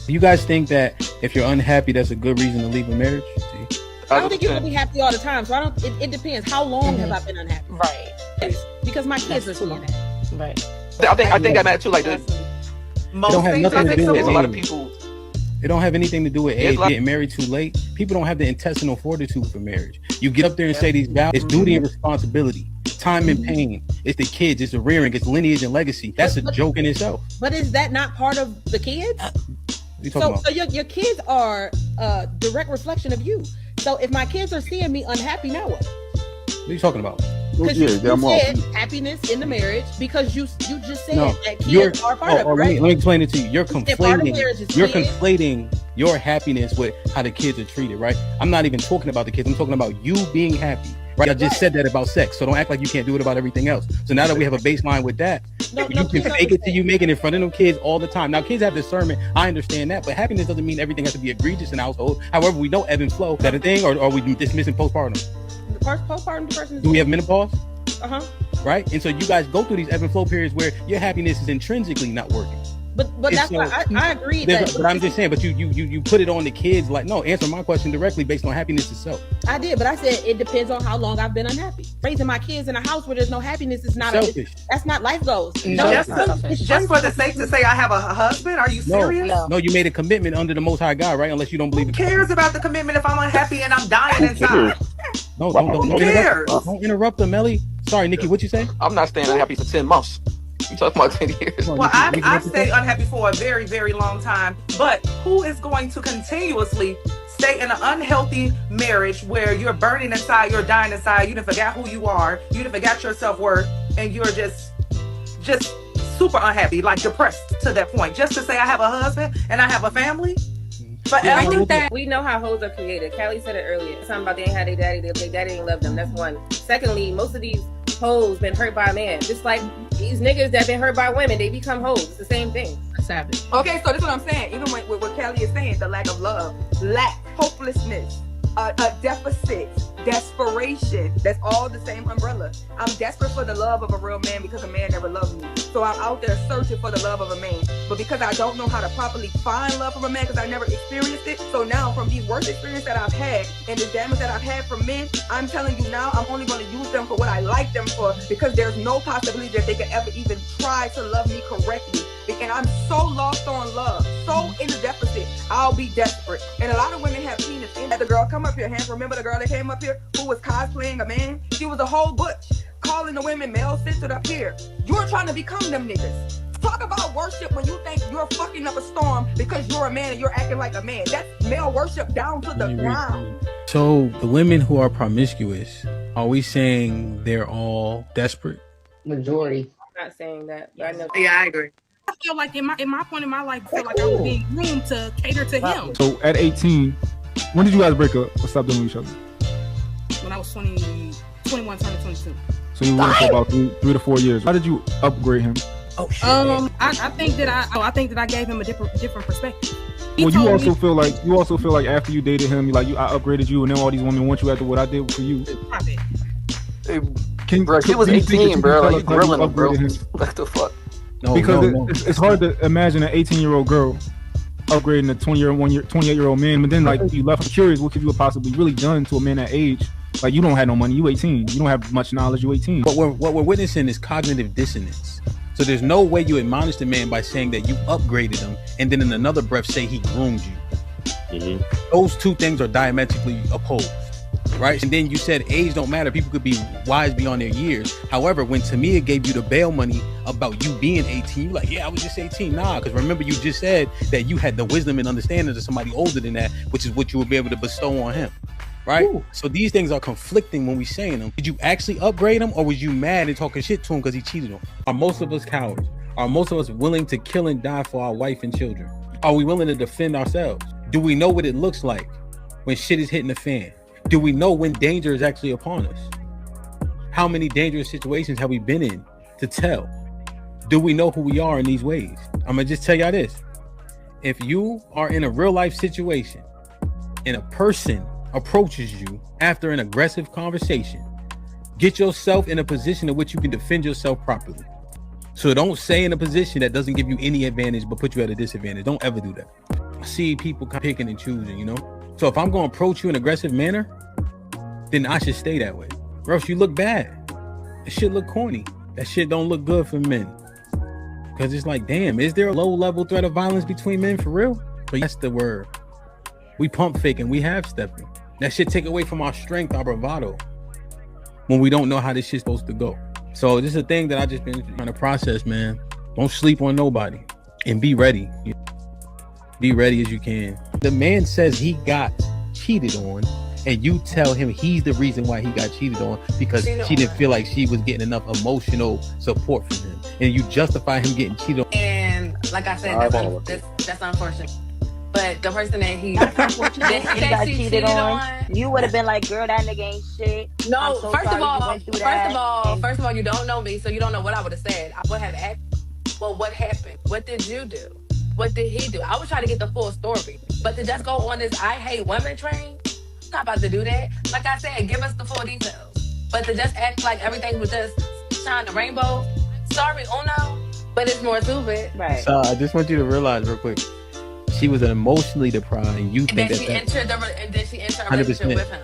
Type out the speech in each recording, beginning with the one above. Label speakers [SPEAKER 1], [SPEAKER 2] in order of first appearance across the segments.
[SPEAKER 1] You guys think that if you're unhappy, that's a good reason to leave a marriage? See?
[SPEAKER 2] I don't think you're gonna be happy all the time. So it depends. How long have I been unhappy?
[SPEAKER 3] Right.
[SPEAKER 2] Because my kids are seeing that.
[SPEAKER 3] Right.
[SPEAKER 4] I think that matters too. Like
[SPEAKER 1] most things, I think
[SPEAKER 4] there's a lot of people.
[SPEAKER 1] It don't have anything to do with age, getting married too late. People don't have the intestinal fortitude for marriage. You get up there and say these vows. It's duty and responsibility, time and pain. It's the kids. It's the rearing. It's lineage and legacy. That's a joke in itself.
[SPEAKER 2] But is that not part of the kids?
[SPEAKER 1] So
[SPEAKER 2] your kids are a direct reflection of you. So if my kids are seeing me unhappy, now what?
[SPEAKER 1] What are you talking about?
[SPEAKER 2] Because you said happiness in the marriage, because you just said that kids are part of it, right?
[SPEAKER 1] Let me explain it to you. You're conflating your happiness with how the kids are treated, right? I'm not even talking about the kids. I'm talking about you being happy, right? I just said that about sex, so don't act like you can't do it about everything else. So now that we have a baseline with that, you can fake it till you make it in front of them kids all the time. Now, kids have discernment. I understand that, but happiness doesn't mean everything has to be egregious in the household. However, we know ebb and flow. Is that a thing, or are we dismissing postpartum?
[SPEAKER 2] Postpartum depression.
[SPEAKER 1] Do we have menopause?
[SPEAKER 2] Right.
[SPEAKER 1] And so you guys go through these ebb and flow periods where your happiness is intrinsically not working.
[SPEAKER 2] But that's why I agree.
[SPEAKER 1] But I'm just saying. But you put it on the kids. Like, no, answer my question directly based on happiness itself.
[SPEAKER 2] I did, but I said it depends on how long I've been unhappy. Raising my kids in a house where there's no happiness is not
[SPEAKER 1] selfish.
[SPEAKER 2] That's not life goals.
[SPEAKER 3] No,
[SPEAKER 5] just for the sake to say I have a husband. Are you serious?
[SPEAKER 1] No, you made a commitment under the Most High God, right? Unless you don't believe.
[SPEAKER 5] Who cares about the commitment if I'm unhappy and I'm dying inside?
[SPEAKER 1] No, don't interrupt them, Melly. Sorry, Nikki, what you say?
[SPEAKER 4] I'm not staying unhappy for 10 months. You talking about 10 years?
[SPEAKER 5] Well, I've stayed unhappy for a very, very long time. But who is going to continuously stay in an unhealthy marriage where you're burning inside, you're dying inside, you done forgot who you are, you done forgot your self-worth, and you're just super unhappy, like depressed to that point, just to say I have a husband and I have a family? But
[SPEAKER 3] I think that we know how hoes are created. Callie said it earlier. Something about they ain't had their daddy, their daddy didn't love them. That's one. Secondly, most of these hoes been hurt by a man. Just like these niggas that been hurt by women, they become hoes. It's the same thing.
[SPEAKER 2] Savage.
[SPEAKER 5] Okay, so this is what I'm saying. Even with what Callie is saying, the lack of love, lack, hopelessness, a deficit, desperation. That's all the same umbrella. I'm desperate for the love of a real man because a man never loved me. So I'm out there searching for the love of a man. But because I don't know how to properly find love from a man because I never experienced it. So now from these worst experiences that I've had and the damage that I've had from men, I'm telling you now, I'm only going to use them for what I like them for, because there's no possibility that they could ever even try to love me correctly. And I'm so lost on love, so in the deficit, I'll be desperate. And a lot of women have penis in. The girl come up here, hands. Remember the girl that came up here who was cosplaying a man? She was a whole butch, calling the women male-centered up here. You're trying to become them niggas. Talk about worship when you think you're fucking up a storm because you're a man and you're acting like a man. That's male worship down to the ground.
[SPEAKER 1] So the women who are promiscuous, are we saying they're all desperate?
[SPEAKER 3] Majority. I'm not saying that, but I know.
[SPEAKER 5] Yeah, I agree.
[SPEAKER 6] I feel like in my point in my life, I feel like I was being groomed to cater to him.
[SPEAKER 7] So at 18, when did you guys break up or stop doing each other?
[SPEAKER 6] When I was 21, turning 22.
[SPEAKER 7] So you were for about 3 to 4 years. How did you upgrade him?
[SPEAKER 6] Oh shit. I think that I gave him a different perspective.
[SPEAKER 7] Well, you also feel like after you dated him, I upgraded you, and then all these women want you after what I did for you.
[SPEAKER 4] Hey, bro, he was 18, bro. Like, you grilling him, bro. What the fuck?
[SPEAKER 7] It's hard to imagine an 18-year-old girl upgrading a 28-year-old man, but then you left curious, what could you have possibly really done to a man that age? Like, you don't have no money, you 18, you don't have much knowledge, you 18.
[SPEAKER 1] What we're witnessing is cognitive dissonance. So there's no way you admonish the man by saying that you upgraded him and then in another breath say he groomed you. Mm-hmm. Those two things are diametrically opposed, right? And then you said age don't matter. People could be wise beyond their years. However, when Tamia gave you the bail money about you being 18, you're like, yeah, I was just 18. Nah, because remember you just said that you had the wisdom and understanding of somebody older than that, which is what you would be able to bestow on him. Right? Ooh. So these things are conflicting when we saying them. Did you actually upgrade him, or was you mad and talking shit to him because he cheated on? Are most of us cowards? Are most of us willing to kill and die for our wife and children? Are we willing to defend ourselves? Do we know what it looks like when shit is hitting the fan? Do we know when danger is actually upon us? How many dangerous situations have we been in to tell? Do we know who we are in these ways? I'm gonna just tell y'all this. If you are in a real life situation and a person approaches you after an aggressive conversation, get yourself in a position in which you can defend yourself properly. So don't stay in a position that doesn't give you any advantage but put you at a disadvantage. Don't ever do that. see people picking and choosing, you know? So if I'm going to approach you in an aggressive manner, then I should stay that way. Or else you look bad. That shit look corny. That shit don't look good for men. Because it's like, damn, is there a low-level threat of violence between men for real? But that's the word. We pump faking. We half stepping. That shit take away from our strength, our bravado, when we don't know how this shit's supposed to go. So this is a thing that I just been trying to process, man. Don't sleep on nobody. And be ready. Be ready as you can. The man says he got cheated on, and you tell him he's the reason why he got cheated on because she didn't feel like she was getting enough emotional support from him, and you justify him getting cheated on.
[SPEAKER 8] And like I said, that's unfortunate. But the person that he
[SPEAKER 9] got cheated on, you would have been like, "Girl, that nigga ain't shit."
[SPEAKER 8] No, first of all, you don't know me, so you don't know what I would have said. I would have asked, well, what happened? What did you do? What did he do? I was trying to get the full story. But to just go on this I hate women train, I'm not about to do that. Like I said, give us the full details. But to just act like everything was just shine the rainbow, sorry, Uno, but it's more to it.
[SPEAKER 9] Right.
[SPEAKER 1] So I just want you to realize real quick, she was emotionally deprived, and you think
[SPEAKER 8] then she entered a relationship with him.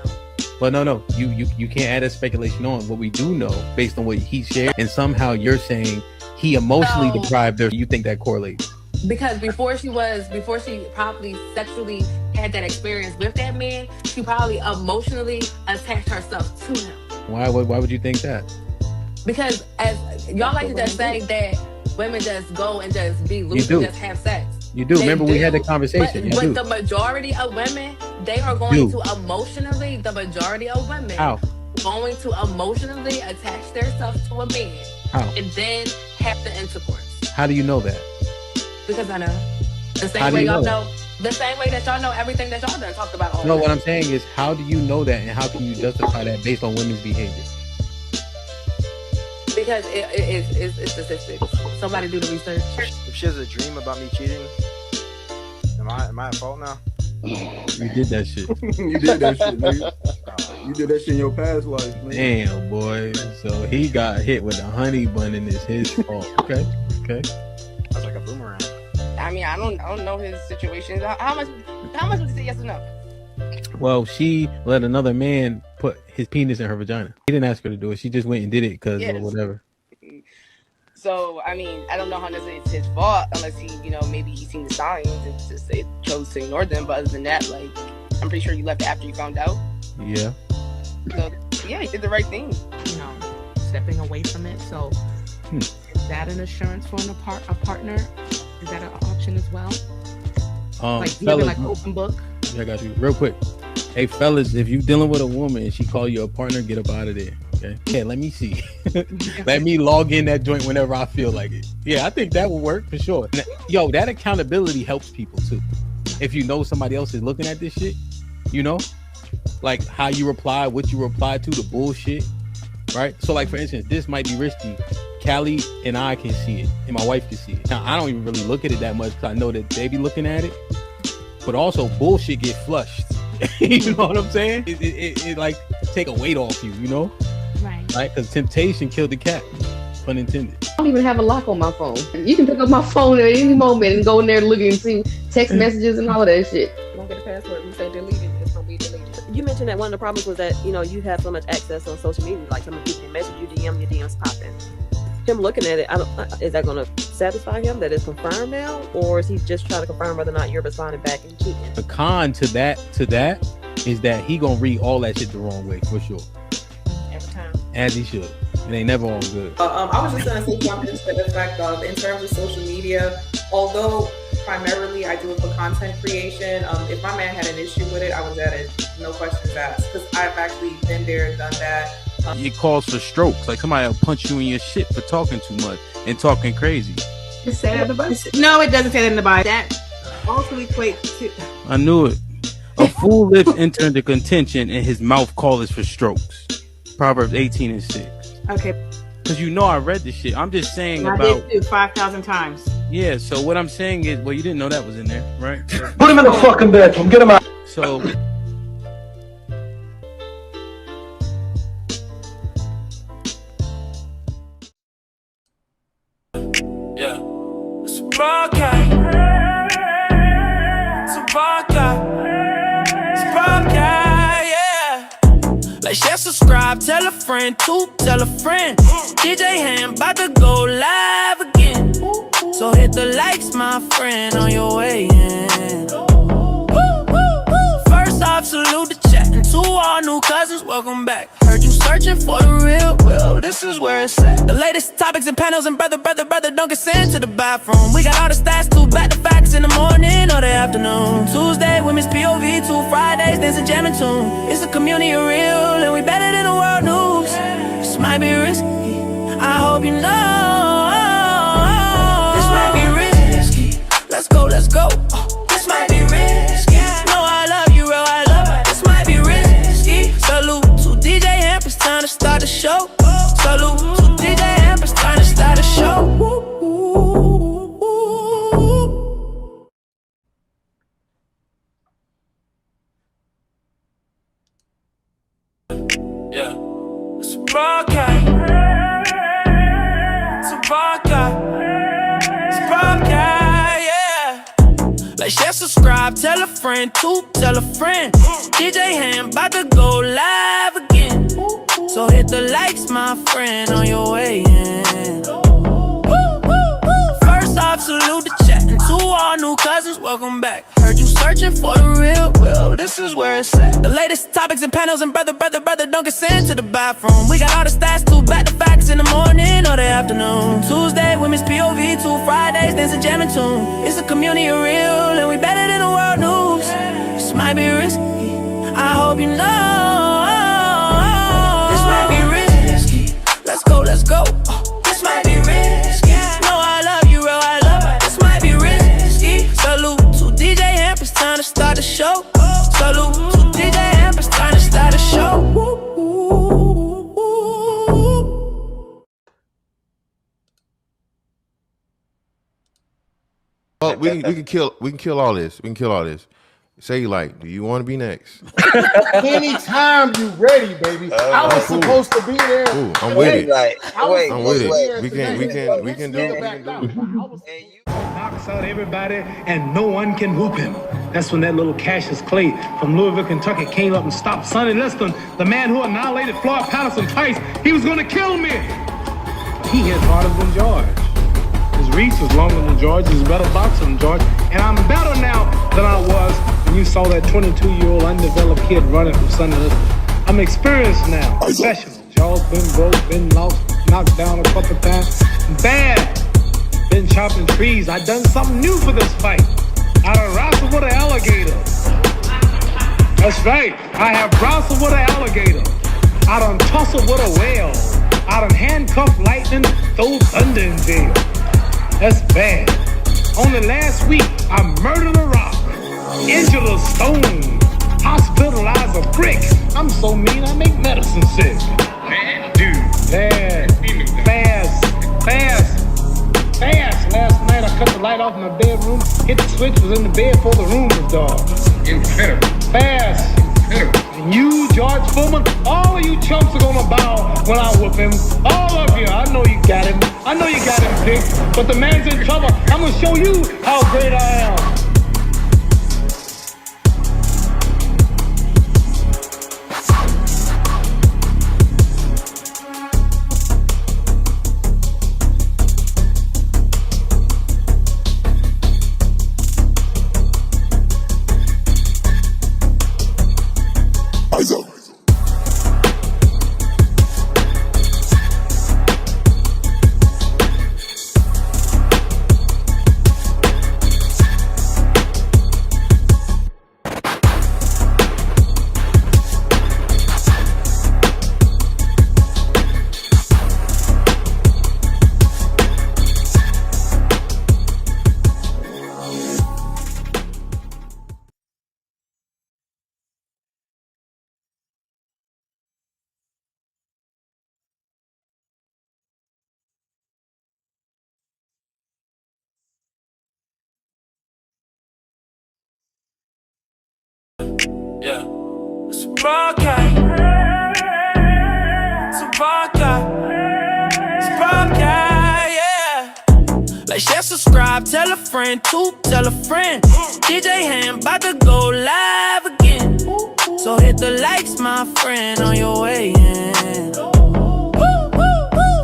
[SPEAKER 1] But no, you can't add a speculation on what we do know based on what he shared, and somehow you're saying he emotionally deprived her. You think that correlates?
[SPEAKER 8] Because before she probably sexually had that experience with that man, she probably emotionally attached herself to him.
[SPEAKER 1] Why would you think that?
[SPEAKER 8] Because as y'all like to just say that women just go and just be loose and just have sex.
[SPEAKER 1] You do. Remember we had the conversation.
[SPEAKER 8] But the majority of women, they are going to emotionally, the majority of women going to emotionally attach themselves to a man.
[SPEAKER 1] How?
[SPEAKER 8] And then have the intercourse.
[SPEAKER 1] How do you know that?
[SPEAKER 8] Because I know. The same way y'all know. The same way that y'all know everything that y'all done talked about.
[SPEAKER 1] No, what I'm saying is, how do you know that, and how can you justify that based on women's behavior?
[SPEAKER 8] Because it's statistics. Somebody do the research.
[SPEAKER 10] If she has a dream about me cheating, am I at fault now?
[SPEAKER 1] You did that shit.
[SPEAKER 11] You did that shit, nigga. You did that shit in your past life, man.
[SPEAKER 1] Damn, boy. So he got hit with a honey bun and it's his fault. Okay.
[SPEAKER 10] That's like a boomerang.
[SPEAKER 3] I mean, I don't know his situation. How much would you say yes or no?
[SPEAKER 1] Well, she let another man put his penis in her vagina. He didn't ask her to do it. She just went and did it because or whatever.
[SPEAKER 3] So, I mean, I don't know how necessarily it's his fault unless he, maybe he's seen the signs and just chose to ignore them. But other than that, like, I'm pretty sure you left after you found out.
[SPEAKER 1] Yeah.
[SPEAKER 3] So, yeah, he did the right thing.
[SPEAKER 12] Stepping away from it. So, is that an assurance for a partner? Is that an option as well? Like,
[SPEAKER 1] fellas,
[SPEAKER 12] like open book?
[SPEAKER 1] I got you. Real quick. Hey, fellas, if you dealing with a woman and she call you a partner, get up out of there. Okay. Yeah, let me see. Let me log in that joint whenever I feel like it. Yeah, I think that will work for sure. Yo, that accountability helps people too. If you know somebody else is looking at this shit, like how you reply, what you reply to, the bullshit, right? So like, for instance, this might be risky. Callie and I can see it, and my wife can see it. Now, I don't even really look at it that much because I know that they be looking at it. But also, bullshit get flushed. You know what I'm saying? It like take a weight off you, Right? Because temptation killed the cat. Pun intended.
[SPEAKER 13] I don't even have a lock on my phone. You can pick up my phone at any moment and go in there and look and see text messages and all of that shit.
[SPEAKER 3] Don't get a password. You say delete it. It's gonna be deleted.
[SPEAKER 2] You mentioned that one of the problems was that you have so much access on social media. Like some people can message you, DM, your DMs popping. Him looking at it, is that going to satisfy him that it's confirmed now, or is he just trying to confirm whether or not you're responding back and cheating?
[SPEAKER 1] The con to that is that he gonna read all that shit the wrong way for sure.
[SPEAKER 3] Every time.
[SPEAKER 1] As he should. It ain't never all good.
[SPEAKER 14] I was just gonna say something to the effect of, in terms of social media, although primarily I do it for content creation, if my man had an issue with it, I was at it, no questions asked, because I've actually been there, done that.
[SPEAKER 1] It calls for strokes. Like somebody will punch you in your shit for talking too much and talking crazy.
[SPEAKER 6] It say that in the Bible? No, it doesn't say that in the Bible. That also equates to...
[SPEAKER 1] I knew it. A fool lips enter into contention and his mouth calleth for strokes. Proverbs 18:6.
[SPEAKER 6] Okay.
[SPEAKER 1] Because I read this shit. I'm just saying
[SPEAKER 6] I did too, 5,000 times.
[SPEAKER 1] Yeah, so what I'm saying is, well, you didn't know that was in there, right?
[SPEAKER 15] Put him in the fucking bedroom. Get him out.
[SPEAKER 1] So...
[SPEAKER 16] Broadcast. So yeah. Like, share, subscribe, tell a friend, tell a friend. DJ HAMP about to go live again. So hit the likes, my friend, on your way in. First off, salute the chat. And to all new cousins, welcome back. Heard you searching for the real, well, this is where it's at. The latest topics and panels, and brother, don't get sent to the bathroom. We got all the stats, too, back to facts in the morning or the afternoon. Tuesday, women's POV, 2 Fridays, dancing, jamming tune. It's a community of real, and we better than the world news. This might be risky, I hope you know. This might be risky, let's go, let's go. This might be risky, no, I love you, real, I love it. This might be risky. Salute to DJ HAMP, it's time to start the show. Salute to DJ HAMP, it's time to start the show. Yeah, it's a broadcast. It's a broadcast. It's a broadcast, yeah. Like, share, subscribe, tell a friend, tell a friend. DJ HAMP about to go live again. So hit the likes, my friend, on your way in. First off, salute the chat. And to all new cousins, welcome back. Heard you searching for the real, well, this is where it's at. The latest topics and panels, and brother, don't get sent to the bathroom. We got all the stats, too, back to facts in the morning or the afternoon. Tuesday, women's POV, 2 Fridays, dancing, jamming tune. It's a community of real, and we better than the world news. This might be risky, I hope you know. This might be risky, let's go, let's go. This might be risky, no, I love you, real, I love it. This might be risky. Salute to DJ HAMP, it's time to start the show. Salute to DJ HAMP, it's time to start the show.
[SPEAKER 17] Well, we can kill all this. We can kill all this. Say, like, do you want to be next?
[SPEAKER 18] Anytime you ready, baby. I was supposed to be there.
[SPEAKER 17] Ooh, I'm with it.
[SPEAKER 18] I'm
[SPEAKER 17] with it. We can do it.
[SPEAKER 19] Knocks out everybody and no one can whoop him. That's when that little Cassius Clay from Louisville, Kentucky came up and stopped Sonny Liston, the man who annihilated Floyd Patterson twice. He was going to kill me. He hit harder than George. His reach is longer than George. He's a better boxer than George. And I'm better now than I was when you saw that 22-year-old undeveloped kid running from Sonny Liston. I'm experienced now, professional. Jaw's been broke, been lost, knocked down a couple times. Bad. Been chopping trees. I done something new for this fight. I done wrestled with an alligator. That's right. I have wrestled with an alligator. I done tussled with a whale. I done handcuffed lightning, throw thunder in jail. That's bad. Only last week, I murdered a rock, injured a stone, hospitalized a brick. I'm so mean, I make medicine sick. Man, dude. Fast. Last night, I cut the light off in my bedroom, hit the switch, was in the bed before the room was dark. Incredible. Fast. And you, George Foreman, all of you chumps are gonna bow when I whoop him. All of you. I know you got him. I know you got him picked. But the man's in trouble. I'm gonna show you how great I am.
[SPEAKER 16] Yeah, it's a broadcast. It's a broadcast. It's a broadcast, yeah. Like, share, subscribe, tell a friend, tell a friend. DJ HAMP about to go live again. So hit the likes, my friend, on your way in.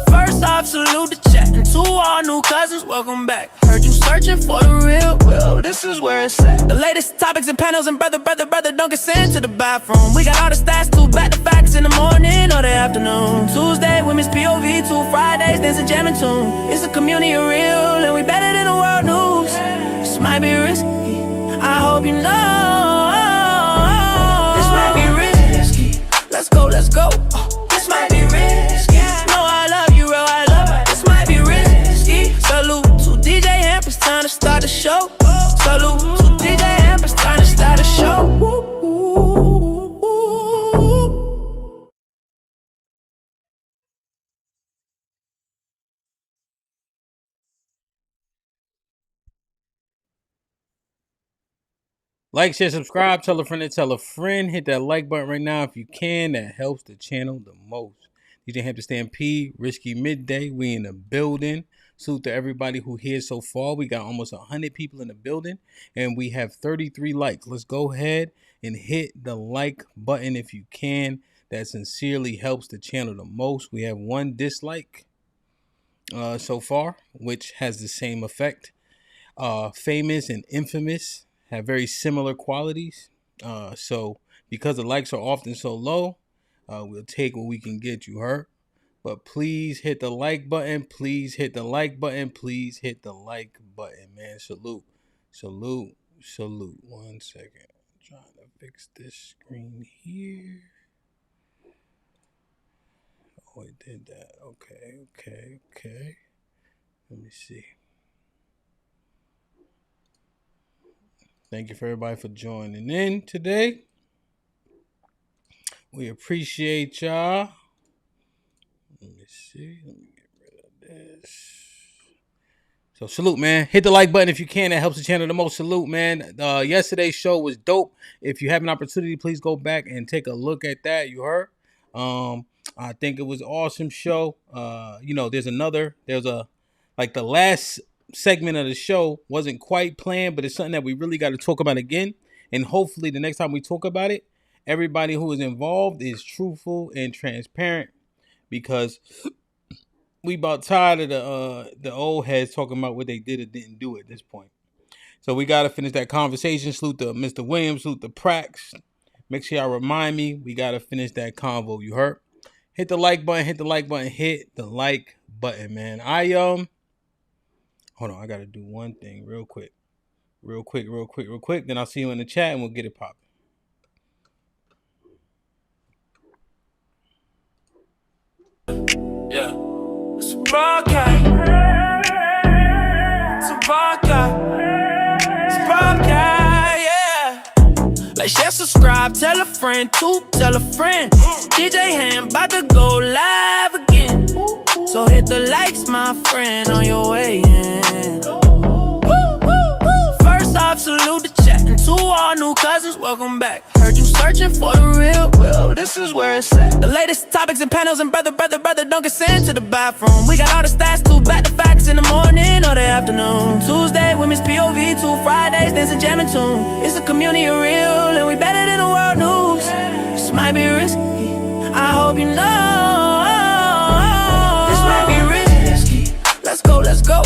[SPEAKER 16] First off, salute the chat. And to all new cousins, welcome back. Heard you searching for the real, well, this is where it's at. The latest topics and panels, and brother, don't get sent to the bathroom. We got all the stats, too, back to facts in the morning or the afternoon. Tuesday, women's POV, 2 Fridays, dance a jamming tune. It's a community of real, and we better than the world news. This might be risky, I hope you know. This might be risky, let's go, let's go. This might be risky, no, I love you, real, I love it. This might be risky. Salute to DJ HAMP, it's time to start the show. Salute to DJ HAMP, it's time to start the show.
[SPEAKER 1] Like, share, subscribe, tell a friend to tell a friend. Hit that like button right now if you can. That helps the channel the most. DJ HAMP to Stampede, Risky Midday. We in the building. Salute to everybody who here so far. We got almost 100 people in the building, and we have 33 likes. Let's go ahead and hit the like button if you can. That sincerely helps the channel the most. We have 1 dislike so far, which has the same effect. Famous and infamous have very similar qualities. So because the likes are often so low, we'll take what we can get, you heard? But please hit the like button. Please hit the like button. Please hit the like button, man. Salute. Salute. Salute. 1 second. I'm trying to fix this screen here. Oh, it did that. Okay. Let me see. Thank you for everybody for joining in today. We appreciate y'all. Let me see. Let me get rid of this. So salute, man. Hit the like button if you can. That helps the channel the most. Salute, man. Yesterday's show was dope. If you have an opportunity, please go back and take a look at that. You heard? I think it was an awesome show. There's the last segment of the show wasn't quite planned, but it's something that we really got to talk about again. And hopefully the next time we talk about it, everybody who is involved is truthful and transparent, because we about tired of the old heads talking about what they did or didn't do at this point. So we got to finish that conversation. Salute to Mr. Williams, salute to Prax. Make sure y'all remind me, we got to finish that convo. You heard? Hit the like button, hit the like button, hit the like button, man. Hold on, I got to do one thing real quick. Then I'll see you in the chat and we'll get it popping.
[SPEAKER 16] Yeah. It's a broadcast. Yeah. Like, share, subscribe, tell a friend, tell a friend. DJ HAMP about to go live again. So hit the likes, my friend, on your way in. First off, salute the chat. And to all new cousins, welcome back. Heard you searching for the real, well, this is where it's at. The latest topics and panels, and brother, don't get sent to the bathroom. We got all the stats, too, back to facts in the morning or the afternoon. Tuesday, women's POV, 2 Fridays, dance a jamming tune. It's a community of real, and we better than the world news. This might be risky, I hope you know. This might be risky, let's go, let's go.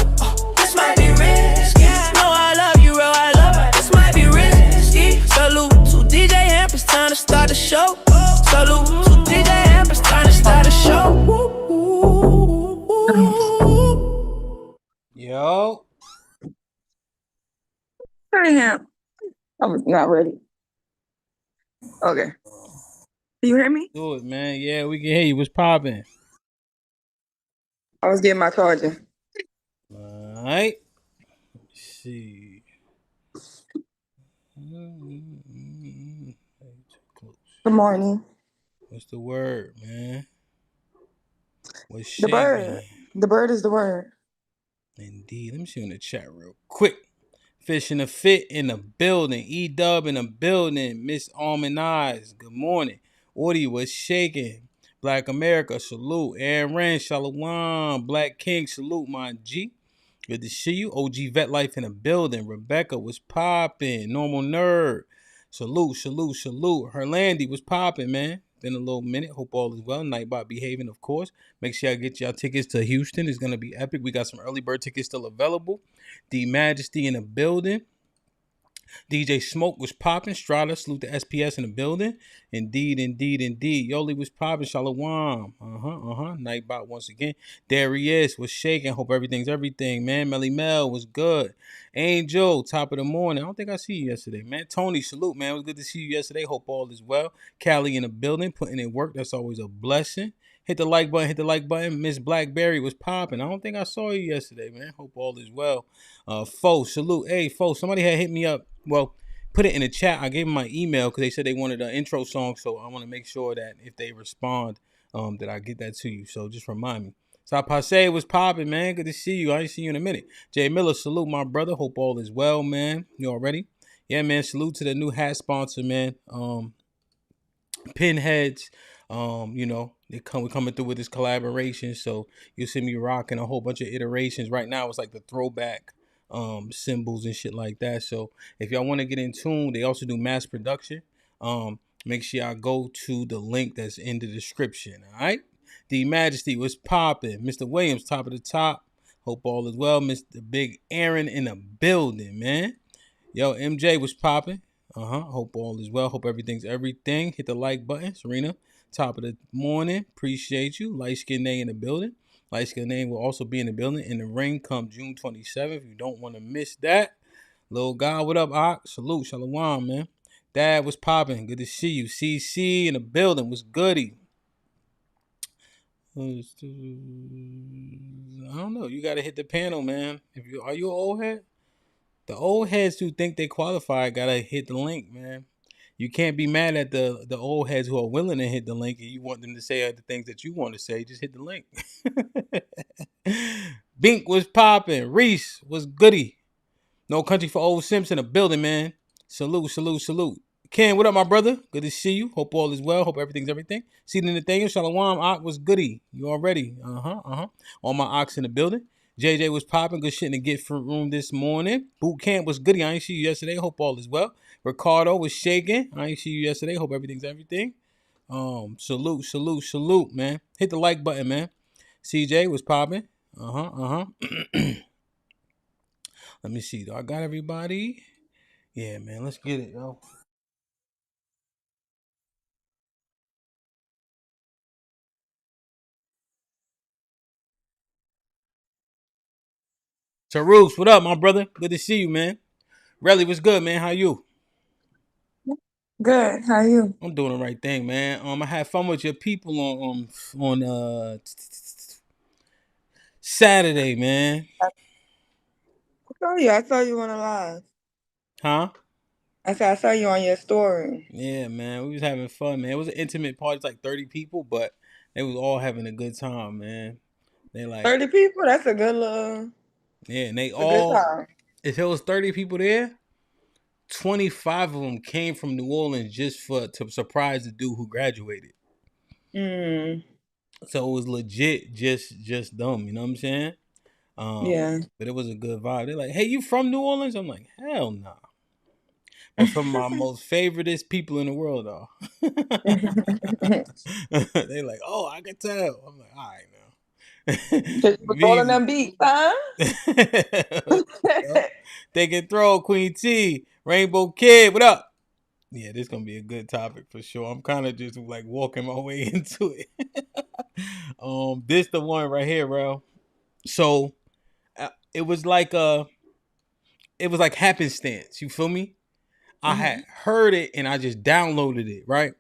[SPEAKER 16] This might be risky, no, I love you, real, I love it. This might be risky. Salute to DJ HAMP, it's time to start the show. Salute to DJ HAMP, it's time to start the show.
[SPEAKER 1] Yo.
[SPEAKER 5] Hey, HAMP. I was not ready. Okay. Can you hear me?
[SPEAKER 1] Do it, man. Yeah, we can hear you. What's popping?
[SPEAKER 5] I was getting my charger.
[SPEAKER 1] All right. Let's see.
[SPEAKER 5] Good morning.
[SPEAKER 1] What's the word, man? What's
[SPEAKER 5] The
[SPEAKER 1] shaking?
[SPEAKER 5] bird. The bird is the word.
[SPEAKER 1] Indeed. Let me see in the chat real quick. Fish in the fit in the building. E-Dub in the building. Miss Almond Eyes. Good morning. Woody was shaking. Black America, salute. Aaron Rand, shalom. Black King, salute, my G. Good to see you. OG Vet Life in the building. Rebecca was popping. Normal Nerd. Salute. Herlandy was popping, man. Been a little minute. Hope all is well. Nightbot behaving, of course. Make sure y'all get y'all tickets to Houston. It's going to be epic. We got some early bird tickets still available. D Majesty in the building. DJ Smoke was popping. Strada, salute to SPS in the building. Indeed. Yoli was popping. Shalom. Nightbot once again. Darius was shaking. Hope everything's everything, man. Melly Mel was good. Angel, top of the morning. I don't think I see you yesterday, man. Tony, salute, man. It was good to see you yesterday. Hope all is well. Callie in the building, putting in work. That's always a blessing. Hit the like button. Miss Blackberry was popping. I don't think I saw you yesterday, man. Hope all is well. Fo, salute. Hey, Fo, somebody had hit me up. Well, put it in the chat. I gave them my email because they said they wanted an intro song. So I want to make sure that if they respond, that I get that to you. So just remind me. So Passe was popping, man. Good to see you. I ain't see you in a minute. Jay Miller, salute, my brother. Hope all is well, man. You all ready? Yeah, man. Salute to the new hat sponsor, man. Pinheads. We're coming through with this collaboration, so you'll see me rocking a whole bunch of iterations. Right now it's like the throwback symbols and shit like that. So if y'all want to get in tune, they also do mass production. Make sure y'all go to the link that's in the description. All right. The Majesty was popping. Mr. Williams, top of the top. Hope all is well. Mr. Big Aaron in the building, man. Yo, MJ was popping. Hope all is well. Hope everything's everything. Hit the like button. Serena, top of the morning. Appreciate you. Light Skin Name in the building. Light Skin Name will also be in the building in the ring come June 27th. You don't want to miss that. Little guy, what up, Ock? Salute. Shalom, man. Dad was popping. Good to see you. CC in the building. Was goody. I don't know. You got to hit the panel, man. Are you an old head? The old heads who think they qualify gotta hit the link, man. You can't be mad at the old heads who are willing to hit the link and you want them to say the things that you want to say. Just hit the link. Bink was popping. Reese was goody. No Country for Old Simpson, a building, man. Salute. Ken, what up, my brother? Good to see you. Hope all is well. Hope everything's everything. See the Nathaniel. Shalom. Ock was goody. You all ready? All my Ocks in the building. JJ was popping. Good shit in the gift room this morning. Boot camp was goody. I ain't see you yesterday. Hope all is well. Ricardo was shaking. I ain't see you yesterday. Hope everything's everything. Salute, man. Hit the like button, man. CJ was popping. Let me see. Do I got everybody? Yeah, man. Let's get it, yo. Taroos, what up, my brother? Good to see you, man. Relly, what's good, man? How you?
[SPEAKER 20] Good. How are you?
[SPEAKER 1] I'm doing the right thing, man. I had fun with your people on Saturday, man.
[SPEAKER 20] I saw you on a live.
[SPEAKER 1] Huh?
[SPEAKER 20] I saw you on your story.
[SPEAKER 1] Yeah, man. We was having fun, man. It was an intimate party, it's like 30 people, but they was all having a good time, man. They like
[SPEAKER 20] 30 people. That's a good little.
[SPEAKER 1] Yeah, and they all. If it was 30 people there, 25 of them came from New Orleans just to surprise the dude who graduated. So it was legit, just them. You know what I'm saying?
[SPEAKER 20] Yeah.
[SPEAKER 1] But it was a good vibe. They're like, "Hey, you from New Orleans?" I'm like, "Hell no." Nah. But from my most favoriteest people in the world, though. They like, "Oh, I can tell." I'm like, "All right, now."
[SPEAKER 20] Just rolling them beats, huh?
[SPEAKER 1] They can throw Queen T, Rainbow Kid. What up? Yeah, this gonna be a good topic for sure. I'm kind of just like walking my way into it. This the one right here, bro. So it was like happenstance. You feel me? I had heard it and I just downloaded it, right?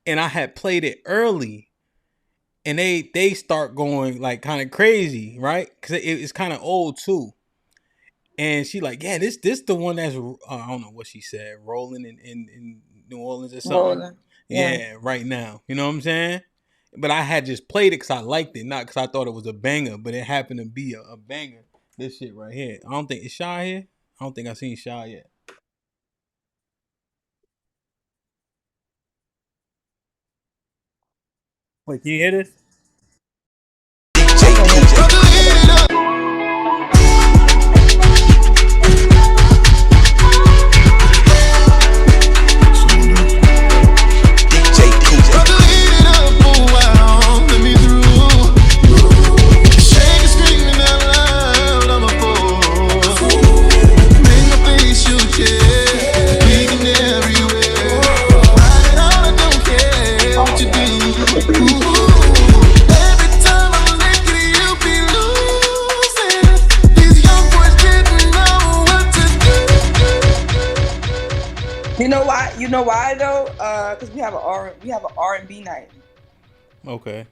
[SPEAKER 1] And I had played it early, and they start going like kind of crazy, right? Because it's kind of old too. And she like, yeah, this the one that's I don't know what she said, rolling in New Orleans or something. Rolling. Yeah, right now. You know what I'm saying? But I had just played it because I liked it, not because I thought it was a banger, but it happened to be a banger. This shit right here. I don't think it's Shy here. I don't think I've seen Shy yet. Wait, can you hear this?
[SPEAKER 20] You know why? You know why though? Because we have an R&B night.
[SPEAKER 1] Okay.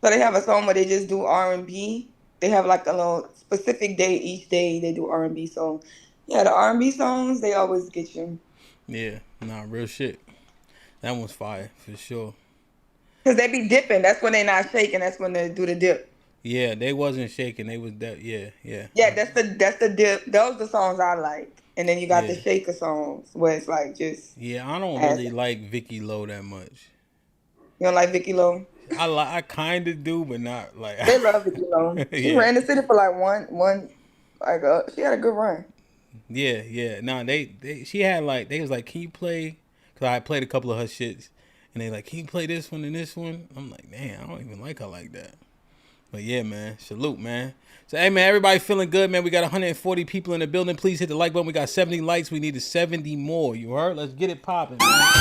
[SPEAKER 20] So they have a song where they just do R&B. They have like a little specific day each day they do R&B songs. Yeah, the R&B songs they always get you.
[SPEAKER 1] Yeah, nah, real shit. That one's fire for sure.
[SPEAKER 20] Cause they be dipping. That's when they not shaking. That's when they do the dip.
[SPEAKER 1] Yeah, they wasn't shaking. They was that. Yeah.
[SPEAKER 20] Yeah, that's the dip. Those are the songs I like. And then you got the
[SPEAKER 1] Yeah.
[SPEAKER 20] shaker songs where it's like just.
[SPEAKER 1] Yeah, I don't really like Vicky Lowe that much.
[SPEAKER 20] You don't like Vicky Lowe?
[SPEAKER 1] I kind of do, but not like.
[SPEAKER 20] They love Vicky Lowe. She ran the city for like she had a good run.
[SPEAKER 1] Yeah. Nah, she had like, they was like, can you play? Cause I played a couple of her shits, and they like, can you play this one and this one? I'm like, man, I don't even like her like that. But yeah, man, salute, man. So hey, man, everybody feeling good, man. We got 140 people in the building. Please hit the like button. We got 70 likes. We need 70 more. You heard? Let's get it popping, man.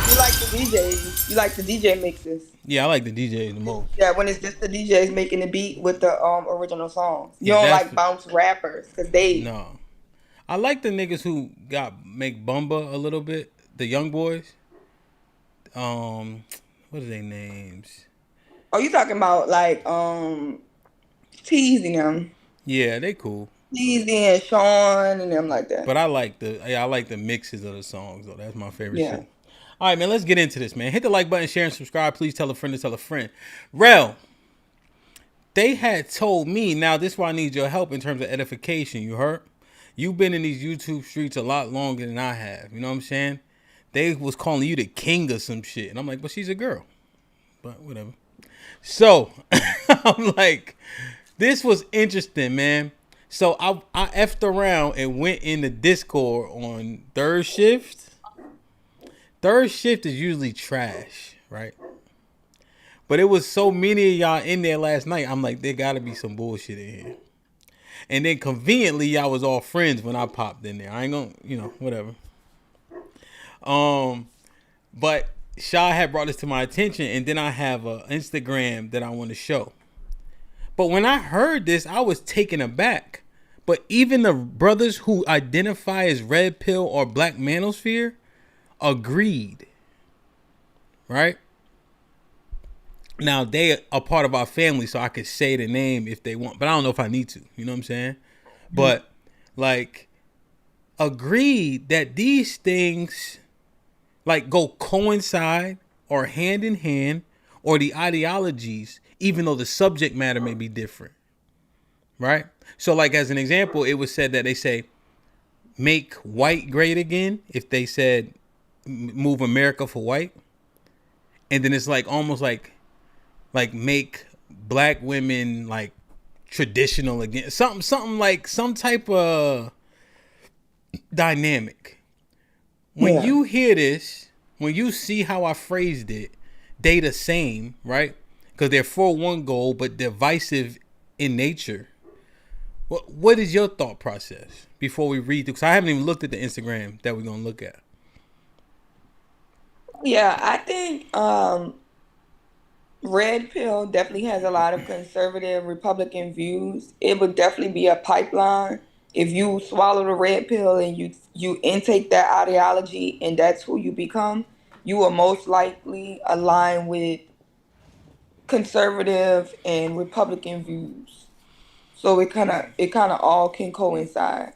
[SPEAKER 20] You like the DJs. You like the DJ mixes.
[SPEAKER 1] Yeah, I like the DJ the most.
[SPEAKER 20] Yeah, when it's just the DJs making the beat with the original songs. You don't like bounce rappers because they.
[SPEAKER 1] No, I like the niggas who make Bumba a little bit. The young boys. What are their names?
[SPEAKER 20] Oh, you talking about like Teasing them?
[SPEAKER 1] Yeah, they cool.
[SPEAKER 20] Teasy and Sean and them like that.
[SPEAKER 1] But I like the mixes of the songs though. That's my favorite shit. All right, man, let's get into this, man. Hit the like button, share, and subscribe. Please tell a friend to tell a friend. Rel, they had told me, now this is why I need your help in terms of edification, you heard? You've been in these YouTube streets a lot longer than I have, you know what I'm saying? They was calling you the king of some shit. And I'm like, but she's a girl. But whatever. So, I'm like, this was interesting, man. So, I effed around and went in the Discord on third shift. Third shift is usually trash, right? But it was so many of y'all in there last night. I'm like, there gotta be some bullshit in here. And then conveniently, y'all was all friends when I popped in there. I ain't gonna, whatever. But Shaw had brought this to my attention, and then I have an Instagram that I want to show. But when I heard this, I was taken aback. But even the brothers who identify as Red Pill or Black Manosphere agreed, right? Now they are part of our family, so I could say the name if they want, but I don't know if I need to. You know what I'm saying? But like, agreed that these things like go coincide or hand in hand, or the ideologies, even though the subject matter may be different, right? So like as an example, it was said that they say make white great again if they said move America for white. And then it's like almost like make black women like traditional again. Something like some type of dynamic. When you hear this, when you see how I phrased it, they the same, right? Because they're for one goal, but divisive in nature. What is your thought process before we read through? Because I haven't even looked at the Instagram that we're going to look at.
[SPEAKER 20] Yeah, I think Red Pill definitely has a lot of conservative Republican views. It would definitely be a pipeline. If you swallow the red pill and you intake that ideology and that's who you become, you will most likely align with conservative and Republican views. So it kind of all can coincide.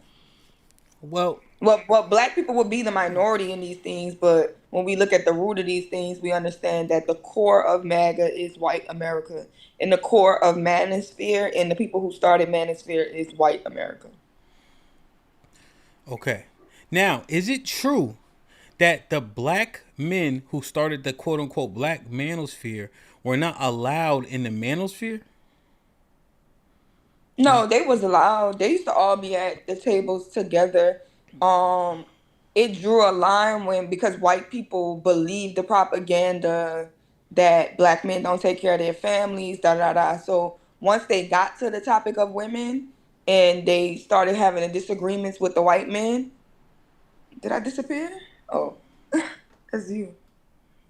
[SPEAKER 1] Well,
[SPEAKER 20] black people would be the minority in these things, but when we look at the root of these things, we understand that the core of MAGA is white America, and the core of Manosphere and the people who started Manosphere is white America.
[SPEAKER 1] Okay. Now, is it true that the black men who started the quote unquote Black Manosphere were not allowed in the Manosphere?
[SPEAKER 20] No, they was allowed. They used to all be at the tables together. It drew a line because white people believed the propaganda that black men don't take care of their families, So once they got to the topic of women and they started having a disagreements with the white men, did I disappear? Oh, that's you.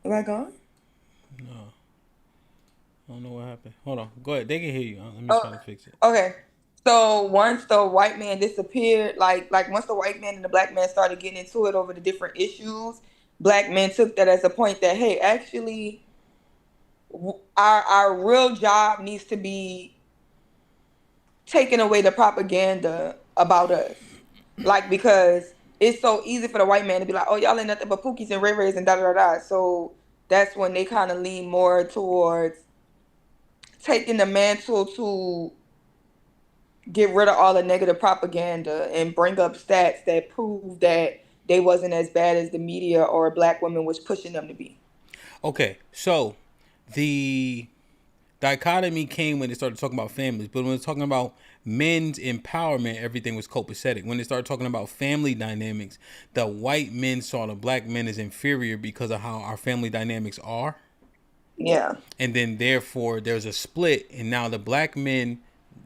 [SPEAKER 20] Am I gone?
[SPEAKER 1] No. I don't know what happened. Hold on. Go ahead. They can hear you. Let me try to fix it.
[SPEAKER 20] Okay. So once the white man disappeared, like once the white man and the black man started getting into it over the different issues, black men took that as a point that, hey, actually, our real job needs to be taking away the propaganda about us. Like, because it's so easy for the white man to be like, oh, y'all ain't nothing but pookies and ray-rays and da-da-da-da. So that's when they kind of lean more towards taking the mantle to get rid of all the negative propaganda and bring up stats that prove that they wasn't as bad as the media or black women was pushing them to be.
[SPEAKER 1] Okay, so the dichotomy came when they started talking about families, but when it's talking about men's empowerment, everything was copacetic. When they started talking about family dynamics, the white men saw the black men as inferior because of how our family dynamics are.
[SPEAKER 20] Yeah.
[SPEAKER 1] And then therefore there's a split, and now the black men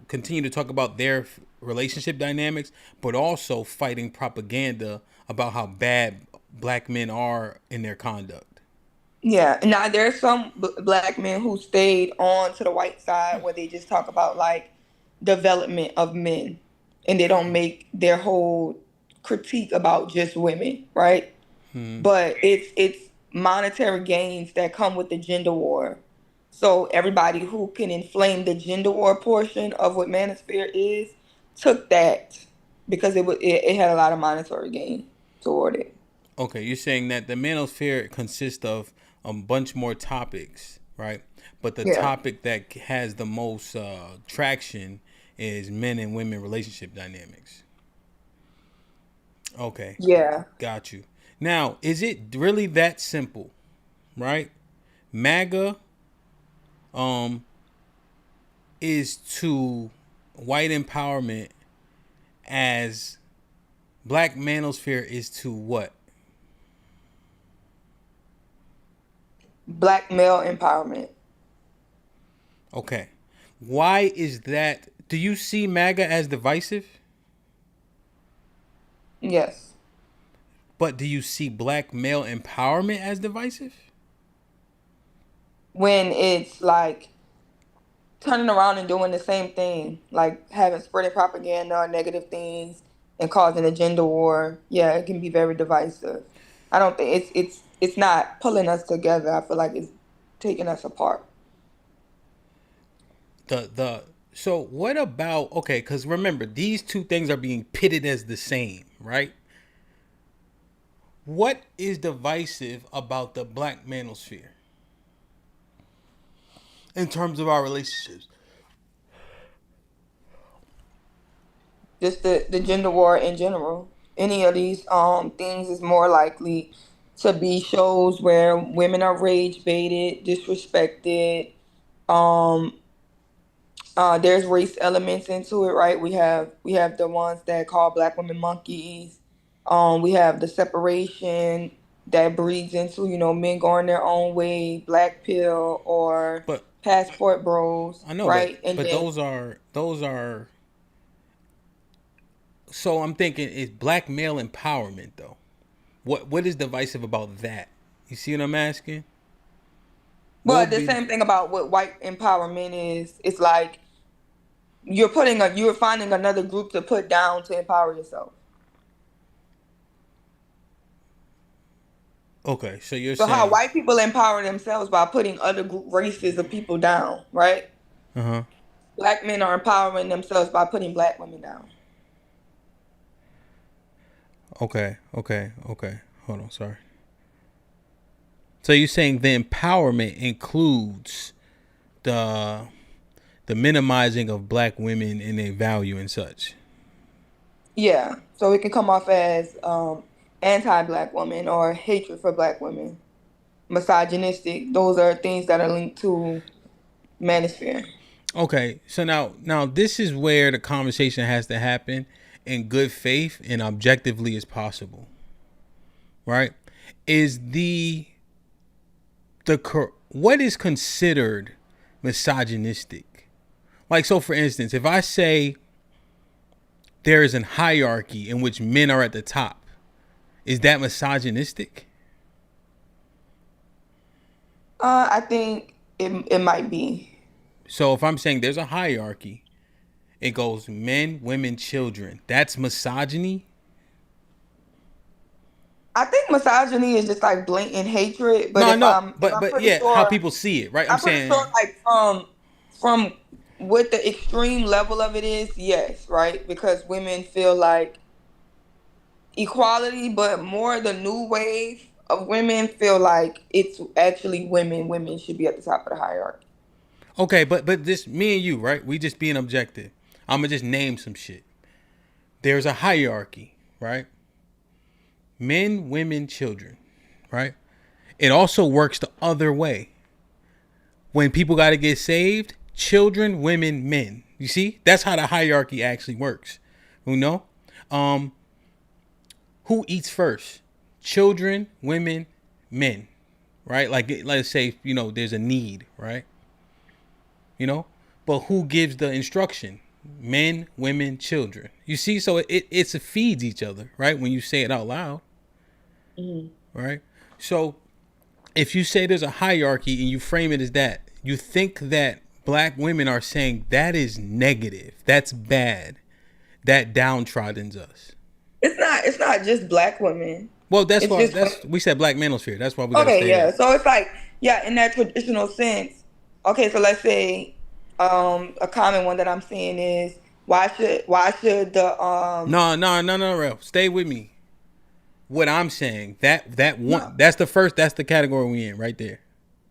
[SPEAKER 1] continue to talk about their relationship dynamics, but also fighting propaganda about how bad black men are in their conduct.
[SPEAKER 20] Yeah, now there's some black men who stayed on to the white side where they just talk about like development of men, and they don't make their whole critique about just women, right? But it's monetary gains that come with the gender war. So everybody who can inflame the gender war portion of what Manosphere is took that because it had a lot of monetary gain toward it.
[SPEAKER 1] Okay, you're saying that the Manosphere consists of a bunch more topics, right? But the topic that has the most traction is men and women relationship dynamics. Okay.
[SPEAKER 20] Yeah.
[SPEAKER 1] Got you. Now, is it really that simple, right? MAGA is to white empowerment as Black Manosphere is to what?
[SPEAKER 20] Black male empowerment.
[SPEAKER 1] Okay. Why is that? Do you see MAGA as divisive?
[SPEAKER 20] Yes.
[SPEAKER 1] But do you see black male empowerment as divisive?
[SPEAKER 20] When it's like turning around and doing the same thing, like spreading propaganda or negative things and causing a gender war, yeah, it can be very divisive. I don't think it's not pulling us together. I feel like it's taking us apart.
[SPEAKER 1] So what about, okay, because remember, these two things are being pitted as the same, right? What is divisive about the Black Manosphere in terms of our relationships?
[SPEAKER 20] Just the gender war in general. Any of these things is more likely to be shows where women are rage baited, disrespected. There's race elements into it, right? We have the ones that call black women monkeys. We have the separation that breeds into, men going their own way, black pill or passport bros.
[SPEAKER 1] I know,
[SPEAKER 20] right?
[SPEAKER 1] but those are. So I'm thinking, is black male empowerment though? What is divisive about that? You see what I'm asking?
[SPEAKER 20] Well, the same thing about what white empowerment is. It's like you're finding another group to put down to empower yourself.
[SPEAKER 1] Okay, so you're
[SPEAKER 20] so
[SPEAKER 1] saying
[SPEAKER 20] how white people empower themselves by putting other races of people down, right?
[SPEAKER 1] Uh-huh.
[SPEAKER 20] Black men are empowering themselves by putting black women down.
[SPEAKER 1] Okay. Hold on, sorry. So you're saying the empowerment includes the minimizing of black women and their value and such.
[SPEAKER 20] Yeah, so it can come off as anti-black women or hatred for black women, misogynistic. Those are things that are linked to Manosphere.
[SPEAKER 1] Okay, so now this is where the conversation has to happen in good faith and objectively as possible. Right? Is what is considered misogynistic? Like, so for instance, if I say there is a hierarchy in which men are at the top, is that misogynistic?
[SPEAKER 20] I think it might be.
[SPEAKER 1] So if I'm saying there's a hierarchy It goes men, women, children. That's misogyny.
[SPEAKER 20] I think misogyny is just like blatant hatred. But
[SPEAKER 1] but yeah, how people see it, right?
[SPEAKER 20] I'm pretty sure, like from what the extreme level of it is, yes, right? Because women feel like equality, but more the new wave of women feel like it's actually women. Women should be at the top of the hierarchy.
[SPEAKER 1] Okay, but this me and you, right? We just being objective. I'm gonna just name some shit. There's a hierarchy, right? Men, women, children, right? It also works the other way. When people got to get saved, children, women, men. You see? That's how the hierarchy actually works. You know? Who eats first? Children, women, men. Right? Like, let's say, there's a need, right? But who gives the instruction? Men, women, children. You see? So it feeds each other, right? When you say it out loud. Right? So if you say there's a hierarchy and you frame it as that, you think that black women are saying that is negative, that's bad, that downtrodden's us.
[SPEAKER 20] It's not just black women.
[SPEAKER 1] Well, we said black manosphere. That's why we gotta stay there.
[SPEAKER 20] So it's like, in that traditional sense. Okay, so let's say a common one that I'm seeing is why should the
[SPEAKER 1] No, Ralph. Stay with me. What I'm saying, that's the category we in right there.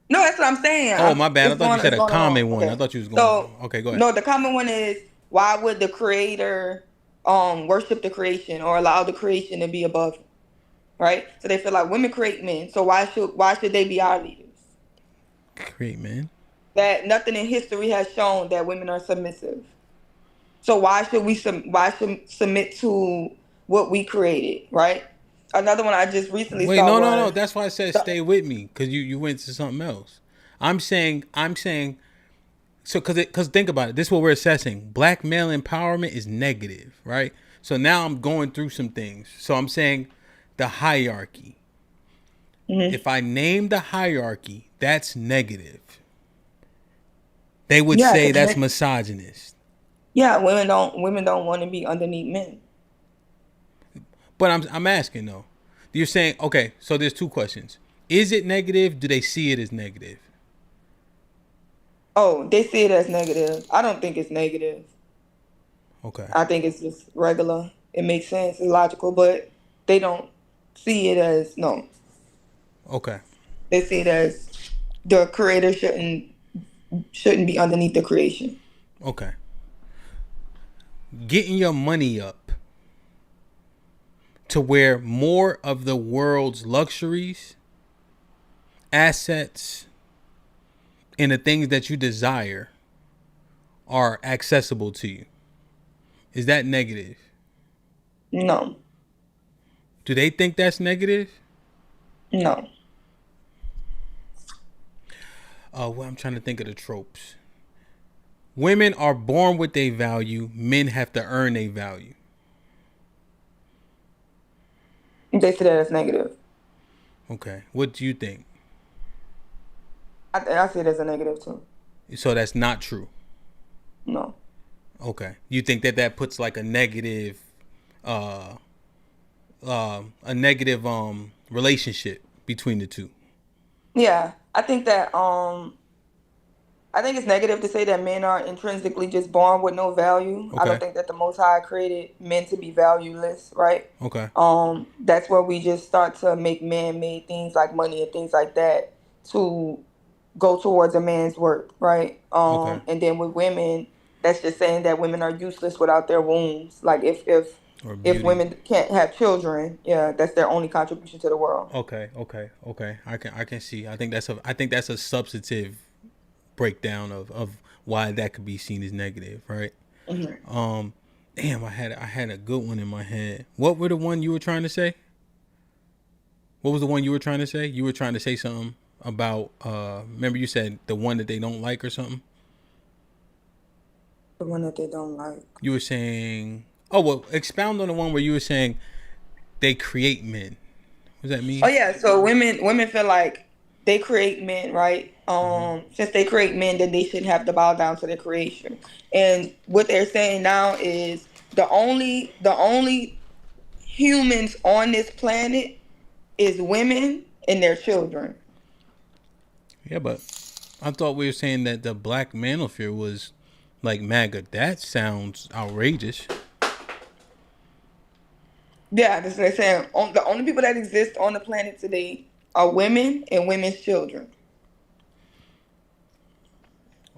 [SPEAKER 20] No, that's what I'm saying.
[SPEAKER 1] Oh, my bad. I thought you said a common one. Okay. I thought you was going. Okay, go ahead.
[SPEAKER 20] No, the common one is why would the creator worship the creation or allow the creation to be above him, right? So they feel like women create men. So why should they be our leaders?
[SPEAKER 1] Create men.
[SPEAKER 20] That nothing in history has shown that women are submissive. So why should we submit to what we created, right? Another one I just recently saw.
[SPEAKER 1] No. That's why I said stay with me, because you went to something else. I'm saying. So because think about it. This is what we're assessing. Black male empowerment is negative, right? So now I'm going through some things. So I'm saying the hierarchy. Mm-hmm. If I name the hierarchy, that's negative. They would say that's misogynist.
[SPEAKER 20] Yeah, women don't want to be underneath men.
[SPEAKER 1] But I'm asking though. You're saying, okay, so there's two questions. Is it negative? Do they see it as negative?
[SPEAKER 20] Oh, they see it as negative. I don't think it's negative.
[SPEAKER 1] Okay.
[SPEAKER 20] I think it's just regular. It makes sense. It's logical, but they don't see it as no.
[SPEAKER 1] Okay.
[SPEAKER 20] They see it as the creator shouldn't be underneath the creation.
[SPEAKER 1] Okay. Getting your money up to where more of the world's luxuries, assets, and the things that you desire are accessible to you. Is that negative?
[SPEAKER 20] No.
[SPEAKER 1] Do they think that's negative?
[SPEAKER 20] No.
[SPEAKER 1] Well, I'm trying to think of the tropes. Women are born with a value. Men have to earn a value.
[SPEAKER 20] They see that as negative.
[SPEAKER 1] Okay. What do you think?
[SPEAKER 20] I see it as a negative too.
[SPEAKER 1] So that's not true?
[SPEAKER 20] No.
[SPEAKER 1] Okay. You think that puts like a negative relationship between the two?
[SPEAKER 20] Yeah. I think that I think it's negative to say that men are intrinsically just born with no value.
[SPEAKER 1] Okay.
[SPEAKER 20] I don't think that the Most High created men to be valueless, right?
[SPEAKER 1] Okay.
[SPEAKER 20] That's where we just start to make man-made things like money and things like that to go towards a man's worth, right?
[SPEAKER 1] Okay.
[SPEAKER 20] And then with women, that's just saying that women are useless without their wombs. Like if women can't have children, that's their only contribution to the world.
[SPEAKER 1] Okay. I can see. I think that's a substantive breakdown of why that could be seen as negative, right? Mm-hmm. Damn, I had a good one in my head. What were the one you were trying to say? What was the one you were trying to say? You were trying to say something about remember you said the one that they don't like or something?
[SPEAKER 20] The one that they don't like.
[SPEAKER 1] You were saying, oh well, expound on the one where you were saying they create men. What does that mean?
[SPEAKER 20] Oh yeah, so women feel like they create men, right? Since they create men, then they shouldn't have to bow down to their creation. And what they're saying now is the only humans on this planet is women and their children.
[SPEAKER 1] Yeah, but I thought we were saying that the black manosphere was like MAGA. That sounds outrageous.
[SPEAKER 20] Yeah, that's what they're saying. The only people that exist on the planet today are women and women's children.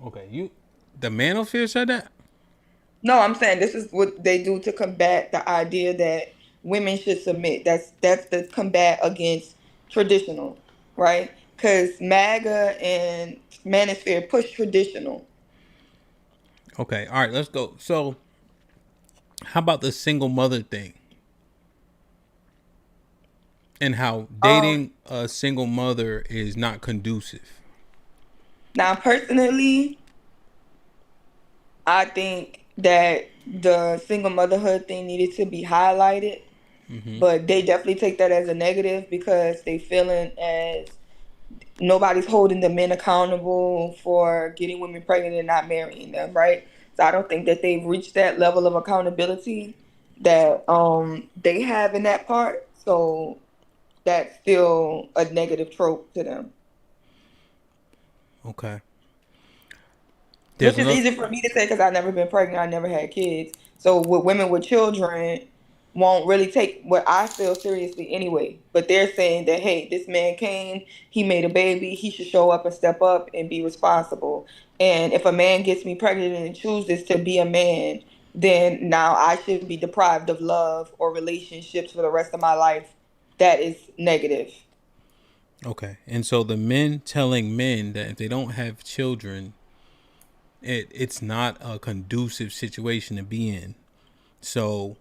[SPEAKER 1] Okay, the manosphere said that?
[SPEAKER 20] No, I'm saying this is what they do to combat the idea that women should submit. That's the combat against traditional, right? Because MAGA and Manosphere push traditional.
[SPEAKER 1] Okay, all right, let's go. So, how about the single mother thing? And how dating a single mother is not conducive.
[SPEAKER 20] Now, personally, I think that the single motherhood thing needed to be highlighted, but they definitely take that as a negative because they feeling as nobody's holding the men accountable for getting women pregnant and not marrying them, right? So I don't think that they've reached that level of accountability that they have in that part. So that's still a negative trope to them.
[SPEAKER 1] Okay.
[SPEAKER 20] Which is easy for me to say because I've never been pregnant. I never had kids. So with women with children won't really take what I feel seriously anyway. But they're saying that, hey, this man came, he made a baby, he should show up and step up and be responsible. And if a man gets me pregnant and chooses to be a man, then now I should be deprived of love or relationships for the rest of my life. That is negative.
[SPEAKER 1] Okay. And so the men telling men that if they don't have children, it's not a conducive situation to be in. So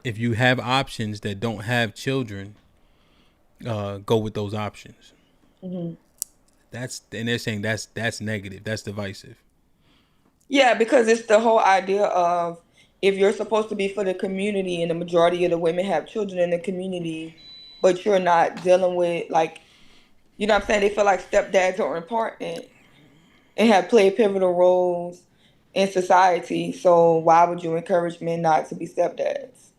[SPEAKER 1] if you have options that don't have children, go with those options.
[SPEAKER 20] Mm-hmm.
[SPEAKER 1] And they're saying that's negative. That's divisive.
[SPEAKER 20] Yeah, because it's the whole idea of if you're supposed to be for the community and the majority of the women have children in the community, but you're not dealing with, like, you know what I'm saying? They feel like stepdads are important and have played pivotal roles in society. So why would you encourage men not to be stepdads?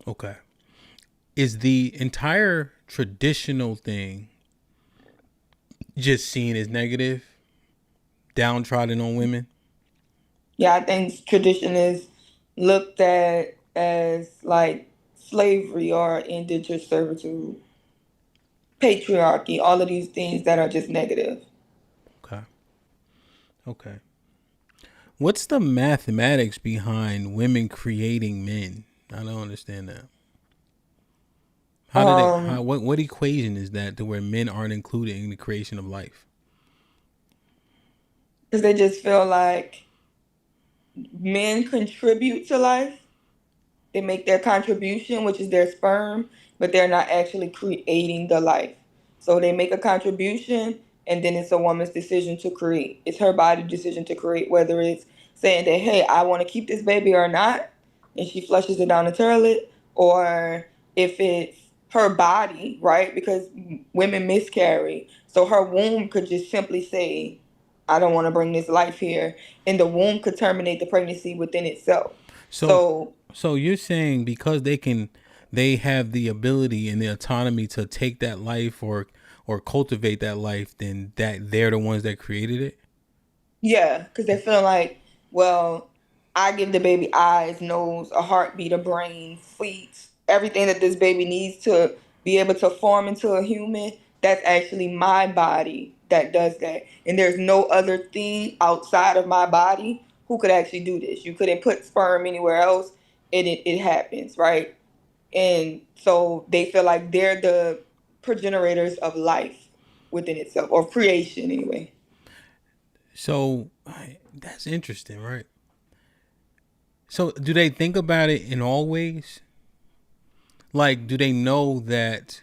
[SPEAKER 1] Okay. Is the entire traditional thing just seen as negative, downtrodden on women?
[SPEAKER 20] Yeah, I think tradition is looked at as like slavery or indentured servitude, patriarchy, all of these things that are just negative.
[SPEAKER 1] Okay. What's the mathematics behind women creating men? I don't understand that. What equation is that to where men aren't included in the creation of life?
[SPEAKER 20] Because they just feel like men contribute to life. They make their contribution, which is their sperm, but they're not actually creating the life. So they make a contribution, and then it's a woman's decision to create. It's her body decision to create, whether it's saying that, hey, I want to keep this baby or not, and she flushes it down the toilet, or if it's her body, right? Because women miscarry. So her womb could just simply say, I don't want to bring this life here. And the womb could terminate the pregnancy within itself. So
[SPEAKER 1] you're saying because they have the ability and the autonomy to take that life or cultivate that life, then that they're the ones that created it?
[SPEAKER 20] Yeah, because they feel like, well, I give the baby eyes, nose, a heartbeat, a brain, feet, everything that this baby needs to be able to form into a human. That's actually my body that does that. And there's no other thing outside of my body who could actually do this. You couldn't put sperm anywhere else and it happens, right? And so they feel like they're the progenitors of life within itself, or creation anyway.
[SPEAKER 1] So that's interesting, right? So do they think about it in all ways? Like, do they know that,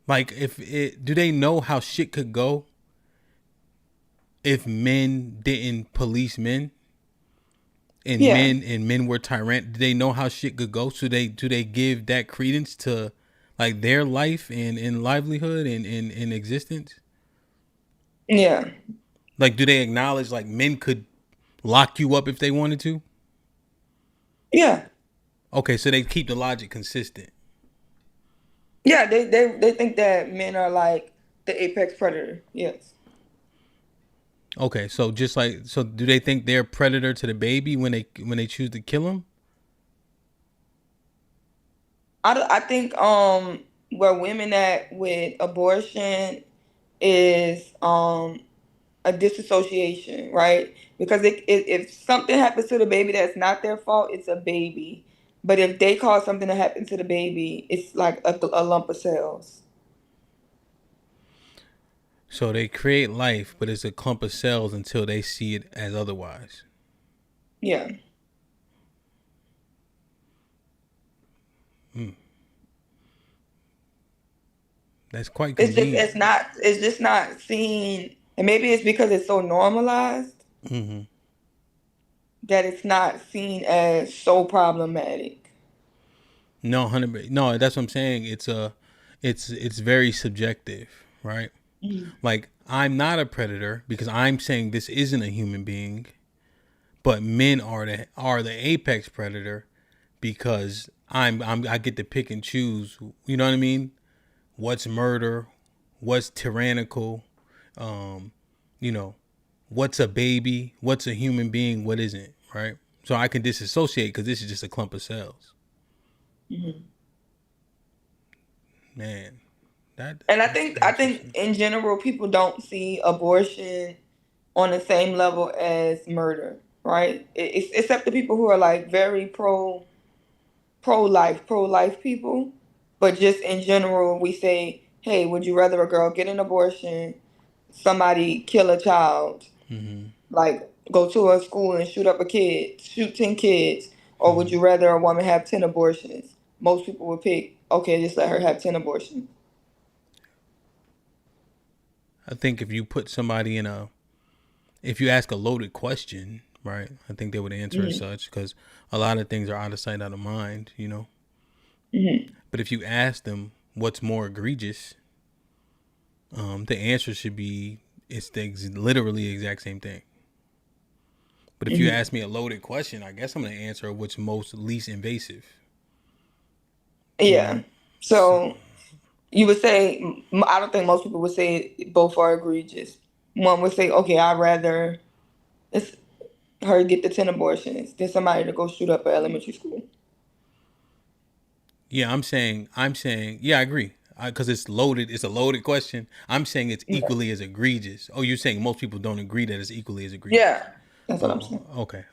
[SPEAKER 1] like, do they know how shit could go if men didn't police men? And men were tyrant? Do they know how shit could go? So do they give that credence to like their life and livelihood and in existence?
[SPEAKER 20] Yeah.
[SPEAKER 1] Like, do they acknowledge like men could lock you up if they wanted to?
[SPEAKER 20] Yeah.
[SPEAKER 1] Okay, so they keep the logic consistent.
[SPEAKER 20] Yeah, they think that men are like the apex predator. Yes.
[SPEAKER 1] Okay, so just like, so do they think they're predator to the baby when they choose to kill him?
[SPEAKER 20] I think where women at with abortion is a disassociation, right? Because if something happens to the baby that's not their fault, it's a baby. But if they cause something to happen to the baby, it's like a lump of cells.
[SPEAKER 1] So they create life, but it's a clump of cells until they see it as otherwise.
[SPEAKER 20] Yeah.
[SPEAKER 1] That's quite convenient.
[SPEAKER 20] It's just not seen, and maybe it's because it's so normalized that it's not seen as so problematic.
[SPEAKER 1] No, 100%. No, that's what I'm saying. It's very subjective, right? Like, I'm not a predator because I'm saying this isn't a human being, but men are the apex predator because I get to pick and choose. You know what I mean? What's murder? What's tyrannical? You know, what's a baby? What's a human being? What isn't? Right? So I can disassociate because this is just a clump of cells. Man,
[SPEAKER 20] and I think in general people don't see abortion on the same level as murder, right? Except the people who are like very pro life people, but just in general we say, hey, would you rather a girl get an abortion, somebody kill a child, like go to a school and shoot 10 kids, or would you rather a woman have 10 abortions? Most people would pick, okay, just let her have 10 abortions.
[SPEAKER 1] I think if you put somebody if you ask a loaded question, right, I think they would answer as such, because a lot of things are out of sight, out of mind, you know. But if you ask them what's more egregious, the answer should be it's literally the exact same thing. But if you ask me a loaded question, I guess I'm going to answer what's least invasive.
[SPEAKER 20] Yeah. So you would say, I don't think most people would say both are egregious. One would say, okay, I'd rather her get the 10 abortions than somebody to go shoot up an elementary school.
[SPEAKER 1] Yeah, I'm saying, yeah, I agree. Because it's loaded. It's a loaded question. I'm saying it's equally as egregious. Oh, you're saying most people don't agree that it's equally as egregious.
[SPEAKER 20] Yeah, that's what I'm saying.
[SPEAKER 1] Okay.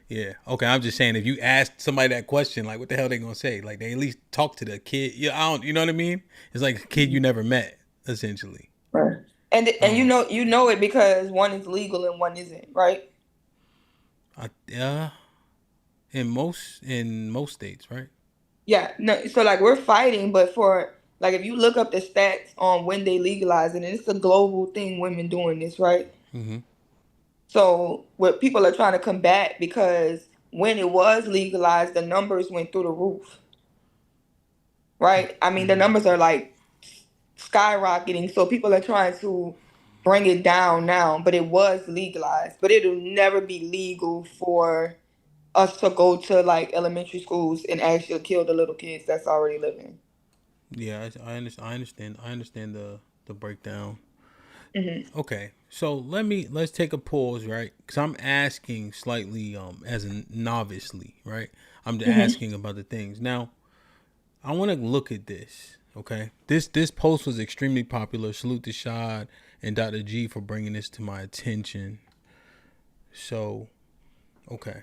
[SPEAKER 1] Yeah. Okay. I'm just saying, if you ask somebody that question, like, what the hell they gonna say? Like, they at least talk to the kid. Yeah, you know what I mean? It's like a kid you never met, essentially.
[SPEAKER 20] Right. And you know it because one is legal and one isn't, right?
[SPEAKER 1] In most states, right?
[SPEAKER 20] Yeah. No. So like we're fighting, but for like if you look up the stats on when they legalize it, and it's a global thing, women doing this, right? So what people are trying to combat, because when it was legalized, the numbers went through the roof, right? I mean, the numbers are like skyrocketing. So people are trying to bring it down now, but it was legalized. But it'll never be legal for us to go to like elementary schools and actually kill the little kids that's already living.
[SPEAKER 1] Yeah, I understand. I understand the breakdown. Okay, so let's take a pause, right? Because I'm asking slightly as a novicely, right? I'm asking about the things. Now, I want to look at this. Okay, this post was extremely popular. Salute to Shad and Dr. G for bringing this to my attention. So, okay,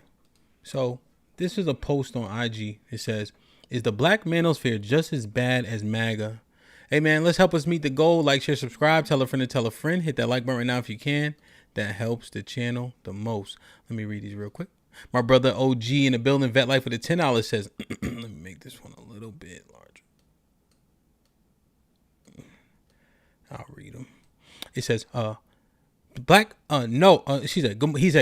[SPEAKER 1] so this is a post on IG. It says, "Is the Black Manosphere just as bad as Maga?" Hey man, let's help us meet the goal. Like, share, subscribe, tell a friend to tell a friend. Hit that like button right now if you can. That helps the channel the most. Let me read these real quick. My brother OG in the building, Vet Life with the $10 says, let me make this one a little bit larger. I'll read them. It says, he said,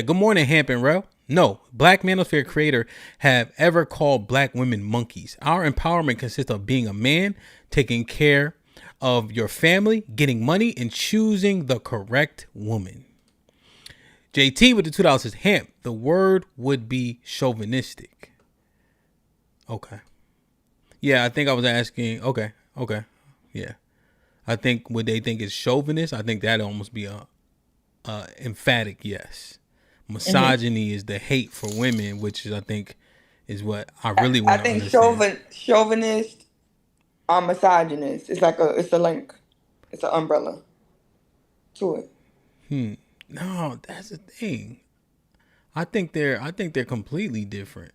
[SPEAKER 1] good morning, Hamp and Rel. No, Black Manosphere creator have ever called black women monkeys. Our empowerment consists of being a man, taking care of your family, getting money, and choosing the correct woman. JT with the $2 says, HAMP, the word would be chauvinistic. Okay. Yeah, I think I was asking. Okay. Yeah. I think what they think is chauvinist, I think that'd almost be a emphatic yes. Misogyny is the hate for women, which is, I think, is what I really want to understand.
[SPEAKER 20] I think chauvinist or misogynist. It's a link. It's an umbrella to it.
[SPEAKER 1] No, that's the thing. I think they're completely different.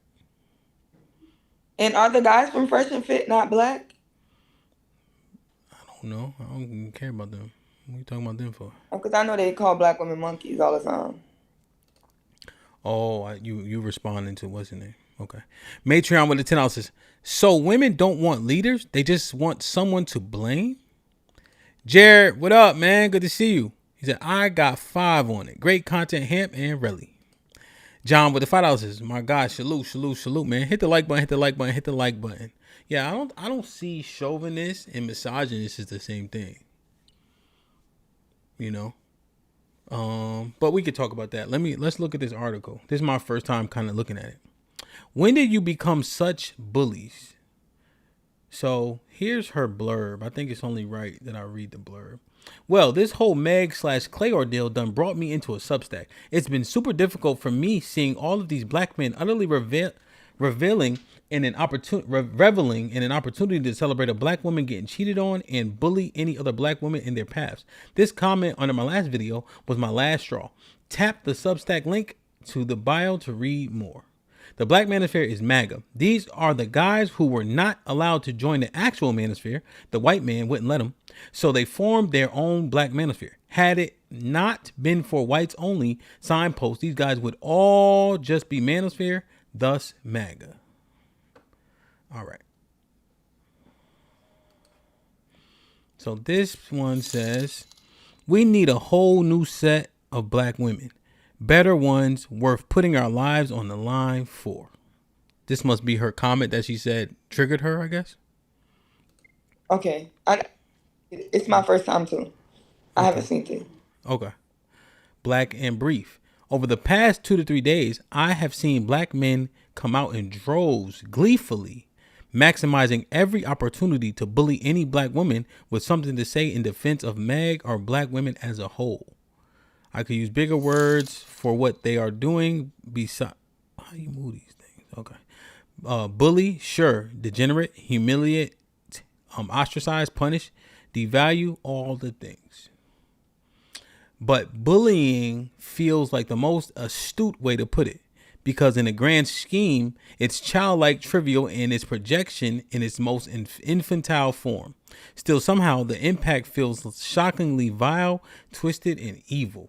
[SPEAKER 20] And are the guys from Fresh and Fit not black?
[SPEAKER 1] I don't know. I don't even care about them. What are you talking about them for?
[SPEAKER 20] Because I know they call black women monkeys all the time.
[SPEAKER 1] Oh, you responding to what's in there? Okay. Matreon with the $10 says, so women don't want leaders, they just want someone to blame. Jared, what up, man? Good to see you. He said, I got 5 on it. Great content, Hamp and Relly. John with the $5 says, my God, salute, man. Hit the like button. Yeah, I don't see chauvinist and misogynist as the same thing. You know? But we could talk about that. Let's look at this article. This is my first time kind of looking at it. When did you become such bullies? So here's her blurb. I think it's only right that I read the blurb. Well, this whole Meg/Clay ordeal done brought me into a Substack. It's been super difficult for me seeing all of these black men utterly reveling in an opportunity to celebrate a black woman getting cheated on and bully any other black woman in their paths. This comment under my last video was my last straw. Tap the Substack link to the bio to read more. The Black Manosphere is Maga. These are the guys who were not allowed to join the actual Manosphere. The white man wouldn't let them. So they formed their own Black Manosphere. Had it not been for whites only signposts, these guys would all just be Manosphere, thus Maga. All right. So this one says, we need a whole new set of black women. Better ones worth putting our lives on the line for. This must be her comment that she said triggered her, I guess.
[SPEAKER 20] Okay. It's my first time too. I haven't seen it.
[SPEAKER 1] Okay. Black and brief. Over the past 2 to 3 days, I have seen black men come out in droves, gleefully, maximizing every opportunity to bully any black woman with something to say in defense of Meg or black women as a whole. I could use bigger words for what they are doing. Besides, how you move these things? Okay. Bully, sure. Degenerate, humiliate, ostracize, punish, devalue, all the things. But bullying feels like the most astute way to put it, because in the grand scheme, it's childlike, trivial, in its projection in its most infantile form. Still, somehow, the impact feels shockingly vile, twisted, and evil.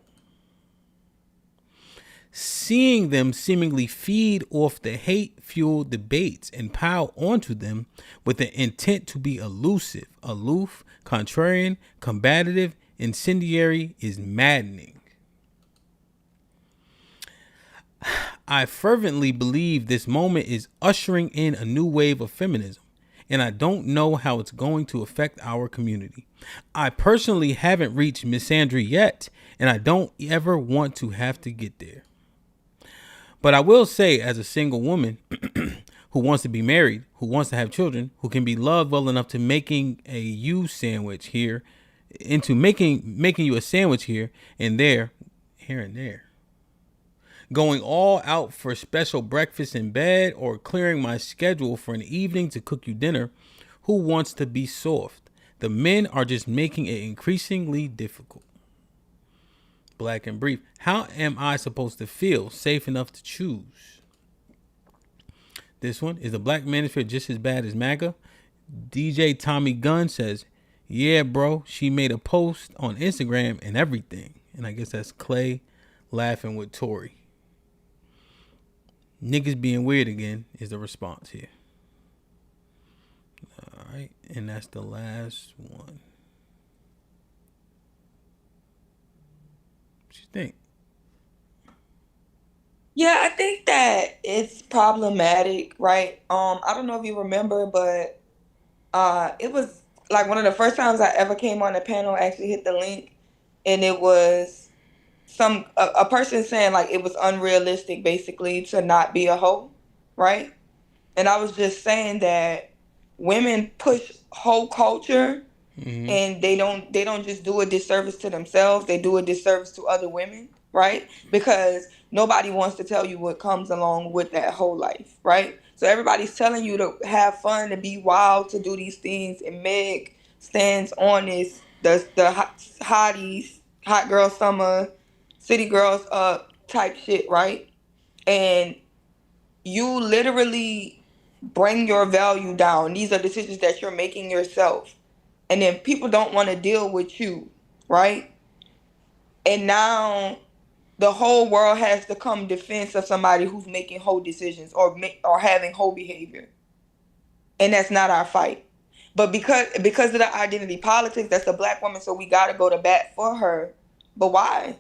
[SPEAKER 1] Seeing them seemingly feed off the hate-fueled debates and pile onto them with the intent to be elusive, aloof, contrarian, combative, incendiary is maddening. I fervently believe this moment is ushering in a new wave of feminism, and I don't know how it's going to affect our community. I personally haven't reached misandry yet, and I don't ever want to have to get there. But I will say, as a single woman who wants to be married, who wants to have children, who can be loved well enough to making you a sandwich here and there, here and there. Going all out for special breakfast in bed or clearing my schedule for an evening to cook you dinner, who wants to be soft? The men are just making it increasingly difficult. Black and brief. How am I supposed to feel safe enough to choose? This one, is the Black Manosphere just as bad as MAGA? DJ Tommy Gunn says, yeah, bro, she made a post on Instagram and everything. And I guess that's Clay laughing with Tory. Niggas being weird again is the response here. All right, and that's the last one. What you think?
[SPEAKER 20] Yeah, I think that it's problematic, right? I don't know if you remember, but it was like one of the first times I ever came on the panel, actually hit the link, and it was a person saying like it was unrealistic basically to not be a hoe, right? And I was just saying that women push hoe culture, and they don't just do a disservice to themselves, they do a disservice to other women, right? Because nobody wants to tell you what comes along with that whole life, right? So everybody's telling you to have fun, to be wild, to do these things, and Meg stands on this, hotties, hot girl summer, city girls up type shit, right? And you literally bring your value down. These are decisions that you're making yourself, and then people don't want to deal with you, right? And now the whole world has to come defense of somebody who's making whole decisions or having whole behavior, and that's not our fight. But because of the identity politics, that's a black woman, so we gotta go to bat for her. But why?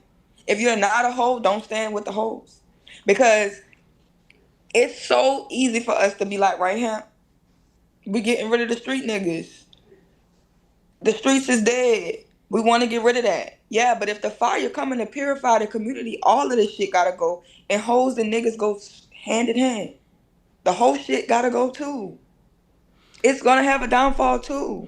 [SPEAKER 20] If you're not a hoe, don't stand with the hoes, because it's so easy for us to be like, right here, we getting rid of the street niggas. The streets is dead. We want to get rid of that. Yeah, but if the fire coming to purify the community, all of this shit gotta go. And hoes and niggas go hand in hand. The whole shit gotta go too. It's gonna have a downfall too.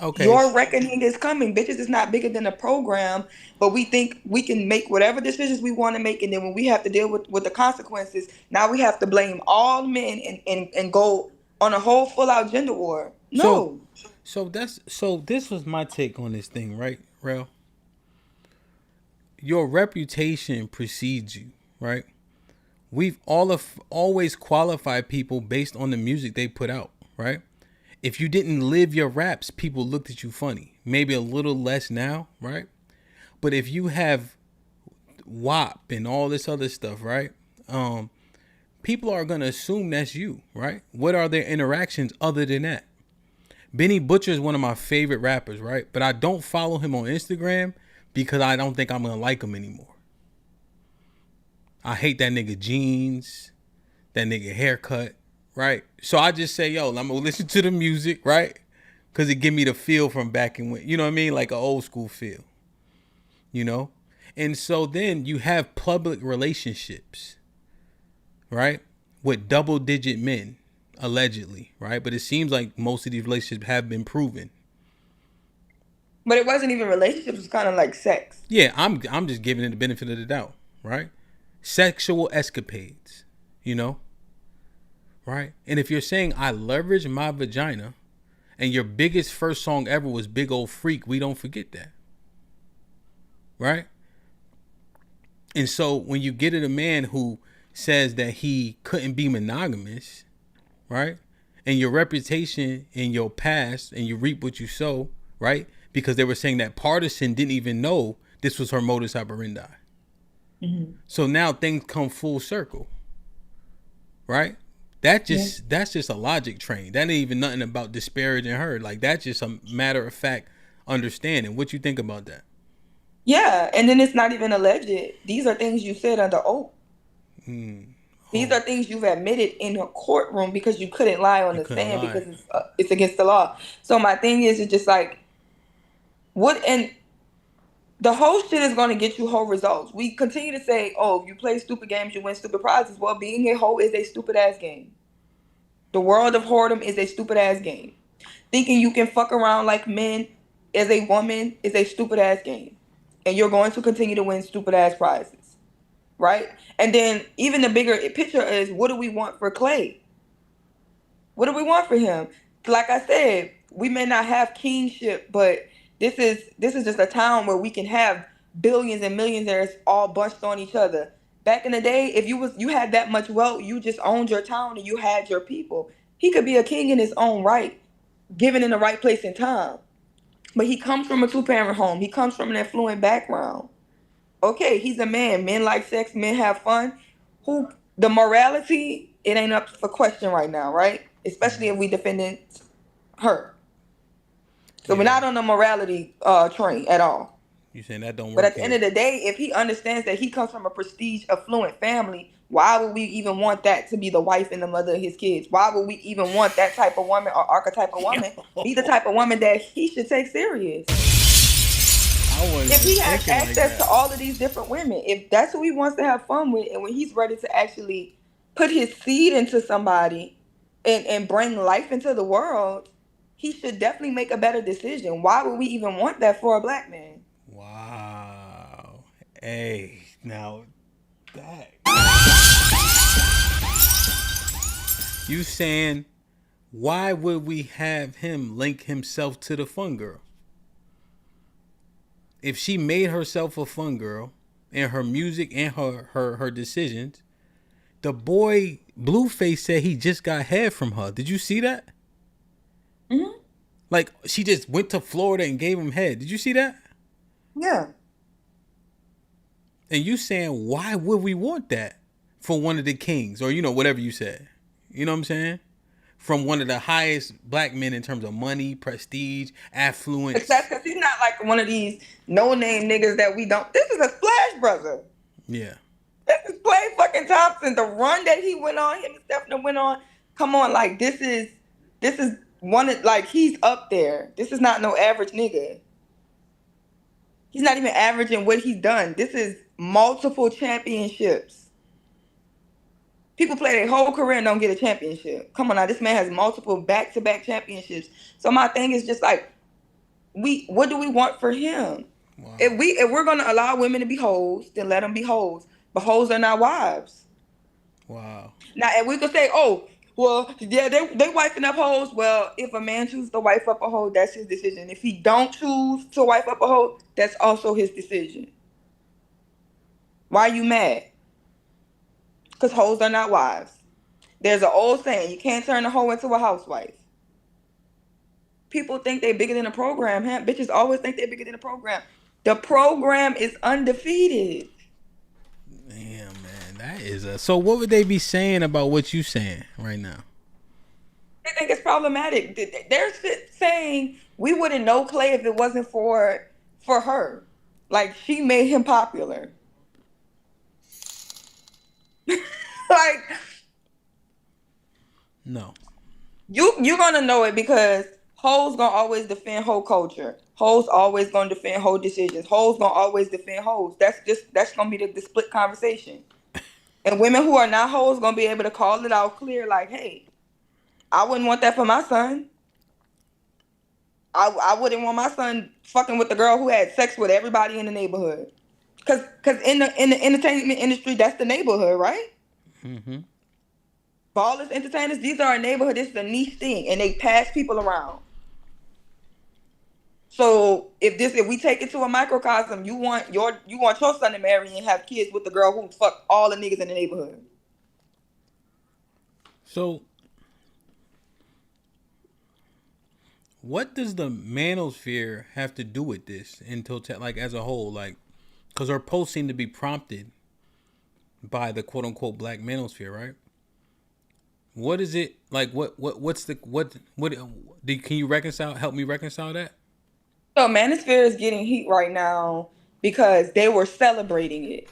[SPEAKER 1] Okay.
[SPEAKER 20] Your reckoning is coming. Bitches is not bigger than a program, but we think we can make whatever decisions we want to make, and then when we have to deal with the consequences, now we have to blame all men and go on a whole full out gender war. No.
[SPEAKER 1] So this was my take on this thing, right, Rel? Your reputation precedes you, right? We've always qualified people based on the music they put out, right? If you didn't live your raps, people looked at you funny. Maybe a little less now, right? But if you have WAP and all this other stuff, right? People are gonna assume that's you, right? What are their interactions other than that? Benny Butcher is one of my favorite rappers, right? But I don't follow him on Instagram because I don't think I'm gonna like him anymore. I hate that nigga jeans, that nigga haircut, right? So I just say, yo, I'm gonna listen to the music, right? Because it give me the feel from back in when, you know what I mean? Like an old school feel, you know? And so then you have public relationships, right? With double digit men, allegedly, right? But it seems like most of these relationships have been proven.
[SPEAKER 20] But it wasn't even relationships, it was kind of like sex.
[SPEAKER 1] Yeah, I'm just giving it the benefit of the doubt, right? Sexual escapades, you know? Right? And if you're saying I leverage my vagina and your biggest first song ever was Big Old Freak, we don't forget that. Right? And so when you get at a man who says that he couldn't be monogamous, right? And your reputation in your past, and you reap what you sow, right? Because they were saying that Partisan didn't even know this was her modus operandi. Mm-hmm. So now things come full circle, right? That's just a logic train. That ain't even nothing about disparaging her. Like, that's just a matter of fact understanding. What you think about that?
[SPEAKER 20] Yeah, and then it's not even alleged. These are things you said under oath. These are things you've admitted in a courtroom because you couldn't lie on the stand because it's against the law. So my thing is, it's just like, and the whole shit is going to get you whole results. We continue to say, oh, if you play stupid games, you win stupid prizes. Well, being a hoe is a stupid ass game. The world of whoredom is a stupid ass game. Thinking you can fuck around like men as a woman is a stupid ass game. And you're going to continue to win stupid ass prizes. Right? And then even the bigger picture is, what do we want for Clay? What do we want for him? Like I said, we may not have kingship, but this is just a town where we can have billions and millionaires all bunched on each other. Back in the day, if you had that much wealth, you just owned your town and you had your people. He could be a king in his own right, given in the right place and time. But he comes from a two-parent home. He comes from an affluent background. Okay, he's a man. Men like sex. Men have fun. The morality, it ain't up for question right now, right? Especially if we defending her. So we're not on the morality train at all.
[SPEAKER 1] You saying that don't work?
[SPEAKER 20] But at the end of the day, if he understands that he comes from a prestige, affluent family, Why would we even want that to be the wife and the mother of his kids? Why would we even want that type of woman or archetype of woman be the type of woman that he should take serious? If he has access to all of these different women, if that's who he wants to have fun with, and when he's ready to actually put his seed into somebody and bring life into the world, he should definitely make a better decision. Why would we even want that for a black man?
[SPEAKER 1] Wow. Hey, now that you saying, why would we have him link himself to the fun girl? If she made herself a fun girl in her music and her decisions, the boy Blueface said he just got head from her. Did you see that?
[SPEAKER 20] Mm-hmm.
[SPEAKER 1] Like, she just went to Florida and gave him head. Did you see that?
[SPEAKER 20] Yeah.
[SPEAKER 1] And you saying, why would we want that for one of the kings? Or, whatever you said. You know what I'm saying? From one of the highest black men in terms of money, prestige, affluence.
[SPEAKER 20] That's because he's not like one of these no-name niggas that we don't. This is a Splash brother.
[SPEAKER 1] Yeah.
[SPEAKER 20] This is Clay fucking Thompson. The run that he went on, him and Stephanie went on. Come on, like this is one of, like, he's up there. This is not no average nigga. He's not even average in what he's done. This is multiple championships. People play their whole career and don't get a championship. Come on now, this man has multiple back-to-back championships. So my thing is just like, what do we want for him? Wow. If we're gonna allow women to be hoes, then let them be hoes. But hoes are not wives.
[SPEAKER 1] Wow.
[SPEAKER 20] Now, and we could say, oh, well, yeah, they wifing up hoes. Well, if a man chooses to wife up a hoe, that's his decision. If he don't choose to wife up a hoe, that's also his decision. Why are you mad? Because hoes are not wives. There's an old saying, you can't turn a hoe into a housewife. People think they're bigger than the program. Huh? Bitches always think they're bigger than the program. The program is undefeated.
[SPEAKER 1] Damn, man. That is so what would they be saying about what you saying right now?
[SPEAKER 20] They think it's problematic. They're saying we wouldn't know Clay if it wasn't for her. Like, she made him popular. Like,
[SPEAKER 1] no.
[SPEAKER 20] You're gonna know it because hoes gonna always defend hoe culture. Hoes always gonna defend hoe decisions. Hoes gonna always defend hoes. That's gonna be the split conversation. And women who are not hoes gonna be able to call it out clear, like, hey, I wouldn't want that for my son. I wouldn't want my son fucking with the girl who had sex with everybody in the neighborhood. Cause in the entertainment industry, that's the neighborhood, right?
[SPEAKER 1] Mm-hmm.
[SPEAKER 20] Ballers, entertainers, these are a neighborhood. This is a niche thing, and they pass people around. So if we take it to a microcosm, you want your son to marry and have kids with the girl who fucked all the niggas in the neighborhood.
[SPEAKER 1] So, what does the Manosphere have to do with this in total, like as a whole, like, because our posts seem to be prompted by the quote unquote Black Manosphere, right? What is it like? Can you help me reconcile that?
[SPEAKER 20] So Manosphere is getting heat right now because they were celebrating it.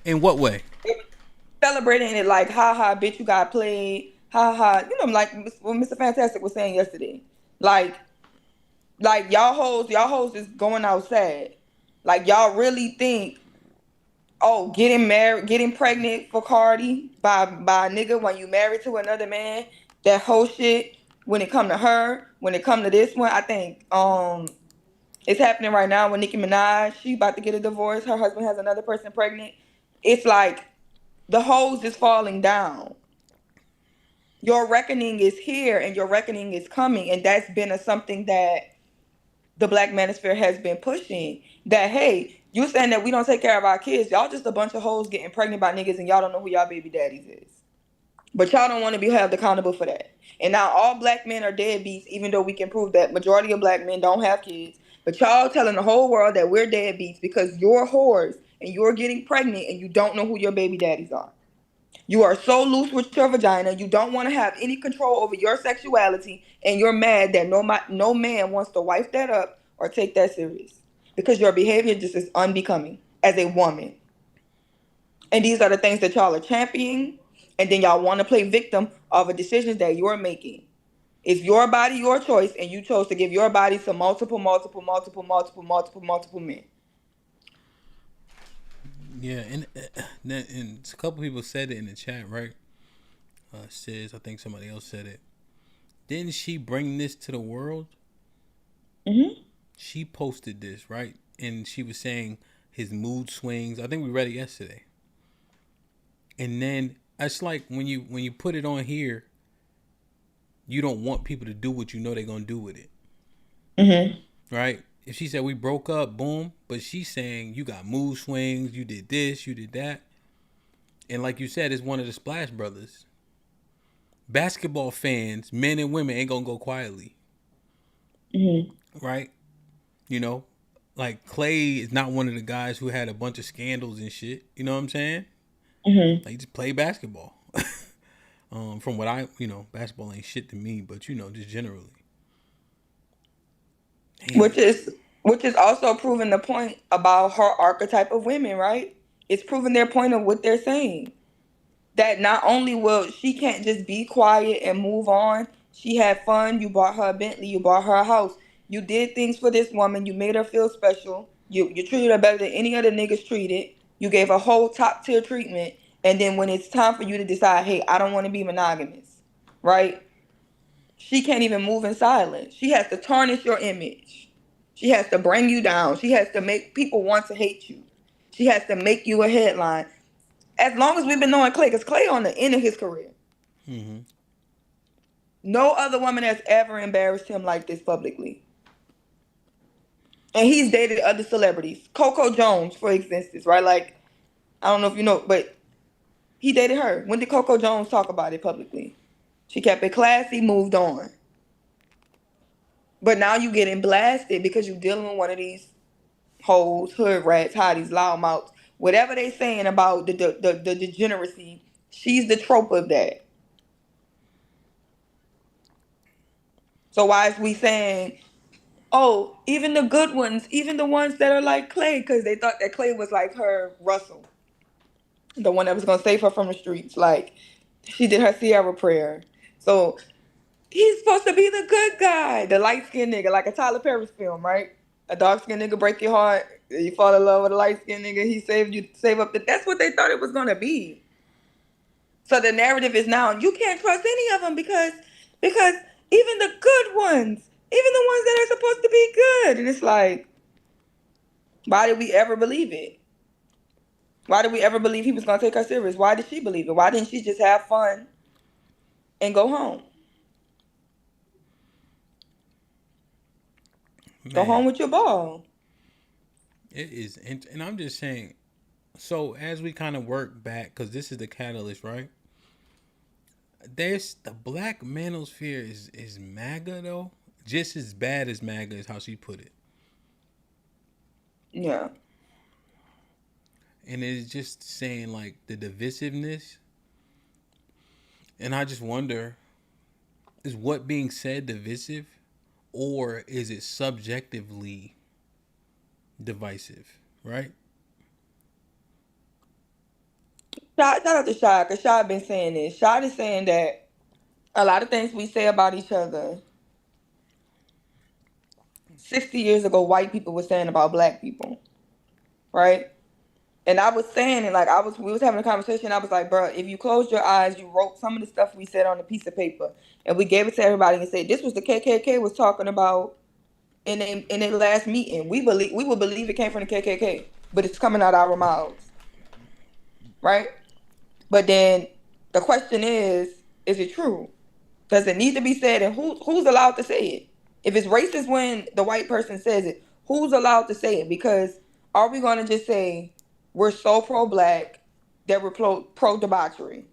[SPEAKER 1] In what way?
[SPEAKER 20] They were celebrating it like, haha, bitch, you got played. Haha, like what Mr. Fantastic was saying yesterday. Like y'all hoes is going outside. Like, y'all really think, oh, getting pregnant for Cardi by a nigga when you married to another man, that whole shit, when it come to her, when it come to this one, I think it's happening right now with Nicki Minaj. She about to get a divorce. Her husband has another person pregnant. It's like the hose is falling down. Your reckoning is here and your reckoning is coming. And that's been something that the Black Manosphere has been pushing. That, hey, you saying that we don't take care of our kids. Y'all just a bunch of hoes getting pregnant by niggas and y'all don't know who y'all baby daddies is. But y'all don't want to be held accountable for that. And now all black men are deadbeats, even though we can prove that majority of black men don't have kids. But y'all telling the whole world that we're deadbeats because you're whores and you're getting pregnant and you don't know who your baby daddies are. You are so loose with your vagina, you don't want to have any control over your sexuality, and you're mad that no man wants to wife that up or take that serious. Because your behavior just is unbecoming as a woman. And these are the things that y'all are championing, and then y'all want to play victim of a decision that you're making. It's your body, your choice, and you chose to give your body to multiple men.
[SPEAKER 1] Yeah, and a couple people said it in the chat, right? Sis, I think somebody else said it. Didn't she bring this to the world?
[SPEAKER 20] Mm-hmm.
[SPEAKER 1] She posted this, right? And she was saying his mood swings. I think we read it yesterday. And then it's like when you put it on here, you don't want people to do what you know they're gonna do with it.
[SPEAKER 20] Mm-hmm.
[SPEAKER 1] Right? If she said we broke up, boom. But she's saying you got mood swings, you did this, you did that. And like you said, it's one of the Splash Brothers. Basketball fans, men and women, ain't gonna go quietly.
[SPEAKER 20] Mm-hmm.
[SPEAKER 1] Right? You know? Like Clay is not one of the guys who had a bunch of scandals and shit. You know what I'm saying?
[SPEAKER 20] Mm-hmm.
[SPEAKER 1] Like, he just play basketball. From what basketball ain't shit to me, but just generally. Damn.
[SPEAKER 20] Which is also proving the point about her archetype of women, right? It's proving their point of what they're saying. That not only will she can't just be quiet and move on. She had fun. You bought her a Bentley. You bought her a house. You did things for this woman. You made her feel special. You treated her better than any other niggas treated. You gave her whole top tier treatment. And then when it's time for you to decide, hey, I don't want to be monogamous, right? She can't even move in silence. She has to tarnish your image. She has to bring you down. She has to make people want to hate you. She has to make you a headline. As long as we've been knowing Clay, because Clay on the end of his career.
[SPEAKER 1] Mm-hmm.
[SPEAKER 20] No other woman has ever embarrassed him like this publicly. And he's dated other celebrities. Coco Jones, for instance, right? Like, I don't know if you know, but he dated her. When did Coco Jones talk about it publicly? She kept it classy, moved on. But now you getting blasted because you're dealing with one of these hoes, hood rats, hotties, loudmouths, whatever they saying about the degeneracy. She's the trope of that. So why is we saying, oh, even the good ones, even the ones that are like Clay, because they thought that Clay was like her Russell, the one that was gonna save her from the streets. Like, she did her Sierra prayer. So he's supposed to be the good guy, the light skinned nigga, like a Tyler Perry film, right? A dark skinned nigga break your heart, you fall in love with a light skinned nigga, he saved you, save up that's what they thought it was gonna be. So the narrative is now, you can't trust any of them because even the good ones, even the ones that are supposed to be good. And it's like, why did we ever believe it? Why did we ever believe he was going to take her serious? Why did she believe it? Why didn't she just have fun and go home? Man. Go home with your ball.
[SPEAKER 1] It is. And I'm just saying, so as we kind of work back, because this is the catalyst, right? There's the black manosphere is Maga, though. Just as bad as Maga is how she put it.
[SPEAKER 20] Yeah.
[SPEAKER 1] And it's just saying, like, the divisiveness. And I just wonder, is what being said divisive? Or is it subjectively divisive, right?
[SPEAKER 20] Shout out to Shad, because Shad been saying this. Shad is saying that a lot of things we say about each other, 60 years ago, white people were saying about black people, right? And I was saying it, like, we was having a conversation. I was like, bro, if you closed your eyes, you wrote some of the stuff we said on a piece of paper, and we gave it to everybody and said, this was the KKK was talking about in their last meeting. We would believe it came from the KKK, but it's coming out our mouths, right? But then the question is it true? Does it need to be said? And who's allowed to say it? If it's racist when the white person says it, who's allowed to say it? Because are we going to just say we're so pro-black that we're pro-debauchery?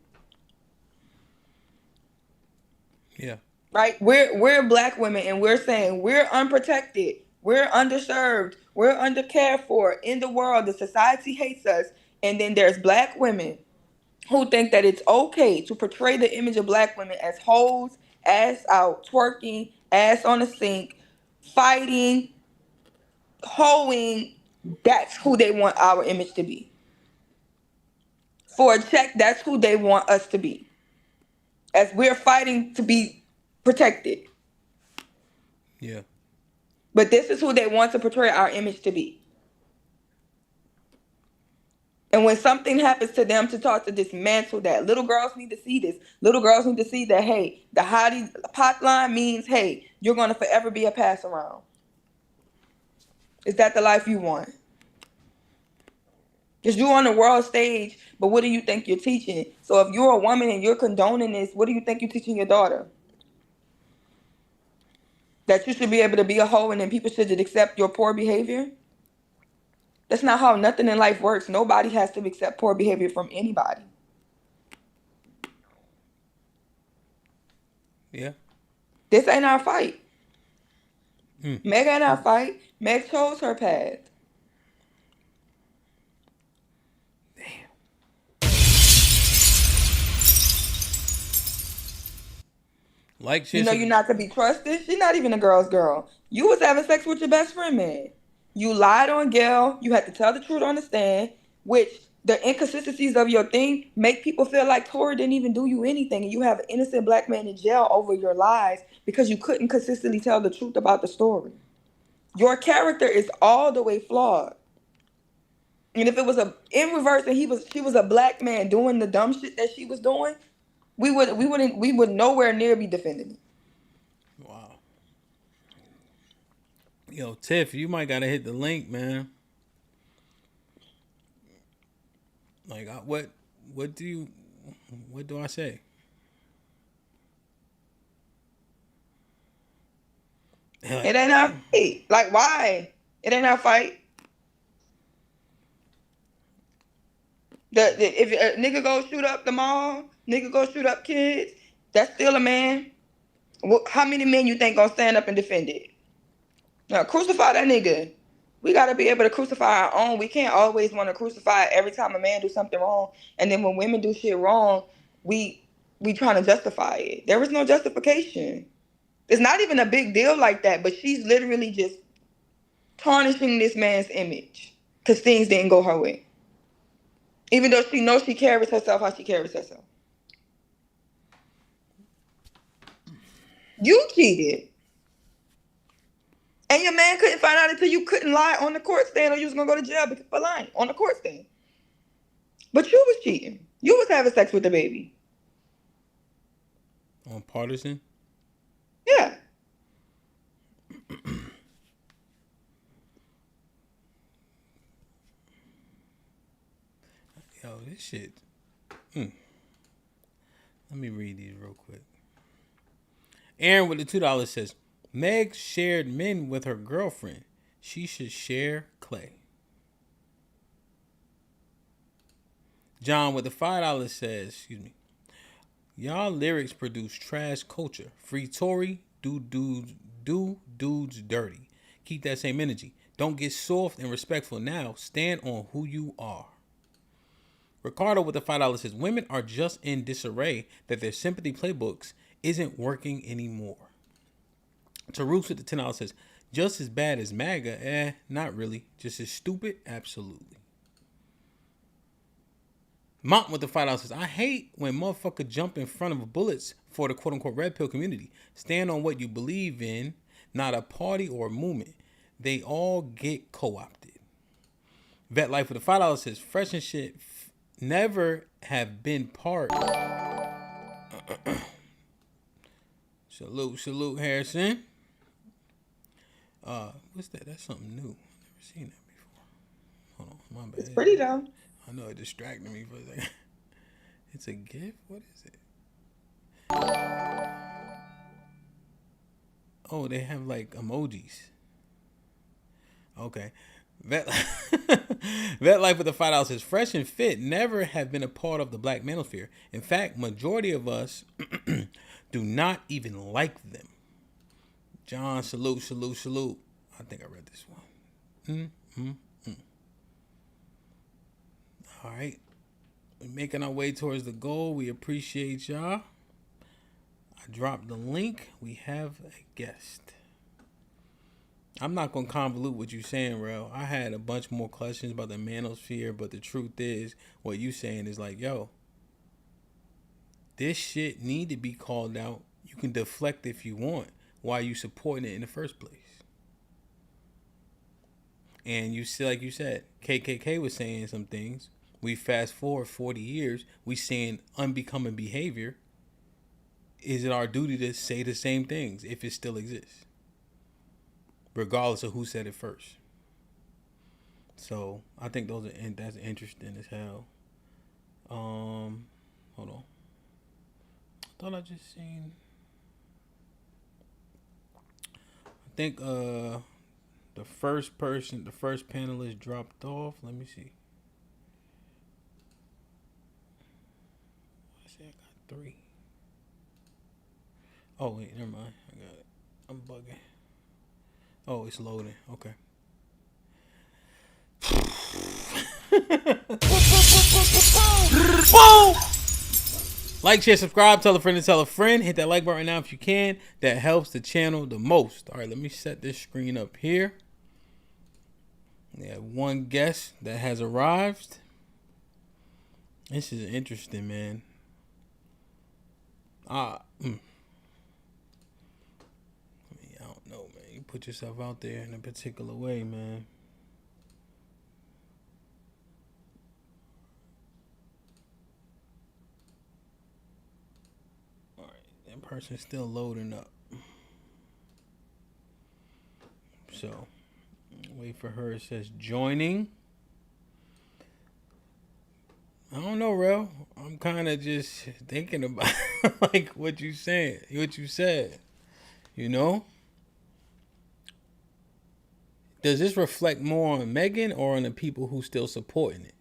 [SPEAKER 1] Yeah.
[SPEAKER 20] Right? We're black women, and we're saying we're unprotected, we're underserved, we're undercared for in the world. The society hates us. And then there's black women who think that it's okay to portray the image of black women as hoes, ass out, twerking, ass on the sink, fighting, hoeing. That's who they want our image to be. For a check, that's who they want us to be. As we're fighting to be protected.
[SPEAKER 1] Yeah.
[SPEAKER 20] But this is who they want to portray our image to be. And when something happens to them, to start to dismantle that, little girls need to see this. Little girls need to see that, hey, the hottie pot line means, hey, you're going to forever be a pass around. Is that the life you want? Because you're on the world stage, but what do you think you're teaching? So if you're a woman and you're condoning this, what do you think you're teaching your daughter? That you should be able to be a hoe and then people should accept your poor behavior? That's not how nothing in life works. Nobody has to accept poor behavior from anybody.
[SPEAKER 1] Yeah.
[SPEAKER 20] This ain't our fight. Meg ain't our fight. Meg chose her path.
[SPEAKER 1] Like
[SPEAKER 20] you know you're not to be trusted. She's not even a girl's girl. You was having sex with your best friend, man. You lied on Gail. You had to tell the truth on the stand, which the inconsistencies of your thing make people feel like Tori didn't even do you anything, and you have an innocent black man in jail over your lies because you couldn't consistently tell the truth about the story. Your character is all the way flawed. And if it was in reverse and she was a black man doing the dumb shit that she was doing, we would nowhere near be defending it.
[SPEAKER 1] Wow. Yo, Tiff, you might gotta hit the link, man. Like, what do I say?
[SPEAKER 20] It ain't our fight. Like, why? It ain't our fight. If a nigga go shoot up the mall, nigga go shoot up kids, that's still a man. How many men you think gonna stand up and defend it? Now, crucify that nigga. We gotta be able to crucify our own. We can't always want to crucify every time a man do something wrong, and then when women do shit wrong, we trying to justify it. There is no justification. It's not even a big deal like that, but she's literally just tarnishing this man's image because things didn't go her way. Even though she knows she carries herself how she carries herself. You cheated. And your man couldn't find out until you couldn't lie on the court stand or you was going to go to jail for lying on the court stand. But you was cheating. You was having sex with the baby.
[SPEAKER 1] On partisan?
[SPEAKER 20] Yeah.
[SPEAKER 1] Yo, this shit. Let me read these real quick. Aaron with the $2 says, Meg shared men with her girlfriend. She should share Clay. John with the $5 says, y'all lyrics produce trash culture. Free Tory, do dudes dirty. Keep that same energy. Don't get soft and respectful now. Stand on who you are. Ricardo with the $5 says, women are just in disarray that their sympathy playbooks isn't working anymore. Tarus with the $10 says, just as bad as MAGA? Not really. Just as stupid? Absolutely. Mont with the $5 says, I hate when motherfuckers jump in front of bullets for the quote-unquote red pill community. Stand on what you believe in, not a party or a movement. They all get co-opted. Vet Life with the $5 says, fresh and shit never have been part. Salute, Harrison. What's that? That's something new. I've never seen that before. Hold on, my bad.
[SPEAKER 20] It's pretty though.
[SPEAKER 1] I know it distracted me for a second. It's a gift? What is it? Oh, they have like emojis. Okay. Vet Life with the $5 says, fresh and fit never have been a part of the black manosphere. In fact, majority of us do not even like them. John, salute. I think I read this one. All right. We're making our way towards the goal. We appreciate y'all. I dropped the link. We have a guest. I'm not gonna convolute what you saying, bro. I had a bunch more questions about the manosphere, but the truth is, what you saying is like, yo, this shit need to be called out. You can deflect if you want. Why are you supporting it in the first place? And you see, like you said, KKK was saying some things. We fast forward 40 years, we seeing unbecoming behavior. Is it our duty to say the same things if it still exists? Regardless of who said it first. So I think that's interesting as hell. Hold on. I thought I just seen. I think the first panelist dropped off. Let me see. I say I got 3. Oh wait, never mind. I got it. I'm bugging. Oh, it's loading. Okay. Like, share, subscribe, tell a friend to tell a friend. Hit that like button right now if you can. That helps the channel the most. All right, let me set this screen up here. We have one guest that has arrived. This is interesting, man. I don't know, man. You put yourself out there in a particular way, man. All right, that person's still loading up. So, wait for her. It says joining. I don't know, Rel. I'm kind of just thinking about like what you said. You know? Does this reflect more on Megan or on the people who still supporting it?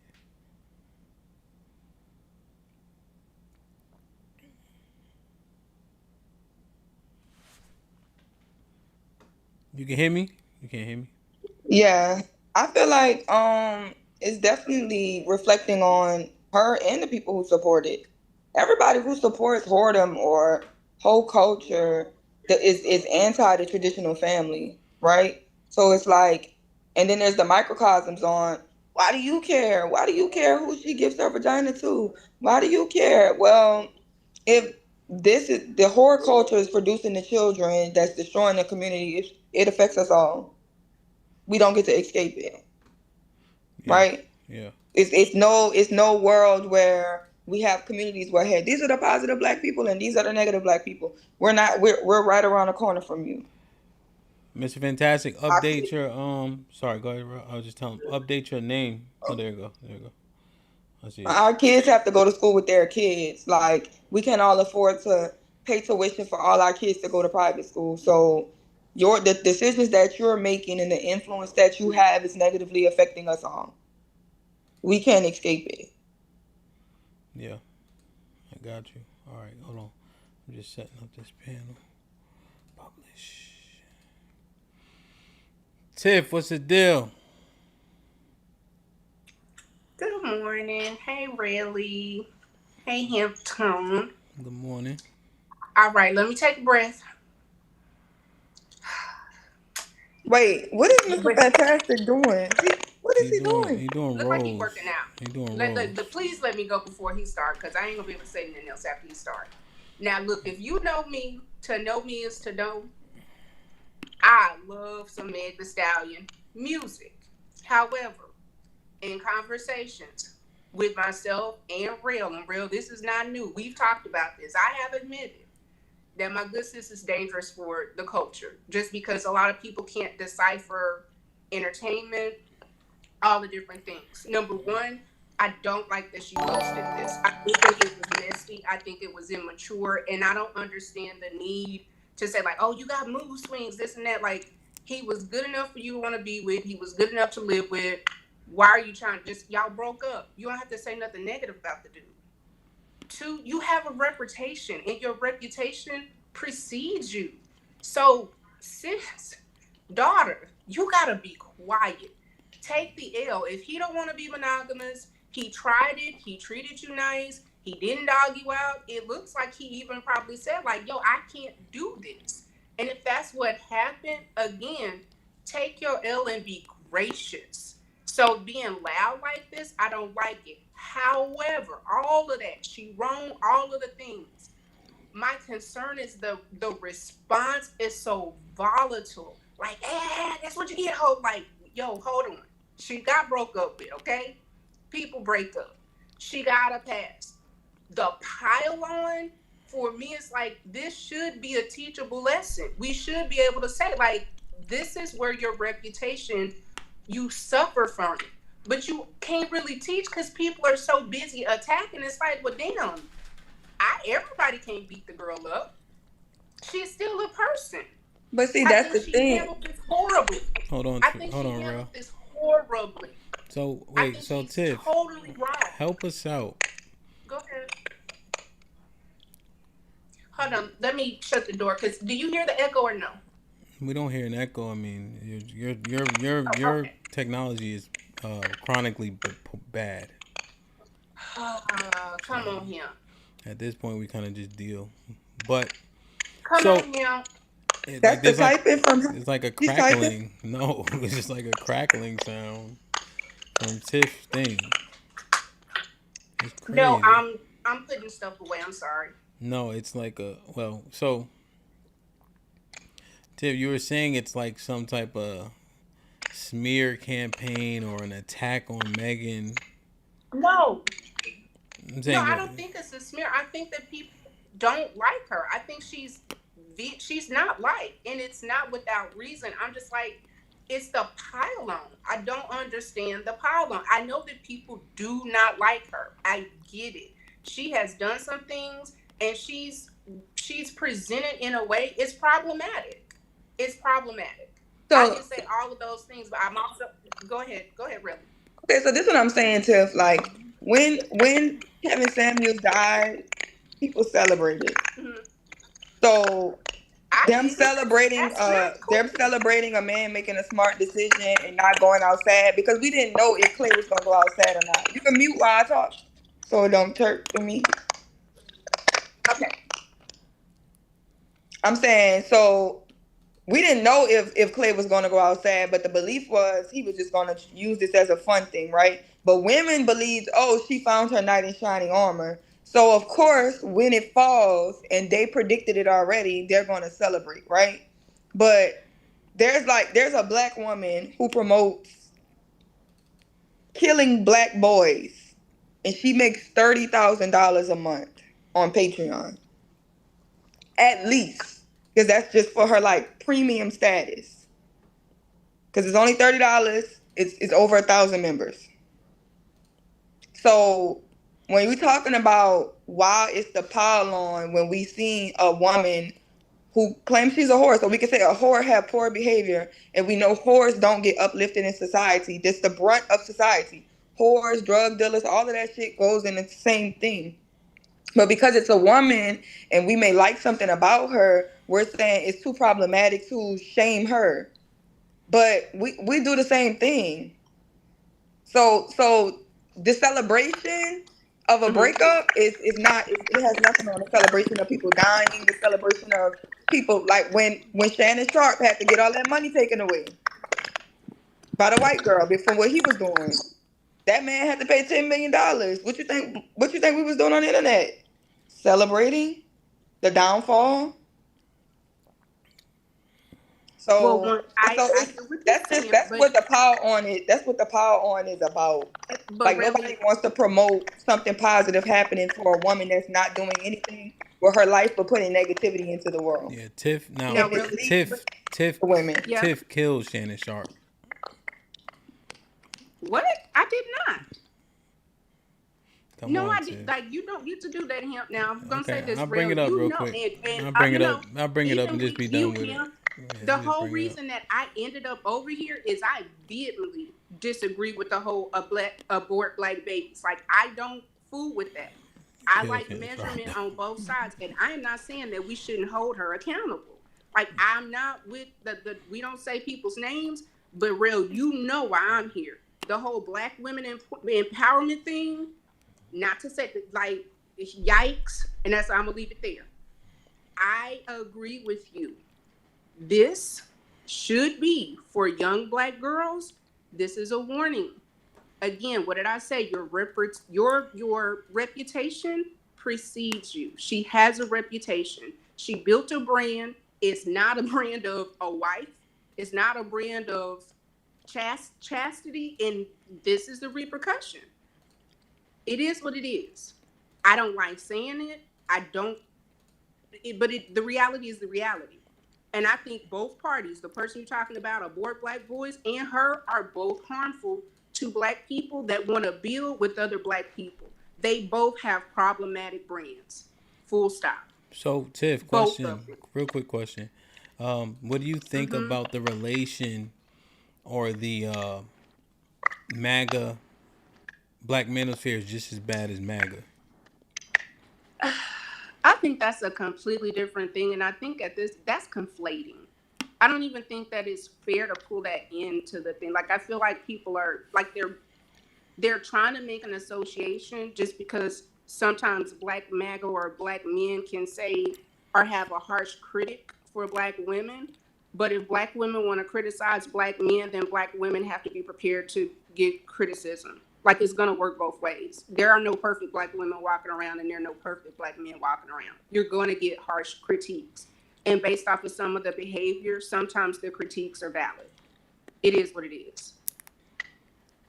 [SPEAKER 1] You can hear me? You can't hear me?
[SPEAKER 20] Yeah. I feel like it's definitely reflecting on her and the people who support it. Everybody who supports whoredom or whole culture is anti the traditional family, right? So it's like, and then there's the microcosms on, why do you care? Why do you care who she gives her vagina to? Why do you care? Well, if this is the horror culture is producing the children that's destroying the community, it affects us all. We don't get to escape it.
[SPEAKER 1] Yeah.
[SPEAKER 20] Right?
[SPEAKER 1] Yeah.
[SPEAKER 20] It's no world where we have communities where, hey, these are the positive black people and these are the negative black people. We're right around the corner from you.
[SPEAKER 1] Mr. Fantastic, update your sorry, go ahead, bro. I was just telling update your name. Oh, there you go. I see it.
[SPEAKER 20] Our kids have to go to school with their kids. Like, we can't all afford to pay tuition for all our kids to go to private school. So the decisions that you're making and the influence that you have is negatively affecting us all. We can't escape it.
[SPEAKER 1] Yeah, I got you. All right, hold on. I'm just setting up this panel. Publish. Tiff, what's the deal?
[SPEAKER 21] Good morning. Hey, Rayleigh. Hey, Hampton.
[SPEAKER 1] Good morning.
[SPEAKER 21] All right, let me take a breath.
[SPEAKER 20] Wait, what is Mr. Fantastic doing? What is he doing?
[SPEAKER 1] He doing
[SPEAKER 21] Look
[SPEAKER 1] rolls.
[SPEAKER 21] like he's working out.
[SPEAKER 1] He doing rolls.
[SPEAKER 21] Please let me go before he starts, because I ain't going to be able to say anything else after he starts. Now, look, if you know me, to know me is to know I love some Meg Thee Stallion music. However, in conversations with myself and Real, this is not new. We've talked about this. I have admitted that my good sis is dangerous for the culture, just because a lot of people can't decipher entertainment, all the different things. Number one, I don't like that she posted this. I do think it was messy. I think it was immature, and I don't understand the need to say, like, oh, you got mood swings, this and that. Like, he was good enough for you to want to be with. He was good enough to live with. Why are you trying to y'all broke up? You don't have to say nothing negative about the dude. Two, you have a reputation, and your reputation precedes you. So, sis, daughter, you gotta be quiet. Take the L. If he don't want to be monogamous, he tried it. He treated you nice. He didn't dog you out. It looks like he even probably said, like, yo, I can't do this. And if that's what happened, again, take your L and be gracious. So being loud like this, I don't like it. However, all of that, she wrong, all of the things. My concern is the response is so volatile. Like, that's what you get. Like, yo, hold on. She got broke up with, okay? People break up. She got a pass. The pile on, for me, it's like, this should be a teachable lesson. We should be able to say, like, this is where your reputation, you suffer from it. But you can't really teach because people are so busy attacking. It's like, well, damn, everybody can't beat the girl up. She's still a person.
[SPEAKER 20] But see, that's the thing.
[SPEAKER 21] Handled this horribly.
[SPEAKER 1] Hold on,
[SPEAKER 21] handled this horribly.
[SPEAKER 1] So wait, so Tiff,
[SPEAKER 21] totally wrong.
[SPEAKER 1] Help us out.
[SPEAKER 21] Go ahead. Hold on, let me shut the door. Cause do you hear the echo or no?
[SPEAKER 1] We don't hear an echo. I mean, your technology is chronically bad.
[SPEAKER 21] Come on here.
[SPEAKER 1] At this point, we kind of just deal. But
[SPEAKER 21] come on here.
[SPEAKER 20] That's the typing from.
[SPEAKER 1] It's like a crackling. No, it's just like a crackling sound from Tiff's thing. It's crazy.
[SPEAKER 21] No, I'm putting stuff away. I'm sorry.
[SPEAKER 1] No, it's like so Tiff, you were saying it's like some type of smear campaign or an attack on Megan.
[SPEAKER 21] No, I don't think it's a smear. I think that people don't like her. I think she's not liked, and it's not without reason. I'm just like, it's the pile on. I don't understand the pile on. I know that people do not like her. I get it. She has done some things, and she's presented in a way. It's problematic. It's problematic. So, I can say all of those things, but I'm also go ahead, really.
[SPEAKER 20] Okay, so this is what I'm saying, Tiff. Like when Kevin Samuels died, people celebrated. Mm-hmm. So them celebrating a man making a smart decision and not going outside, because we didn't know if Clay was gonna go outside or not. You can mute while I talk, so it don't chirp for me.
[SPEAKER 21] Okay.
[SPEAKER 20] I'm saying, so we didn't know if Clay was going to go outside, but the belief was he was just going to use this as a fun thing, right? But women believed, oh, she found her knight in shining armor. So, of course, when it falls, and they predicted it already, they're going to celebrate, right? But there's a black woman who promotes killing black boys, and she makes $30,000 a month on Patreon. At least. Because that's just for her, like, premium status. Because it's only $30. It's over 1,000 members. So when we're talking about why it's the pile on when we see a woman who claims she's a whore, so we can say a whore have poor behavior, and we know whores don't get uplifted in society. That's the brunt of society. Whores, drug dealers, all of that shit goes in the same thing. But because it's a woman and we may like something about her, we're saying it's too problematic to shame her. But we do the same thing. So the celebration of a breakup is not, it has nothing on the celebration of people dying, the celebration of people, like when Shannon Sharp had to get all that money taken away by the white girl from what he was doing. That man had to pay $10 million. What you think we was doing on the internet? Celebrating the downfall. So, that's what the power on it. That's what the power on is about. Like really, nobody wants to promote something positive happening for a woman that's not doing anything with her life but putting negativity into the world.
[SPEAKER 1] Yeah, Tiff. Tiff.
[SPEAKER 20] Women.
[SPEAKER 21] Yeah.
[SPEAKER 1] Tiff killed Shannon Sharp.
[SPEAKER 21] What? I did not.
[SPEAKER 1] I
[SPEAKER 21] did. Like, you don't get to do that, him. Now I'm gonna say this.
[SPEAKER 1] I'll bring it up real quick. I'll bring it up. I'll bring it up and just be done with it.
[SPEAKER 21] The whole reason that I ended up over here is I vehemently disagree with the whole abort black babies. Like, I don't fool with that. I like measurement on both sides, and I am not saying that we shouldn't hold her accountable. Like, I'm not with the we don't say people's names, but real, you know why I'm here. The whole black women empowerment thing. Not to say that, like, yikes, and I'm gonna leave it there. I agree with you. This should be for young Black girls, this is a warning. Again, what did I say? Your reputation precedes you. She has a reputation. She built a brand. It's not a brand of a wife. It's not a brand of chastity. And this is the repercussion. It is what it is. I don't like saying it. I don't. But the reality is the reality. And I think both parties, the person you're talking about, abort Black boys, and her, are both harmful to Black people that want to build with other Black people. They both have problematic brands. Full stop.
[SPEAKER 1] So, Tiff, question, real quick question. What do you think about the relation or the MAGA, Black Manosphere is just as bad as MAGA?
[SPEAKER 21] I think that's a completely different thing. And I think that's conflating. I don't even think that it's fair to pull that into the thing. Like, I feel like people are, like, they're trying to make an association just because sometimes Black MAGA or Black men can say or have a harsh critic for Black women. But if Black women want to criticize Black men, then Black women have to be prepared to get criticism. Like, it's going to work both ways. There are no perfect Black women walking around, and there are no perfect Black men walking around. You're going to get harsh critiques. And based off of some of the behavior, sometimes the critiques are valid. It is what it is.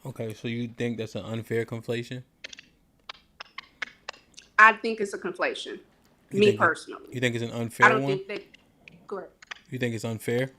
[SPEAKER 1] Okay, so you think that's an unfair conflation?
[SPEAKER 21] I think it's a conflation. Me personally.
[SPEAKER 1] You think it's an unfair one?
[SPEAKER 21] I don't think that. Go ahead.
[SPEAKER 1] You think it's unfair?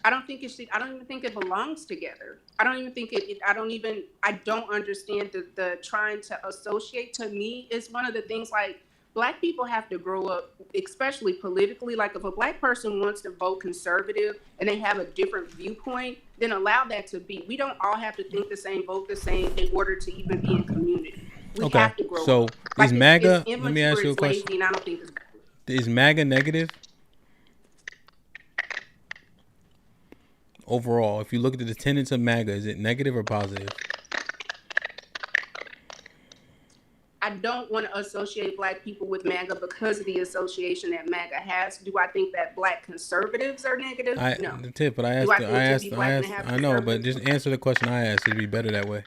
[SPEAKER 21] I don't even think it belongs together. I don't even think I don't understand the trying to associate. To me, it's one of the things, like, Black people have to grow up, especially politically. Like, if a Black person wants to vote conservative and they have a different viewpoint, then allow that to be. We don't all have to think the same, vote the same in order to even be in community. We have to grow up.
[SPEAKER 1] So
[SPEAKER 21] Like,
[SPEAKER 1] is MAGA,
[SPEAKER 21] let
[SPEAKER 1] me ask you a question.
[SPEAKER 21] Lazy, and I don't think it's
[SPEAKER 1] Is MAGA negative? Overall, if you look at the tenets of MAGA, is it negative or positive?
[SPEAKER 21] I don't want to associate Black people with MAGA because of the association that MAGA has. Do I think that Black conservatives are negative? No.
[SPEAKER 1] Tip, but I know, but just answer the question I asked. It'd be better that way.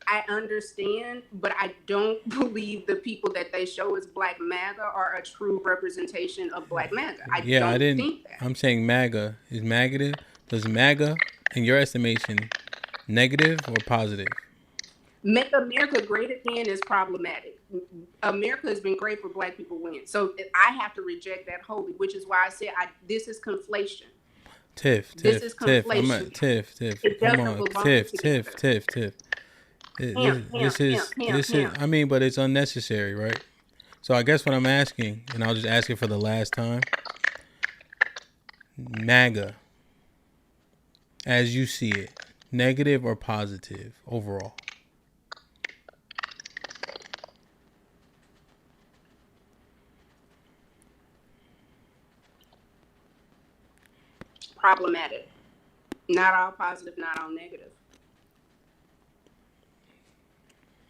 [SPEAKER 21] I understand, but I don't believe the people that they show as Black MAGA are a true representation of Black MAGA. I didn't think that.
[SPEAKER 1] I'm saying MAGA is negative. Does MAGA, in your estimation, negative or positive?
[SPEAKER 21] Make America Great Again is problematic. America has been great for Black people winning. So I have to reject that wholly, which is why I said this is conflation.
[SPEAKER 1] Tiff.
[SPEAKER 21] This is conflation.
[SPEAKER 1] Tiff. Come on, Tiff. This is. I mean, but it's unnecessary, right? So I guess what I'm asking, and I'll just ask it for the last time. MAGA, as you see it, negative or positive overall?
[SPEAKER 21] Problematic. Not all positive, not all negative.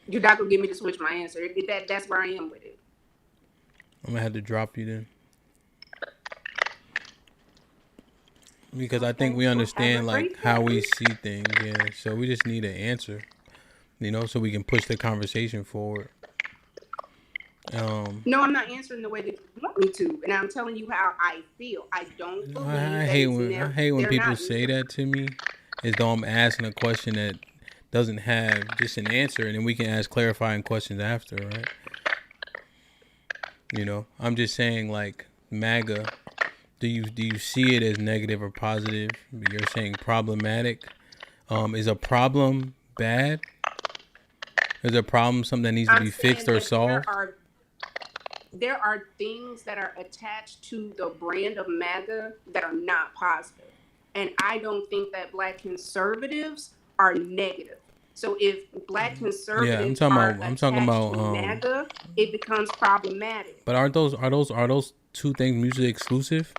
[SPEAKER 21] You're not gonna get me to switch my answer. That's where I am with it.
[SPEAKER 1] I'm gonna have to drop you then, because I think we understand like how we see things. Yeah, so we just need an answer, so we can push the conversation forward.
[SPEAKER 21] No, I'm not answering the way that you want me to, and I'm telling you how I feel. I don't believe
[SPEAKER 1] I hate when people say that to me, as though I'm asking a question that doesn't have just an answer, and then we can ask clarifying questions after, right? I'm just saying, like, MAGA, do you see it as negative or positive? You're saying problematic. Is a problem bad? Is a problem something that needs to be fixed or solved?
[SPEAKER 21] There are things that are attached to the brand of MAGA that are not positive. And I don't think that Black conservatives are negative. So if Black conservatives are attached to MAGA, it becomes problematic.
[SPEAKER 1] But are those two things mutually exclusive?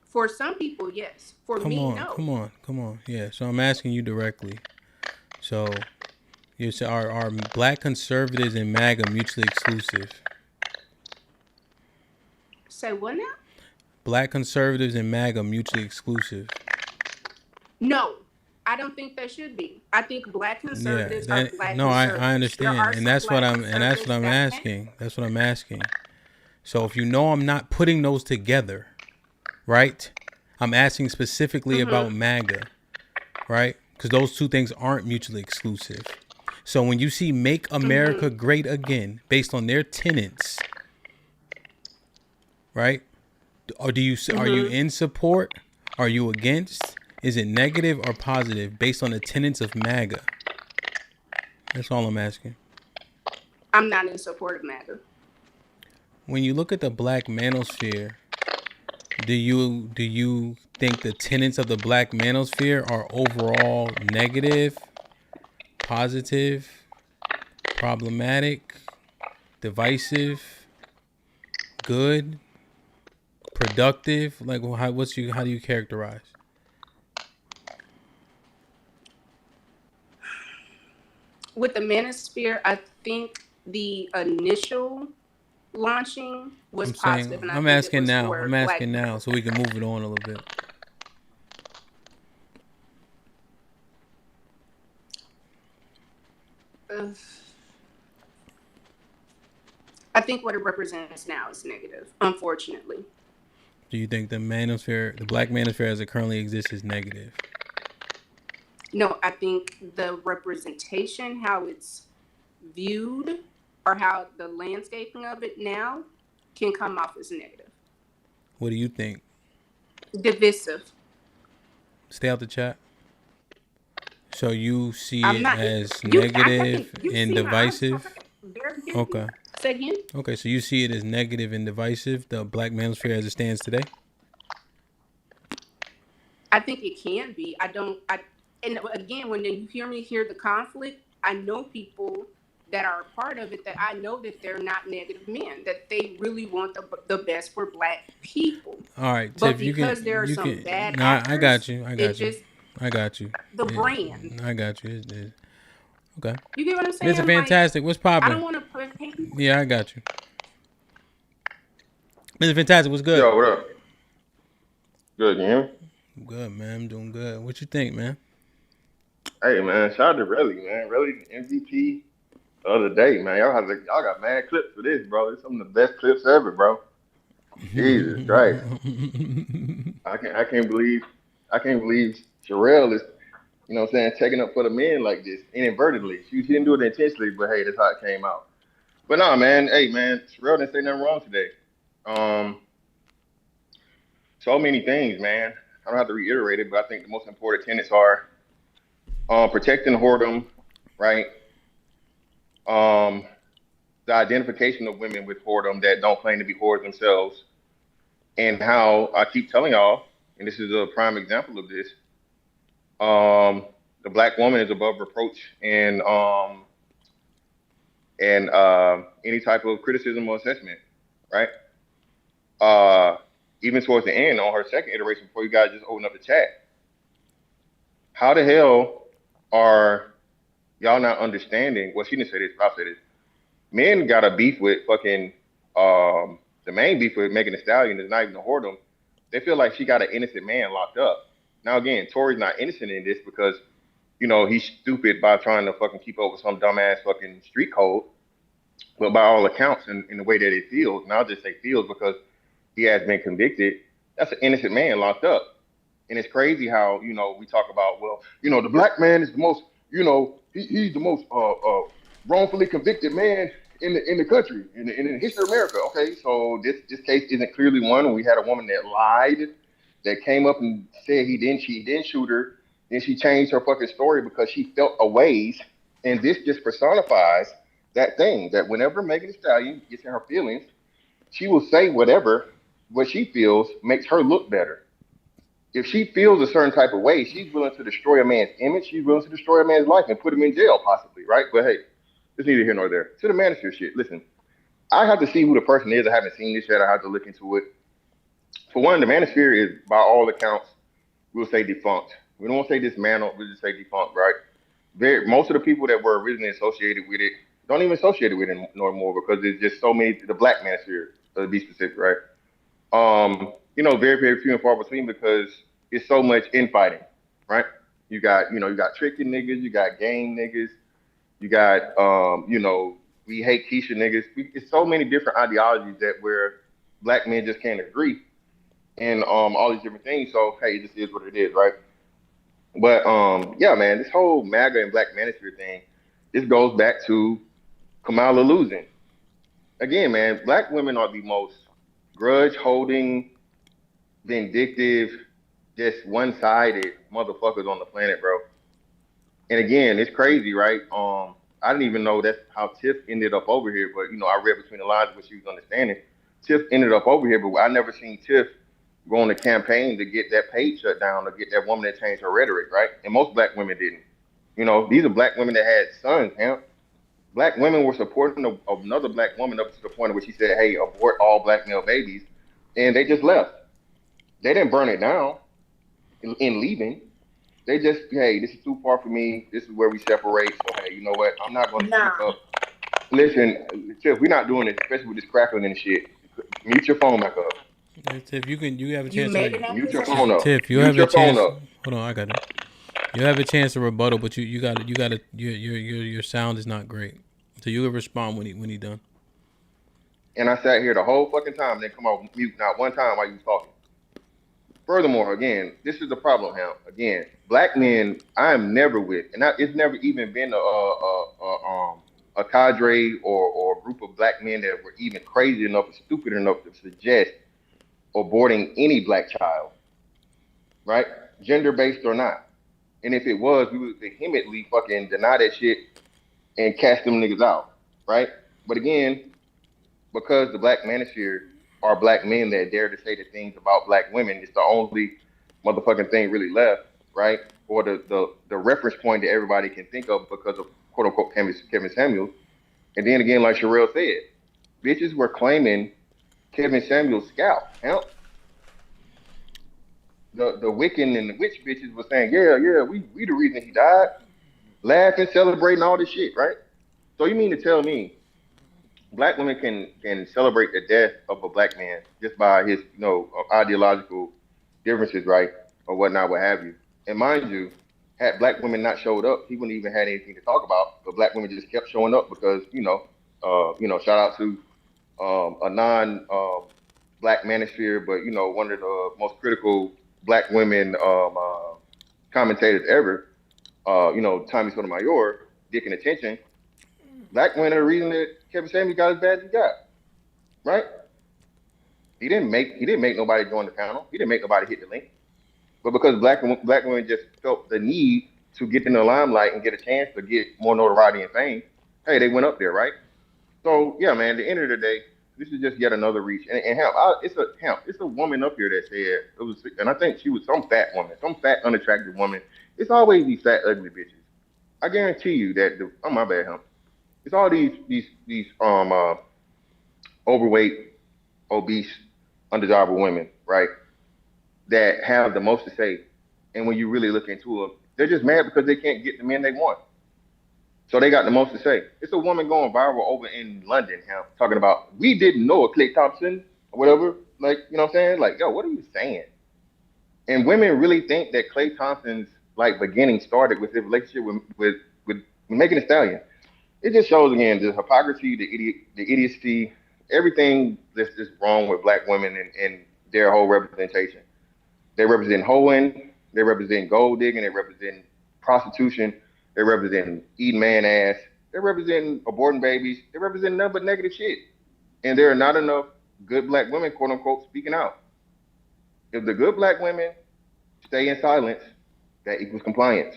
[SPEAKER 21] For some people, yes. For me, no.
[SPEAKER 1] Come on. Yeah. So I'm asking you directly. So you say, are Black conservatives and MAGA mutually exclusive?
[SPEAKER 21] Say what now?
[SPEAKER 1] Black conservatives and MAGA mutually exclusive.
[SPEAKER 21] No, I don't think they should be. I think black conservatives are black
[SPEAKER 1] no,
[SPEAKER 21] conservatives.
[SPEAKER 1] I understand, and that's what I'm asking. That's what I'm asking. So if you know I'm not putting those together, right? I'm asking specifically about MAGA, right? Because those two things aren't mutually exclusive. So when you see "Make America Great Again" based on their tenets, right? Or are you in support? Are you against? Is it negative or positive based on the tenets of MAGA? That's all I'm asking.
[SPEAKER 21] I'm not in support of MAGA.
[SPEAKER 1] When you look at the Black Manosphere, do you think the tenets of the Black Manosphere are overall negative, positive, problematic, divisive, good, productive? Like, how do you characterize?
[SPEAKER 21] With the Manosphere, I think the initial launching was positive. And
[SPEAKER 1] I'm asking now. I'm asking now, so we can move it on a little bit.
[SPEAKER 21] I think what it represents now is negative, unfortunately.
[SPEAKER 1] Do you think the Black Manosphere as it currently exists is negative?
[SPEAKER 21] No, I think the representation, how it's viewed, or how the landscaping of it now can come off as negative.
[SPEAKER 1] What do you think?
[SPEAKER 21] Divisive.
[SPEAKER 1] Stay out the chat. So you see it as negative and divisive? Okay.
[SPEAKER 21] Say again?
[SPEAKER 1] Okay, so you see it as negative and divisive, the Black Manosphere as it stands today?
[SPEAKER 21] I think it can be. And again, when you hear the conflict, I know people that are a part of it that I know that they're not negative men, that they really want the best for black people.
[SPEAKER 1] All right,
[SPEAKER 21] but Tiff, because there are some bad actors,
[SPEAKER 1] I got you. I got you.
[SPEAKER 21] The brand.
[SPEAKER 1] I got you. Okay.
[SPEAKER 21] You get what I'm saying?
[SPEAKER 1] It's fantastic. What's popping?
[SPEAKER 21] I don't want to put.
[SPEAKER 1] Yeah, I got you. Mr. Fantastic, what's good?
[SPEAKER 4] Yo, what up? Good, you hear me?
[SPEAKER 1] Good, man. I'm doing good. What you think, man?
[SPEAKER 4] Hey, man, shout out to Relly, man. Relly, MVP the other day, man. Y'all got mad clips for this, bro. It's some of the best clips ever, bro. Jesus Christ. I can't believe Sherelle is, you know what I'm saying, taking up for the men like this inadvertently. She didn't do it intentionally, but hey, that's how it came out. But nah, man, hey, man, Sherelle didn't say nothing wrong today. So many things, man. I don't have to reiterate it, but I think the most important tenets are protecting whoredom, right? The identification of women with whoredom that don't claim to be whores themselves, and how I keep telling y'all, and this is a prime example of this, the black woman is above reproach and any type of criticism or assessment, right? Even towards the end on her second iteration, before you guys just open up the chat, how the hell are y'all not understanding? Well, she didn't say this, but I'll say this. Men got a beef with fucking, the main beef with Megan Thee Stallion is not even a whoredom. They feel like she got an innocent man locked up. Now, again, Tory's not innocent in this because, you know, he's stupid by trying to fucking keep up with some dumbass fucking street code. But by all accounts, in the way that it feels, and I'll just say feels because he has been convicted, that's an innocent man locked up. And it's crazy how, you know, we talk about, well, you know, the black man is the most, you know, he's the most wrongfully convicted man in the country, in the history of America. Okay, so this case isn't clearly one. We had a woman that lied, that came up and said he didn't shoot her. Then she changed her fucking story because she felt a ways. And this just personifies that thing, that whenever Megan Thee Stallion gets in her feelings, she will say what she feels makes her look better. If she feels a certain type of way, she's willing to destroy a man's image. She's willing to destroy a man's life and put him in jail, possibly, right? But hey, it's neither here nor there. To the Manosphere shit, listen, I have to see who the person is. I haven't seen this yet. I have to look into it. For one, the Manosphere is, by all accounts, we'll say defunct. We don't want to say dismantled, we just say defunct, right? Most of the people that were originally associated with it don't even associate with it no more because there's just so many, the black Manosphere, to be specific, right? Very, very few and far between because it's so much infighting, right? You got tricky niggas, you got gang niggas, you got, we hate Keisha niggas. It's so many different ideologies that where black men just can't agree and all these different things. So hey, it just is what it is, right? But yeah, man, this whole MAGA and Black Manosphere thing, this goes back to Kamala losing. Again, man, black women are the most grudge-holding, vindictive, just one-sided motherfuckers on the planet, bro. And again, it's crazy, right? I didn't even know that's how Tiff ended up over here, but I read between the lines what she was understanding. Tiff ended up over here, but I never seen Tiff go on a campaign to get that page shut down, to get that woman to change her rhetoric, right? And most black women didn't. These are black women that had sons, HAMP. Black women were supporting another black woman up to the point where she said, hey, abort all black male babies. And they just left. They didn't burn it down in leaving. They just, hey, this is too far for me. This is where we separate. So, hey, you know what? I'm not going to speak up. Listen, Tiff, we're not doing this, especially with this crackling and shit. Mute your phone back up.
[SPEAKER 1] Tiff, you have a chance to
[SPEAKER 4] mute your phone up.
[SPEAKER 1] Tiff, you have a chance. Hold on, I got it. You have a chance to rebuttal, but you got your sound is not great. So you will respond when he done.
[SPEAKER 4] And I sat here the whole fucking time and then come off mute not one time while you was talking. Furthermore, again, this is the problem, HAMP. Again, black men, I am never with, and it's never even been a cadre or a group of black men that were even crazy enough or stupid enough to suggest aborting any black child, right? Gender-based or not. And if it was, we would vehemently fucking deny that shit and cast them niggas out, right? But again, because the Black Manosphere are black men that dare to say the things about black women, it's the only motherfucking thing really left, right? Or the reference point that everybody can think of because of quote unquote Kevin Samuels. And then again, like Sherelle said, bitches were claiming Kevin Samuels' scalp. Help. The Wiccan and the witch bitches were saying, yeah, we the reason he died. Laughing, celebrating all this shit, right? So you mean to tell me black women can celebrate the death of a black man just by his, ideological differences, right? Or whatnot, what have you. And mind you, had black women not showed up, he wouldn't even had anything to talk about. But black women just kept showing up because, shout out to a non-Black Manosphere, but one of the most critical black women commentators ever, Tommy Sotomayor, dicking attention. Black women are the reason that Kevin Samuels got as bad as he got, right? He didn't make nobody join the panel. He didn't make nobody hit the link. But because black women just felt the need to get in the limelight and get a chance to get more notoriety and fame, hey, they went up there, right? So yeah, man. At the end of the day, this is just yet another reach. And it's a woman up here that said it was, and I think she was some fat woman, some fat unattractive woman. It's always these fat ugly bitches. I guarantee you that. Oh my bad, HAMP. It's all these overweight, obese, undesirable women, right? That have the most to say. And when you really look into them, they're just mad because they can't get the men they want. So they got the most to say. It's a woman going viral over in London, talking about, we didn't know a Klay Thompson or whatever. Like, you know what I'm saying? Like, yo, what are you saying? And women really think that Klay Thompson's beginning started with his relationship with Megan Thee Stallion. It just shows again the hypocrisy, the idiocy, everything that's just wrong with black women and their whole representation. They represent hoeing, they represent gold digging, they represent prostitution, they represent eating man ass, they represent aborting babies, they represent nothing but negative shit. And there are not enough good black women, quote unquote, speaking out. If the good black women stay in silence, that equals compliance.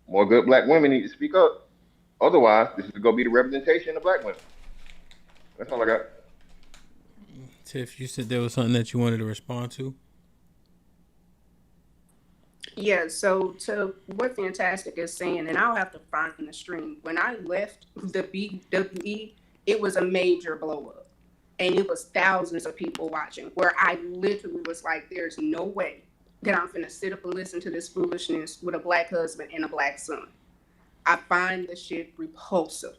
[SPEAKER 4] More good black women need to speak up. Otherwise, this is going to be the representation of black women. That's all I got.
[SPEAKER 1] Tiff, you said there was something that you wanted to respond to?
[SPEAKER 21] Yeah, so to what Fantastic is saying, and I'll have to find the stream. When I left the WWE, it was a major blow up. And it was thousands of people watching, where I literally was like, there's no way that I'm finna sit up and listen to this foolishness with a black husband and a black son. I find the shit repulsive.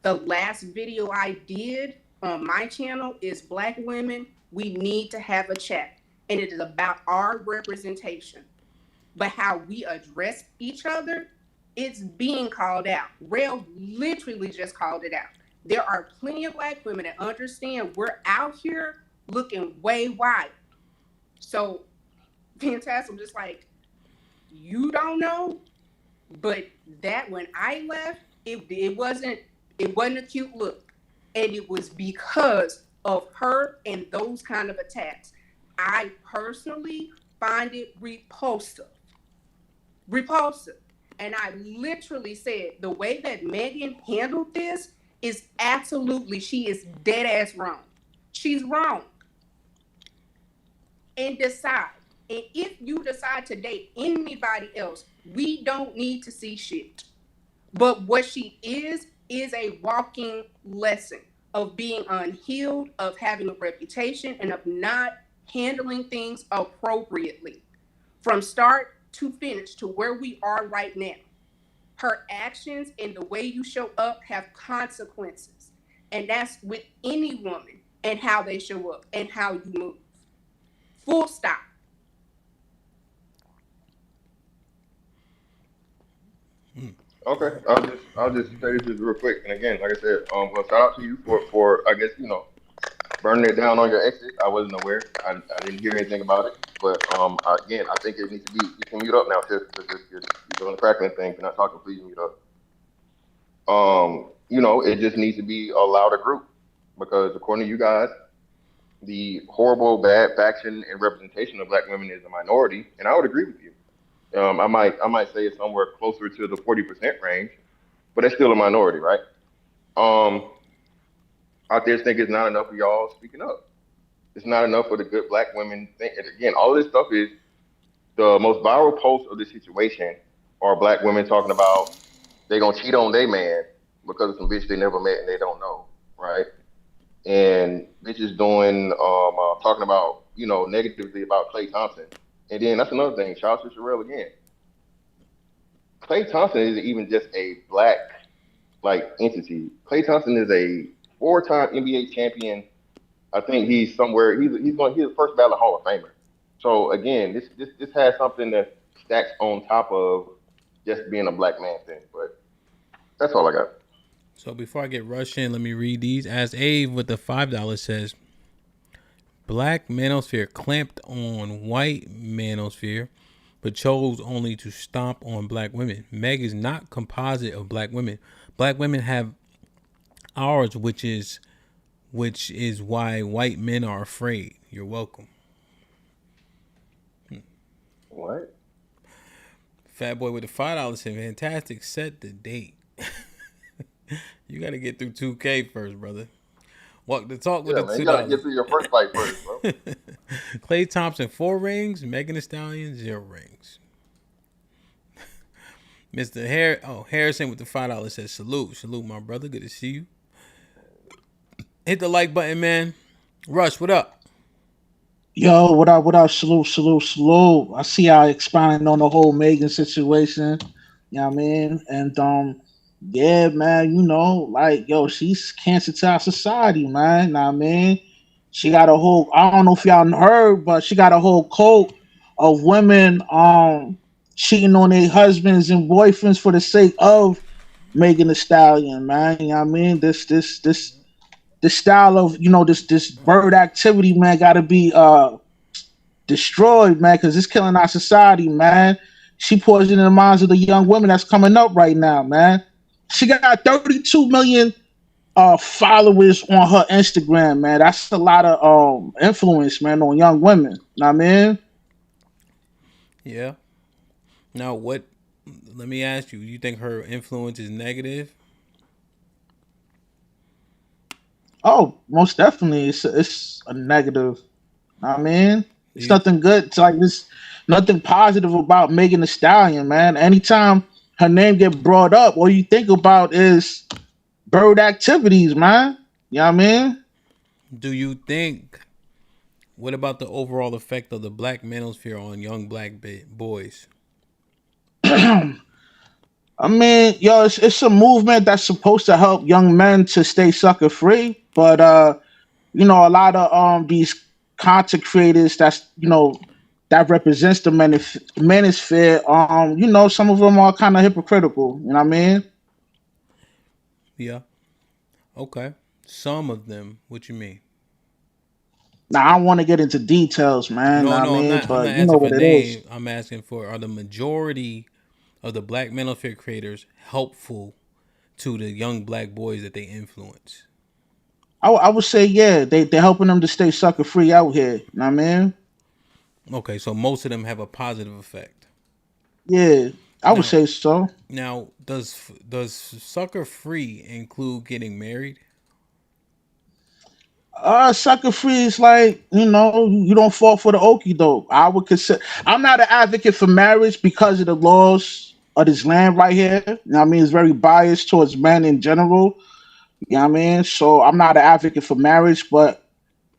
[SPEAKER 21] The last video I did on my channel is black women We need to have a chat. And it is about our representation. But how we address each other, it's being called out. Rel literally just called it out. There are plenty of Black women that understand we're out here looking way wide. So, fantastic. I'm just like, you don't know, but that when I left, it wasn't a cute look, and it was because of her and those kind of attacks. I personally find it repulsive, and I literally said the way that Megan handled this is absolutely, she is dead ass wrong. She's wrong. And decide. And if you decide to date anybody else, we don't need to see shit. But what she is a walking lesson of being unhealed, of having a reputation, and of not handling things appropriately. From start to finish to where we are right now. Her actions and the way you show up have consequences. And that's with any woman and how they show up and how you move. Full stop.
[SPEAKER 4] Okay, I'll just say this just real quick. And again, like I said, well, shout out to you for I guess burning it down on your exit. I wasn't aware. I didn't hear anything about it. But again, I think it needs to be. You can mute up now, sis, because you're doing the crackling thing. You're not talking. Please mute up. It just needs to be a louder group, because according to you guys, the horrible, bad faction and representation of Black women is a minority, and I would agree with you. I might say it's somewhere closer to the 40% range, but it's still a minority, right? I just think it's not enough of y'all speaking up. It's not enough for the good Black women. And again, all of this stuff is the most viral posts of this situation are Black women talking about they gonna cheat on their man because of some bitch they never met and they don't know, right? And bitches doing talking about negatively about Klay Thompson. And then that's another thing. Shout out to Sherelle again. Klay Thompson isn't even just a Black entity. Klay Thompson is a 4-time NBA champion. I think he's somewhere. He's the first ballot Hall of Famer. So again, this has something that stacks on top of just being a Black man thing. But that's all I got.
[SPEAKER 1] So before I get rushed in, let me read these. As Ave with the $5 says, Black Manosphere clamped on white Manosphere, but chose only to stomp on Black women. Meg is not composite of Black women. Black women have ours, which is why white men are afraid. You're welcome.
[SPEAKER 4] What?
[SPEAKER 1] Fat Boy with the $5 said, fantastic. Set the date. You got to get through 2K first, brother. Walk the talk with the $2.
[SPEAKER 4] You got to get through your first fight first, bro.
[SPEAKER 1] Klay Thompson, 4 rings. Megan Thee Stallion, 0 rings. Mr. Harrison with the $5 says, salute, my brother. Good to see you. Hit the like button, man. Rush, what up?
[SPEAKER 7] Yo, what up? Salute. I see y'all expounding on the whole Megan situation. You know what I mean? And yeah, man, she's cancer to our society, man. You know what I mean? She got a whole, I don't know if y'all heard, but she got a whole cult of women cheating on their husbands and boyfriends for the sake of Megan Thee Stallion, man. You know what I mean? This style of, this bird activity, man, got to be destroyed, man, because it's killing our society, man. She poisoning the minds of the young women that's coming up right now, man. She got 32 million followers on her Instagram, man. That's a lot of influence, man, on young women. You know what I mean?
[SPEAKER 1] Yeah. Now, let me ask you, you think her influence is negative?
[SPEAKER 7] Oh, most definitely. It's a negative. You know what I mean? It's nothing good. It's there's nothing positive about Megan Thee Stallion, man. Anytime her name get brought up, all you think about is bird activities, man. You know what I mean?
[SPEAKER 1] Do you think, what about the overall effect of the Black Manosphere on young Black boys?
[SPEAKER 7] I mean, it's a movement that's supposed to help young men to stay sucker free, but a lot of these content creators that's that represents the manosphere. Some of them are kind of hypocritical. You know what I mean?
[SPEAKER 1] Yeah. Okay. Some of them. What you mean?
[SPEAKER 7] Now I don't want to get into details, man.
[SPEAKER 1] No,
[SPEAKER 7] Know what
[SPEAKER 1] no,
[SPEAKER 7] I
[SPEAKER 1] I'm
[SPEAKER 7] mean,
[SPEAKER 1] not. I'm
[SPEAKER 7] but
[SPEAKER 1] not
[SPEAKER 7] you know
[SPEAKER 1] asking for
[SPEAKER 7] what it is.
[SPEAKER 1] name. I'm asking for, are the majority of the Black Manosphere creators helpful to the young Black boys that they influence?
[SPEAKER 7] I would say yeah, they're helping them to stay sucker free out here. You know what I mean?
[SPEAKER 1] Okay, so most of them have a positive effect.
[SPEAKER 7] Yeah, I would
[SPEAKER 1] Now,
[SPEAKER 7] say so.
[SPEAKER 1] now does sucker free include getting married?
[SPEAKER 7] Sucker free is like, you don't fall for the okie doke. I would consider. I'm not an advocate for marriage because of the laws of this land right here. You know what I mean? It's very biased towards men in general. You know what I mean? So I'm not an advocate for marriage, but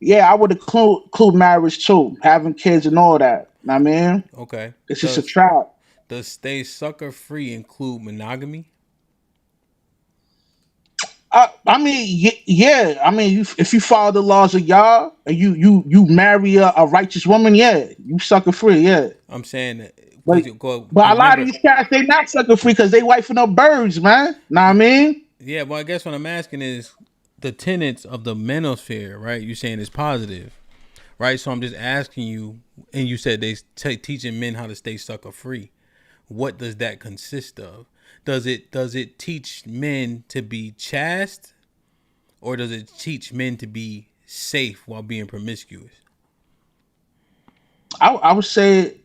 [SPEAKER 7] yeah, I would include marriage too, having kids and all that. You know what I mean?
[SPEAKER 1] Okay.
[SPEAKER 7] It's just a trap.
[SPEAKER 1] Does stay sucker free include monogamy?
[SPEAKER 7] I mean, yeah. I mean, if you follow the laws of Yah and you marry a righteous woman, yeah, you sucker free, yeah.
[SPEAKER 1] I'm saying that.
[SPEAKER 7] But a lot of these cats, they not sucker free because they wifing up birds, man. Know what I mean?
[SPEAKER 1] Yeah, well, I guess what I'm asking is the tenets of the manosphere, right? You're saying it's positive, right? So I'm just asking you, and you said they teaching men how to stay sucker free. What does that consist of? Does it teach men to be chaste, or does it teach men to be safe while being promiscuous?
[SPEAKER 7] I would say,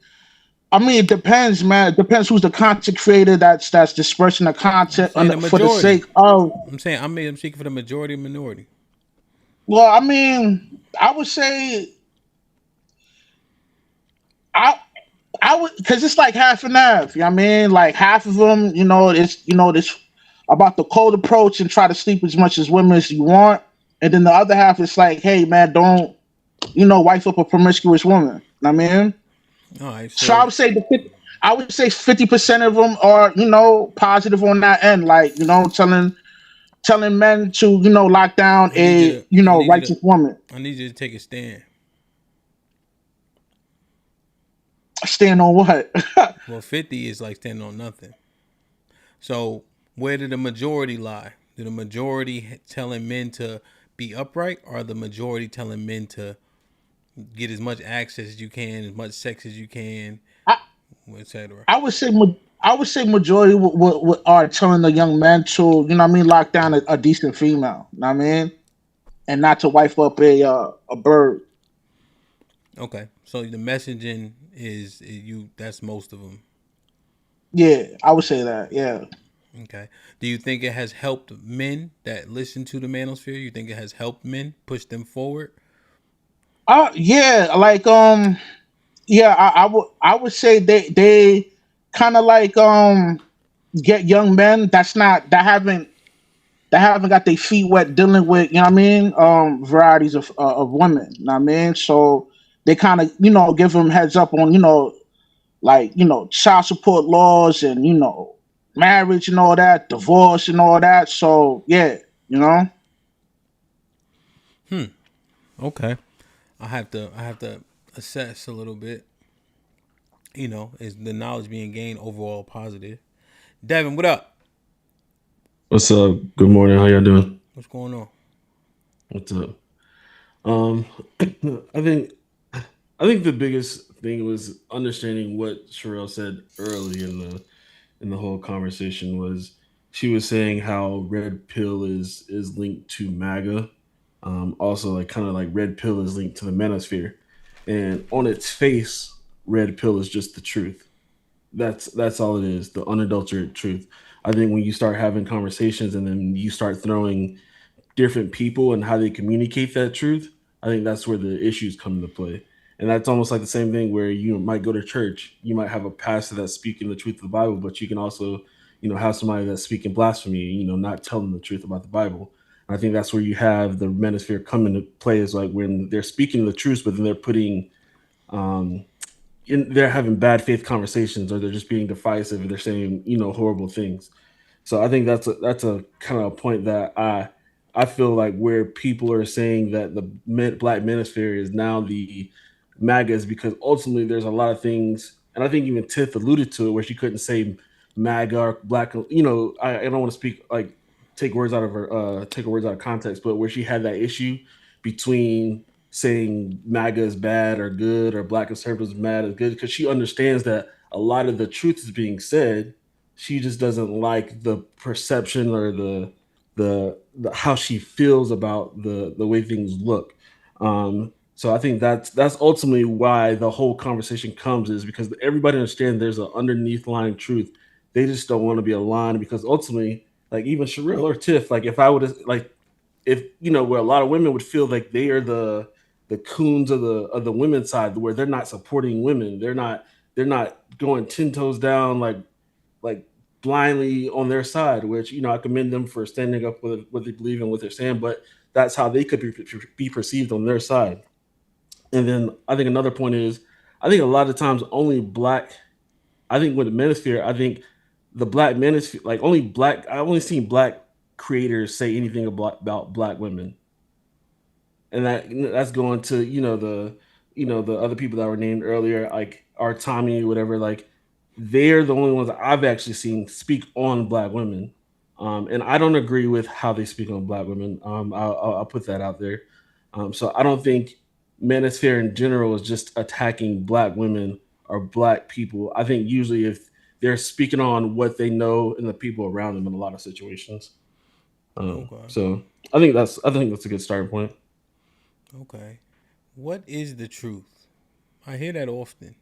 [SPEAKER 7] I mean, it depends, man. It depends who's the content creator that's dispersing the content for the sake of.
[SPEAKER 1] I'm saying I'm speaking for the majority and minority.
[SPEAKER 7] Well, I mean, I would say I would, because it's like half and half. You know what I mean? Like half of them, this about the cold approach and try to sleep as much as women as you want, and then the other half is like, hey man, don't wife up a promiscuous woman. You know what I mean?
[SPEAKER 1] All right.
[SPEAKER 7] So I would say 50% of them are positive on that end, like telling men to lock down a righteous woman.
[SPEAKER 1] I need you to take a stand.
[SPEAKER 7] Stand on what?
[SPEAKER 1] Well, 50 is like standing on nothing. So where did the majority lie? Did the majority telling men to be upright, or the majority telling men to get as much access as you can, as much sex as you can, etc.?
[SPEAKER 7] I would say majority are telling the young men to lock down a decent female. You know what I mean? And not to wife up a bird.
[SPEAKER 1] Okay, so the messaging is that's most of them.
[SPEAKER 7] Yeah, I would say that. Yeah.
[SPEAKER 1] Okay. Do you think it has helped men that listen to the Manosphere? You think it has helped men push them forward?
[SPEAKER 7] Yeah, like yeah, I would say they kind of like get young men that haven't got their feet wet dealing with, you know what I mean, varieties of women, you know what I mean? So they kind of give them heads up on child support laws and marriage and all that, divorce and all that. So yeah,
[SPEAKER 1] Okay. I have to assess a little bit. Is the knowledge being gained overall positive? Devin, what up?
[SPEAKER 9] What's up? Good morning. How y'all doing?
[SPEAKER 1] What's going on?
[SPEAKER 9] What's up? I think the biggest thing was understanding what Sherelle said early in the whole conversation. Was she was saying how red pill is linked to MAGA. Also, like kind of like red pill is linked to the manosphere, and on its face, red pill is just the truth. That's all it is, the unadulterated truth. I think when you start having conversations and then you start throwing different people and how they communicate that truth, I think that's where the issues come into play. And that's almost like the same thing where you might go to church, you might have a pastor that's speaking the truth of the Bible, but you can also, have somebody that's speaking blasphemy, not telling the truth about the Bible. And I think that's where you have the manosphere come into play, is like when they're speaking the truth, but then they're putting, they're having bad faith conversations, or they're just being divisive and they're saying, horrible things. So I think that's a kind of a point that I feel like where people are saying that the Black Manosphere is now the MAGA is because ultimately there's a lot of things, and I think even Tiff alluded to it, where she couldn't say MAGA or Black. You know, I don't want to speak like take words out of her, take her words out of context, but where she had that issue between saying MAGA is bad or good or Black conservatives bad or good, because she understands that a lot of the truth is being said. She just doesn't like the perception or the how she feels about the way things look. So I think that's ultimately why the whole conversation comes, is because everybody understands there's an underneath lying truth. They just don't want to be aligned because ultimately, like even Sherelle or Tiff, like if I would like if you know where a lot of women would feel like they are the coons of the women's side, where they're not supporting women, they're not going 10 toes down like blindly on their side, which I commend them for standing up with what they believe in, what they're saying, but that's how they could be perceived on their side. And then I think another point is, I think a lot of times only black, I think with the manosphere, I think the black manosphere, like only black, I only seen black creators say anything about black women, and that's going to the other people that were named earlier, like our Tommy or whatever. Like they're the only ones that I've actually seen speak on black women, and I don't agree with how they speak on black women. I'll put that out there. So I don't think manosphere in general is just attacking black women or black people. I think usually if they're speaking on what they know and the people around them in a lot of situations. So I think that's a good starting point.
[SPEAKER 1] Okay. What is the truth? I hear that often.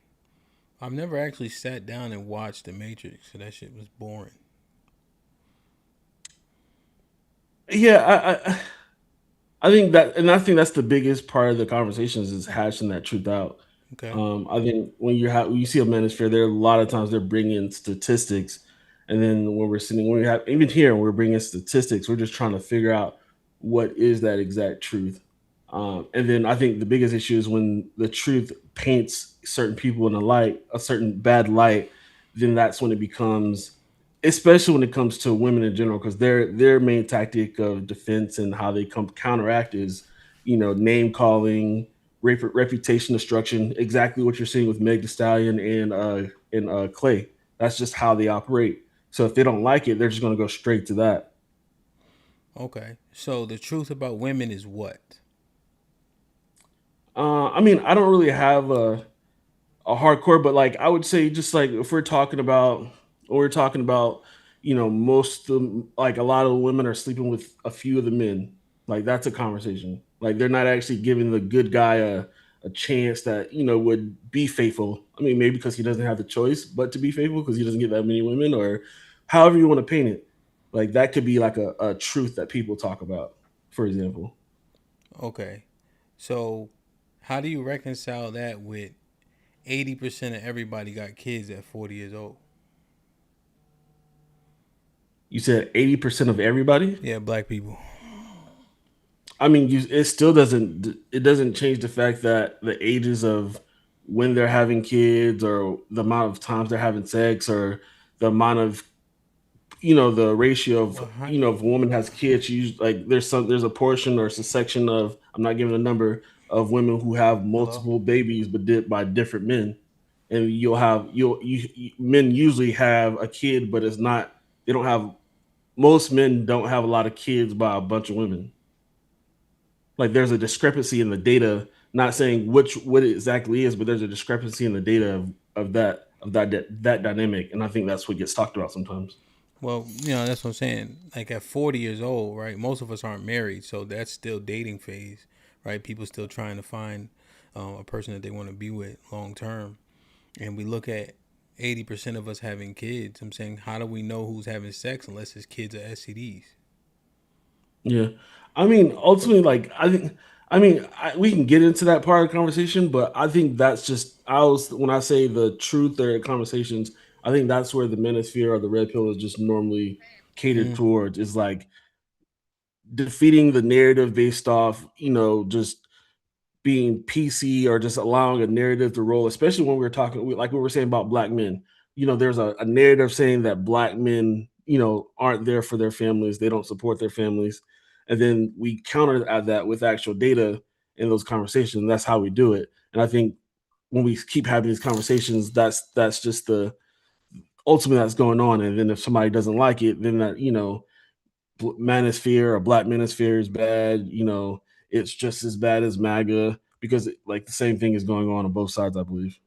[SPEAKER 1] I've never actually sat down and watched The Matrix, so that shit was boring.
[SPEAKER 9] Yeah, I think that, and I think that's the biggest part of the conversations is hashing that truth out.
[SPEAKER 1] Okay.
[SPEAKER 9] I think when you see a manosphere, there are a lot of times they're bringing statistics, and then when we have even here, when we're bringing statistics, we're just trying to figure out what is that exact truth. And then I think the biggest issue is when the truth paints certain people in a certain bad light, then that's when it becomes, especially when it comes to women in general, because their main tactic of defense and how they counteract is, name calling, reputation destruction. Exactly what you're seeing with Meg Thee Stallion and Clay. That's just how they operate. So if they don't like it, they're just going to go straight to that.
[SPEAKER 1] Okay. So the truth about women is what?
[SPEAKER 9] I mean, I don't really have a hardcore, but like I would say, just like if we're talking about, most of them, like a lot of women are sleeping with a few of the men. Like that's a conversation. Like they're not actually giving the good guy a chance that would be faithful. I mean, maybe because he doesn't have the choice, but to be faithful because he doesn't get that many women, or however you want to paint it. Like that could be like a truth that people talk about, for example.
[SPEAKER 1] Okay. So how do you reconcile that with 80% of everybody got kids at 40 years old?
[SPEAKER 9] You said 80% of everybody?
[SPEAKER 1] Yeah, black people.
[SPEAKER 9] I mean, it still doesn't change the fact that the ages of when they're having kids, or the amount of times they're having sex, or the amount of the ratio of if a woman has kids, like there's a portion or it's a section of, I'm not giving a number, of women who have multiple babies but by different men, and men usually have a kid, but most men don't have a lot of kids by a bunch of women. Like there's a discrepancy in the data, not saying what it exactly is, but there's a discrepancy in the data of that dynamic, and I think that's what gets talked about sometimes.
[SPEAKER 1] Well, that's what I'm saying. Like at 40 years old, right? Most of us aren't married, so that's still dating phase, right? People still trying to find a person that they want to be with long term, and we look at 80% of us having kids. I'm saying, how do we know who's having sex unless his kids are STDs?
[SPEAKER 9] Yeah, I mean, ultimately, like we can get into that part of the conversation, but I think that's just when I say the truth or conversations, I think that's where the manosphere or the red pill is just normally catered towards, is like defeating the narrative based off, just being PC or just allowing a narrative to roll, especially when we're talking, like we were saying about black men. There's a narrative saying that black men, aren't there for their families. They don't support their families. and then we counter at that with actual data in those conversations. And that's how we do it. And I think when we keep having these conversations, that's just the ultimate that's going on. And then if somebody doesn't like it, then that, Manosphere or Black Manosphere is bad. It's just as bad as MAGA, because the same thing is going on both sides, I believe.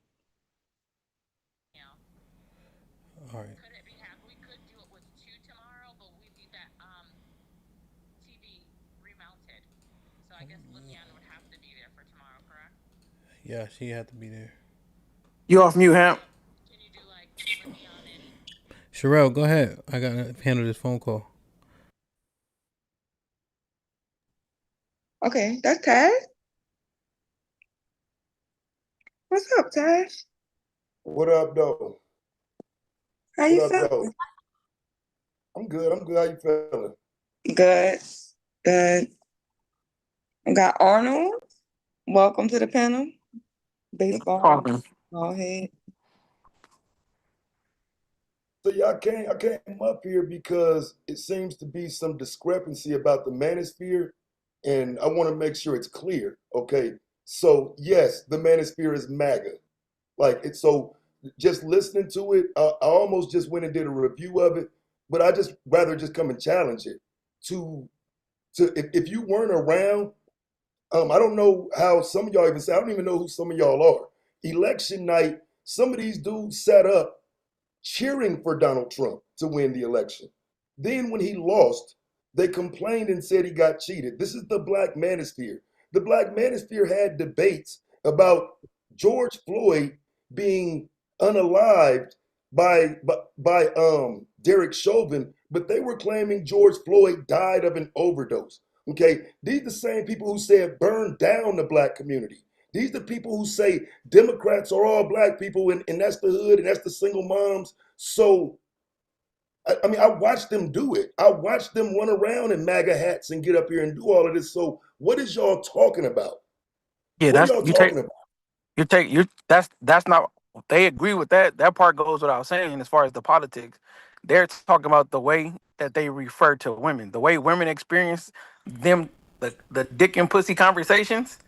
[SPEAKER 1] All right. Yeah, she had to be there.
[SPEAKER 10] You off mute, Hamp?
[SPEAKER 1] Sherelle, go ahead. I gotta handle this phone call.
[SPEAKER 20] Okay, that's Taz. What's up, Taz?
[SPEAKER 8] What up, though?
[SPEAKER 20] How you feeling?
[SPEAKER 8] I'm good. How you feeling?
[SPEAKER 20] Good. I got Arnold. Welcome to the panel. Baseball. Ball head.
[SPEAKER 8] So I came up here because it seems to be some discrepancy about the Manosphere, and I want to make sure it's clear. Okay, so yes, the Manosphere is MAGA. So just listening to it, I almost just went and did a review of it, but I just rather just come and challenge it. If you weren't around, I don't know how some of y'all even say. I don't even know who some of y'all are. Election night, some of these dudes sat up cheering for Donald Trump to win the election. Then when he lost, they complained and said he got cheated. This is the Black Manosphere. The Black Manosphere had debates about George Floyd being unalived by Derek Chauvin, but they were claiming George Floyd died of an overdose. Okay, these are the same people who said burn down the Black community. These are the people who say Democrats are all Black people, and that's the hood, and that's the single moms. So, I watched them do it. I watched them run around in MAGA hats and get up here and do all of this. So what is y'all talking about?
[SPEAKER 10] Yeah,
[SPEAKER 8] what are y'all talking about?
[SPEAKER 10] That's not. They agree with that. That part goes without saying. As far as the politics, they're talking about the way that they refer to women, the way women experience them, the dick and pussy conversations.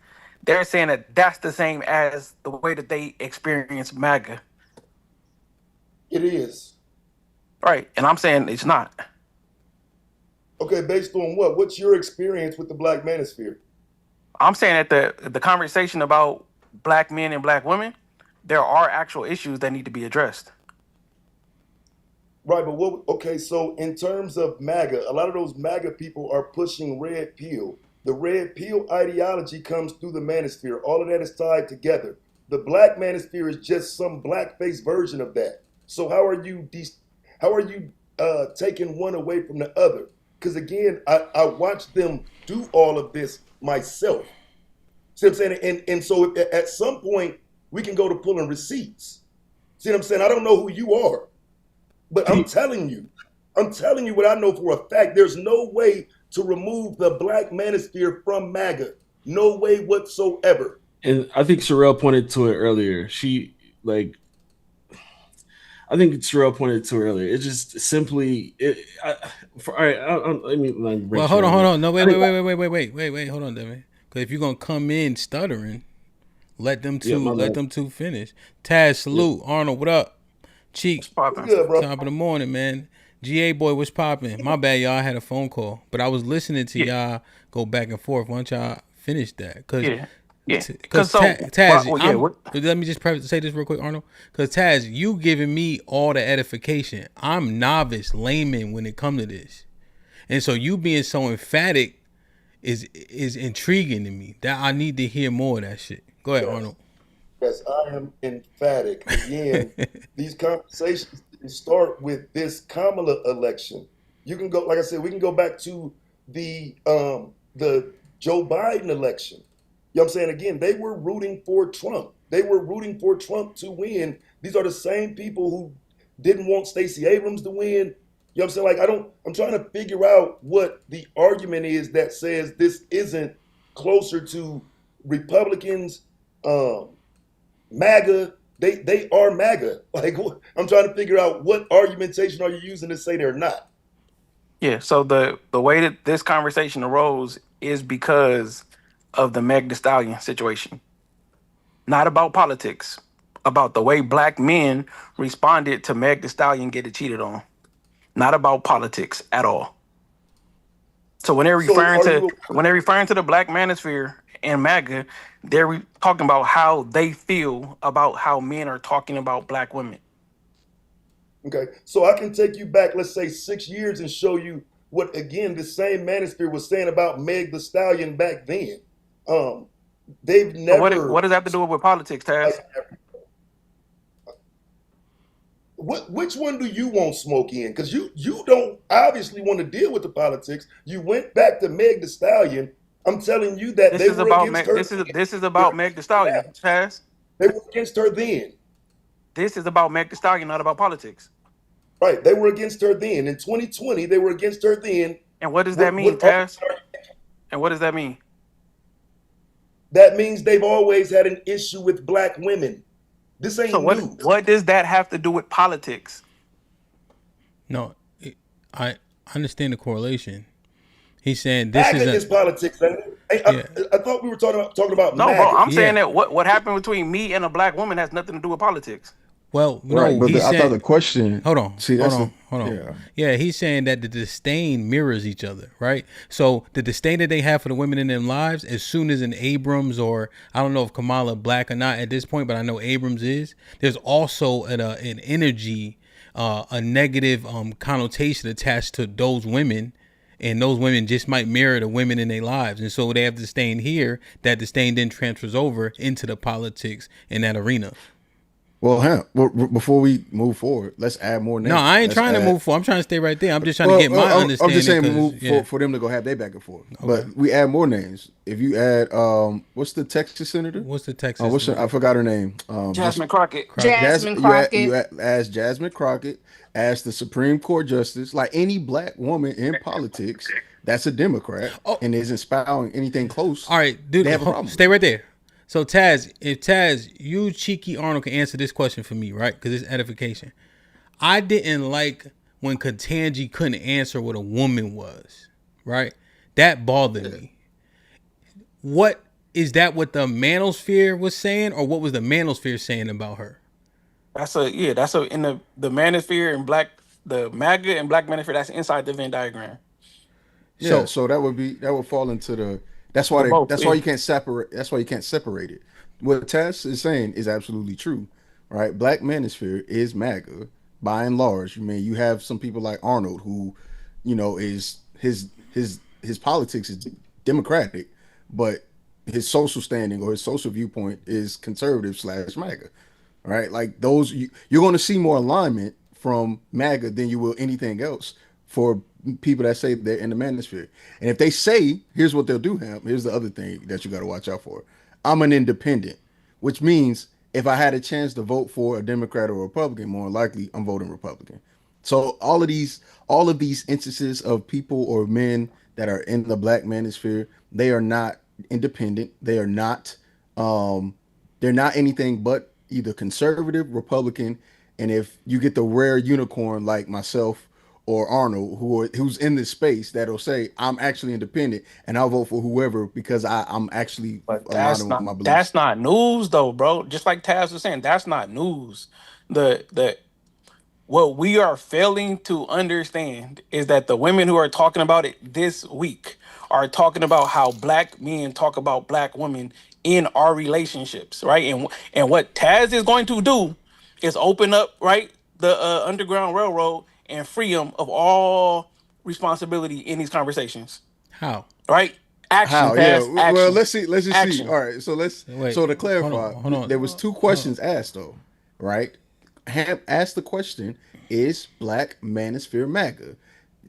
[SPEAKER 10] They're saying that that's the same as the way that they experience MAGA.
[SPEAKER 8] It is.
[SPEAKER 10] Right, and I'm saying it's not.
[SPEAKER 8] Okay, based on what? What's your experience with the Black Manosphere?
[SPEAKER 10] I'm saying that the conversation about Black men and Black women, there are actual issues that need to be addressed.
[SPEAKER 8] Right, but so in terms of MAGA, a lot of those MAGA people are pushing red pill. The red pill ideology comes through the Manosphere. All of that is tied together. The Black Manosphere is just some blackface version of that. So how are you taking one away from the other? Because again, I watched them do all of this myself. See what I'm saying? And so at some point, we can go to pulling receipts. See what I'm saying? I don't know who you are, but I'm telling you what I know for a fact. There's no way to remove the Black Manosphere from MAGA. No way whatsoever.
[SPEAKER 9] And I think Sherelle pointed to it earlier. I think Sherelle pointed to earlier. It's just simply all right.
[SPEAKER 1] Well, hold on. No, wait. Hold on, Devin. Because if you're gonna come in stuttering, let them two finish. Taz, salute. Yeah. Arnold, what up? Cheek,
[SPEAKER 8] good, bro.
[SPEAKER 1] Top of the morning, man. GA boy, what's popping? My bad, y'all. I had a phone call, but I was listening to y'all go back and forth. Why don't y'all finish that? Because Taz, let me just say this real quick, Arnold. Because Taz, you giving me all the edification. I'm novice, layman when it comes to this, and so you being so emphatic is intriguing to me. That I need to hear more of that shit. Go ahead, Arnold.
[SPEAKER 8] Yes, I am emphatic. Again, these conversations start with this Kamala election. You can go, like I said, we can go back to the Joe Biden election. You know what I'm saying? Again, they were rooting for Trump. They were rooting for Trump to win. These are the same people who didn't want Stacey Abrams to win. You know what I'm saying? I'm trying to figure out what the argument is that says this isn't closer to Republicans, MAGA. They are MAGA. I'm trying to figure out what argumentation are you using to say they're not.
[SPEAKER 10] Yeah. So the way that this conversation arose is because of the Meg Thee Stallion situation, not about politics, about the way black men responded to Meg Thee Stallion getting cheated on. Not about politics at all. So when they're
[SPEAKER 8] So
[SPEAKER 10] referring
[SPEAKER 8] are
[SPEAKER 10] to
[SPEAKER 8] you
[SPEAKER 10] the Black Manosphere and MAGA, they're talking about how they feel about how men are talking about black women.
[SPEAKER 8] okay? So I can take you back, let's say 6 years, and show you what again the same Manosphere was saying about Meg the Stallion back then. They've
[SPEAKER 10] So
[SPEAKER 8] never
[SPEAKER 10] what does that have to do with politics, Taz?
[SPEAKER 8] which one do you want smoke in? Because you don't obviously want to deal with the politics. You went back to Meg the Stallion. I'm telling you that
[SPEAKER 10] This
[SPEAKER 8] they
[SPEAKER 10] is
[SPEAKER 8] were
[SPEAKER 10] about
[SPEAKER 8] against
[SPEAKER 10] Meg.
[SPEAKER 8] her.
[SPEAKER 10] This is about Meg Thee Stallion, Taz.
[SPEAKER 8] They were against her then.
[SPEAKER 10] This is about Meg Thee Stallion, not about politics.
[SPEAKER 8] Right. They were against her then. In 2020, they were against her then.
[SPEAKER 10] And what does that mean, Taz? And what does that mean?
[SPEAKER 8] That means they've always had an issue with black women. This ain't
[SPEAKER 10] So
[SPEAKER 8] new.
[SPEAKER 10] what does that have to do with politics?
[SPEAKER 1] No, I understand the correlation. He's saying this
[SPEAKER 8] MAGA is politics. I thought we were talking about
[SPEAKER 10] No,
[SPEAKER 8] MAGA.
[SPEAKER 10] bro. I'm saying that what happened between me and a black woman has nothing to do with politics.
[SPEAKER 1] Well,
[SPEAKER 11] Right,
[SPEAKER 1] no,
[SPEAKER 11] but
[SPEAKER 1] he's
[SPEAKER 11] I
[SPEAKER 1] saying,
[SPEAKER 11] thought the question.
[SPEAKER 1] hold on,
[SPEAKER 11] See,
[SPEAKER 1] hold
[SPEAKER 11] that's
[SPEAKER 1] on, hold on.
[SPEAKER 11] yeah.
[SPEAKER 1] Yeah, he's saying that the disdain mirrors each other, right? So the disdain that they have for the women in their lives, as soon as an Abrams, or I don't know if Kamala black or not at this point, but I know Abrams is. There's also an energy, a negative connotation attached to those women. And those women just might mirror the women in their lives. And so they have disdain here. That disdain then transfers over into the politics in that arena.
[SPEAKER 11] Well, before we move forward, let's add more names.
[SPEAKER 1] No, I ain't trying to move forward. I'm trying to stay right there. I'm just trying to get my understanding.
[SPEAKER 11] I'm just saying move for them to go have their back and forth. Okay. But we add more names. If you add, what's the Texas senator?
[SPEAKER 1] What's the Texas?
[SPEAKER 11] I forgot her name.
[SPEAKER 10] Jasmine Crockett.
[SPEAKER 11] Jasmine Crockett. You ask Jasmine Crockett. Ask the Supreme Court justice. Like any black woman in politics, that's a Democrat and isn't spouting anything close.
[SPEAKER 1] All right, dude,
[SPEAKER 11] they have a problem.
[SPEAKER 1] Stay right there. So Taz, you cheeky Arnold can answer this question for me, right? Because it's edification. I didn't like when Ketanji couldn't answer what a woman was, right? That bothered me. What is that? What the Manosphere was saying, or what was the Manosphere saying about her?
[SPEAKER 10] That's in the Manosphere and the MAGA and Black Manosphere. That's inside the Venn diagram.
[SPEAKER 11] Yeah, so that would fall into the. That's why you can't separate. That's why you can't separate it. What Tess is saying is absolutely true, right? Black Manosphere is MAGA by and large. I mean, you have some people like Arnold who, is his politics is Democratic, but his social standing or his social viewpoint is conservative / MAGA, right? Like those, you're going to see more alignment from MAGA than you will anything else for people that say they're in the Manosphere. And if they say, here's what they'll do, Hamp, here's the other thing that you got to watch out for. I'm an independent, which means if I had a chance to vote for a Democrat or a Republican, more likely I'm voting Republican. So all of these instances of people or men that are in the Black Manosphere, they are not independent. They are not they're not anything but either conservative, Republican, and if you get the rare unicorn like myself or Arnold, who's in this space, that'll say, I'm actually independent and I'll vote for whoever because I'm actually aligned with my beliefs.
[SPEAKER 10] That's not news though, bro. Just like Taz was saying, that's not news. What we are failing to understand is that the women who are talking about it this week are talking about how black men talk about black women in our relationships, right? And what Taz is going to do is open up, right, the Underground Railroad and free them of all responsibility in these conversations.
[SPEAKER 1] How?
[SPEAKER 10] Right? Action.
[SPEAKER 11] How?
[SPEAKER 10] Taz,
[SPEAKER 11] Yeah.
[SPEAKER 10] action.
[SPEAKER 11] Well, let's just
[SPEAKER 10] action.
[SPEAKER 11] see. All right. So so to clarify,
[SPEAKER 1] hold on.
[SPEAKER 11] There was two questions asked though, right? Hamp asked the question: is Black Manosphere MAGA?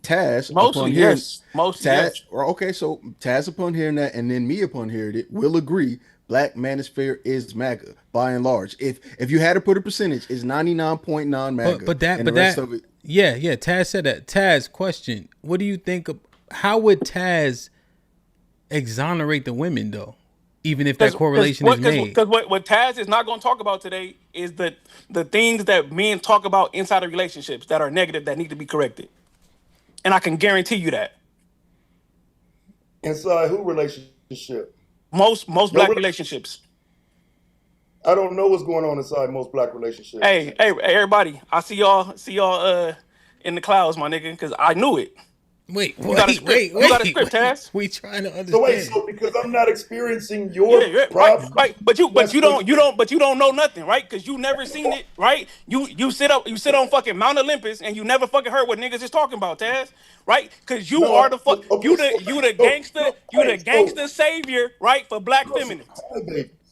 [SPEAKER 11] Taz,
[SPEAKER 10] mostly yes.
[SPEAKER 11] Okay, so Taz upon hearing that, and then me upon hearing it, will agree. Black Manosphere is MAGA by and large. If you had to put a percentage, it's 99.9 MAGA.
[SPEAKER 1] But that
[SPEAKER 11] of it.
[SPEAKER 1] Yeah. Taz said that. Taz, question: what do you think? How would Taz exonerate the women though? Even if that correlation is made.
[SPEAKER 10] Because what Taz is not going to talk about today is the things that men talk about inside of relationships that are negative that need to be corrected. and I can guarantee you that.
[SPEAKER 8] Inside who relationship?
[SPEAKER 10] Most black relationships.
[SPEAKER 8] I don't know what's going on inside most black relationships.
[SPEAKER 10] Hey, everybody! I see y'all in the clouds, my nigga, because I knew it.
[SPEAKER 1] Wait,
[SPEAKER 10] you got a script. You got a script, Taz.
[SPEAKER 1] We trying to understand.
[SPEAKER 8] So wait, so because I'm not experiencing your problem,
[SPEAKER 10] right. But you don't know nothing, right? Because you never seen it, right? You sit on fucking Mount Olympus and you never fucking heard what niggas is talking about, Taz, right? Because you are the fuck. You the gangster savior, right, for black feminists.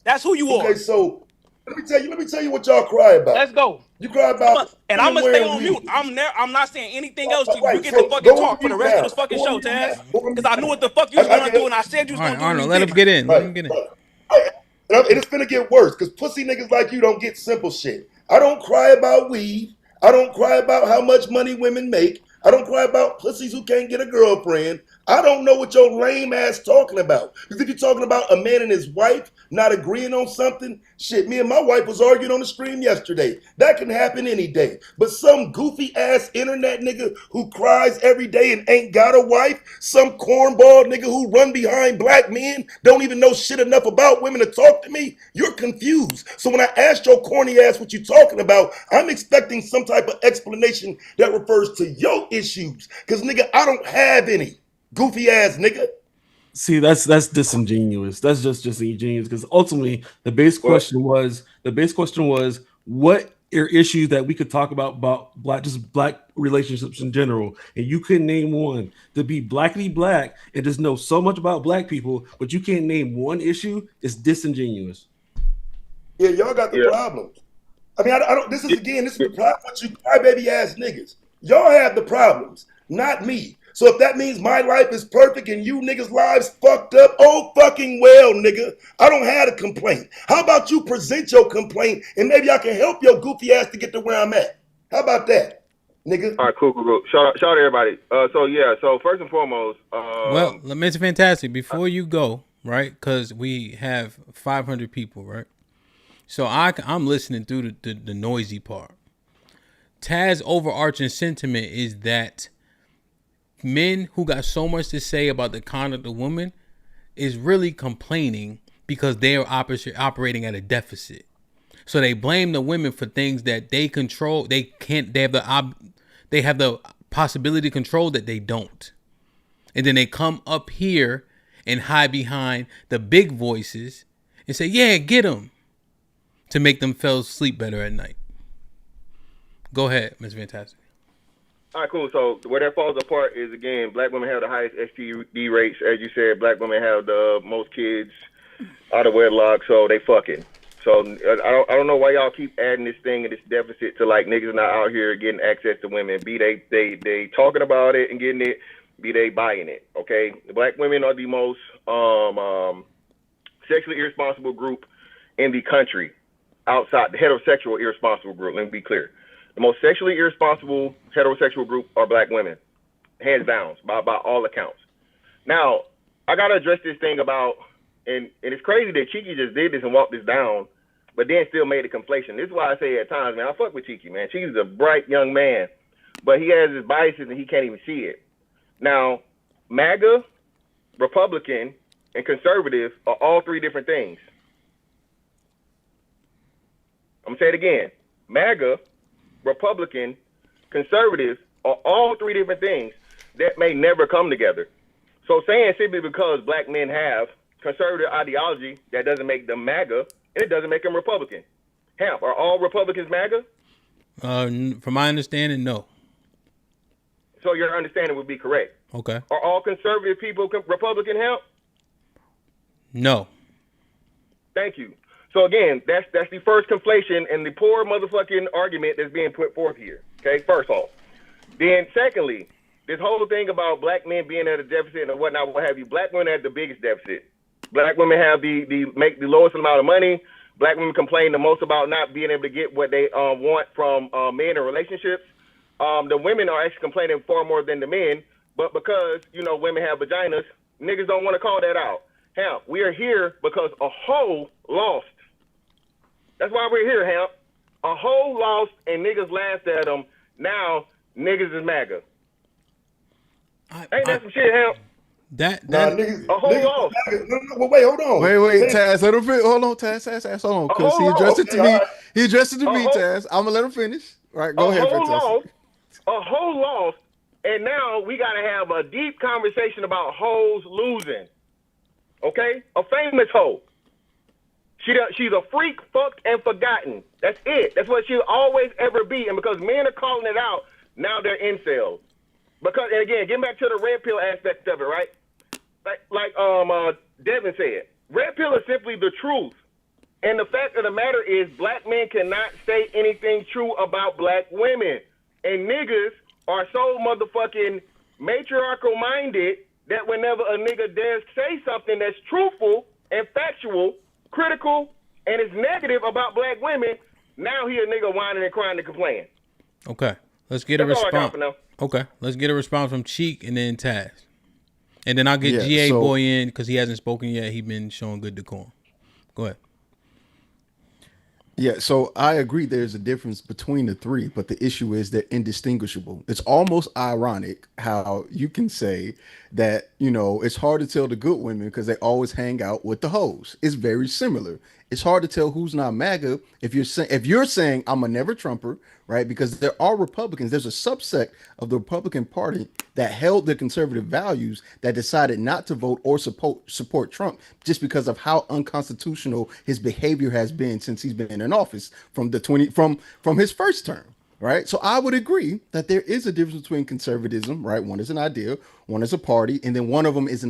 [SPEAKER 10] That's who you are.
[SPEAKER 8] Okay, so let me tell you what y'all cry about.
[SPEAKER 10] Let's go.
[SPEAKER 8] You cry about
[SPEAKER 10] and I'm gonna stay on mute. I'm not saying anything else to you. You get to fucking talk for the rest of this fucking show, Taz. Because I knew what the fuck you was gonna do, and I said you was gonna do.
[SPEAKER 1] Arnold, let him get in. Let him get in.
[SPEAKER 8] And it's gonna get worse because pussy niggas like you don't get simple shit. I don't cry about weed. I don't cry about how much money women make. I don't cry about pussies who can't get a girlfriend. I don't know what your lame ass talking about. Because if you're talking about a man and his wife not agreeing on something, shit, me and my wife was arguing on the stream yesterday. That can happen any day. But some goofy ass internet nigga who cries every day and ain't got a wife, some cornball nigga who run behind black men, don't even know shit enough about women to talk to me, you're confused. So when I asked your corny ass what you talking about, I'm expecting some type of explanation that refers to your issues. Because nigga, I don't have any. Goofy ass nigga.
[SPEAKER 9] See, that's disingenuous. That's just disingenuous because ultimately the base question was what are issues that we could talk about black relationships in general, and you couldn't name one. To be blackity black and just know so much about black people, but you can't name one issue is disingenuous.
[SPEAKER 8] Yeah, y'all got the problems. I mean, I don't. This is the problem with you crybaby ass niggas. Y'all have the problems, not me. So if that means my life is perfect and you niggas' lives fucked up, oh fucking well, nigga. I don't have a complaint. How about you present your complaint and maybe I can help your goofy ass to get to where I'm at? How about that, nigga?
[SPEAKER 4] All right, cool. Shout out everybody. So first and foremost,
[SPEAKER 1] well, Mr. Fantastic, before you go, right? Because we have 500 people, right? So I'm listening through the noisy part. Taz's overarching sentiment is that men who got so much to say about the conduct of women is really complaining because they are operating at a deficit. So they blame the women for things that they control. They have the possibility to control that they don't. And then they come up here and hide behind the big voices and say, yeah, get them, to make them fall asleep better at night. Go ahead, Ms. Fantastic.
[SPEAKER 4] All right, cool. So where that falls apart is, again, black women have the highest STD rates. As you said, black women have the most kids out of wedlock, so they fucking. So I don't know why y'all keep adding this thing and this deficit to like niggas not out here getting access to women. Be they talking about it and getting it, be they buying it. Okay, the black women are the most sexually irresponsible group in the country, outside the heterosexual irresponsible group. Let me be clear. The most sexually irresponsible heterosexual group are black women, hands down, by all accounts. Now, I got to address this thing about, and it's crazy that Cheeky just did this and walked this down, but then still made a conflation. This is why I say at times, man, I fuck with Cheeky, man. Cheeky's a bright young man, but he has his biases and he can't even see it. Now, MAGA, Republican, and conservative are all three different things. I'm going to say it again. MAGA, Republican, conservative are all three different things that may never come together. So saying simply because black men have conservative ideology, that doesn't make them MAGA, and it doesn't make them Republican. HAMP, are all Republicans MAGA?
[SPEAKER 1] From my understanding, no.
[SPEAKER 4] So your understanding would be correct.
[SPEAKER 1] Okay.
[SPEAKER 4] Are all conservative people Republican, HAMP?
[SPEAKER 1] No.
[SPEAKER 4] Thank you. So again, that's the first conflation and the poor motherfucking argument that's being put forth here. Okay, first off. Then secondly, this whole thing about black men being at a deficit and whatnot, what have you, black women have the biggest deficit. Black women have make the lowest amount of money. Black women complain the most about not being able to get what they want from men in relationships. The women are actually complaining far more than the men, but because, women have vaginas, niggas don't want to call that out. Hell, we are here because a hoe lost. That's why we're here, Hamp. A hoe lost and niggas laughed at them. Now, niggas is MAGA.
[SPEAKER 12] Ain't that some shit, Hamp?
[SPEAKER 8] Niggas,
[SPEAKER 12] a whole loss.
[SPEAKER 8] No, wait, hold on.
[SPEAKER 11] Wait, Taz, let him finish. Hold on, Taz, hold on, because he addressed it to me. Right. He addressed it to me, Taz. I'm gonna let him finish. All right, go ahead, Fantastic.
[SPEAKER 12] A whole loss, and now we gotta have a deep conversation about hoes losing. Okay, a famous hoe. She's a freak, fucked, and forgotten. That's it. That's what she'll always ever be. And because men are calling it out, now they're incels. Because, and again, getting back to the red pill aspect of it, right? Like Devin said, red pill is simply the truth. And the fact of the matter is, black men cannot say anything true about black women. And niggas are so motherfucking matriarchal minded that whenever a nigga dares say something that's truthful and factual, critical, and is negative about black women, now he a nigga whining and crying and complaining.
[SPEAKER 1] Okay, let's get a response. Okay, let's get a response from Cheek and then Taz. And then I'll get GA Boy in because he hasn't spoken yet. He's been showing good decorum. Go ahead.
[SPEAKER 11] Yeah, so I agree there's a difference between the three, but the issue is they're indistinguishable. It's almost ironic how you can say that, you know, it's hard to tell the good women because they always hang out with the hoes. It's very similar. It's hard to tell who's not MAGA if you're saying I'm a never Trumper, right? Because there are Republicans. There's a subset of the Republican Party that held their conservative values that decided not to vote or support Trump just because of how unconstitutional his behavior has been since he's been in office from his first term. Right. So I would agree that there is a difference between conservatism. Right. One is an idea, one is a party, and then one of them is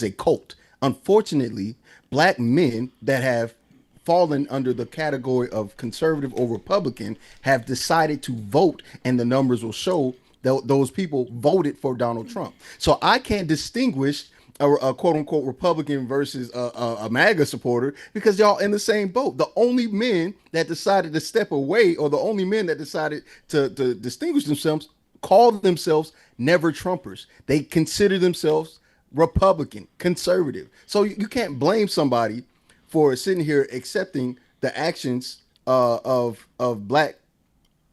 [SPEAKER 11] a cult. Unfortunately, black men that have fallen under the category of conservative or Republican have decided to vote, and the numbers will show that those people voted for Donald Trump. So I can't distinguish a quote unquote Republican versus a MAGA supporter because y'all in the same boat. The only men that decided to step away, or the only men that decided to distinguish themselves, called themselves never Trumpers. They consider themselves Republican, conservative. So you can't blame somebody for sitting here accepting the actions of black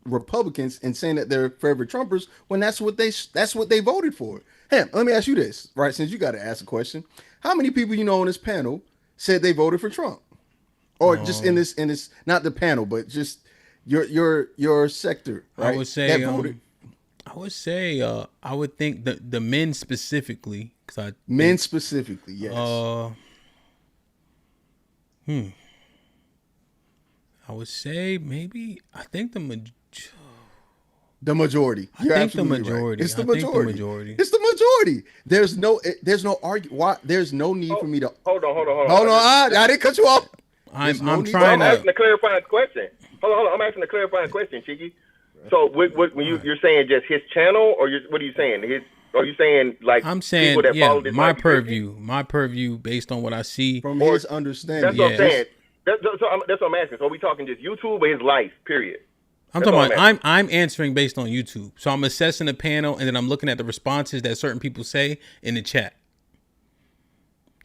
[SPEAKER 11] Republicans and saying that they're forever Trumpers when that's what they voted for. Hey, let me ask you this, right? Since you got to ask a question, how many people you know on this panel said they voted for Trump, or just in this not the panel, but just your sector? Right?
[SPEAKER 1] I would say I would think the men specifically,
[SPEAKER 11] men specifically, yes.
[SPEAKER 1] I would say maybe I think the majority.
[SPEAKER 11] You're
[SPEAKER 1] I think the
[SPEAKER 11] Right.
[SPEAKER 1] majority.
[SPEAKER 11] It's the majority. It's the majority. There's no argument. Why? There's no need for me to
[SPEAKER 12] hold on.
[SPEAKER 11] I didn't cut you off.
[SPEAKER 1] I'm trying to.
[SPEAKER 12] I'm asking a clarifying question. Hold on. I'm asking a clarifying question, Cheeky. So when you're saying just his channel, or what are you saying? Are you saying like
[SPEAKER 1] I'm saying
[SPEAKER 12] people that follow this
[SPEAKER 1] my purview based on what I see
[SPEAKER 11] from his understanding.
[SPEAKER 12] That's what I'm saying. That's what I'm asking. So are we talking just YouTube or his life? Period.
[SPEAKER 1] I'm talking about I'm answering based on YouTube. So I'm assessing the panel and then I'm looking at the responses that certain people say in the chat.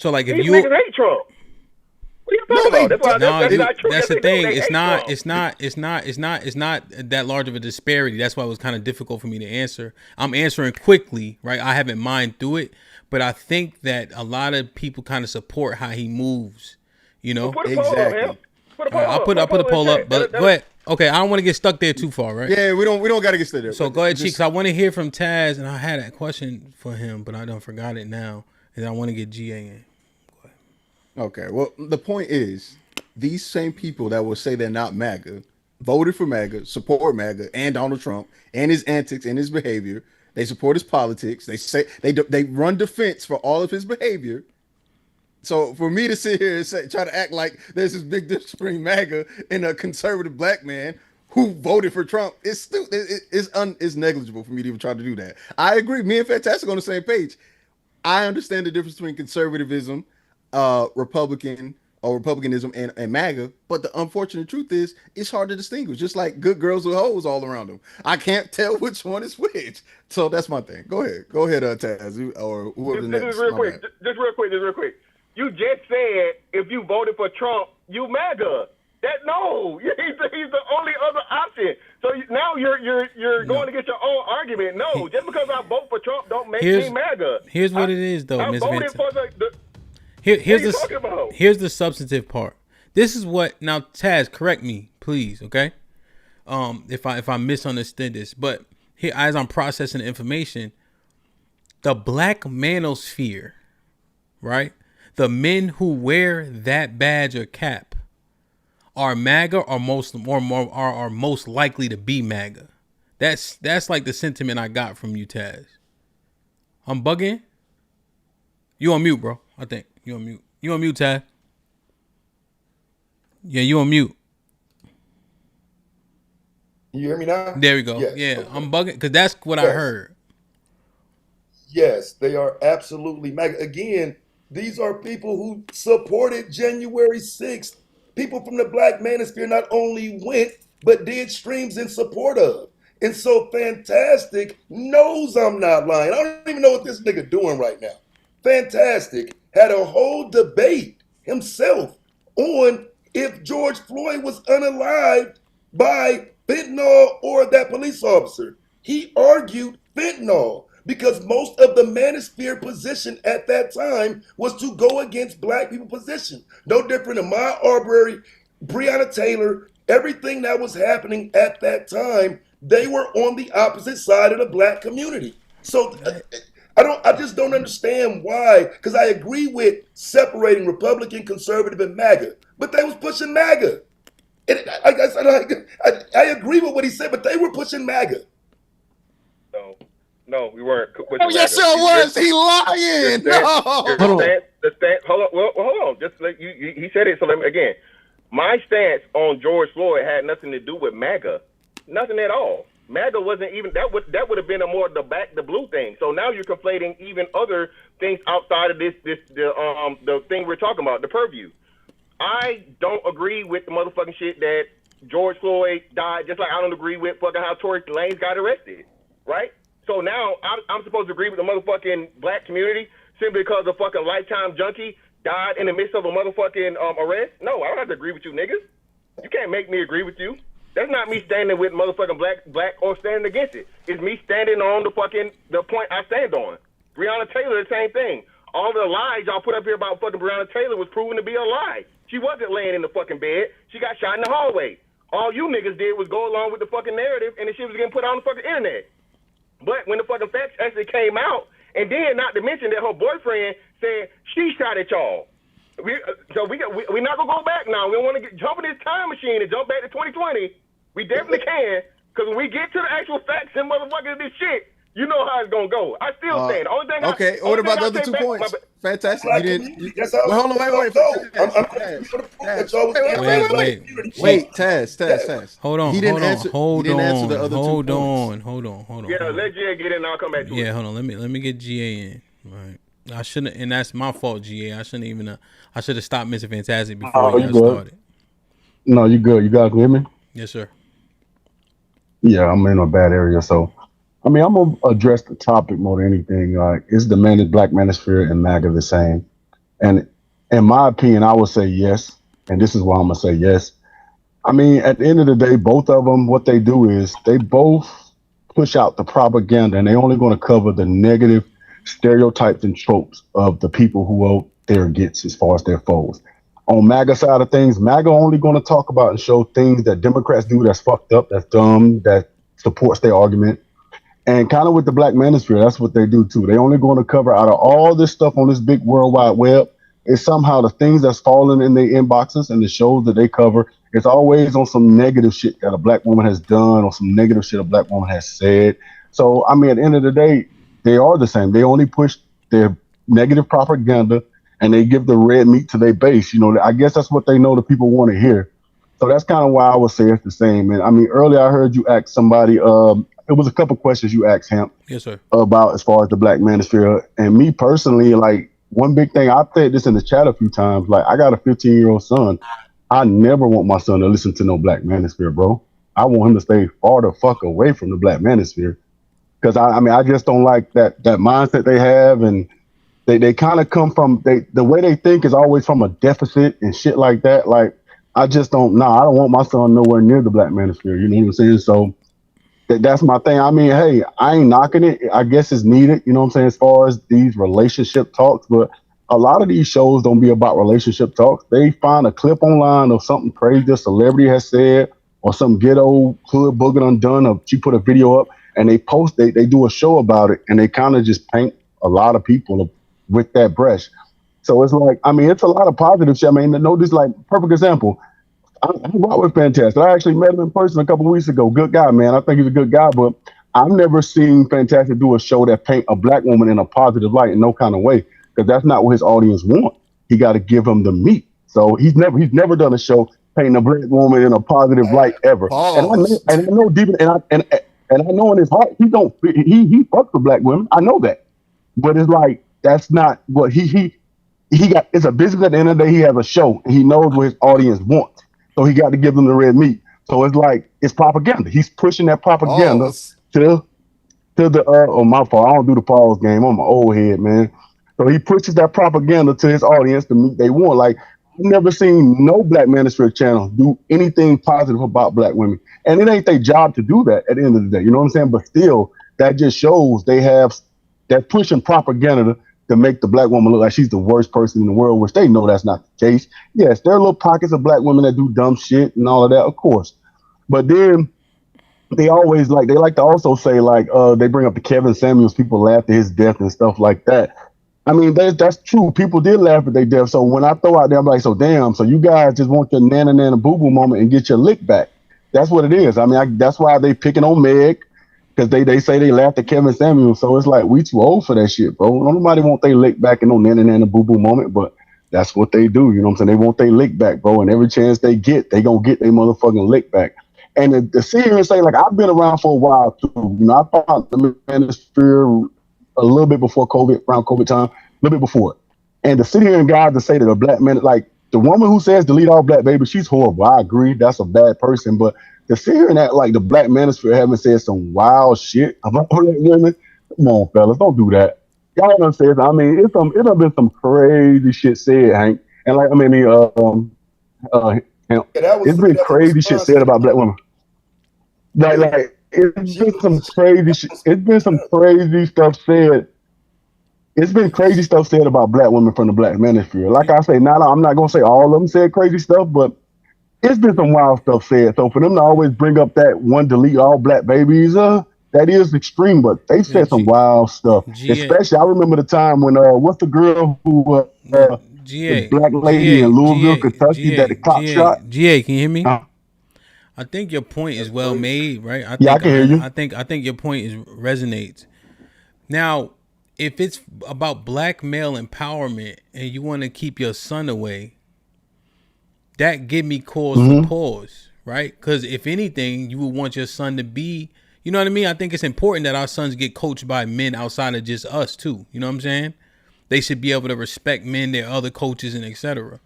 [SPEAKER 1] So like if
[SPEAKER 12] these niggas hate Trump. What are you talking about?
[SPEAKER 1] That's the thing. It's not that large of a disparity. That's why it was kind of difficult for me to answer. I'm answering quickly, right? I haven't mined through it, but I think that a lot of people kind of support how he moves. You know,
[SPEAKER 11] exactly.
[SPEAKER 1] I'll put a poll up, but go ahead. Okay, I don't want to get stuck there too far, right?
[SPEAKER 11] Yeah, we don't got to get stuck there.
[SPEAKER 1] So go ahead, Cheeks. I want to hear from Taz, and I had a question for him, but I don't forgot it now, and I want to get GA in. Go ahead.
[SPEAKER 11] Okay, well, the point is, these same people that will say they're not MAGA voted for MAGA, support MAGA and Donald Trump and his antics and his behavior. They support his politics. They say they run defense for all of his behavior. So for me to sit here and try to act like there's this big difference between MAGA and a conservative black man who voted for Trump, it's stupid. It's negligible for me to even try to do that. I agree. Me and Fantastic on the same page. I understand the difference between conservatism, Republicanism, and MAGA. But the unfortunate truth is, it's hard to distinguish. Just like good girls with hoes all around them, I can't tell which one is which. So that's my thing. Go ahead, Taz, or whoever the next.
[SPEAKER 12] Just real quick. You just said if you voted for Trump, you MAGA. He's the only other option. So now you're going to get your own argument. No, just because I vote for Trump don't make me MAGA.
[SPEAKER 1] Here's what it is, though, Ms.
[SPEAKER 12] voted for
[SPEAKER 1] here's the substantive part. This is what now, Taz, correct me, please, okay? If I misunderstood this, but here as I'm processing the information, the black manosphere, right? The men who wear that badge or cap are MAGA or are most likely to be MAGA. That's like the sentiment I got from you, Taz. I'm bugging. You on mute, bro. I think you on mute. You on mute, Taz? Yeah, you on mute.
[SPEAKER 8] You hear me now?
[SPEAKER 1] There we go.
[SPEAKER 8] Yes.
[SPEAKER 1] Yeah, okay. I'm bugging because that's what I heard.
[SPEAKER 8] Yes, they are absolutely MAGA. Again, these are people who supported January 6th. People from the Black Manosphere not only went, but did streams in support of. And so Fantastic knows I'm not lying. I don't even know what this nigga doing right now. Fantastic had a whole debate himself on if George Floyd was unalived by fentanyl or that police officer. He argued fentanyl because most of the Manosphere position at that time was to go against black people position. No different than Ahmaud Arbery, Breonna Taylor, everything that was happening at that time, they were on the opposite side of the black community. So I just don't understand why, because I agree with separating Republican, conservative, and MAGA, but they was pushing MAGA. I agree with what he said, but they were pushing MAGA.
[SPEAKER 12] No, we weren't.
[SPEAKER 11] Oh, yes, it was. He lying.
[SPEAKER 12] The stance. Hold on. Well, hold on. Just like he said it. So let me again. My stance on George Floyd had nothing to do with MAGA. Nothing at all. MAGA wasn't even that would have been a more the blue thing. So now you're conflating even other things outside of the thing we're talking about, the purview. I don't agree with the motherfucking shit that George Floyd died, just like I don't agree with fucking how Tory Lanez got arrested, right? So now I'm supposed to agree with the motherfucking black community simply because a fucking lifetime junkie died in the midst of a motherfucking arrest? No, I don't have to agree with you niggas. You can't make me agree with you. That's not me standing with motherfucking black or standing against it. It's me standing on the point I stand on. Breonna Taylor, the same thing. All the lies y'all put up here about fucking Breonna Taylor was proven to be a lie. She wasn't laying in the fucking bed. She got shot in the hallway. All you niggas did was go along with the fucking narrative and the shit was getting put on the fucking internet. But when the fucking facts actually came out, and then not to mention that her boyfriend said she shot at y'all. We're not gonna go back now. We don't want to jump in this time machine and jump back to 2020. We definitely can, because when we get to the actual facts and motherfucking this shit, you know how it's gonna go. I still stand. Only thing
[SPEAKER 11] okay. What about the other 2 points? Fantastic. You didn't. Hold on. Wait. Taz.
[SPEAKER 1] Hold on.
[SPEAKER 11] He didn't answer the other 2 points.
[SPEAKER 1] Hold on.
[SPEAKER 12] Yeah, let GA get in and I'll come back to it.
[SPEAKER 1] Yeah, hold on. Let me get GA in. All right. I shouldn't, and that's my fault, GA. I shouldn't even. I should have stopped Mr. Fantastic before we got started.
[SPEAKER 13] No, you good. You guys can hear me?
[SPEAKER 1] Yes, sir.
[SPEAKER 13] Yeah, I'm in a bad area, so I mean, I'm gonna address the topic more than anything. Like, is the Black Manosphere and MAGA the same? And in my opinion, I would say yes. And this is why I'm gonna say yes. I mean, at the end of the day, both of them, what they do is they both push out the propaganda, and they're only going to cover the negative stereotypes and tropes of the people who they're against as far as their foes. On MAGA side of things, MAGA only going to talk about and show things that Democrats do that's fucked up, that's dumb, that supports their argument. And kind of with the Black Manosphere, that's what they do too. They only going to cover out of all this stuff on this big World Wide Web is somehow the things that's falling in their inboxes and the shows that they cover. It's always on some negative shit that a black woman has done or some negative shit a black woman has said. So, I mean, at the end of the day, they are the same. They only push their negative propaganda and they give the red meat to their base. You know, I guess that's what they know the people want to hear. So that's kind of why I would say it's the same. And I mean, earlier I heard you ask somebody, it was a couple questions you asked HAMP.
[SPEAKER 1] Yes, sir.
[SPEAKER 13] About as far as the Black Manosphere. And me personally, like, one big thing, I've said this in the chat a few times, like, I got a 15-year-old son. I never want my son to listen to no Black Manosphere, bro. I want him to stay far the fuck away from the Black Manosphere. Because I mean, I just don't like that mindset they have, and they kind of come from the way they think is always from a deficit and shit like that. Like, I just don't. Nah, I don't want my son nowhere near the black manosphere. You know what I'm saying? So that's my thing. I mean, hey, I ain't knocking it. I guess it's needed. You know what I'm saying? As far as these relationship talks, but a lot of these shows don't be about relationship talks. They find a clip online of something crazy a celebrity has said, or some ghetto hood booger undone. Or she put a video up and they post. They do a show about it, and they kind of just paint a lot of people with that brush. So it's like, I mean, it's a lot of positive shit. I mean, notice like perfect example. I rock with Fantastic. I actually met him in person a couple weeks ago. Good guy, man. I think he's a good guy, but I've never seen Fantastic do a show that paint a black woman in a positive light in no kind of way, because that's not what his audience want. He got to give them the meat. So he's never done a show painting a black woman in a positive light ever. And I know deep and I know in his heart he fucks with black women. I know that, but it's like that's not what he got. It's a business. At the end of the day, he has a show and he knows what his audience wants. So he got to give them the red meat. So it's like it's propaganda. He's pushing that propaganda to the oh, my fault. I don't do the pause game. I'm an old head, man. So he pushes that propaganda to his audience to meet they want. Like I've never seen no Black Manosphere channel do anything positive about black women. And it ain't their job to do that at the end of the day. You know what I'm saying? But still, that just shows they're pushing propaganda to make the black woman look like she's the worst person in the world, which they know that's not the case. Yes, there are little pockets of black women that do dumb shit and all of that, of course. But then they like to also say they bring up the Kevin Samuels, people laugh at his death and stuff like that. I mean, that's true. People did laugh at their death. So when I throw out there, I'm like, so damn, so you guys just want your nana nana boo boo moment and get your lick back. That's what it is. I mean, that's why they picking on Meg, because they say they laughed at Kevin Samuels. So it's like, we too old for that shit, bro. Nobody want they lick back in no nana nana boo boo moment, but that's what they do. You know what I'm saying? They want they lick back, bro. And every chance they get, they gonna get their motherfucking lick back. And to sit here and say, like, I've been around for a while too. You know, I found the Manosphere a little bit before COVID, around COVID time, a little bit before it. And to sit here and God to say that a black man, like the woman who says delete all black babies, she's horrible. I agree, that's a bad person. But to sit here and act like the Black Manosphere haven't said some wild shit about black women, come on, fellas, don't do that. Y'all done said, I mean, it done been some crazy shit said, Hank. And like, I mean, it's been crazy shit said about black women. Like it's been some crazy shit. It's been some crazy stuff said. It's been crazy stuff said about black women from the Black Manosphere. Like I say, I'm not gonna say all of them said crazy stuff, but it's been some wild stuff said. So for them to always bring up that one delete all black babies, that is extreme. But they said some wild stuff. Especially, I remember the time when what's the girl who the black lady in Louisville, Kentucky, that the cop shot.
[SPEAKER 1] GA, can you hear me? I think your point is well made, right? I
[SPEAKER 13] can hear you.
[SPEAKER 1] I think your point resonates. Now, if it's about black male empowerment and you want to keep your son away, that give me cause for pause, right? Because if anything, you would want your son to be, you know what I mean? I think it's important that our sons get coached by men outside of just us too. You know what I'm saying? They should be able to respect men, their other coaches, and etc.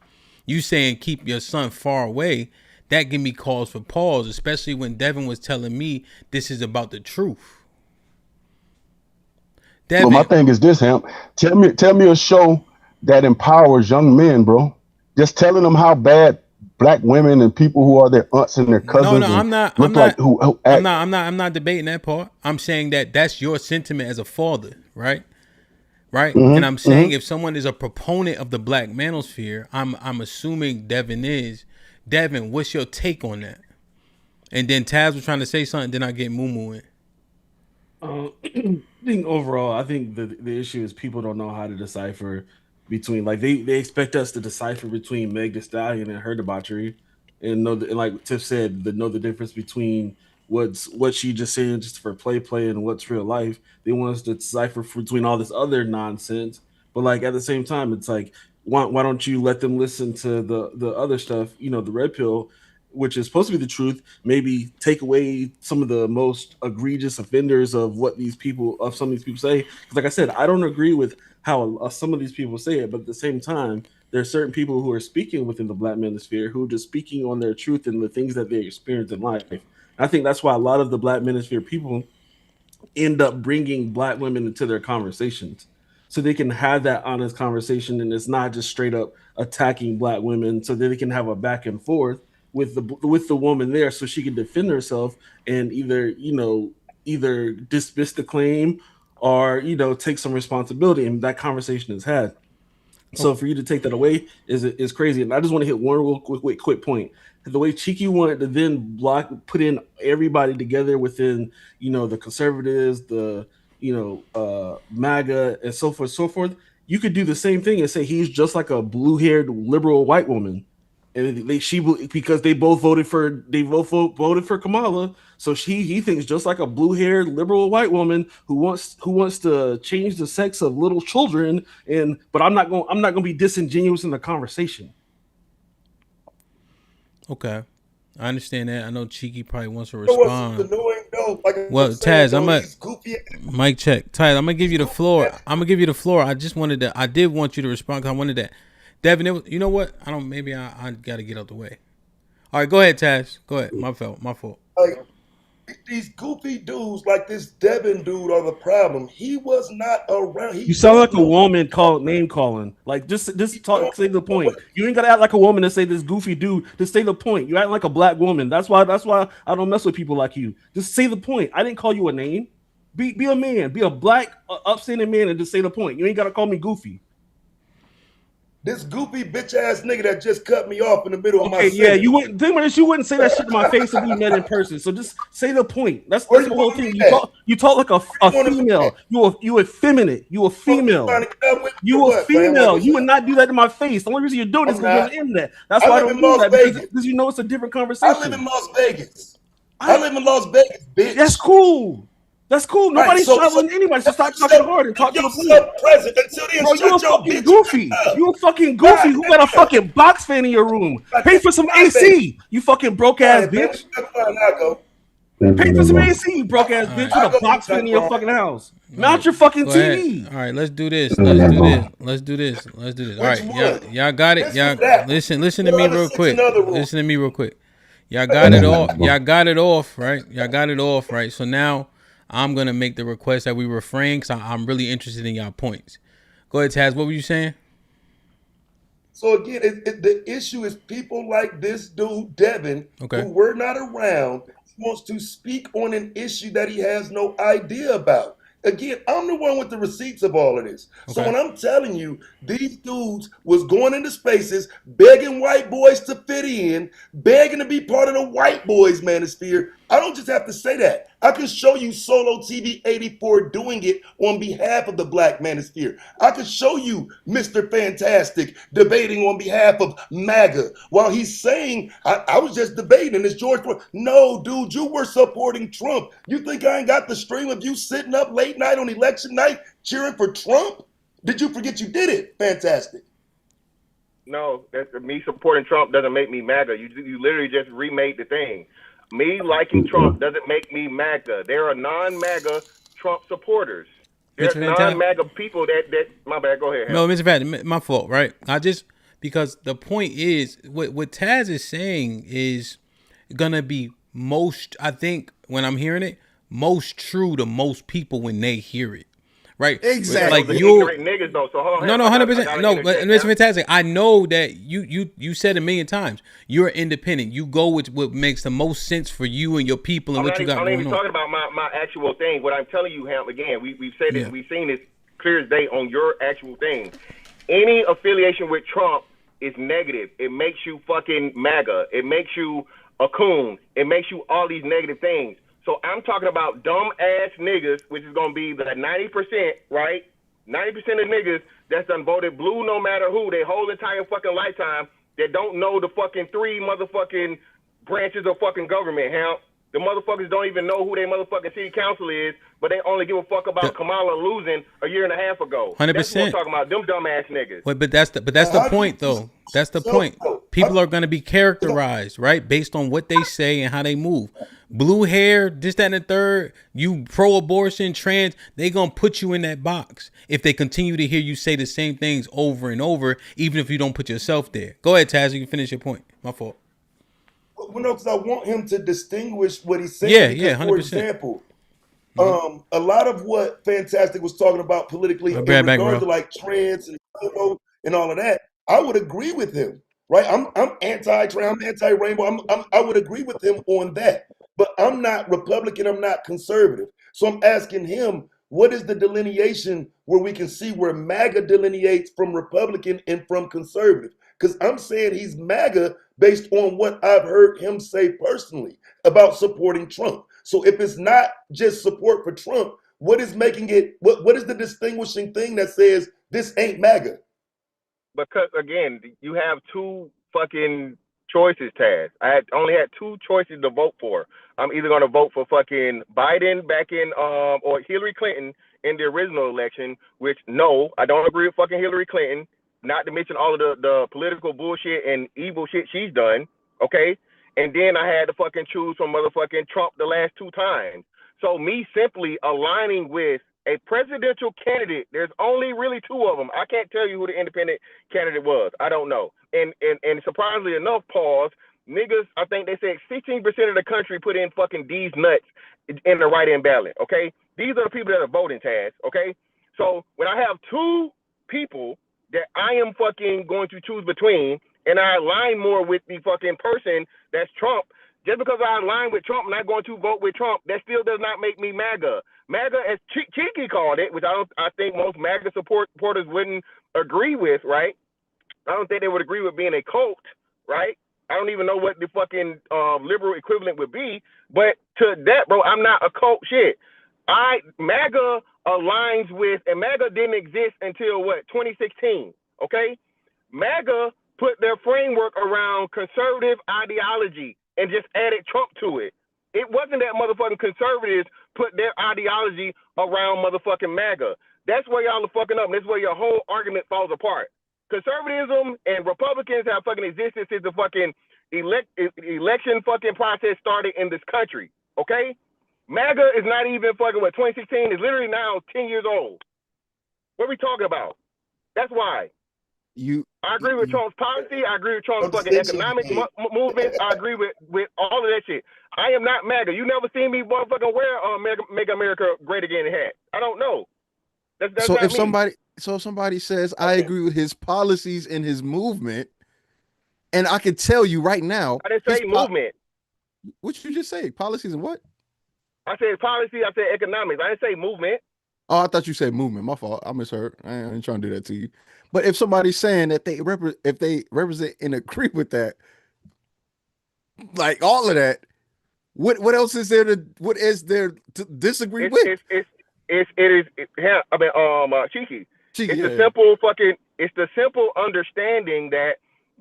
[SPEAKER 1] You saying keep your son far away, that give me cause for pause, especially when Devin was telling me this is about the truth.
[SPEAKER 13] Devin, well, my thing is this, Hamp. Tell me a show that empowers young men, bro. Just telling them how bad black women and people who are their aunts and their cousins.
[SPEAKER 1] No, I'm not debating that part. I'm saying that that's your sentiment as a father, right? Right. And I'm saying if someone is a proponent of the Black Manosphere, I'm assuming Devin is. Devin, what's your take on that? And then Taz was trying to say something, then I get Moo in.
[SPEAKER 9] I think overall, I think the issue is people don't know how to decipher between, like, they expect us to decipher between Meg Thee Stallion and her debauchery, and like Tiff said, know the difference between what she just saying just for play and what's real life. They want us to decipher between all this other nonsense, but like at the same time, it's like, why don't you let them listen to the other stuff? You know, the red pill, which is supposed to be the truth. Maybe take away some of the most egregious offenders of some of these people say. Because like I said, I don't agree with how some of these people say it, but at the same time, there are certain people who are speaking within the Black Manosphere who are just speaking on their truth and the things that they experience in life. I think that's why a lot of the Black Manosphere people end up bringing black women into their conversations. so they can have that honest conversation, and it's not just straight up attacking black women, so that they can have a back and forth with the woman there, so she can defend herself and either dismiss the claim or take some responsibility, and that conversation is had. So for you to take that away is crazy. And I just want to hit one real quick point. The way Cheeky wanted to then put in everybody together within, the conservatives, the MAGA, and so forth. You could do the same thing and say he's just like a blue-haired liberal white woman, and because they both voted for Kamala. So he thinks just like a blue-haired liberal white woman who wants to change the sex of little children. But I'm not going to be disingenuous in the conversation.
[SPEAKER 1] Okay, I understand that. I know Cheeky probably wants to respond. Well, Taz, mic check. Taz, I'm gonna give you the floor. I did want you to respond because I wanted that. Devin, you know what? Maybe I gotta get out the way. All right, go ahead, Taz. Go ahead. My fault.
[SPEAKER 8] Like, these goofy dudes like this Devin dude are the problem. He was not around.
[SPEAKER 9] You sound like a woman name calling. Like just talk, say the point. You ain't gotta act like a woman to say this goofy dude. Just say the point. You act like a black woman. That's why I don't mess with people like you. Just say the point. I didn't call you a name. Be a man. Be a black upstanding man and just say the point. You ain't gotta call me goofy.
[SPEAKER 8] This goofy bitch ass nigga that just cut me off in the middle of my
[SPEAKER 9] sentence. Yeah, you wouldn't say that shit to my face if we met in person. So just say the point. That's the whole thing. You talk like a female. You effeminate. You a female. You a female. You would not do that to my face. The only reason you're doing this is because you're on the internet. That's why I don't do that, because you know it's a different conversation.
[SPEAKER 8] I live in Las Vegas. I live in Las Vegas, bitch.
[SPEAKER 9] That's cool. That's cool. Nobody's traveling anybody. So stop talking hard and talk to the
[SPEAKER 8] point. Until then, bro,
[SPEAKER 9] you a fucking goofy. You a fucking goofy. Who got a fucking box fan in your room? Pay for some AC. You fucking broke ass bitch. Pay for some AC, you broke ass bitch, with a box fan in your fucking house. Mount your fucking TV.
[SPEAKER 1] All right, let's do this. Let's do this. All right, y'all got it. Y'all listen to me real quick. Listen to me real quick. Y'all got it off. Y'all got it off, right? Y'all got it off, right? So now I'm gonna make the request that we refrain because I'm really interested in y'all points. Go ahead, Taz. What were you saying?
[SPEAKER 8] So again, the issue is people like this dude Devin, who were not around, wants to speak on an issue that he has no idea about. Again, I'm the one with the receipts of all of this. So when I'm telling you, these dudes was going into spaces, begging white boys to fit in, begging to be part of the white boys manosphere, I don't just have to say that. I can show you Solo TV 84 doing it on behalf of the black manosphere. I can show you Mr. Fantastic debating on behalf of MAGA while he's saying, I was just debating this George Bush. No, dude, you were supporting Trump. You think I ain't got the stream of you sitting up late night on election night cheering for Trump? Did you forget you did it? Fantastic.
[SPEAKER 12] No, me supporting Trump doesn't make me MAGA. You literally just remade the thing. Me liking Trump doesn't make me MAGA. There are non-MAGA Trump supporters. There's non-MAGA people that my bad, go ahead.
[SPEAKER 1] No, Mr. Fat, my fault, right? Because the point is, what Taz is saying is gonna be most, I think, when I'm hearing it, most true to most people when they hear it. Right,
[SPEAKER 12] exactly. Like you, niggas though. So hold on.
[SPEAKER 1] No, 100%. No, but it's fantastic. I know that you said a million times you're independent. You go with what makes the most sense for you and your people and what you got going on.
[SPEAKER 12] I'm not even talking about my actual thing. What I'm telling you, Hamp, again, we've said this, we've seen this clear as day on your actual thing. Any affiliation with Trump is negative. It makes you fucking MAGA. It makes you a coon. It makes you all these negative things. So I'm talking about dumb ass niggas, which is gonna be the 90%, right? 90% of niggas that's done voted blue no matter who, their whole entire fucking lifetime, that don't know the fucking 3 motherfucking branches of fucking government, Hamp. The motherfuckers don't even know who their motherfucking city council is, but they only give a fuck about Kamala losing a year and a half ago.
[SPEAKER 1] 100%.
[SPEAKER 12] That's what I'm talking about, them dumb ass niggas.
[SPEAKER 1] Wait, but that's the point though. That's the point. People are gonna be characterized, right, based on what they say and how they move. Blue hair, this, that, and the third, you pro-abortion, trans, they gonna put you in that box if they continue to hear you say the same things over and over, even if you don't put yourself there. Go ahead, Taz, you can finish your point. My fault.
[SPEAKER 8] Well, no, because I want him to distinguish what he's saying.
[SPEAKER 1] Yeah, 100%.
[SPEAKER 8] For example, A lot of what Fantastic was talking about politically in regard to like trans and rainbow and all of that, I would agree with him. Right? I'm anti-trans, I'm anti-rainbow. I would agree with him on that. But I'm not Republican, I'm not conservative. So I'm asking him, what is the delineation where we can see where MAGA delineates from Republican and from conservative? Because I'm saying he's MAGA based on what I've heard him say personally about supporting Trump. So if it's not just support for Trump, what is making it, what is the distinguishing thing that says this ain't MAGA?
[SPEAKER 12] Because again, you have two fucking choices, Taz. I only had two choices to vote for. I'm either gonna vote for fucking Biden back in or Hillary Clinton in the original election, which no, I don't agree with fucking Hillary Clinton, not to mention all of the political bullshit and evil shit she's done, okay? And then I had to fucking choose from motherfucking Trump the last two times. So me simply aligning with a presidential candidate, there's only really two of them. I can't tell you who the independent candidate was. I don't know. And surprisingly enough, pause, niggas, I think they said 16% of the country put in fucking these nuts in the write-in ballot, okay? These are the people that are voting, Taz, okay? So when I have two people that I am fucking going to choose between, and I align more with the fucking person that's Trump, just because I align with Trump and I'm going to vote with Trump, that still does not make me MAGA. MAGA, as Cheeky called it, which I think most MAGA supporters wouldn't agree with, right? I don't think they would agree with being a cult, right? I don't even know what the fucking liberal equivalent would be. But to that, bro, I'm not a cult shit. MAGA aligns with, and MAGA didn't exist until what, 2016, okay? MAGA put their framework around conservative ideology and just added Trump to it. It wasn't that motherfucking conservatives put their ideology around motherfucking MAGA. That's where y'all are fucking up. And that's where your whole argument falls apart. Conservatism and Republicans have fucking existed since the fucking election fucking process started in this country. Okay? MAGA is not even fucking, 2016 is literally now 10 years old. What are we talking about? That's why. I agree with Trump's policy. I agree with Trump's fucking economic movement. I agree with all of that shit. I am not MAGA. You never seen me motherfucking wear Make America Great Again hat. I don't know. That's
[SPEAKER 11] so
[SPEAKER 12] not
[SPEAKER 11] if
[SPEAKER 12] me.
[SPEAKER 11] somebody says I agree with his policies and his movement, and I can tell you right now,
[SPEAKER 12] I didn't say movement.
[SPEAKER 11] What you just say? Policies and what?
[SPEAKER 12] I said policy. I said economics. I didn't say movement.
[SPEAKER 11] Oh, I thought you said movement. My fault. I misheard. I ain't trying to do that to you. But if somebody's saying that they represent and agree with that, like all of that, what else is there to disagree with?
[SPEAKER 12] Cheeky. It's the simple understanding that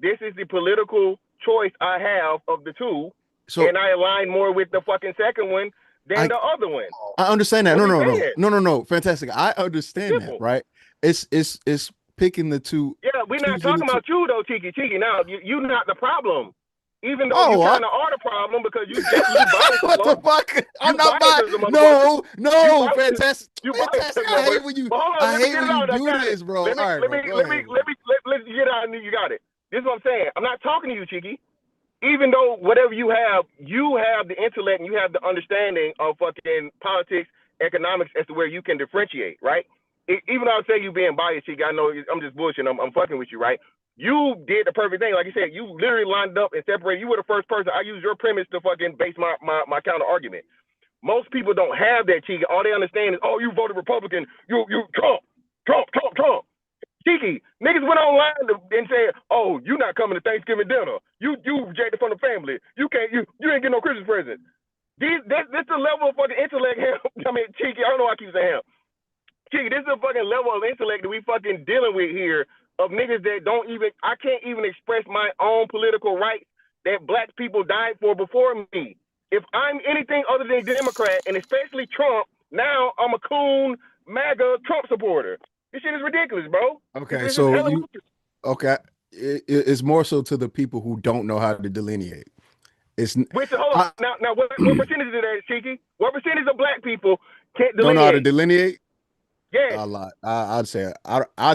[SPEAKER 12] this is the political choice I have of the two, and I align more with the fucking second one than the other one.
[SPEAKER 11] I understand that. No. Fantastic. I understand that, right? It's picking the two.
[SPEAKER 12] Yeah, we're not talking about you though, Cheeky. Now, you're not the problem. Even though you kind of are the problem because you biased.
[SPEAKER 11] What the fuck? I'm not biased. No, Fantastic. I hate when you do this, bro.
[SPEAKER 12] Let me get out and you got it. This is what I'm saying. I'm not talking to you, Cheeky. Even though whatever you have the intellect and you have the understanding of fucking politics, economics as to where you can differentiate, right? Even though I say you being biased, Cheeky, I know I'm just bullshitting. I'm fucking with you, right? You did the perfect thing. Like you said, you literally lined up and separated. You were the first person. I used your premise to fucking base my counter argument. Most people don't have that, Cheeky. All they understand is, oh, you voted Republican. You Trump. Cheeky, niggas went online and said, oh, you not coming to Thanksgiving dinner. You rejected from the family. You ain't get no Christmas present. This the level of fucking intellect. I mean, Cheeky, I don't know why I keep saying him. Cheeky, this is the fucking level of intellect that we fucking dealing with here. Of niggas that I can't even express my own political rights that black people died for before me. If I'm anything other than Democrat, and especially Trump, now I'm a coon MAGA Trump supporter. This shit is ridiculous, bro.
[SPEAKER 11] Okay, it's more so to the people who don't know how to delineate.
[SPEAKER 12] Hold on. Now, what percentage of that is, Cheeky? What percentage of black people can't delineate?
[SPEAKER 11] Don't know how to delineate?
[SPEAKER 12] Yeah,
[SPEAKER 11] a lot. I'd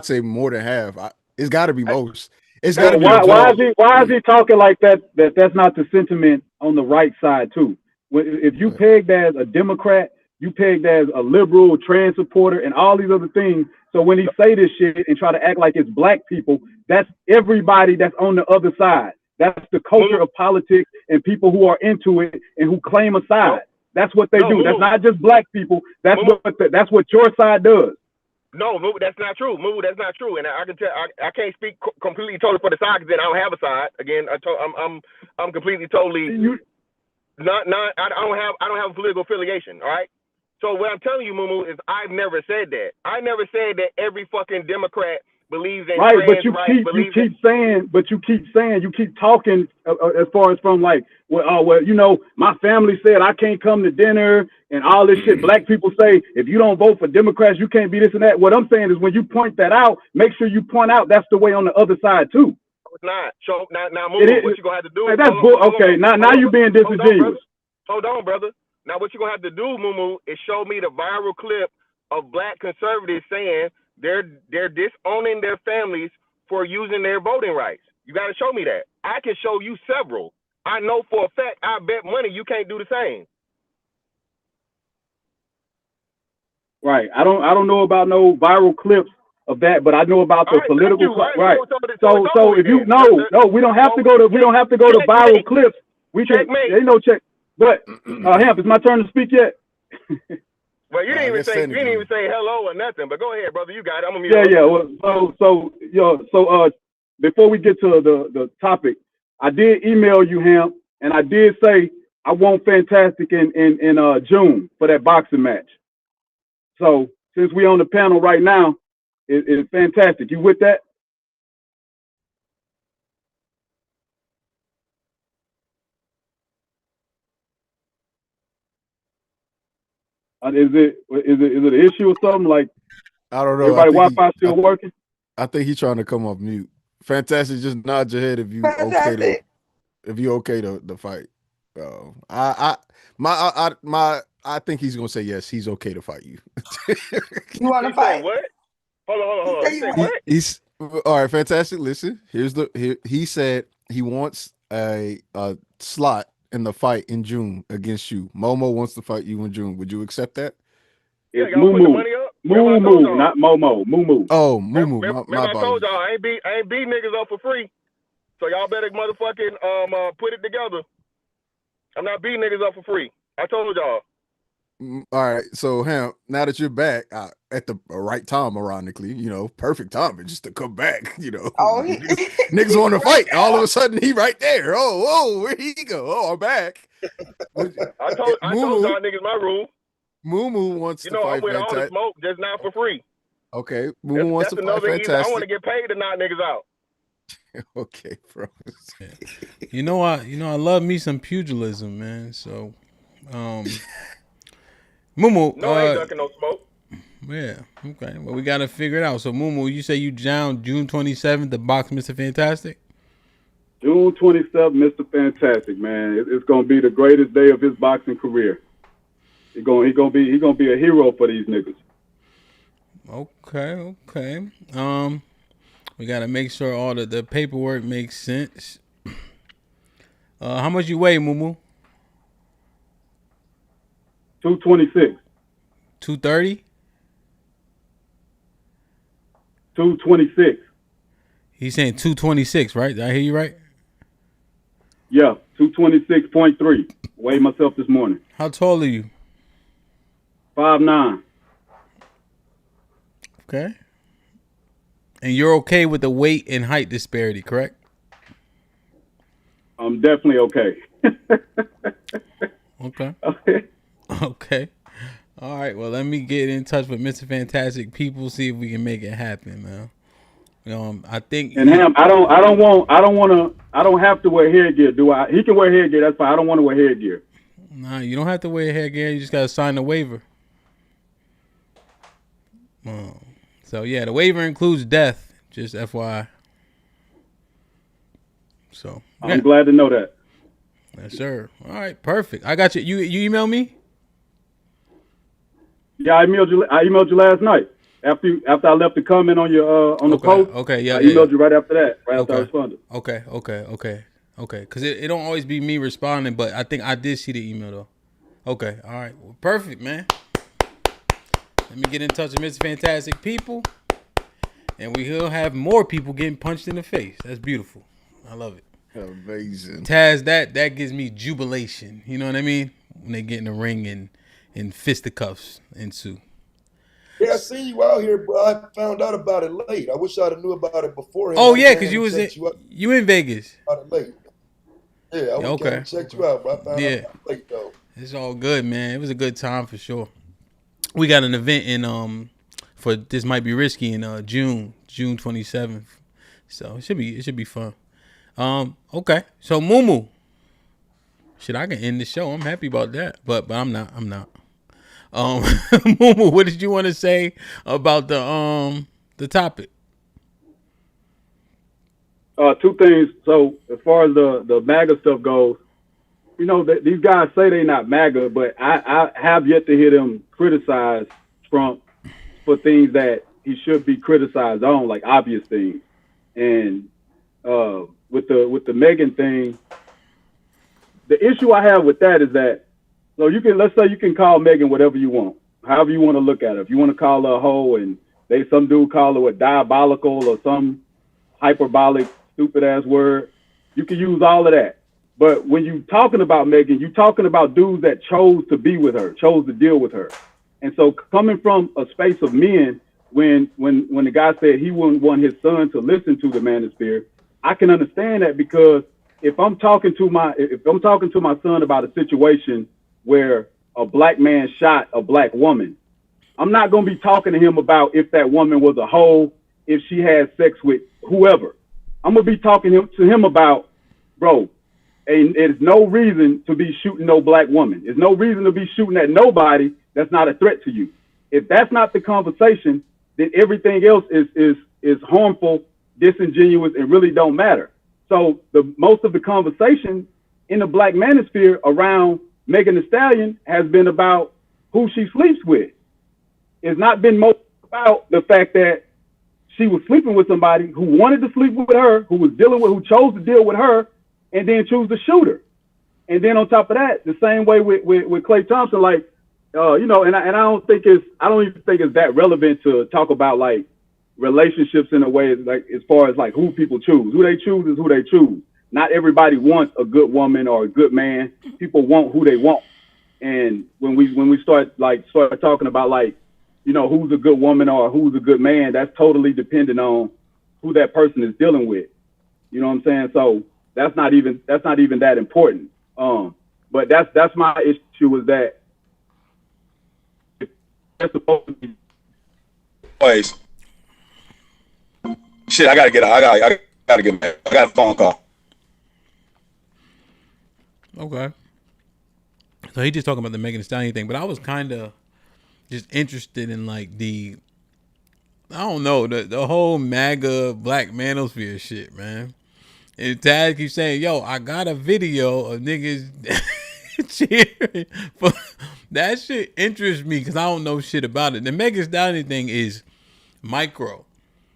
[SPEAKER 11] say more than half. It's got to be most. It's
[SPEAKER 2] got to be. Why is he talking like that? That's not the sentiment on the right side too. If you peg that as a Democrat, you pegged as a liberal, trans supporter, and all these other things. So when he say this shit and try to act like it's black people, that's everybody that's on the other side. That's the culture of politics and people who are into it and who claim a side. That's what they do. That's not just black people. That's that's what your side does.
[SPEAKER 12] No, Moo, that's not true. Moo, that's not true. And I can tell I can't speak completely totally for the side because then I don't have a side. Again, I'm completely totally I don't have a political affiliation. All right. So what I'm telling you, Moo, is I've never said that. I never said that every fucking Democrat believes in
[SPEAKER 2] right,
[SPEAKER 12] trans
[SPEAKER 2] but you keep talking as far as from like, well, you know, my family said I can't come to dinner and all this shit. Black people say if you don't vote for Democrats, you can't be this and that. What I'm saying is when you point that out, make sure you point out that's the way on the other side too.
[SPEAKER 12] It's not. So now, Moo, what you gonna have to do?
[SPEAKER 2] Hey, that's okay. Now you're being disingenuous.
[SPEAKER 12] Hold on, brother. Now what you're gonna have to do, Moo, is show me the viral clip of black conservatives saying they're disowning their families for using their voting rights. You got to show me that. I can show you several. I know for a fact. I bet money you can't do the same.
[SPEAKER 2] Right. I don't know about no viral clips of that, but I know about the political. Right. So if you we don't have to go to viral clips. We can. Ain't no check. But Hamp, it's my turn to speak yet.
[SPEAKER 12] Well, you didn't even say hello or nothing. But go ahead, brother. You got it. I'm gonna mute.
[SPEAKER 2] Yeah. Well, before we get to the topic, I did email you, Hamp, and I did say I want Fantastic in June for that boxing match. So since we on the panel right now, it's Fantastic. You with that? Is it an issue or something? Like,
[SPEAKER 11] I don't know.
[SPEAKER 2] Everybody Wi-Fi still working?
[SPEAKER 11] I think he's trying to come off mute. Fantastic. Just nod your head if you okay to fight. I think he's gonna say yes. He's okay to fight you.
[SPEAKER 20] You want to fight?
[SPEAKER 12] What? Hold on. He said what?
[SPEAKER 11] He's all right. Fantastic. Listen. He said he wants a slot in the fight in June against you. Momo wants to fight you in June. Would you accept that?
[SPEAKER 2] It's Moo, not Momo. Moo.
[SPEAKER 11] Oh, Moo.
[SPEAKER 12] Remember I told y'all I ain't beat niggas up for free. So y'all better motherfucking put it together. I'm not beating niggas up for free. I told y'all.
[SPEAKER 11] All right, so Hamp, now that you're back at the right time, ironically, perfect timing just to come back, niggas want to fight. All of a sudden, he right there. Oh, where'd he go? Oh, I'm back.
[SPEAKER 12] I told y'all niggas my rule.
[SPEAKER 11] Moo wants to fight.
[SPEAKER 12] I'm with all the smoke, just not for free.
[SPEAKER 11] Okay, Moo wants to fight Fantastic.
[SPEAKER 12] I want to get paid to knock niggas out.
[SPEAKER 11] Okay, bro.
[SPEAKER 1] I love me some pugilism, man. So, Mumu.
[SPEAKER 12] No, I ain't ducking no smoke.
[SPEAKER 1] Yeah. Okay. Well, we gotta figure it out. So, Mumu, you say you down June 27th to box Mr. Fantastic?
[SPEAKER 2] June 27th, Mr. Fantastic, man. It's gonna be the greatest day of his boxing career. He gonna be a hero for these niggas.
[SPEAKER 1] Okay. We gotta make sure all the paperwork makes sense. How much you weigh, Mumu?
[SPEAKER 2] 226.
[SPEAKER 1] 230?
[SPEAKER 2] 226.
[SPEAKER 1] He's saying 226, right? Did I hear you right?
[SPEAKER 2] Yeah, 226.3. Weighed myself this morning.
[SPEAKER 1] How tall are you?
[SPEAKER 2] 5'9".
[SPEAKER 1] Okay. And you're okay with the weight and height disparity, correct?
[SPEAKER 2] I'm definitely okay.
[SPEAKER 1] Okay. All right. Well, let me get in touch with Mr. Fantastic people, see if we can make it happen, man. I think.
[SPEAKER 2] And Ham, I don't have to wear headgear, do I? He can wear headgear. That's fine. I don't want to wear headgear.
[SPEAKER 1] Nah, you don't have to wear headgear. You just gotta sign the waiver. So yeah, the waiver includes death. Just FYI. So
[SPEAKER 2] I'm glad to know that.
[SPEAKER 1] Yes, sir. All right, perfect. I got you. You email me?
[SPEAKER 2] Yeah, I emailed you last night after I left the comment on your on the post.
[SPEAKER 1] Okay, yeah.
[SPEAKER 2] I emailed you right after that. After I responded.
[SPEAKER 1] Okay. Because it don't always be me responding, but I think I did see the email though. Okay, all right. Well, perfect, man. Let me get in touch with Mr. Fantastic People, and we'll have more people getting punched in the face. That's beautiful. I love it.
[SPEAKER 11] Amazing.
[SPEAKER 1] Taz, that gives me jubilation. You know what I mean? When they get in the ring and fisticuffs ensue.
[SPEAKER 8] Yeah, I see you out here, bro. I found out about it late. I wish I'd have knew about it beforehand.
[SPEAKER 1] Oh yeah, because you in Vegas.
[SPEAKER 8] Late. Yeah, I would
[SPEAKER 1] okay.
[SPEAKER 8] have checked you out, bro. I found out about it late though.
[SPEAKER 1] It's all good, man. It was a good time for sure. We got an event in for This Might Be Risky in June 27th. So it should be fun. Okay. So Mumu. Shit, I can end the show. I'm happy about that. But I'm not. Mumu, what did you want to say about the topic?
[SPEAKER 2] Two things. So as far as the MAGA stuff goes, you know, these guys say they're not MAGA, but I have yet to hear them criticize Trump for things that he should be criticized on, like obvious things. And with the Megan thing, the issue I have with that is that, so let's say you can call Megan whatever you want, however you want to look at her. If you want to call her a hoe and some dude call her a diabolical or some hyperbolic stupid ass word, you can use all of that. But when you talking about Megan, you talking about dudes that chose to be with her, chose to deal with her. And so coming from a space of men, when the guy said he wouldn't want his son to listen to the Manosphere, I can understand that, because if I'm talking to my son about a situation where a black man shot a black woman, I'm not going to be talking to him about if that woman was a hoe, if she had sex with whoever. I'm going to be talking to him about, bro, and there's no reason to be shooting no black woman. There's no reason to be shooting at nobody that's not a threat to you. If that's not the conversation, then everything else is harmful, disingenuous, and really don't matter. So most of the conversation in the black manosphere around Megan Thee Stallion has been about who she sleeps with. It's not been most about the fact that she was sleeping with somebody who wanted to sleep with her, who chose to deal with her, and then choose to shoot her. And then on top of that, the same way with Klay Thompson, like, you know, and I don't even think it's that relevant to talk about like relationships in a way, like as far as like who people choose. Who they choose is who they choose. Not everybody wants a good woman or a good man. People want who they want. And when we start talking about like, you know, who's a good woman or who's a good man, that's totally dependent on who that person is dealing with. You know what I'm saying? So that's not even that important. But that's my issue, is that it's supposed to be.
[SPEAKER 3] Anyways, shit, I gotta get back. I got a phone call.
[SPEAKER 1] Okay. So he just talking about the Megan Thee Stallion thing, but I was kind of just interested in like I don't know, the whole MAGA Black Manosphere shit, man. And Taz keeps saying, yo, I got a video of niggas cheering for that shit. Interests me because I don't know shit about it. The Megan Thee Stallion thing is micro.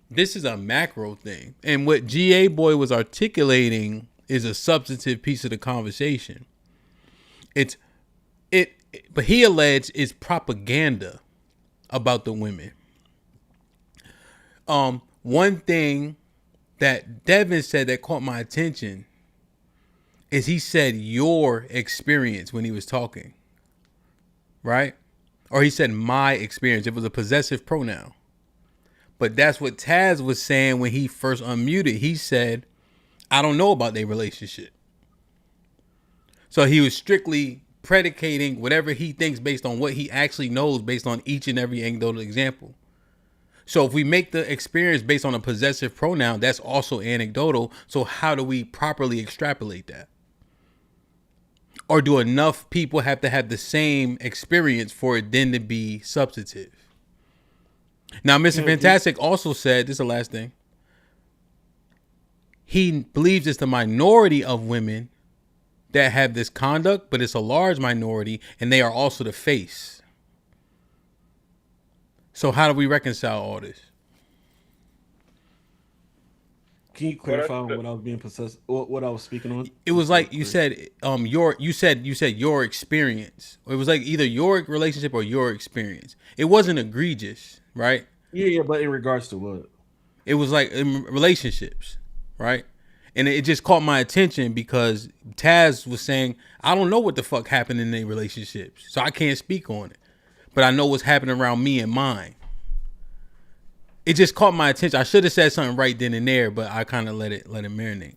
[SPEAKER 1] This is a macro thing. And what GA Boy was articulating is a substantive piece of the conversation. But he alleged it's propaganda about the women. One thing that Devin said that caught my attention is he said your experience when he was talking, right? Or he said my experience. It was a possessive pronoun. But that's what Taz was saying when he first unmuted. He said, I don't know about their relationship. So he was strictly predicating whatever he thinks based on what he actually knows based on each and every anecdotal example. So if we make the experience based on a possessive pronoun, that's also anecdotal. So how do we properly extrapolate that? Or do enough people have to have the same experience for it then to be substantive? Now, Mr. Fantastic also said, this is the last thing, he believes it's the minority of women that have this conduct, but it's a large minority, and they are also the face. So how do we reconcile all this?
[SPEAKER 9] Can you clarify what I was being possessed? What I was speaking on?
[SPEAKER 1] It was like you said, you said your experience. It was like either your relationship or your experience. It wasn't egregious, right?
[SPEAKER 9] Yeah, but in regards to what?
[SPEAKER 1] It was like in relationships, right? And it just caught my attention because Taz was saying, I don't know what the fuck happened in their relationships, so I can't speak on it. But I know what's happening around me and mine. It just caught my attention. I should have said something right then and there, but I kind of let it marinate.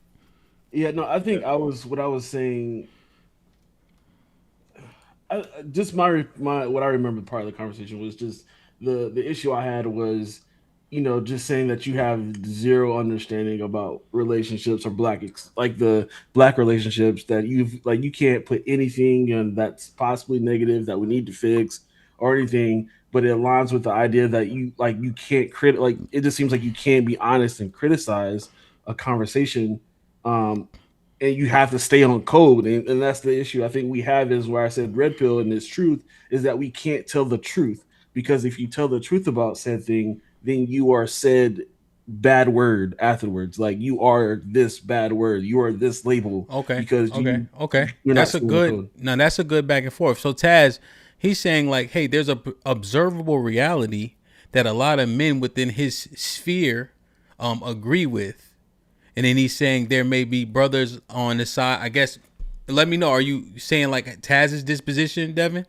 [SPEAKER 9] Yeah, no, I think what I was saying. Just my what I remember part of the conversation was just the issue I had was, just saying that you have zero understanding about relationships or like the black relationships, that you can't put anything in that's possibly negative that we need to fix or anything, but it aligns with the idea that you can't it just seems like you can't be honest and criticize a conversation, and you have to stay on code, and that's the issue I think we have, is where I said red pill and its truth is that we can't tell the truth, because if you tell the truth about said thing, then you are said bad word afterwards. Like, you are this bad word, you are this label. Because
[SPEAKER 1] that's a good back and forth. So Taz, he's saying like, hey, there's a observable reality that a lot of men within his sphere agree with. And then he's saying there may be brothers on the side. I guess, let me know. Are you saying like Taz's disposition, Devin?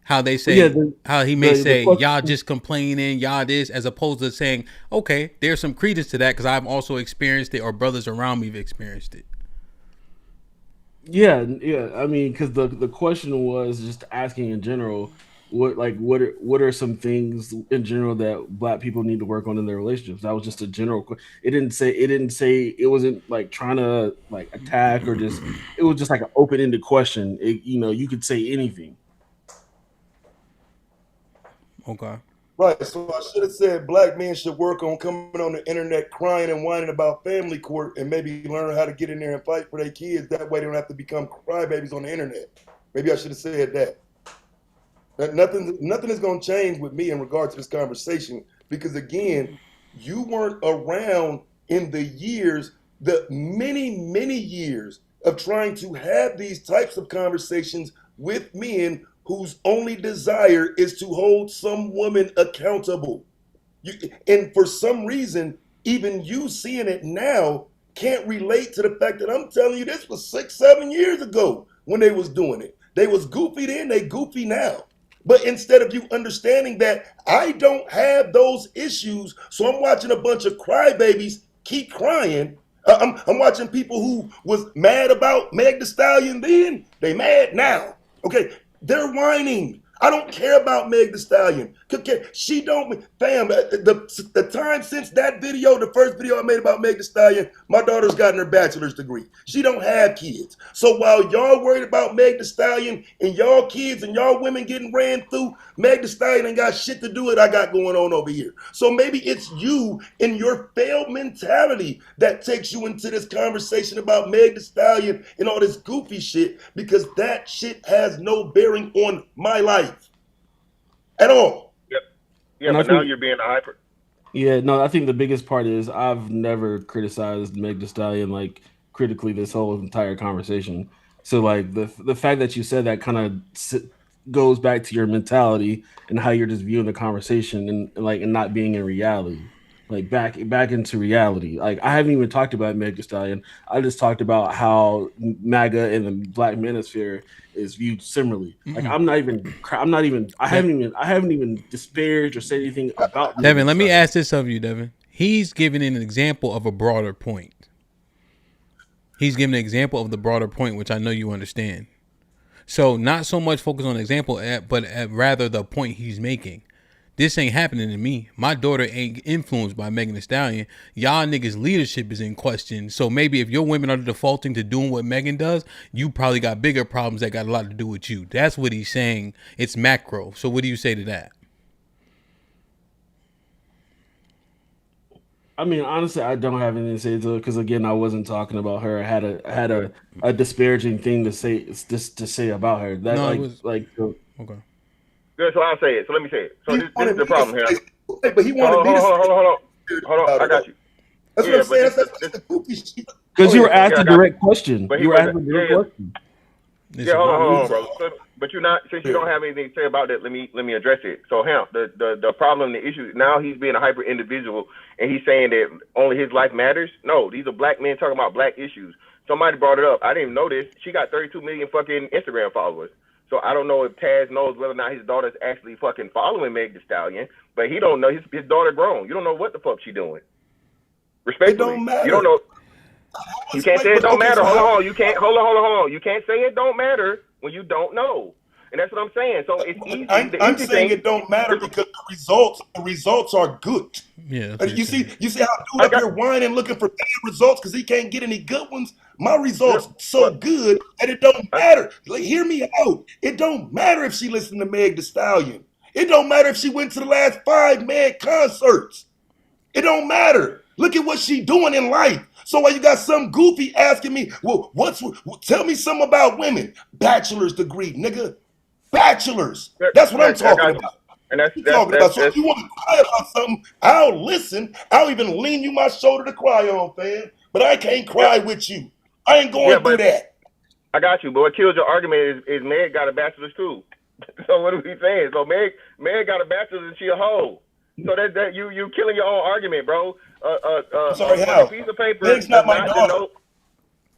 [SPEAKER 1] How they say, how he may say, y'all just complaining, y'all this, as opposed to saying, okay, there's some credence to that because I've also experienced it, or brothers around me have experienced it.
[SPEAKER 9] Yeah. I mean, because the question was just asking in general, what are some things in general that black people need to work on in their relationships? That was just a general. It didn't say it wasn't like trying to like attack or just. It was just like an open ended question. You could say anything.
[SPEAKER 1] Okay.
[SPEAKER 8] Right, so I should have said black men should work on coming on the internet crying and whining about family court, and maybe learn how to get in there and fight for their kids. That way they don't have to become crybabies on the internet. Maybe I should have said that. Nothing is going to change with me in regard to this conversation, because again, you weren't around in the many years of trying to have these types of conversations with men whose only desire is to hold some woman accountable. And for some reason, even you seeing it now can't relate to the fact that I'm telling you this was 6-7 years ago when they was doing it. They was goofy then, they goofy now. But instead of you understanding that I don't have those issues, so I'm watching a bunch of crybabies keep crying. I'm watching people who was mad about Meg Thee Stallion then, they mad now. Okay, they're whining. I don't care about Meg Thee Stallion. She don't, fam, the time since that video, the first video I made about Meg Thee Stallion, my daughter's gotten her bachelor's degree. She don't have kids. So while y'all worried about Meg Thee Stallion and y'all kids and y'all women getting ran through, Meg Thee Stallion ain't got shit to do with what I got going on over here. So maybe it's you and your failed mentality that takes you into this conversation about Meg Thee Stallion and all this goofy shit, because that shit has no bearing on my life at all.
[SPEAKER 12] Yep. Yeah, but now you're being a hyper.
[SPEAKER 9] Yeah, no, I think the biggest part is I've never criticized Meg Thee Stallion like critically this whole entire conversation. So like the fact that you said that kind of goes back to your mentality and how you're just viewing the conversation and not being in reality. Like back into reality. Like, I haven't even talked about Meg Thee Stallion. I just talked about how Maga and the Black Manosphere is viewed similarly. Like, I haven't even disparaged or said anything about
[SPEAKER 1] Devin. Let me ask this of you, Devin. He's giving an example of a broader point. He's giving an example of the broader point, which I know you understand. So not so much focus on the example, but rather the point he's making. This ain't happening to me. My daughter ain't influenced by Megan Thee Stallion. Y'all niggas' leadership is in question. So maybe if your women are defaulting to doing what Megan does, you probably got bigger problems that got a lot to do with you. That's what he's saying. It's macro. So what do you say to that?
[SPEAKER 9] I mean, honestly, I don't have anything to say to it because, again, I wasn't talking about her. I had a disparaging thing to say about her. That
[SPEAKER 1] okay.
[SPEAKER 12] Good, so I'll say it. So let me say it. So this is the problem here.
[SPEAKER 8] But he wanted
[SPEAKER 12] hold on. I got you.
[SPEAKER 8] That's what I'm saying. That's the goofy shit.
[SPEAKER 9] Because you were asked a direct question.
[SPEAKER 12] But
[SPEAKER 9] You were asked a direct question.
[SPEAKER 12] Yeah, hold on, bro. But you're not, since you don't have anything to say about that, let me address it. So HAMP, the problem, the issue, now he's being a hyper individual and he's saying that only his life matters. No, these are black men talking about black issues. Somebody brought it up. I didn't even know this. She got 32 million fucking Instagram followers. So I don't know if Taz knows whether or not his daughter's actually fucking following Meg Thee Stallion, but he don't know. His daughter grown. You don't know what the fuck she doing. Respectfully.
[SPEAKER 8] It don't matter.
[SPEAKER 12] You don't know. You can't say it don't matter. Hold on. You can't hold on. You can't say it don't matter when you don't know. And that's what I'm saying. So it's easy.
[SPEAKER 8] I'm saying it don't matter because the results are good.
[SPEAKER 1] Yeah.
[SPEAKER 8] You see how dude up here whining looking for bad results because he can't get any good ones. My results so good that it don't matter. Like, hear me out. It don't matter if she listened to Meg Thee Stallion. It don't matter if she went to the last 5 Meg concerts. It don't matter. Look at what she doing in life. So why you got some goofy asking me, well, tell me something about women. Bachelor's degree, nigga. Bachelor's. That's what I'm talking about.
[SPEAKER 12] And that's
[SPEAKER 8] So if you want to cry about something, I'll listen. I'll even lean you my shoulder to cry on, fam. But I can't cry with you. I ain't going through that.
[SPEAKER 12] I got you. But what kills your argument is Meg got a bachelor's too. So what are we saying? So Meg got a bachelor's and she a hoe. So that you killing your own argument, bro.
[SPEAKER 8] I'm sorry, how?
[SPEAKER 12] Piece of paper
[SPEAKER 8] Meg's not my daughter.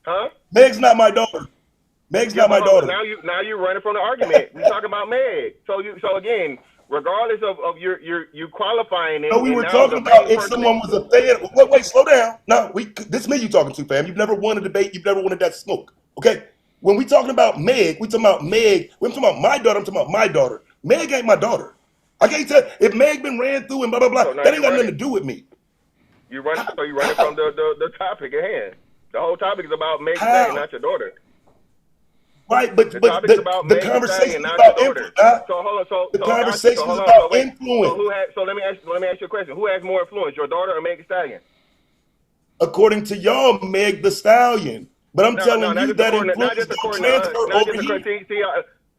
[SPEAKER 12] Huh?
[SPEAKER 8] Meg's not my daughter. Meg's not my daughter.
[SPEAKER 12] Now you're running from the argument. We talking about Meg. So again, regardless of you qualifying it.
[SPEAKER 8] No, we were talking about if someone was a fan. Wait, slow down. No, this is me you talking to, fam. You've never won a debate. You've never wanted that smoke. Okay? When we talking about Meg, we talking about Meg. When I'm talking about my daughter, I'm talking about my daughter. Meg ain't my daughter. I can't tell if Meg been ran through and blah blah blah. That ain't got nothing to do with me.
[SPEAKER 12] You running from the topic at hand. The whole topic is about Meg Thee Stallion, not your daughter.
[SPEAKER 8] Right, but the conversation is about influence.
[SPEAKER 12] So hold on.
[SPEAKER 8] The conversation is about influence.
[SPEAKER 12] So let me ask you a question. Who has more influence, your daughter or Meg Thee Stallion?
[SPEAKER 8] According to y'all, Meg Thee Stallion. But I'm telling you that influence don't transfer over here.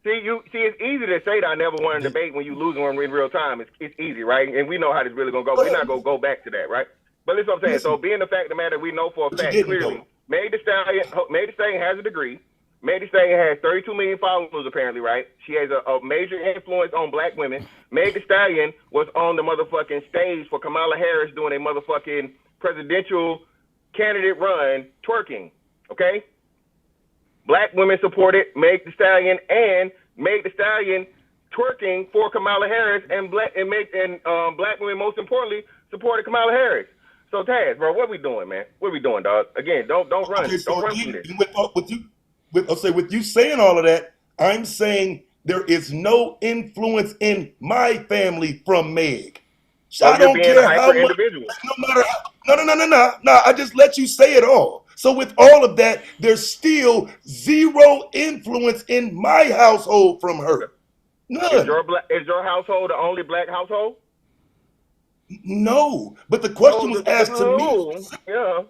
[SPEAKER 12] It's easy to say that I never won a debate when you losing one in real time. It's easy, right? And we know how this really gonna go. We're not gonna go back to that, right? But listen what I'm saying. So being the fact of the matter, we know for a fact clearly, Meg Thee Stallion has a degree. Meg Thee Stallion has 32 million followers apparently, right? She has a major influence on black women. Meg Thee Stallion was on the motherfucking stage for Kamala Harris doing a motherfucking presidential candidate run twerking, okay? Black women supported Meg Thee Stallion, and Meg Thee Stallion twerking for Kamala Harris, and black women, most importantly, supported Kamala Harris. So Taz, bro, what we doing, man? What we doing, dog? Again, don't run.
[SPEAKER 8] Okay,
[SPEAKER 12] don't run from this.
[SPEAKER 8] With you saying all of that, I'm saying there is no influence in my family from Meg. So I don't care how much. No matter how. No. I just let you say it all. So with all of that, there's still zero influence in my household from her. None.
[SPEAKER 12] Is your household the only black household?
[SPEAKER 8] No, but the question was asked to me.
[SPEAKER 12] Yeah.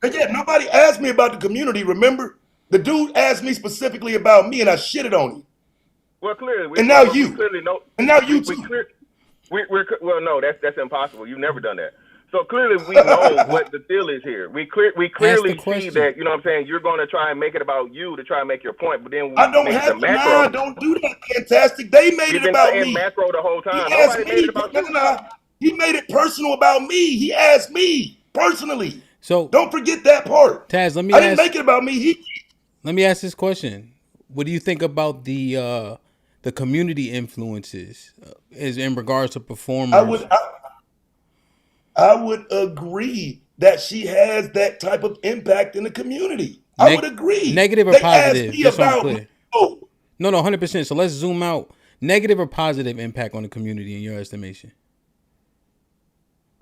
[SPEAKER 8] Yeah, nobody asked me about the community, remember? The dude asked me specifically about me, and I shitted on him.
[SPEAKER 12] Well, clearly.
[SPEAKER 8] And now you. And now you too.
[SPEAKER 12] Well, no, that's impossible. You've never done that. So clearly we know what the deal is here. We clearly see that, you know what I'm saying, you're going to try and make it about you to try and make your point, but then
[SPEAKER 8] I don't have to. Nah, don't do that, Fantastic. They made it about me.
[SPEAKER 12] You've been saying macro the whole time.
[SPEAKER 8] Nobody made it about you. He made it personal about me. He asked me personally.
[SPEAKER 1] So
[SPEAKER 8] don't forget that part.
[SPEAKER 1] Taz,
[SPEAKER 8] I didn't make it about me.
[SPEAKER 1] Let me ask this question. What do you think about the community influences is in regards to performers?
[SPEAKER 8] I would agree that she has that type of impact in the community. I would agree.
[SPEAKER 1] Negative or positive? Just so I'm clear. No, 100%. So let's zoom out. Negative or positive impact on the community in your estimation?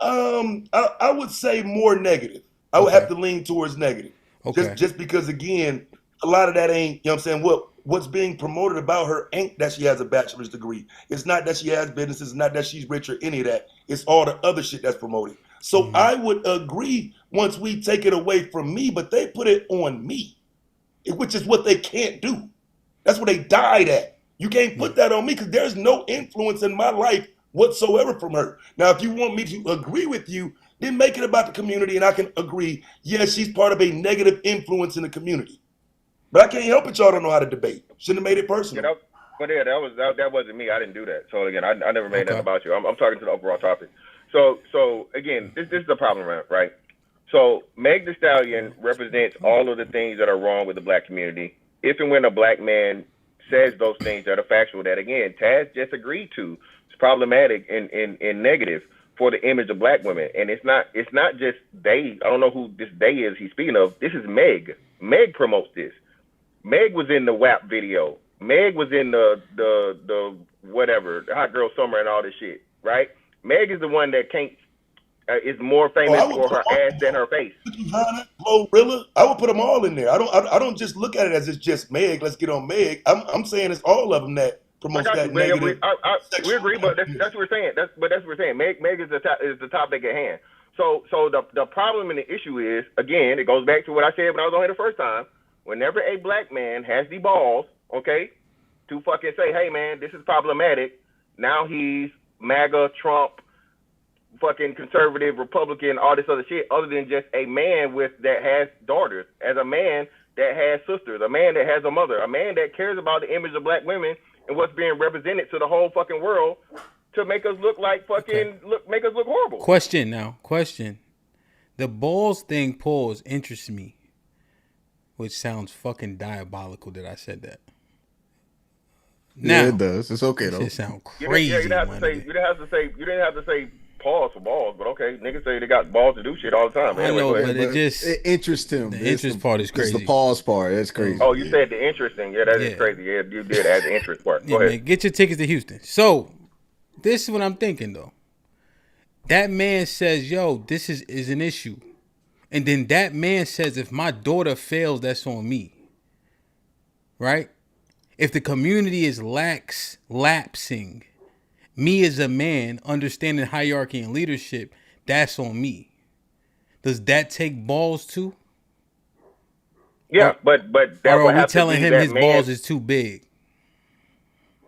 [SPEAKER 8] I would say more negative. I would have to lean towards negative.
[SPEAKER 1] Okay.
[SPEAKER 8] Just because, again, a lot of that ain't, you know what I'm saying? What's being promoted about her ain't that she has a bachelor's degree. It's not that she has businesses. It's not that she's rich or any of that. It's all the other shit that's promoted. So I would agree once we take it away from me, but they put it on me, which is what they can't do. That's what they died at. You can't put that on me because there's no influence in my life whatsoever from her. Now, if you want me to agree with you, then make it about the community. And I can agree, yes, she's part of a negative influence in the community. But I can't help it, y'all don't know how to debate. Shouldn't have made it personal.
[SPEAKER 12] Yeah, that wasn't me. I didn't do that. So again, I never made that about you. I'm talking to the overall topic. So again, this is the problem, right? So Meg Thee Stallion represents all of the things that are wrong with the black community. If and when a black man says those things that are factual, that again, Taz just agreed to, it's problematic and negative for the image of black women. And it's not just they. I don't know who this they is he's speaking of. This is Meg. Meg promotes this. Meg was in the WAP video. Meg was in the whatever, the Hot Girl Summer and all this shit, right? Meg is the one that is more famous for her ass than her face.
[SPEAKER 8] Glorilla, I would put them all in there. I don't just look at it as it's just Meg. Let's get on Meg. I'm saying it's all of them that promotes that negative.
[SPEAKER 12] We agree, but that's what we're saying. That's what we're saying. Meg is the topic at hand. So the problem and the issue is, again, it goes back to what I said when I was on here the first time. Whenever a black man has the balls, okay, to fucking say, hey man, this is problematic, now he's MAGA, Trump, fucking conservative, Republican, all this other shit, other than just a man that has daughters, as a man that has sisters, a man that has a mother, a man that cares about the image of black women and what's being represented to the whole fucking world to make us look like fucking, make us look horrible.
[SPEAKER 1] Question. The balls thing, pause, interests me. Which sounds fucking diabolical that I said that.
[SPEAKER 11] Now, yeah, it does. It's okay though.
[SPEAKER 1] It sounds crazy.
[SPEAKER 12] You didn't have to say pause for balls, but okay, niggas say they got balls to do shit all the time.
[SPEAKER 1] I know, but it
[SPEAKER 11] interests him.
[SPEAKER 1] The interest part is crazy.
[SPEAKER 11] It's the pause part. That's crazy.
[SPEAKER 12] Oh, you said the interesting. Yeah, that is crazy. Yeah, you did add the interest part. Go ahead.
[SPEAKER 1] Man, get your tickets to Houston. So, this is what I'm thinking though. That man says, "Yo, this is an issue." And then that man says, if my daughter fails, that's on me. Right? If the community is lapsing, me as a man, understanding hierarchy and leadership, that's on me. Does that take balls too?
[SPEAKER 12] Yeah, but that
[SPEAKER 1] or
[SPEAKER 12] would
[SPEAKER 1] are we
[SPEAKER 12] have
[SPEAKER 1] telling
[SPEAKER 12] to be
[SPEAKER 1] him
[SPEAKER 12] that
[SPEAKER 1] his
[SPEAKER 12] man.
[SPEAKER 1] balls is too big?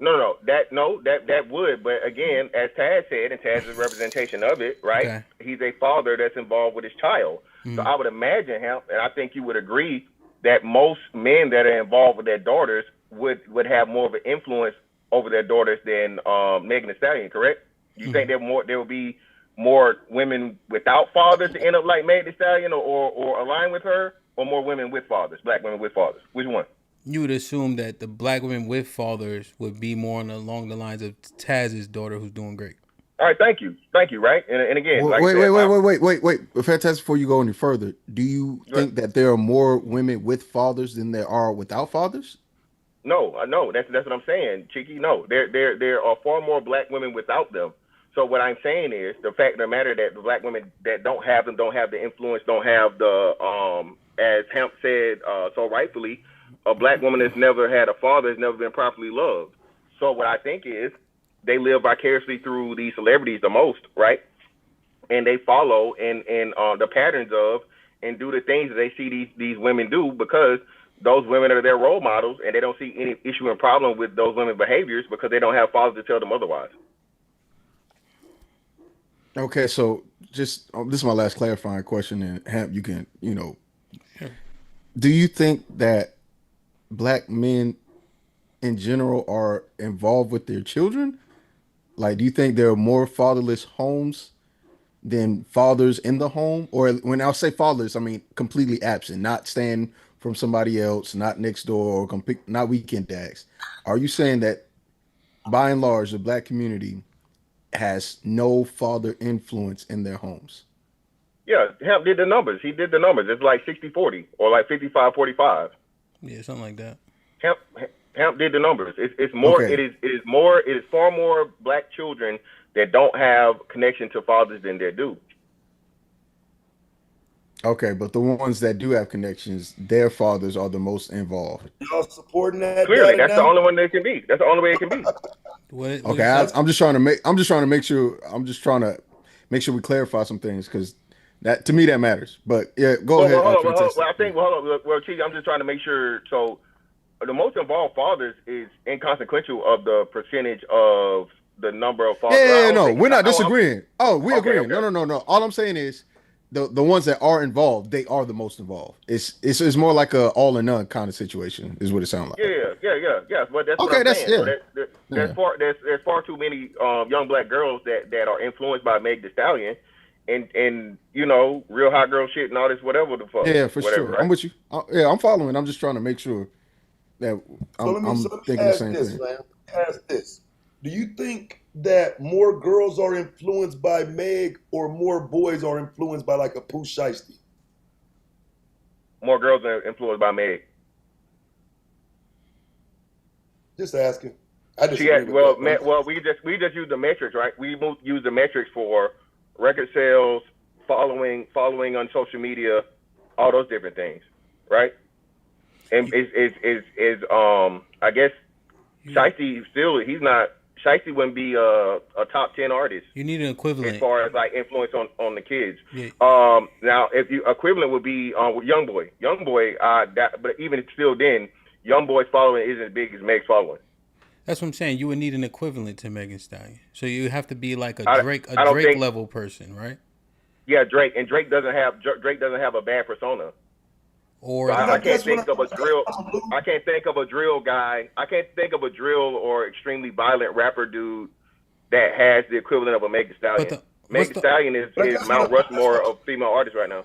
[SPEAKER 12] That would, but again, as Taz said, and Taz is a representation of it, right?
[SPEAKER 1] Okay.
[SPEAKER 12] He's a father that's involved with his child. So I would imagine him, and I think you would agree that most men that are involved with their daughters would have more of an influence over their daughters than Megan Thee Stallion, correct? You think there will be more women without fathers to end up like Megan Thee Stallion or align with her, or more women with fathers, black women with fathers? Which one?
[SPEAKER 1] You would assume that the black women with fathers would be more along the lines of Taz's daughter, who's doing great.
[SPEAKER 12] All right, thank you, right? And again,
[SPEAKER 11] wait. Fantastic. Before you go any further, do you think that there are more women with fathers than there are without fathers?
[SPEAKER 12] No, that's what I'm saying, Cheeky. No, there are far more black women without them. So what I'm saying is the fact of the matter that the black women that don't have them, don't have the influence, don't have the as Hamp said so rightfully, a black woman that's never had a father has never been properly loved. So what I think is they live vicariously through these celebrities the most, right? And they follow and the patterns of and do the things that they see these women do because those women are their role models and they don't see any issue and problem with those women's behaviors because they don't have fathers to tell them otherwise.
[SPEAKER 11] Okay, so just this is my last clarifying question, and Hamp, you can, do you think that black men in general are involved with their children? Like, do you think there are more fatherless homes than fathers in the home? Or when I say fatherless, I mean completely absent, not staying from somebody else, not next door, or not weekend dads. Are you saying that by and large, the black community has no father influence in their homes?
[SPEAKER 12] Yeah, Hamp did the numbers. He did the numbers. It's like 60-40 or like 55-45.
[SPEAKER 1] Yeah, something like that.
[SPEAKER 12] Hamp did the numbers. It's more. Okay. It is far more black children that don't have connection to fathers than they do.
[SPEAKER 11] Okay, but the ones that do have connections, their fathers are the most involved.
[SPEAKER 8] Y'all supporting that?
[SPEAKER 12] Clearly, that's the only one that can be. That's the only way it can be.
[SPEAKER 11] Okay, I'm just trying to make sure we clarify some things because that to me that matters. But yeah, go ahead.
[SPEAKER 12] Hold on. Well, Chief, I'm just trying to make sure. So, the most involved fathers is inconsequential of the percentage of the number of false.
[SPEAKER 11] No, we're not disagreeing. We agreeing. Okay. No. All I'm saying is the ones that are involved, they are the most involved. It's more like a all or none kind of situation, is what it sounds like.
[SPEAKER 12] Yeah. But that's what I'm saying. So there's far too many young black girls that are influenced by Meg Thee Stallion, and you know, real hot girl shit and all this whatever the fuck.
[SPEAKER 11] Yeah, for sure. Right? I'm with you. I'm following. I'm just trying to make sure that I'm thinking the same thing.
[SPEAKER 8] Man. Ask this. Do you think that more girls are influenced by Meg or more boys are influenced by like a Pooh Shiesty?
[SPEAKER 12] More girls are influenced by Meg.
[SPEAKER 8] Just asking.
[SPEAKER 12] We just use the metrics, right? We use the metrics for record sales, following on social media, all those different things, right? And I guess Shiesty Shiesty wouldn't be a top 10 artist.
[SPEAKER 1] You need an equivalent
[SPEAKER 12] as far as like influence on the kids.
[SPEAKER 1] Yeah.
[SPEAKER 12] Now if you equivalent would be with YoungBoy. But even still then, YoungBoy's following isn't as big as Meg's following.
[SPEAKER 1] That's what I'm saying. You would need an equivalent to Megan Thee Stallion. So you have to be like a Drake level person, right?
[SPEAKER 12] Yeah, Drake. And Drake doesn't have a bad persona.
[SPEAKER 1] Or
[SPEAKER 12] so I can't think of a drill. I can't think of a drill guy. I can't think of a drill or extremely violent rapper dude that has the equivalent of a Megan Thee Stallion. Megan Thee Stallion is Mount Rushmore of female artists right now.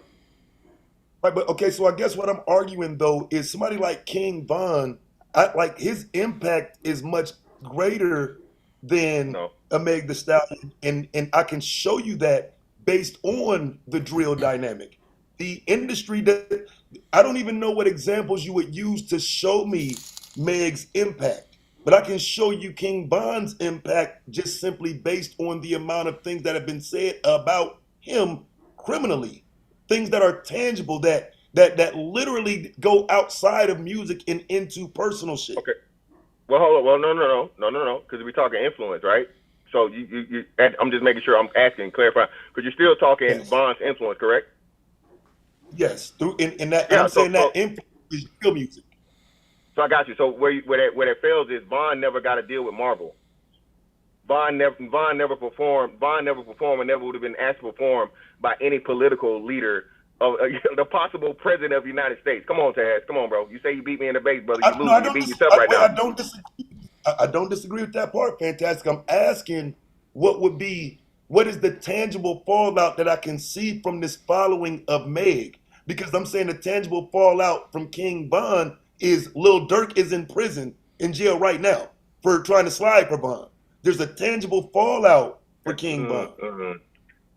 [SPEAKER 8] Right, but okay, so I guess what I'm arguing though is somebody like King Von, like his impact is much greater than a Meg Thee Stallion, and I can show you that based on the drill dynamic. The industry that I don't even know what examples you would use to show me Meg's impact, but I can show you King Von's impact just simply based on the amount of things that have been said about him criminally, things that are tangible that literally go outside of music and into personal shit.
[SPEAKER 12] Okay. Well, hold on. Well, no, because we're talking influence, right? So I'm just making sure I'm asking, clarifying, because you're still talking Von's influence, correct?
[SPEAKER 8] Yes, I'm saying that influence is real music.
[SPEAKER 12] So I got you. So where that fails is Von never got to deal with Marvel. Von never performed, and never would have been asked to perform by any political leader of the possible president of the United States. Come on, Taz. Come on, bro. You say you beat me in the base, brother. You beat yourself right now.
[SPEAKER 8] I don't disagree with that part. Fantastic. I'm asking what is the tangible fallout that I can see from this following of Meg? Because I'm saying the tangible fallout from King Von is Lil Durk is in jail right now for trying to slide for Von. There's a tangible fallout for King Von.
[SPEAKER 12] Mm-hmm.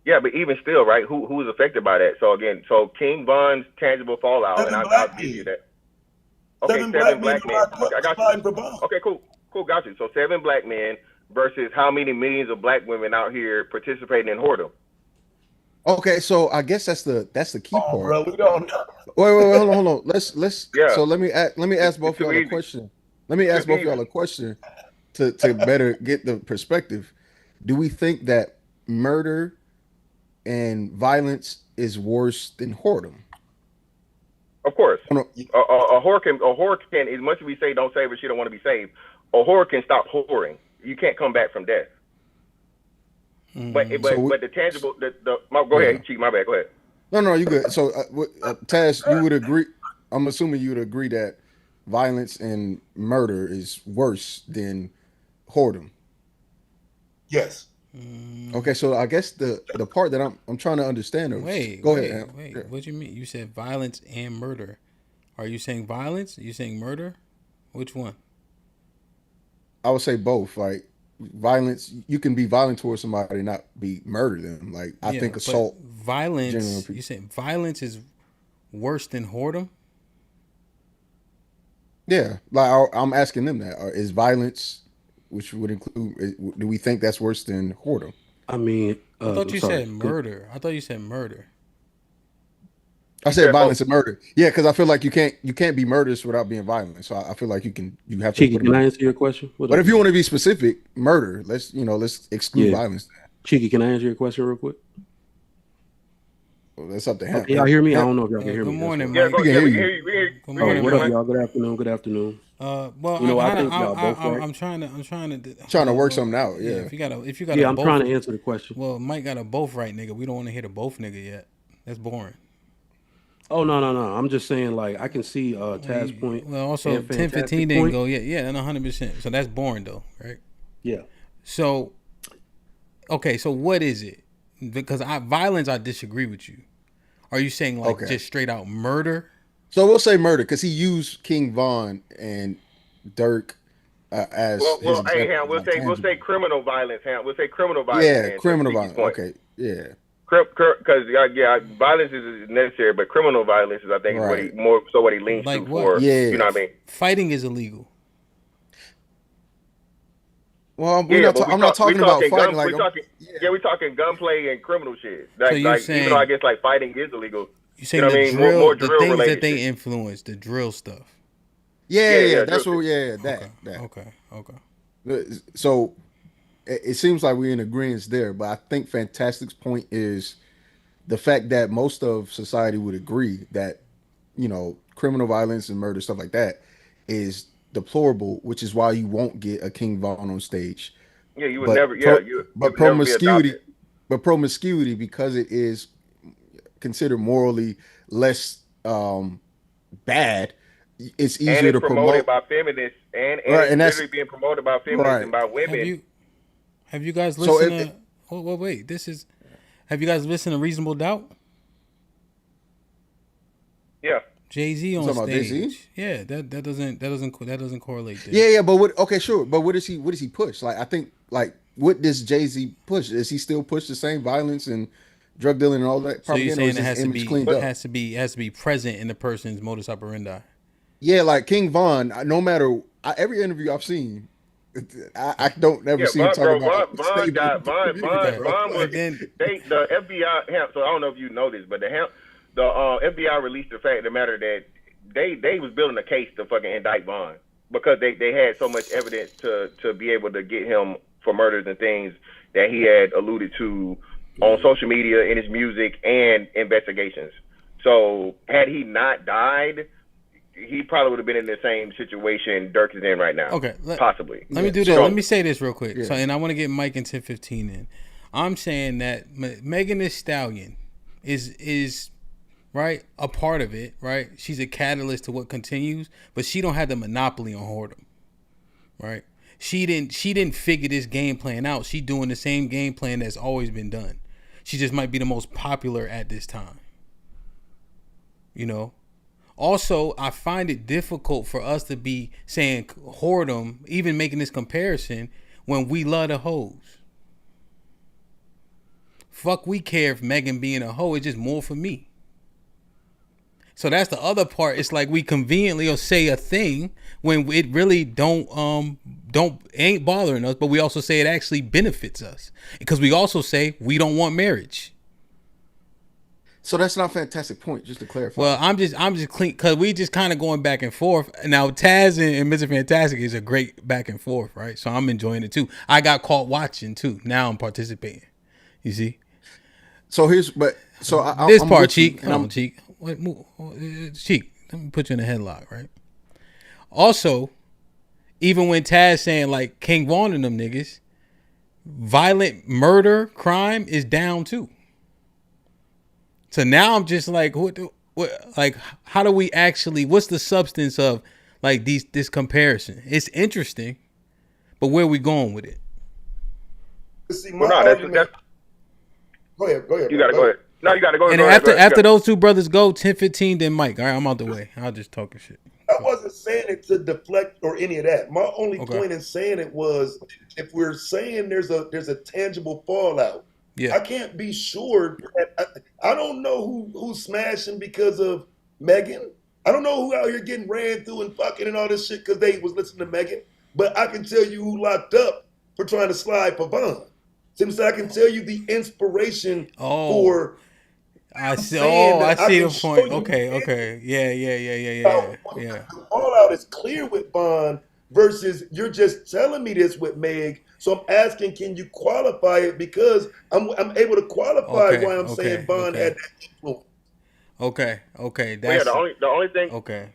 [SPEAKER 12] Yeah, but even still, right? Who is affected by that? So again, King Von's tangible fallout, and I'll give you that. Okay, seven black men. Okay, I got you. Okay, cool, got you. So 7 black men versus how many millions of black women out here participating in whoredom?
[SPEAKER 11] Okay, so I guess that's the key part.
[SPEAKER 8] Bro, we don't know.
[SPEAKER 11] Wait, hold on. Let's. Yeah. So let me ask both y'all a question. Let me ask both y'all a question to better get the perspective. Do we think that murder and violence is worse than whoredom?
[SPEAKER 12] Of course. A whore can, as much as we say don't save her, she don't want to be saved. A whore can stop whoring. You can't come back from death. But the tangible, go ahead, Chief. My bad. Go ahead.
[SPEAKER 11] No, you good. So, Taz, you would agree? I'm assuming you would agree that violence and murder is worse than whoredom.
[SPEAKER 8] Yes.
[SPEAKER 11] Okay, so I guess the part that I'm trying to understand. Go ahead.
[SPEAKER 1] Wait. What do you mean? You said violence and murder. Are you saying violence? Are you saying murder? Which one?
[SPEAKER 11] I would say both. Like violence, you can be violent towards somebody and not murder them. Like I think assault.
[SPEAKER 1] Violence. You saying violence is worse than whoredom?
[SPEAKER 11] Yeah, like I'm asking them that. Is violence, which would include, do we think that's worse than whoredom?
[SPEAKER 14] I mean,
[SPEAKER 1] I thought you said murder. I
[SPEAKER 11] said violence and murder. Yeah, because I feel like you can't be murderous without being violent. So I feel like you have to.
[SPEAKER 14] Cheeky, can I answer your question?
[SPEAKER 11] But if you want to be specific, murder. Let's exclude violence.
[SPEAKER 14] Cheeky, can I answer your question real quick?
[SPEAKER 11] that's up to him.
[SPEAKER 14] Can y'all hear me? I don't know if y'all can hear me.
[SPEAKER 1] Good morning,
[SPEAKER 12] Yeah,
[SPEAKER 1] Mike.
[SPEAKER 12] we can hear you.
[SPEAKER 1] Good morning,
[SPEAKER 14] what up,
[SPEAKER 1] Mike.
[SPEAKER 14] y'all? Good afternoon. Good afternoon.
[SPEAKER 1] Well,
[SPEAKER 14] you know,
[SPEAKER 1] I
[SPEAKER 14] think y'all both right.
[SPEAKER 1] I'm trying
[SPEAKER 11] to work something out. Yeah.
[SPEAKER 1] If you got
[SPEAKER 14] I'm
[SPEAKER 1] both,
[SPEAKER 14] trying to answer the question.
[SPEAKER 1] Well, Mike got a both right, nigga. We don't want to hit a both nigga yet. That's boring.
[SPEAKER 14] Oh no. I'm just saying, like, I can see Taz's point.
[SPEAKER 1] Well, also 10-15 didn't go. Yeah, and 100%. So that's boring though, right?
[SPEAKER 14] Yeah.
[SPEAKER 1] So, okay, so what is it? Because violence, I disagree with you. Are you saying like just straight out murder?
[SPEAKER 11] So we'll say murder because he used King Von and Dirk as
[SPEAKER 12] well, hey, Ham, we'll say criminal violence. Ham, we'll say criminal violence.
[SPEAKER 11] Yeah, criminal violence. Okay, yeah.
[SPEAKER 12] Because violence is necessary, but criminal violence is, I think, is what he leans to for.
[SPEAKER 11] Yeah.
[SPEAKER 12] You know what I mean?
[SPEAKER 1] Fighting is illegal.
[SPEAKER 11] Well, I'm not talking about fighting.
[SPEAKER 12] We're talking gunplay and criminal shit. Like,
[SPEAKER 1] so
[SPEAKER 12] even though I guess like fighting is illegal.
[SPEAKER 1] You saying the drill, more the things that they influence, the drill stuff.
[SPEAKER 11] Yeah, that's what. That.
[SPEAKER 1] Okay.
[SPEAKER 11] So it seems like we're in agreement there, but I think Fantastic's point is the fact that most of society would agree that, you know, criminal violence and murder, stuff like that, is deplorable, which is why you won't get a King Von on stage.
[SPEAKER 12] Yeah, you would never. But
[SPEAKER 11] promiscuity, because it is considered morally less bad, it's easier to
[SPEAKER 12] promoted by feminists, and it's literally being promoted by feminists and by women.
[SPEAKER 1] Have you guys listened to? Wait. Have you guys listened to Reasonable Doubt?
[SPEAKER 12] Yeah.
[SPEAKER 1] Jay-Z on stage. Jay-Z? Yeah, that doesn't correlate there.
[SPEAKER 11] Yeah, but what does he push? Like, I think, like, what does Jay-Z push? Does he still push the same violence and drug dealing and all that?
[SPEAKER 1] So you're saying it has to be present in the person's modus operandi.
[SPEAKER 11] Yeah, like King Von, no matter every interview I've seen, I don't ever see him talking about.
[SPEAKER 12] Von was the FBI. So I don't know if you know this, but the FBI released the fact of the matter that they was building a case to fucking indict Von because they had so much evidence to be able to get him for murders and things that he had alluded to on social media, in his music, and investigations. So had he not died, he probably would have been in the same situation Dirk is in right now.
[SPEAKER 1] Okay,
[SPEAKER 12] possibly.
[SPEAKER 1] Let me do this. Let me say this real quick. Yeah. So, and I want to get Mike and 10-15 in. I'm saying that Megan Thee Stallion is right a part of it. Right, she's a catalyst to what continues, but she don't have the monopoly on whoredom. Right, she didn't figure this game plan out. She doing the same game plan that's always been done. She just might be the most popular at this time. You know. Also, I find it difficult for us to be saying whoredom, even making this comparison, when we love the hoes. Fuck, we care if Megan being a hoe is just more for me. So that's the other part. It's like we conveniently will say a thing when it really ain't bothering us, but we also say it actually benefits us because we also say we don't want marriage.
[SPEAKER 11] So that's not a fantastic point, just to clarify.
[SPEAKER 1] Well, I'm just clean because we just kind of going back and forth. Now, Taz and Mr. Fantastic is a great back and forth, right? So I'm enjoying it too. I got caught watching too. Now I'm participating. You see?
[SPEAKER 11] So this
[SPEAKER 1] part, Cheek. Hold on, Cheek. Cheek, let me put you in a headlock, right? Also, even when Taz saying like King Von and them niggas, violent murder, crime is down too. So now I'm just like, what? Like, how do we actually? What's the substance of like this comparison? It's interesting, but where are we going with it?
[SPEAKER 8] See, that's Go ahead.
[SPEAKER 12] You gotta go ahead. No, you gotta go.
[SPEAKER 1] And after those two brothers go, 10-15, then Mike. All right, I'm out the way. I'll just talking shit.
[SPEAKER 8] I wasn't saying it to deflect or any of that. My only point in saying it was, if we're saying there's a tangible fallout. Yeah. I can't be sure. I don't know who's smashing because of Megan. I don't know who out here getting ran through and fucking and all this shit because they was listening to Megan. But I can tell you who locked up for trying to slide for Von. So I can tell you the inspiration for.
[SPEAKER 1] I see the point. Okay. Yeah.
[SPEAKER 8] The fallout is clear with Von versus you're just telling me this with Meg. So I'm asking, can you qualify it? Because I'm able to qualify why I'm saying Bond had that influence.
[SPEAKER 1] Okay.
[SPEAKER 12] Well, yeah, the only thing.
[SPEAKER 1] Okay.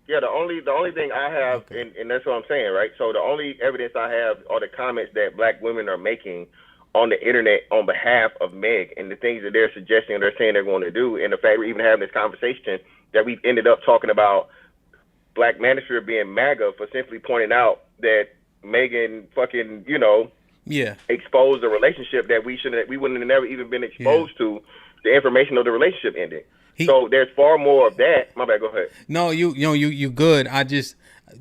[SPEAKER 12] Yeah, the only thing I have, and that's what I'm saying, right? So the only evidence I have are the comments that black women are making on the internet on behalf of Meg and the things that they're suggesting, they're saying they're going to do, and the fact we're even having this conversation that we've ended up talking about Black Manosphere being MAGA for simply pointing out that Megan fucking, exposed a relationship that we wouldn't have never even been exposed to. The information of the relationship ending. So there's far more of that. My bad. Go ahead.
[SPEAKER 1] No, you good. I just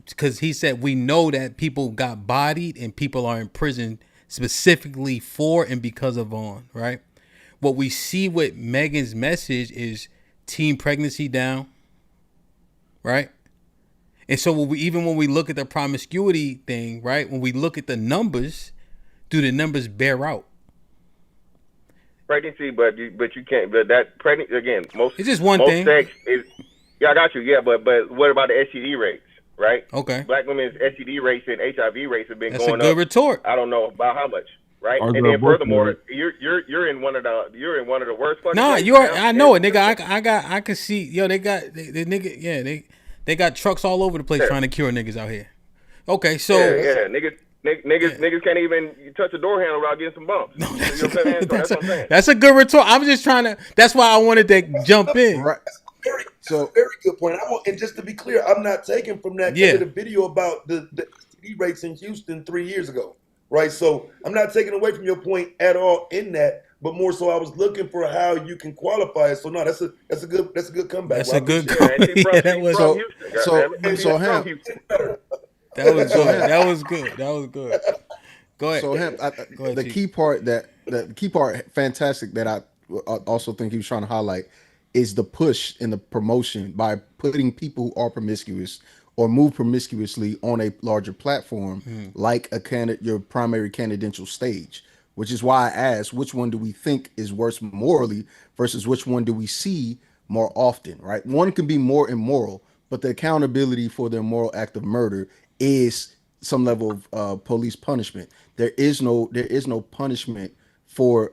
[SPEAKER 1] because he said we know that people got bodied and people are in prison specifically for and because of Vaughn, right? What we see with Megan's message is teen pregnancy down, right? And so when we look at the promiscuity thing, right? When we look at the numbers, do the numbers bear out?
[SPEAKER 12] Pregnancy, but you can't. But that pregnancy again.
[SPEAKER 1] It's just one thing.
[SPEAKER 12] Sex is. Yeah, I got you. Yeah, but what about the STD rates? Right.
[SPEAKER 1] Okay.
[SPEAKER 12] Black women's STD rates and HIV rates have been
[SPEAKER 1] That's
[SPEAKER 12] going up.
[SPEAKER 1] That's a good retort.
[SPEAKER 12] I don't know about how much. Right. And then furthermore, you're in one of the worst.
[SPEAKER 1] Nah, I know it, nigga. I can see. Yo, they got the nigga. Yeah, they got trucks all over the place trying to cure niggas out here. Okay, so
[SPEAKER 12] niggas can't even touch a door handle without getting some bumps. No, that's what I'm saying.
[SPEAKER 1] That's a good retort. I'm just trying to. That's why I wanted to jump in.
[SPEAKER 8] Right. Very good point. And just to be clear, I'm not taking from that.
[SPEAKER 1] Yeah.
[SPEAKER 8] The video about the STD rates in Houston 3 years ago. Right. So I'm not taking away from your point at all in that, but more so I was looking for how you can qualify it. So no, that's a good comeback.
[SPEAKER 1] That's a good comeback. Yeah, that was
[SPEAKER 11] so HAMP.
[SPEAKER 1] That was good. That was good. Go ahead.
[SPEAKER 11] So HAMP, the key part, fantastic, that I also think he was trying to highlight is the push and the promotion by putting people who are promiscuous or move promiscuously on a larger platform, like your primary candidential stage. Which is why I asked, which one do we think is worse morally versus which one do we see more often, right? One can be more immoral, but the accountability for their moral act of murder is some level of police punishment. There is no punishment for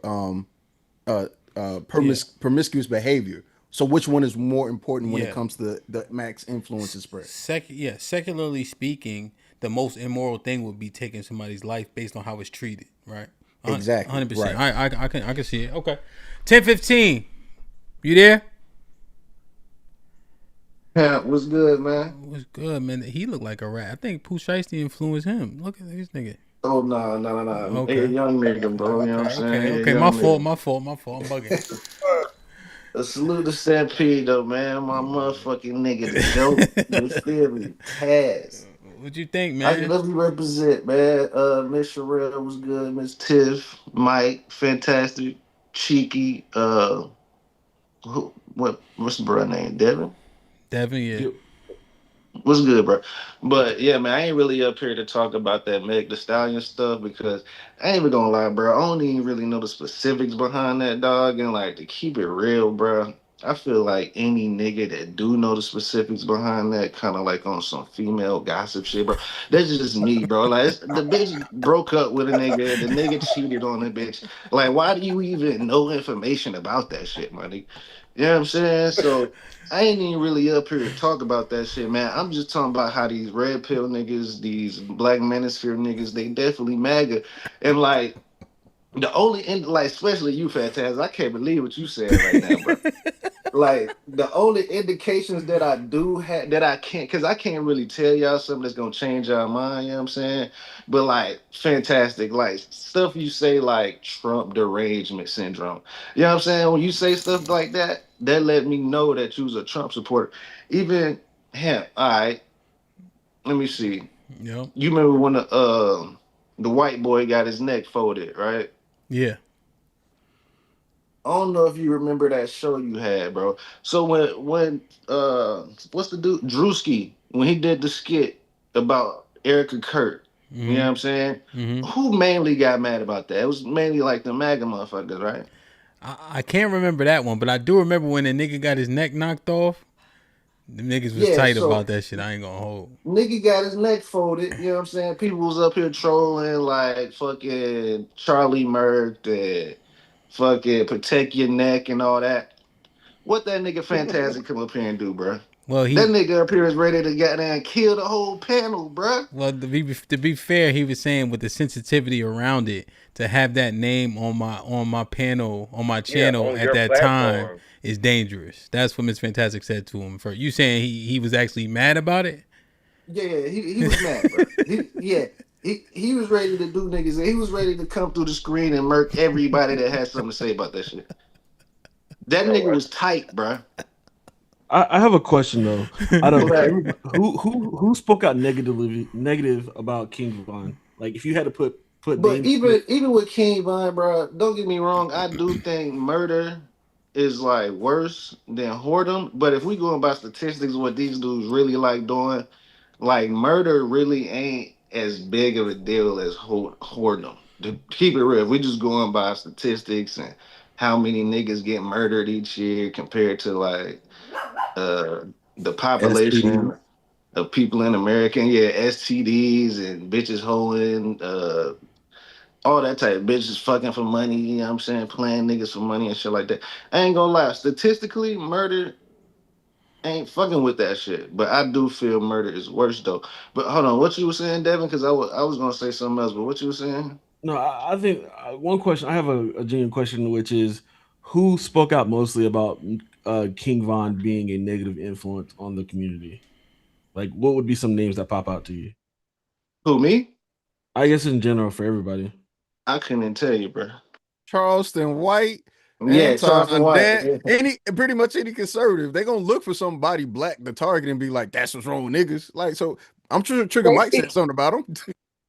[SPEAKER 11] promiscuous behavior. So which one is more important when it comes to the max influence and spread?
[SPEAKER 1] Secularly speaking, the most immoral thing would be taking somebody's life based on how it's treated, right?
[SPEAKER 11] Exactly.
[SPEAKER 1] 100%.
[SPEAKER 11] Right.
[SPEAKER 1] I can see it. Okay. 10:15. You there?
[SPEAKER 6] Yeah, what's good, man?
[SPEAKER 1] What's good, man? He looked like a rat. I think Pooh Shiesty influenced him. Look at this nigga.
[SPEAKER 6] Oh no.
[SPEAKER 1] Okay.
[SPEAKER 6] Hey, young nigga, bro. You know what I'm saying?
[SPEAKER 1] Okay. My fault. I'm bugging.
[SPEAKER 6] A salute to Stampede though, man. My motherfucking nigga, the dope. You feel me? Pass.
[SPEAKER 1] What you think, man?
[SPEAKER 6] Let me represent, man. Miss Sherelle was good. Miss Tiff, Mike, fantastic, cheeky. What's the bro name? Devin,
[SPEAKER 1] yeah.
[SPEAKER 6] What's good, bro? But yeah, man, I ain't really up here to talk about that Meg Thee Stallion stuff because I ain't even gonna lie, bro. I don't even really know the specifics behind that, dog. And like, to keep it real, bro, I feel like any nigga that do know the specifics behind that, kind of like on some female gossip shit, bro. That's just me, bro. Like, the bitch broke up with a nigga, the nigga cheated on the bitch. Like, why do you even know information about that shit, money? You know what I'm saying? So I ain't even really up here to talk about that shit, man. I'm just talking about how these red pill niggas, these Black Manosphere niggas, they definitely MAGA. And like, the only, like, especially you, Fantastic, I can't believe what you said right now, bro. Like, the only indications that I do have, that I can't, because I can't really tell y'all something that's going to change y'all mind, you know what I'm saying? But, like, Fantastic, like, stuff you say, like, Trump derangement syndrome. You know what I'm saying? When you say stuff like that, that let me know that you was a Trump supporter. Even him, all right, let me see.
[SPEAKER 1] Yeah.
[SPEAKER 6] You remember when the white boy got his neck folded, right?
[SPEAKER 1] Yeah.
[SPEAKER 6] I don't know if you remember that show you had, bro. So when what's the dude Drewski, when he did the skit about Erica Kurt, you know what I'm saying? Who mainly got mad about that? It was mainly like the MAGA motherfuckers, right?
[SPEAKER 1] I can't remember that one, but I do remember when the nigga got his neck knocked off. The niggas was tight about that shit. I ain't gonna hold.
[SPEAKER 6] Nigga got his neck folded. You know what I'm saying? People was up here trolling like fucking Charlie Murph and fucking protect your neck and all that. What that nigga Fantastic come up here and do, bro?
[SPEAKER 1] Well,
[SPEAKER 6] That nigga up here is ready to get there and kill the whole panel, bro.
[SPEAKER 1] Well, to be fair, he was saying with the sensitivity around it, to have that name on my panel on my channel
[SPEAKER 12] on
[SPEAKER 1] at
[SPEAKER 12] your
[SPEAKER 1] that
[SPEAKER 12] platform.
[SPEAKER 1] time is dangerous. That's what Miss Fantastic said to him. For you saying he was actually mad about it?
[SPEAKER 6] Yeah, he was mad, bro. He was ready to do niggas. He was ready to come through the screen and murk everybody that had something to say about that shit. That nigga was tight, bro.
[SPEAKER 9] I have a question though. Out of who spoke out negative about King Von? Like, if you had to put.
[SPEAKER 6] But even with King Von, bro, don't get me wrong. I do think murder is like worse than whoredom. But if we going by statistics, what these dudes really like doing, like murder really ain't as big of a deal as whoredom. To keep it real, if we just going by statistics and how many niggas get murdered each year compared to like the population of people in America, STDs and bitches hoeing, all that type of bitches fucking for money, you know what I'm saying, playing niggas for money and shit like that. I ain't gonna lie, statistically, murder ain't fucking with that shit. But I do feel murder is worse though. But hold on, what you were saying, Devin? Because I was gonna say something else, but what you were saying?
[SPEAKER 9] No, I think one question. I have a genuine question, which is, who spoke out mostly about King Von being a negative influence on the community? Like, what would be some names that pop out to you?
[SPEAKER 6] Who, me?
[SPEAKER 9] I guess in general for everybody.
[SPEAKER 6] I couldn't tell you, bro.
[SPEAKER 11] Charleston White.
[SPEAKER 6] Yeah, Charleston White.
[SPEAKER 11] Pretty much any conservative, they gonna look for somebody black to target and be like, "That's what's wrong with niggas." Like, so I'm sure Trigger Mike said something about him.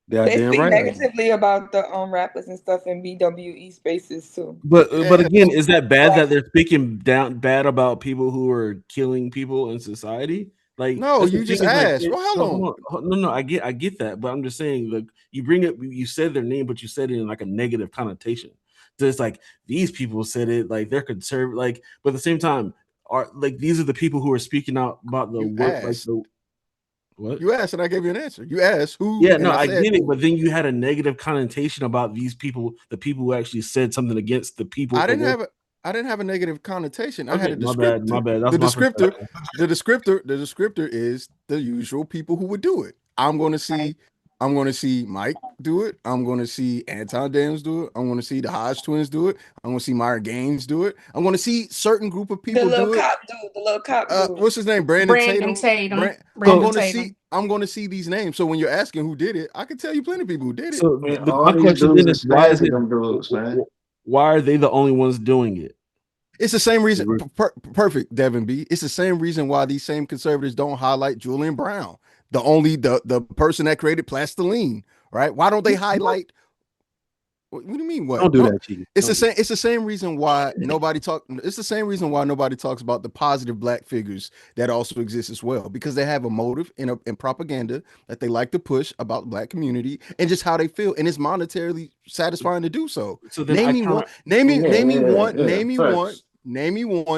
[SPEAKER 20] They speak negatively about the rappers and stuff in BWE spaces too.
[SPEAKER 9] But again, is that bad that they're speaking bad about people who are killing people in society? Like,
[SPEAKER 11] no, you just asked. Well,
[SPEAKER 9] hold on. No, I get that, but I'm just saying, like, you bring it, you said their name, but you said it in like a negative connotation. So it's like these people said it, like they're conservative, like, but at the same time, are like these are the people who are speaking out about the work, like the. What?
[SPEAKER 11] You asked and I gave you an answer. You asked who.
[SPEAKER 9] Yeah, no, I get it, but then you had a negative connotation about these people, the people who actually said something against the people.
[SPEAKER 11] I didn't have a negative connotation.
[SPEAKER 9] Okay,
[SPEAKER 11] I had a
[SPEAKER 9] descriptor. My bad. That's
[SPEAKER 11] the descriptor is the usual people who would do it. I'm going to see Mike do it. I'm going to see Anton Daniels do it. I'm going to see the Hodge twins do it. I'm going to see Myra Gaines do it. I'm going to see certain group of people
[SPEAKER 20] the little cop dude.
[SPEAKER 11] What's his name? Brandon Tatum. I'm going to see these names. So when you're asking who did it, I can tell you plenty of people who did it.
[SPEAKER 9] So my question then is, why is it? Why are they the only ones doing it?
[SPEAKER 11] It's the same reason. Perfect, Devin B. It's the same reason why these same conservatives don't highlight Julian Brown, the person that created plastiline, right? Why don't they highlight? What do you mean? What?
[SPEAKER 9] Don't do that, Chief.
[SPEAKER 11] It's the same reason why nobody talk. It's the same reason why nobody talks about the positive black figures that also exist as well, because they have a motive in propaganda that they like to push about the black community and just how they feel, and it's monetarily satisfying to do so.
[SPEAKER 9] So
[SPEAKER 11] name me one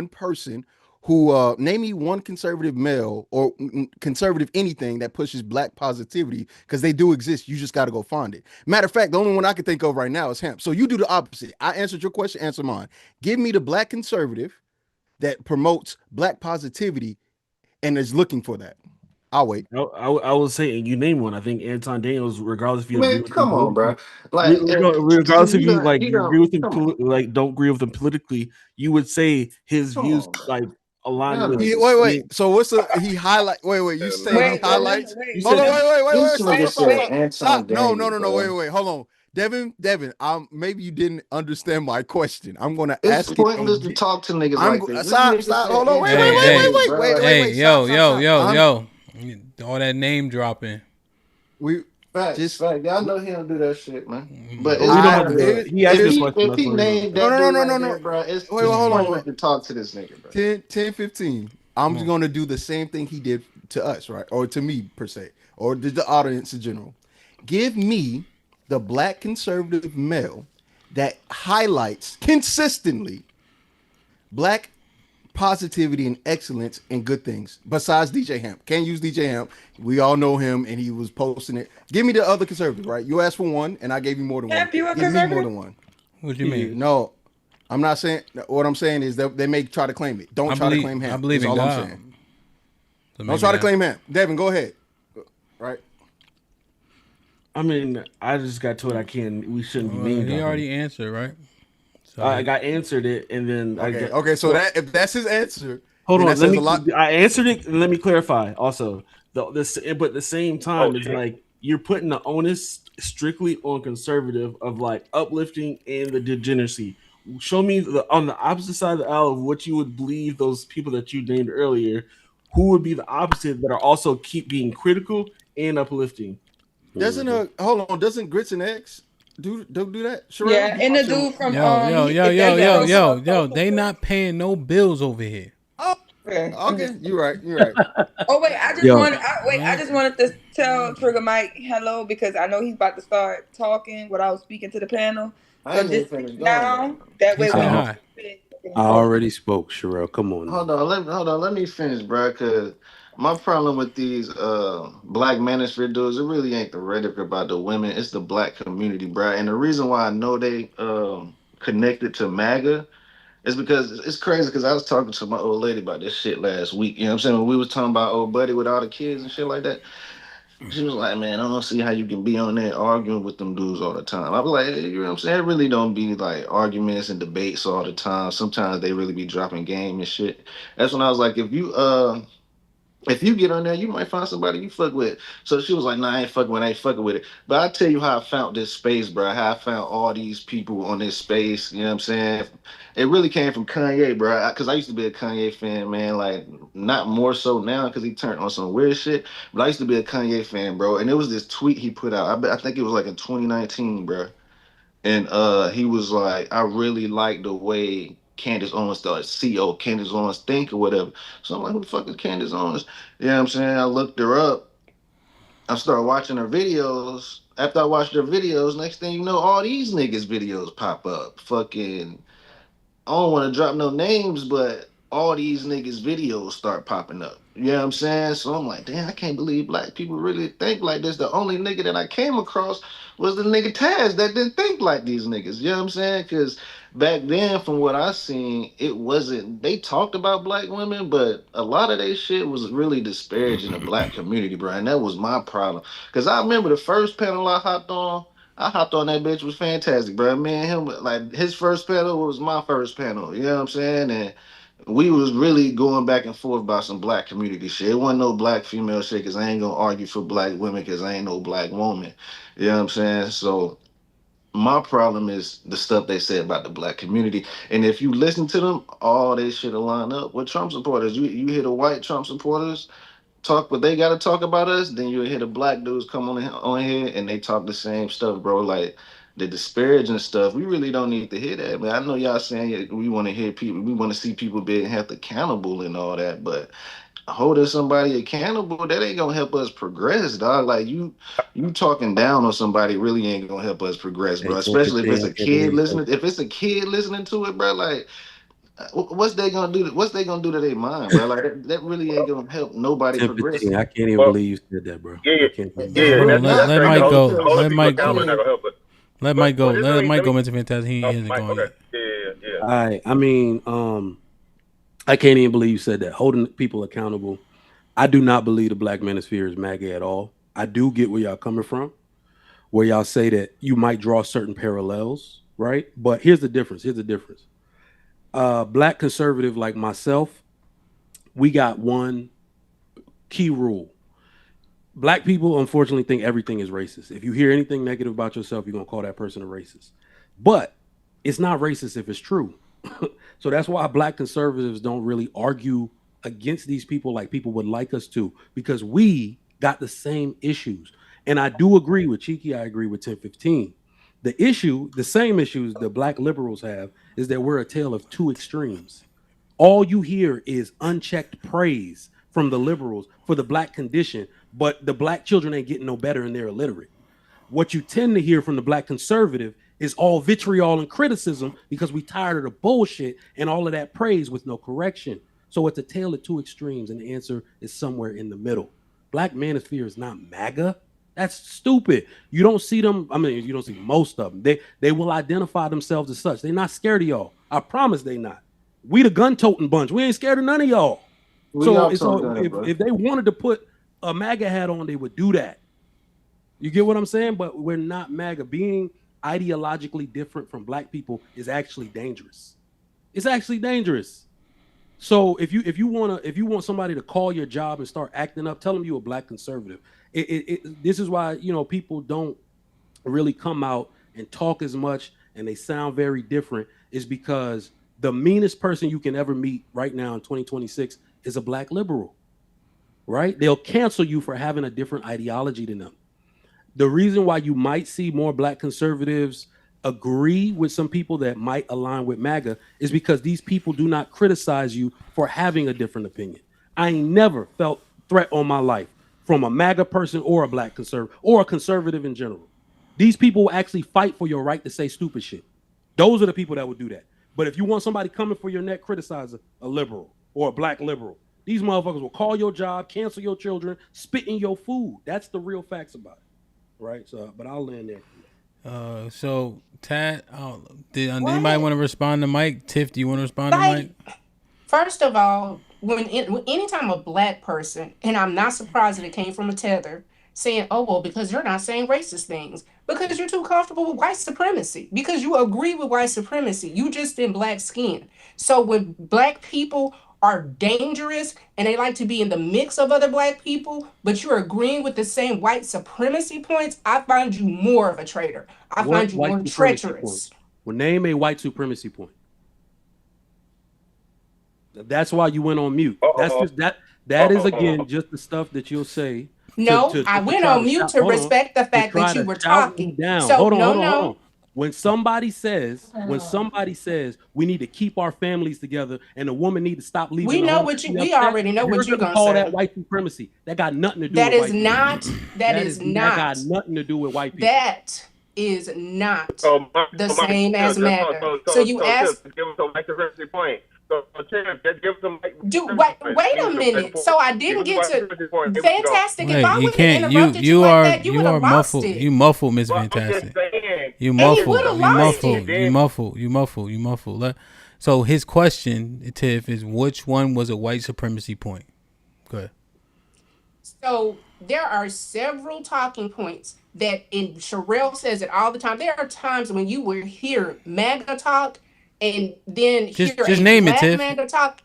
[SPEAKER 11] person who name me one conservative male or conservative anything that pushes black positivity, because they do exist. You just got to go find it. Matter of fact, the only one I can think of right now is HAMP. So you do the opposite. I answered your question, answer mine. Give me the black conservative that promotes black positivity and is looking for that. I'll wait.
[SPEAKER 9] I will say, you name one. I think Anton Daniels, regardless if you agree with
[SPEAKER 6] come
[SPEAKER 9] him,
[SPEAKER 6] on, bro. Like,
[SPEAKER 9] regardless if you like you agree with him, like don't agree with him politically, you would say his views like align with.
[SPEAKER 11] Wait. So what's he highlight? Wait. You say he highlights? Hold on. Wait. Stop. No. Wait. Hold on. Devin, maybe you didn't understand my question. I'm gonna ask
[SPEAKER 6] you. It's pointless to talk to niggas like this.
[SPEAKER 11] Stop. Hold on. Wait.
[SPEAKER 1] Hey, yo. All that name dropping.
[SPEAKER 6] Fact. Y'all know he don't do that shit, man. But
[SPEAKER 9] we don't have to. He asked this question.
[SPEAKER 6] If he named that no. Bro, it's hold on. To talk to this nigga, bro.
[SPEAKER 11] 10-15. I'm just gonna do the same thing he did to us, right? Or to me per se, or to the audience in general. Give me the black conservative male that highlights consistently black positivity and excellence and good things besides DJ Hamp. Can't use DJ Hamp. We all know him, and he was posting it. Give me the other conservative, right? You asked for one, and I gave you more than one.
[SPEAKER 20] Hamp, you a
[SPEAKER 11] Give me more
[SPEAKER 20] conservative?
[SPEAKER 11] than one.
[SPEAKER 1] What do you mean?
[SPEAKER 11] No, I'm not saying. What I'm saying is that they may try to claim it. Don't try to claim Hamp.
[SPEAKER 1] I believe in
[SPEAKER 11] all
[SPEAKER 1] God.
[SPEAKER 11] I'm saying. So don't try to claim Hamp. Devin, go ahead. Right.
[SPEAKER 9] I mean, I just got to it. We shouldn't be mean.
[SPEAKER 1] He already answered, right?
[SPEAKER 9] So I got answered it, and then
[SPEAKER 11] okay. So that if that's his answer,
[SPEAKER 9] hold on.
[SPEAKER 11] Let me.
[SPEAKER 9] I answered it, and let me clarify. Also, but at the same time, it's like you're putting the onus strictly on conservative of like uplifting and the degeneracy. Show me on the opposite side of the aisle of what you would believe those people that you named earlier, who would be the opposite that are also keep being critical and uplifting.
[SPEAKER 11] Doesn't hold on? Doesn't Grits and Eggs do that? Sherelle?
[SPEAKER 20] Yeah, and the dude from
[SPEAKER 1] yo, they not paying no bills over here.
[SPEAKER 11] Oh, okay, you're right.
[SPEAKER 20] Oh wait, I just wanted to tell Trigger Mike hello because I know he's about to start talking without speaking to the panel. So just now, that way
[SPEAKER 14] I already spoke, Sherelle. Come on.
[SPEAKER 6] Hold on. Let me finish, bro. Cause my problem with these black manosphere dudes, it really ain't the rhetoric about the women. It's the black community, bro. And the reason why I know they connected to MAGA is because it's crazy. Because I was talking to my old lady about this shit last week. You know what I'm saying? When we was talking about old buddy with all the kids and shit like that. She was like, man, I don't see how you can be on there arguing with them dudes all the time. I was like, hey, you know what I'm saying? It really don't be like arguments and debates all the time. Sometimes they really be dropping game and shit. That's when I was like, if you get on there, you might find somebody you fuck with. So she was like, nah, I ain't fucking with it. But I tell you how I found this space, bro. How I found all these people on this space. You know what I'm saying? It really came from Kanye, bro. Because I used to be a Kanye fan, man. Like, not more so now because he turned on some weird shit. But I used to be a Kanye fan, bro. And it was this tweet he put out. I think it was like in 2019, bro. And he was like, I really like the way Candace Owens started, CEO Candace Owens think or whatever. So I'm like, who the fuck is Candace Owens? You know what I'm saying? I looked her up. I started watching her videos. After I watched her videos, next thing you know, all these niggas' videos pop up. Fucking, I don't want to drop no names, but all these niggas' videos start popping up. You know what I'm saying? So I'm like, damn, I can't believe black people really think like this. The only nigga that I came across was the nigga Taz that didn't think like these niggas. You know what I'm saying? Because back then, from what I seen, it wasn't, they talked about black women, but a lot of their shit was really disparaging the black community, bro. And that was my problem. Because I remember the first panel I hopped on that bitch was fantastic, bro. Me and him, like, his first panel was my first panel. You know what I'm saying? And we was really going back and forth about some black community shit. It wasn't no black female shit because I ain't gonna argue for black women because I ain't no black woman. You know what I'm saying? So my problem is the stuff they said about the black community. And if you listen to them, all they shit will line up with Trump supporters. You hear the white Trump supporters talk what they gotta talk about us, then you'll hear the black dudes come on here and they talk the same stuff, bro. Like the disparaging stuff, we really don't need to hear that, man. I know y'all saying we want to hear people, we want to see people being held accountable and all that, but holding somebody accountable, that ain't gonna help us progress, dog. Like you talking down on somebody really ain't gonna help us progress, bro. Especially if it's a kid listening. If it's a kid listening to it, bro, like what's they gonna do? What's they gonna do to their mind, bro? Like that really ain't gonna help nobody progress.
[SPEAKER 14] I can't even believe you said that, bro.
[SPEAKER 1] Let Mike go. Let Mike go. Let Mike go. Let Mike go, Mr. Fantastic. He isn't going yet.
[SPEAKER 14] Yeah. All right. I mean, I can't even believe you said that. Holding people accountable. I do not believe the black manosphere is MAGA at all. I do get where y'all coming from, where y'all say that you might draw certain parallels, right? But here's the difference. Black conservative like myself, we got one key rule. Black people, unfortunately, think everything is racist. If you hear anything negative about yourself, you're going to call that person a racist. But it's not racist if it's true. So that's why black conservatives don't really argue against these people like people would like us to, because we got the same issues. And I do agree with Cheeky. I agree with 1015. The same issues the black liberals have is that we're a tale of two extremes. All you hear is unchecked praise from the liberals for the black condition, but the black children ain't getting no better and they're illiterate. What you tend to hear from the black conservative is all vitriol and criticism because we tired of the bullshit and all of that praise with no correction. So it's a tale of two extremes, and the answer is somewhere in the middle. Black Manosphere is not MAGA. That's stupid. You don't see them. I mean, you don't see most of them. They will identify themselves as such. They're not scared of y'all. I promise they not. We the gun-toting bunch. We ain't scared of none of y'all. So if they wanted to put a MAGA hat on, they would do that. You get what I'm saying? But we're not MAGA. Being ideologically different from black people is actually dangerous. It's actually dangerous. So if you want somebody to call your job and start acting up, tell them you're a black conservative. This is why people don't really come out and talk as much, and they sound very different. Is because the meanest person you can ever meet right now in 2026 is a black liberal, right? They'll cancel you for having a different ideology than them. The reason why you might see more black conservatives agree with some people that might align with MAGA is because these people do not criticize you for having a different opinion. I ain't never felt threat on my life from a MAGA person or a black conservative or a conservative in general. These people will actually fight for your right to say stupid shit. Those are the people that would do that. But if you want somebody coming for your neck, criticize a liberal or a black liberal. These motherfuckers will call your job, cancel your children, spit in your food. That's the real facts about it. Right? So, but I'll land there.
[SPEAKER 1] So Tad, did anybody want to respond to Mike? Tiff, do you want to respond to Mike?
[SPEAKER 21] First of all, anytime a black person, and I'm not surprised that it came from a tether, saying, oh, well, because you're not saying racist things, because you're too comfortable with white supremacy, because you agree with white supremacy. You just in black skin. So when black people are dangerous and they like to be in the mix of other black people, but you're agreeing with the same white supremacy points, I find you more of a traitor. I find you more treacherous.
[SPEAKER 14] Well, name a white supremacy point. That's why you went on mute. That's just that is again just the stuff that you'll say.
[SPEAKER 21] No, I went on mute to respect the fact that you were talking. So hold on.
[SPEAKER 14] When somebody says we need to keep our families together and the woman need to stop leaving,
[SPEAKER 21] we already know what you're gonna
[SPEAKER 14] call
[SPEAKER 21] say.
[SPEAKER 14] That white supremacy. That got nothing to do.
[SPEAKER 21] That
[SPEAKER 14] with
[SPEAKER 21] is
[SPEAKER 14] white
[SPEAKER 21] not.
[SPEAKER 14] people.
[SPEAKER 21] That is not.
[SPEAKER 14] That got nothing to do with white people.
[SPEAKER 21] That is not the same as MAGA. So you ask.
[SPEAKER 12] Give us a white supremacy point. So, just give them.
[SPEAKER 21] Wait a minute. So I didn't get to. Fantastic.
[SPEAKER 1] Wait,
[SPEAKER 21] if I
[SPEAKER 1] you
[SPEAKER 21] would
[SPEAKER 1] can't.
[SPEAKER 21] have interrupted you
[SPEAKER 1] are
[SPEAKER 21] like that, you would have lost it.
[SPEAKER 1] You muffled, Miss Fantastic. You muffled. You muffled. So his question, Tiff, is which one was a white supremacy point? Go ahead.
[SPEAKER 21] So there are several talking points that, and Sherelle says it all the time. There are times when you will hear MAGA talk. And then
[SPEAKER 1] just name it, Tiff.
[SPEAKER 21] Man to talk.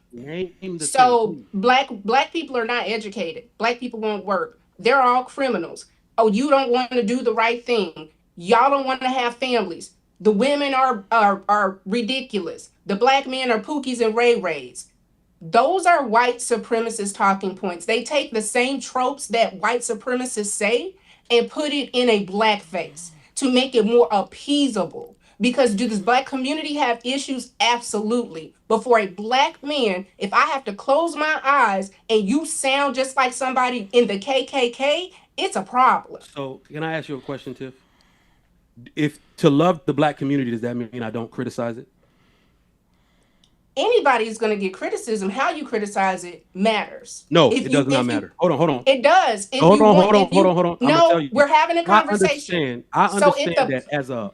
[SPEAKER 21] So black people are not educated. Black people won't work. They're all criminals. Oh, you don't want to do the right thing. Y'all don't want to have families. The women are ridiculous. The black men are pookies and ray-rays. Those are white supremacist talking points. They take the same tropes that white supremacists say and put it in a black face to make it more appeasable. Because do this black community have issues? Absolutely. But for a black man, if I have to close my eyes and you sound just like somebody in the KKK, it's a problem.
[SPEAKER 14] So can I ask you a question, Tiff? If to love the black community, does that mean I don't criticize it?
[SPEAKER 21] Anybody's going to get criticism. How you criticize it matters.
[SPEAKER 14] No, it does not matter. Hold on.
[SPEAKER 21] It does.
[SPEAKER 14] Hold on.
[SPEAKER 21] No, we're having a conversation.
[SPEAKER 14] I understand that as a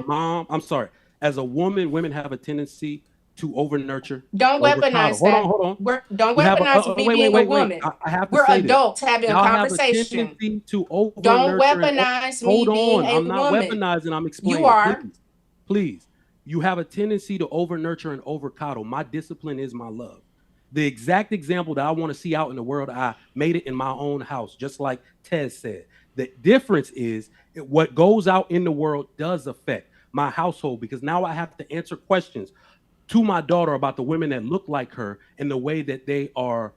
[SPEAKER 14] mom, I'm sorry. As a woman, women have a tendency to over nurture.
[SPEAKER 21] Don't weaponize that.
[SPEAKER 14] Hold on.
[SPEAKER 21] Don't weaponize me being a woman.
[SPEAKER 14] I have to
[SPEAKER 21] we're
[SPEAKER 14] say
[SPEAKER 21] adults having a conversation.
[SPEAKER 14] Have a tendency to over
[SPEAKER 21] don't weaponize me being a woman.
[SPEAKER 14] I'm not weaponizing. I'm explaining.
[SPEAKER 21] You are.
[SPEAKER 14] Please. You have a tendency to over nurture and over coddle. My discipline is my love. The exact example that I want to see out in the world, I made it in my own house, just like Ted said. The difference is what goes out in the world does affect my household, because now I have to answer questions to my daughter about the women that look like her and the way that they are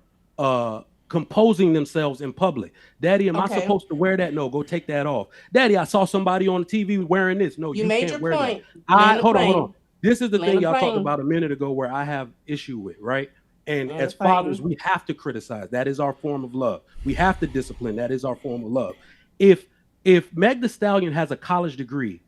[SPEAKER 14] composing themselves in public. Daddy, am I supposed to wear that? No, go take that off. Daddy, I saw somebody on TV wearing this. No, you can't wear that. Hold on. This is the thing y'all talked about a minute ago where I have issue with, right? And as fathers, we have to criticize. That is our form of love. We have to discipline. That is our form of love. If Meg Thee Stallion has a college degree,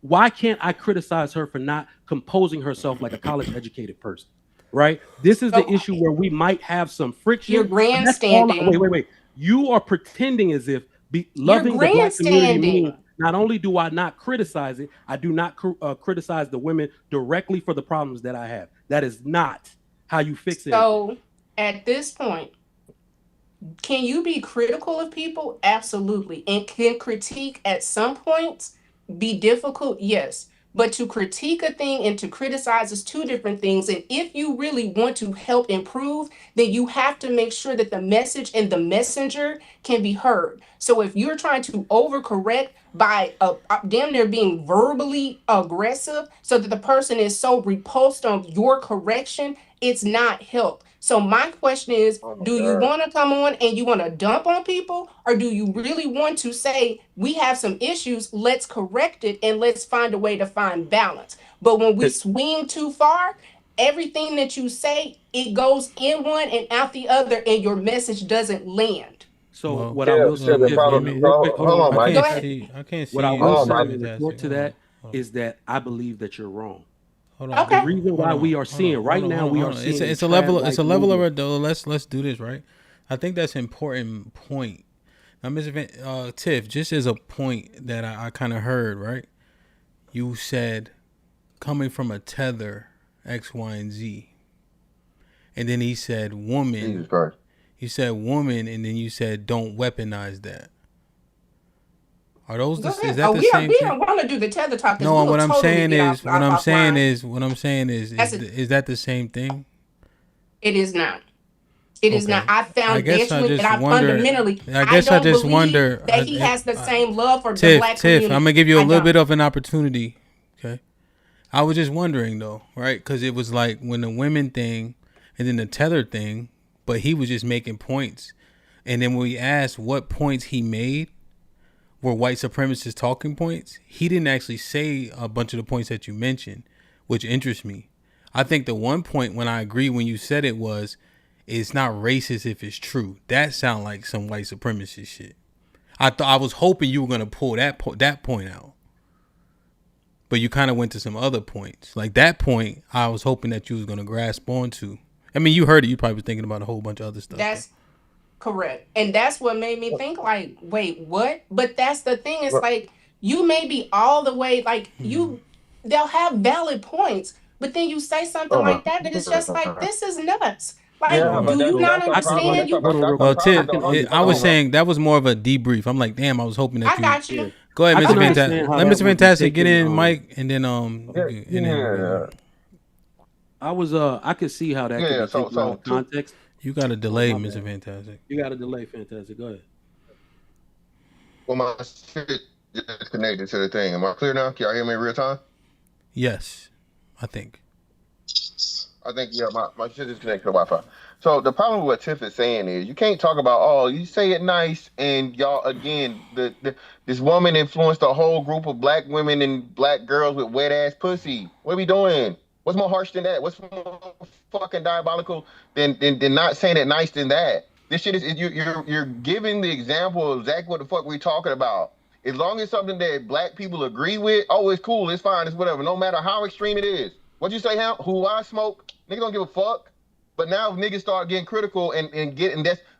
[SPEAKER 14] Why can't I criticize her for not composing herself like a college educated person? Right? This is the issue where we might have some friction.
[SPEAKER 21] You're grandstanding.
[SPEAKER 14] Wait. You are pretending as if
[SPEAKER 21] You're
[SPEAKER 14] loving the Black community means
[SPEAKER 21] grandstanding.
[SPEAKER 14] not only do I not criticize it, I do not criticize the women directly for the problems that I have. That is not how you fix it.
[SPEAKER 21] So at this point, can you be critical of people? Absolutely. And can critique at some points be difficult? Yes. But to critique a thing and to criticize is two different things. And if you really want to help improve, then you have to make sure that the message and the messenger can be heard. So if you're trying to overcorrect by damn near being verbally aggressive so that the person is so repulsed on your correction, it's not help. So my question is, do you want to come on and you want to dump on people, or do you really want to say, we have some issues, let's correct it and let's find a way to find balance? But when we swing too far, everything that you say, it goes in one and out the other, and your message doesn't land.
[SPEAKER 14] So what I will say is, hold on,
[SPEAKER 1] I can't see.
[SPEAKER 14] What I will say in report to that is that I believe that you're wrong.
[SPEAKER 1] Hold on.
[SPEAKER 14] The reason why we are seeing right now, we are seeing
[SPEAKER 1] it's a level of though. Let's do this right. I think that's an important point. Now, Mr. Tiff, just as a point that I kind of heard, right? You said coming from a tether X, Y, and Z, and then he said woman.
[SPEAKER 4] Jesus Christ.
[SPEAKER 1] You said woman, and then you said don't weaponize that. Are those is that the same
[SPEAKER 21] we
[SPEAKER 1] thing?
[SPEAKER 21] don't want to do the tether talk.
[SPEAKER 1] No, what I'm saying is that the same thing?
[SPEAKER 21] It is not. It is not. I foundationally and I fundamentally.
[SPEAKER 1] I just wonder
[SPEAKER 21] that he has the same love for
[SPEAKER 1] Tiff,
[SPEAKER 21] the Black community.
[SPEAKER 1] I'm gonna give you a little bit of an opportunity. Okay, I was just wondering though, right? Because it was like when the women thing and then the tether thing, but he was just making points, and then when we asked what points he made were white supremacist talking points, he didn't actually say a bunch of the points that you mentioned, which interests me. I think the one point when I agree when you said it was, it's not racist if it's true. That sound like some white supremacist shit. I was hoping you were gonna pull that point out, but you kind of went to some other points. Like that point, I was hoping that you was gonna grasp onto. I mean, you heard it. You probably was thinking about a whole bunch of other stuff.
[SPEAKER 21] That's correct. And that's what made me think like, wait, what? But that's the thing. It's like, you may be all the way, like they'll have valid points, but then you say something like that it's just like, this is nuts. Like, do you not understand?
[SPEAKER 1] Tiff, I was saying that was more of a debrief. I'm like, damn, I was hoping that
[SPEAKER 21] I got you.
[SPEAKER 1] Go ahead, Mr. Fantastic. Let Mr. Fantastic get in, Mike, and then
[SPEAKER 14] I could see how that could be taken out of context.
[SPEAKER 1] You got a delay, Mr. Fantastic.
[SPEAKER 14] You got a delay, Fantastic. Go ahead.
[SPEAKER 4] Well, my shit is connected to the thing. Am I clear now? Can y'all hear me in real time?
[SPEAKER 1] Yes, I think.
[SPEAKER 4] Yeah, my shit is connected to Wi-Fi. So the problem with what Tiff is saying is you can't talk about, you say it nice, and y'all, again, this woman influenced a whole group of black women and black girls with wet ass pussy. What are we doing? What's more harsh than that? What's more fucking diabolical than not saying it nice than that? This shit is you're giving the example of exactly what the fuck we're talking about. As long as something that black people agree with, it's cool, it's fine, it's whatever. No matter how extreme it is. What'd you say, Hamp? Who I smoke? Niggas don't give a fuck. But now niggas start getting critical and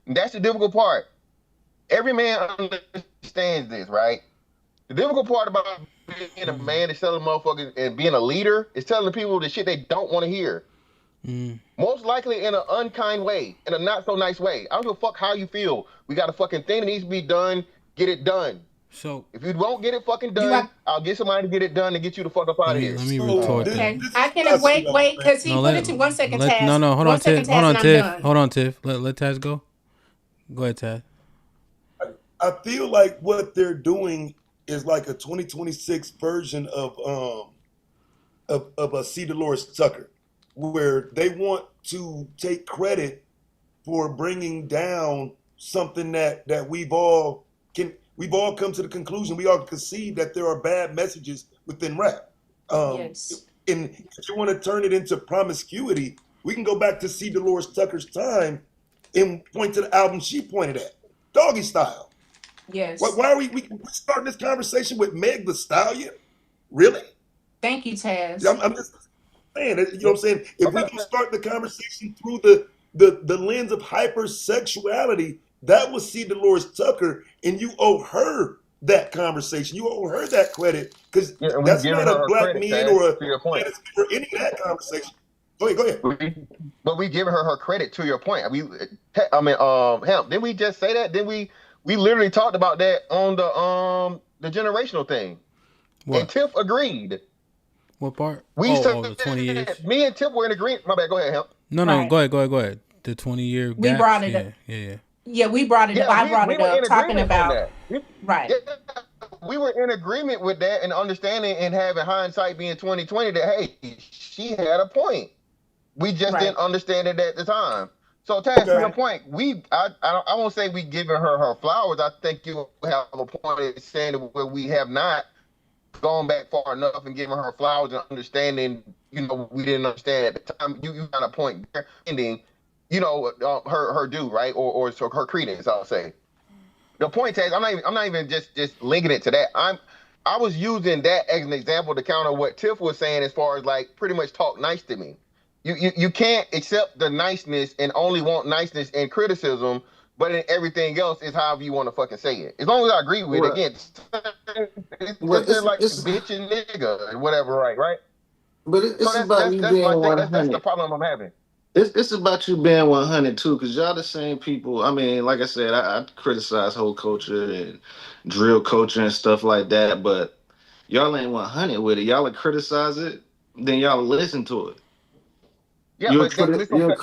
[SPEAKER 4] that's the difficult part. Every man understands this, right? The difficult part about being a man is telling motherfuckers and being a leader is telling people the shit they don't want to hear. Most likely in an unkind way, in a not so nice way. I don't give a fuck how you feel. We got a fucking thing that needs to be done. Get it done.
[SPEAKER 1] So
[SPEAKER 4] if you won't get it fucking done, I'll get somebody to get it done and get you the fuck up out of here.
[SPEAKER 1] Let me retort that.
[SPEAKER 21] Okay. I can wait, because he put it to 1 second, Taz.
[SPEAKER 1] No, hold on, Tiff. Hold on, Tiff. Let Taz go. Go ahead, Taz.
[SPEAKER 8] I feel like what they're doing is like a 2026 version of a C. Dolores Tucker, where they want to take credit for bringing down something that we've all come to the conclusion, we all concede that there are bad messages within rap.
[SPEAKER 21] Yes.
[SPEAKER 8] And if you want to turn it into promiscuity, we can go back to C. Dolores Tucker's time and point to the album she pointed at, Doggy Style.
[SPEAKER 21] Yes.
[SPEAKER 8] Why are we starting this conversation with Meg the Stallion? Really?
[SPEAKER 21] Thank you, Taz.
[SPEAKER 8] I'm just saying, you know what I'm saying? If we can start the conversation through the lens of hypersexuality, that was C. Dolores Tucker, and you owe her that conversation. You owe her that credit, because
[SPEAKER 4] and we
[SPEAKER 8] that's
[SPEAKER 4] giving
[SPEAKER 8] not
[SPEAKER 4] her
[SPEAKER 8] a
[SPEAKER 4] her
[SPEAKER 8] black
[SPEAKER 4] credit,
[SPEAKER 8] man
[SPEAKER 4] Taz,
[SPEAKER 8] or a
[SPEAKER 4] to your point.
[SPEAKER 8] or any of that conversation. Go ahead.
[SPEAKER 4] But we giving her her credit, to your point. Hemp, didn't we just say that? Didn't we literally talked about that on the generational thing.
[SPEAKER 1] What?
[SPEAKER 4] And Tiff agreed.
[SPEAKER 1] What part?
[SPEAKER 4] We said
[SPEAKER 1] the 20 years.
[SPEAKER 4] Me and Tiff were in agreement. My bad. Go ahead, Hemp.
[SPEAKER 1] No,
[SPEAKER 21] Right.
[SPEAKER 1] go ahead. The 20-year
[SPEAKER 21] We
[SPEAKER 1] gaps.
[SPEAKER 21] brought it up.
[SPEAKER 1] Yeah.
[SPEAKER 21] Yeah, we brought it up. I brought it up talking about right.
[SPEAKER 4] Yeah, we were in agreement with that and understanding and having hindsight being 2020 that hey, she had a point. We just didn't understand it at the time. So Taz, to your point, I won't say we giving her her flowers. I think you have a point in saying where we have not gone back far enough and giving her flowers and understanding, we didn't understand at the time. You got a point there, ending, her due, right? Or so her credence, I'll say. The point is, I'm not even just linking it to that. I was using that as an example to counter what Tiff was saying as far as like pretty much talk nice to me. You can't accept the niceness and only want niceness and criticism, but in everything else is however you want to fucking say it. As long as I agree with it, again, it's like bitch and nigga and whatever, right?
[SPEAKER 6] But it's about you being 100.
[SPEAKER 4] That's the problem I'm having.
[SPEAKER 6] It's about you being 100 too, because y'all the same people. I mean, like I said, I criticize whole culture and drill culture and stuff like that, but y'all ain't 100 with it. Y'all will criticize it, then y'all listen to it.
[SPEAKER 4] Yeah, but listen what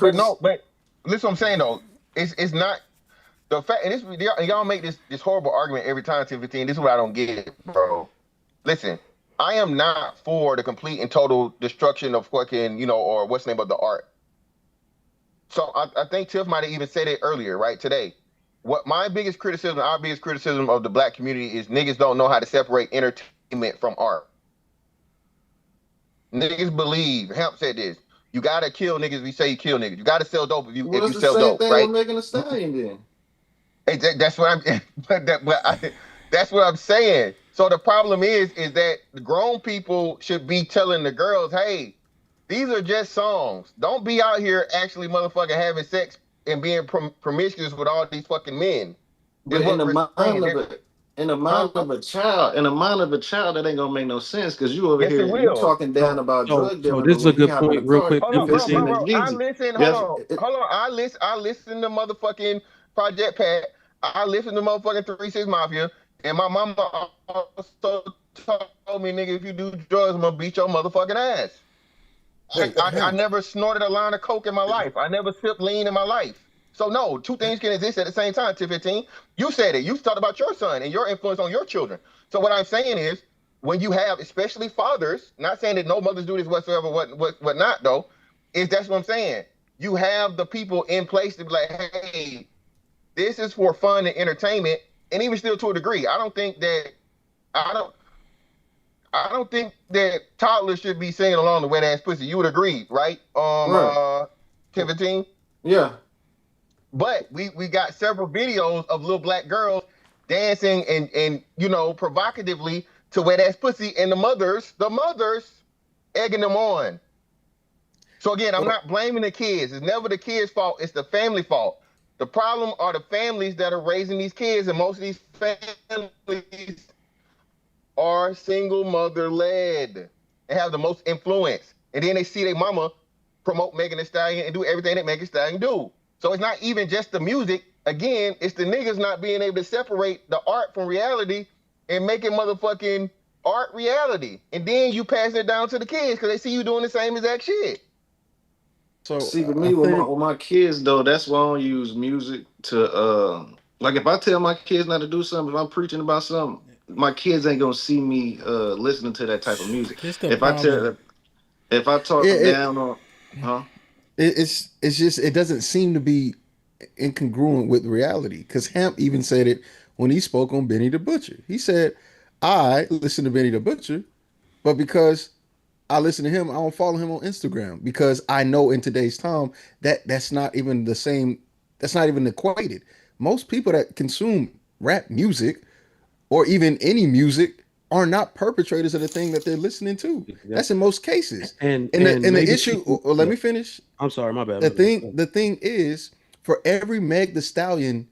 [SPEAKER 4] I'm saying though. It's not the fact, and this y'all make this horrible argument every time, Tiff. This is what I don't get, bro. Listen, I am not for the complete and total destruction of fucking, or what's the name of the art. So I think Tiff might have even said it earlier, right, today. What our biggest criticism of the black community is niggas don't know how to separate entertainment from art. Niggas believe, Hemp said this, you gotta kill niggas if you say you kill niggas. You gotta sell dope if you sell dope, right?
[SPEAKER 6] Megan Thee Stallion then.
[SPEAKER 4] Hey, that's what that's what I'm saying. So the problem is that the grown people should be telling the girls, hey, these are just songs. Don't be out here actually motherfucking having sex and being promiscuous with all these fucking men.
[SPEAKER 6] But in the mind of a child, that ain't gonna make no sense, because you over here you talking down about drug dealing.
[SPEAKER 14] So this is a good point, real quick.
[SPEAKER 4] Hold on. I listen to motherfucking Project Pat. I listen to motherfucking 3-6 Mafia, and my mama also told me, nigga, if you do drugs, I'm gonna beat your motherfucking ass. I never snorted a line of coke in my life. I never sipped lean in my life. So no, two things can exist at the same time, T15. You said it. You talked about your son and your influence on your children. So what I'm saying is, when you have, especially fathers, not saying that no mothers do this whatsoever, what not though, that's what I'm saying. You have the people in place to be like, hey, this is for fun and entertainment, and even still to a degree. I don't think that toddlers should be singing along to Wet Ass Pussy. You would agree, right?
[SPEAKER 6] Right.
[SPEAKER 4] 10-15?
[SPEAKER 6] Yeah.
[SPEAKER 4] But we got several videos of little black girls dancing and provocatively to Wet Ass Pussy, and the mothers egging them on. So again, I'm not blaming the kids. It's never the kids' fault. It's the family fault. The problem are the families that are raising these kids, and most of these families are single mother led and have the most influence. And then they see their mama promote Megan Thee Stallion and do everything that Megan Thee Stallion do. So it's not even just the music. Again, it's the niggas not being able to separate the art from reality and making motherfucking art reality. And then you pass it down to the kids because they see you doing the same exact shit.
[SPEAKER 6] So see, with me, with my kids though, that's why I don't use music to like if I tell my kids not to do something, if I'm preaching about something, my kids ain't gonna see me listening to that type of music. If I talk down on,
[SPEAKER 11] it's just it doesn't seem to be incongruent with reality, because Hamp even said it when he spoke on Benny the Butcher. He said, I listen to Benny the Butcher, but because I listen to him, I don't follow him on Instagram, because I know in today's time that's not even the same, that's not even equated. Most people that consume rap music or even any music are not perpetrators of the thing that they're listening to. That's in most cases.
[SPEAKER 14] And
[SPEAKER 11] the issue. Let me finish.
[SPEAKER 14] I'm sorry, my bad.
[SPEAKER 11] The thing is, for every Meg the Stallion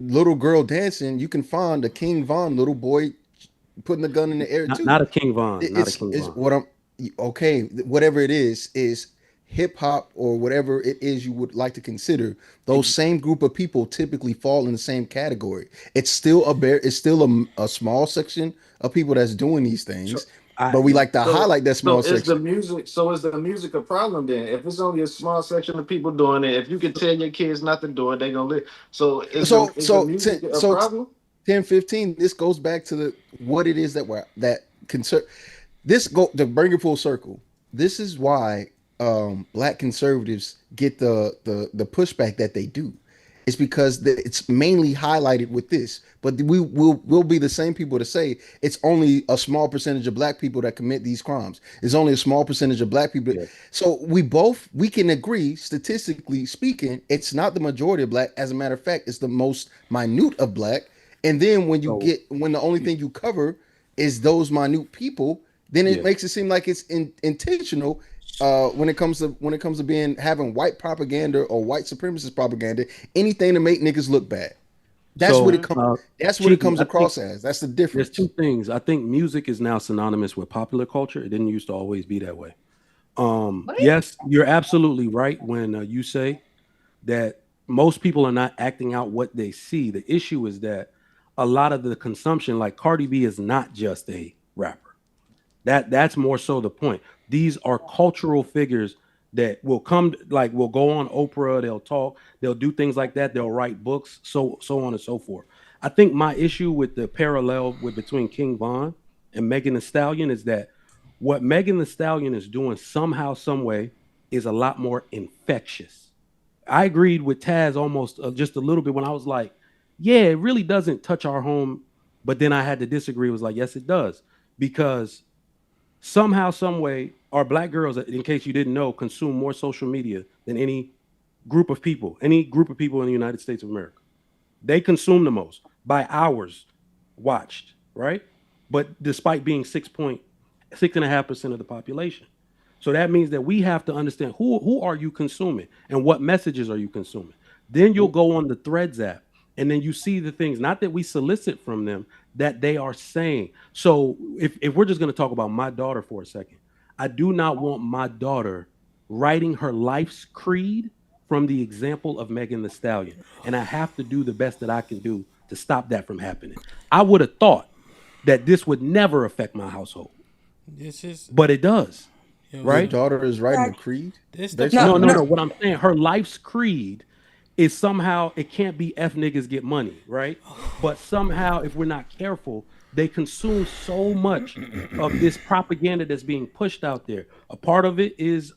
[SPEAKER 11] little girl dancing, you can find a King Von little boy putting the gun in the air too.
[SPEAKER 14] Not a King Von.
[SPEAKER 11] It's what I'm okay. Whatever it is hip hop or whatever it is you would like to consider. Those same group of people typically fall in the same category. It's still a small section of people that's doing these things. But we like to highlight that small section.
[SPEAKER 6] Is the music a problem then? If it's only a small section of people doing it, if you can tell your kids not to do it, they're gonna live. So the music a problem?
[SPEAKER 11] 10-15, this goes back to what it is to bring it full circle. This is why black conservatives get the pushback that they do. It's because it's mainly highlighted with this, but we'll be the same people to say it's only a small percentage of black people that commit these crimes. It's only a small percentage of black people. Yeah. So we can agree, statistically speaking, it's not the majority of black. As a matter of fact, it's the most minute of black. And then when the only thing you cover is those minute people, then it makes it seem like it's intentional. When it comes to having white propaganda or white supremacist propaganda, anything to make niggas look bad. That's what it comes. That's what it comes across as. That's the difference.
[SPEAKER 14] There's two things. I think music is now synonymous with popular culture. It didn't used to always be that way. Yes, you're absolutely right when you say that most people are not acting out what they see. The issue is that a lot of the consumption, like Cardi B, is not just a rapper. That's more so the point. These are cultural figures that will go on Oprah, they'll talk, they'll do things like that, they'll write books, so on and so forth. I think my issue with the parallel between King Von and Megan Thee Stallion is that what Megan Thee Stallion is doing somehow, some way, is a lot more infectious. I agreed with Taz almost just a little bit when I was like, yeah, it really doesn't touch our home. But then I had to disagree. It was like, yes, it does. Because somehow, some way, our black girls, in case you didn't know, consume more social media than any group of people in the United States of America. They consume the most by hours watched, right? But despite being 6.5% of the population. So that means that we have to understand who are you consuming and what messages are you consuming. Then you'll go on the Threads app. And then you see the things, not that we solicit from them, that they are saying. So if we're just going to talk about my daughter for a second, I do not want my daughter writing her life's creed from the example of Megan Thee Stallion. And I have to do the best that I can do to stop that from happening. I would have thought that this would never affect my household. But it does. Right?
[SPEAKER 11] Your daughter is writing a creed?
[SPEAKER 14] No. What I'm saying, her life's creed is somehow it can't be F niggas get money, right? But somehow, if we're not careful, they consume so much of this propaganda that's being pushed out there. A part of it is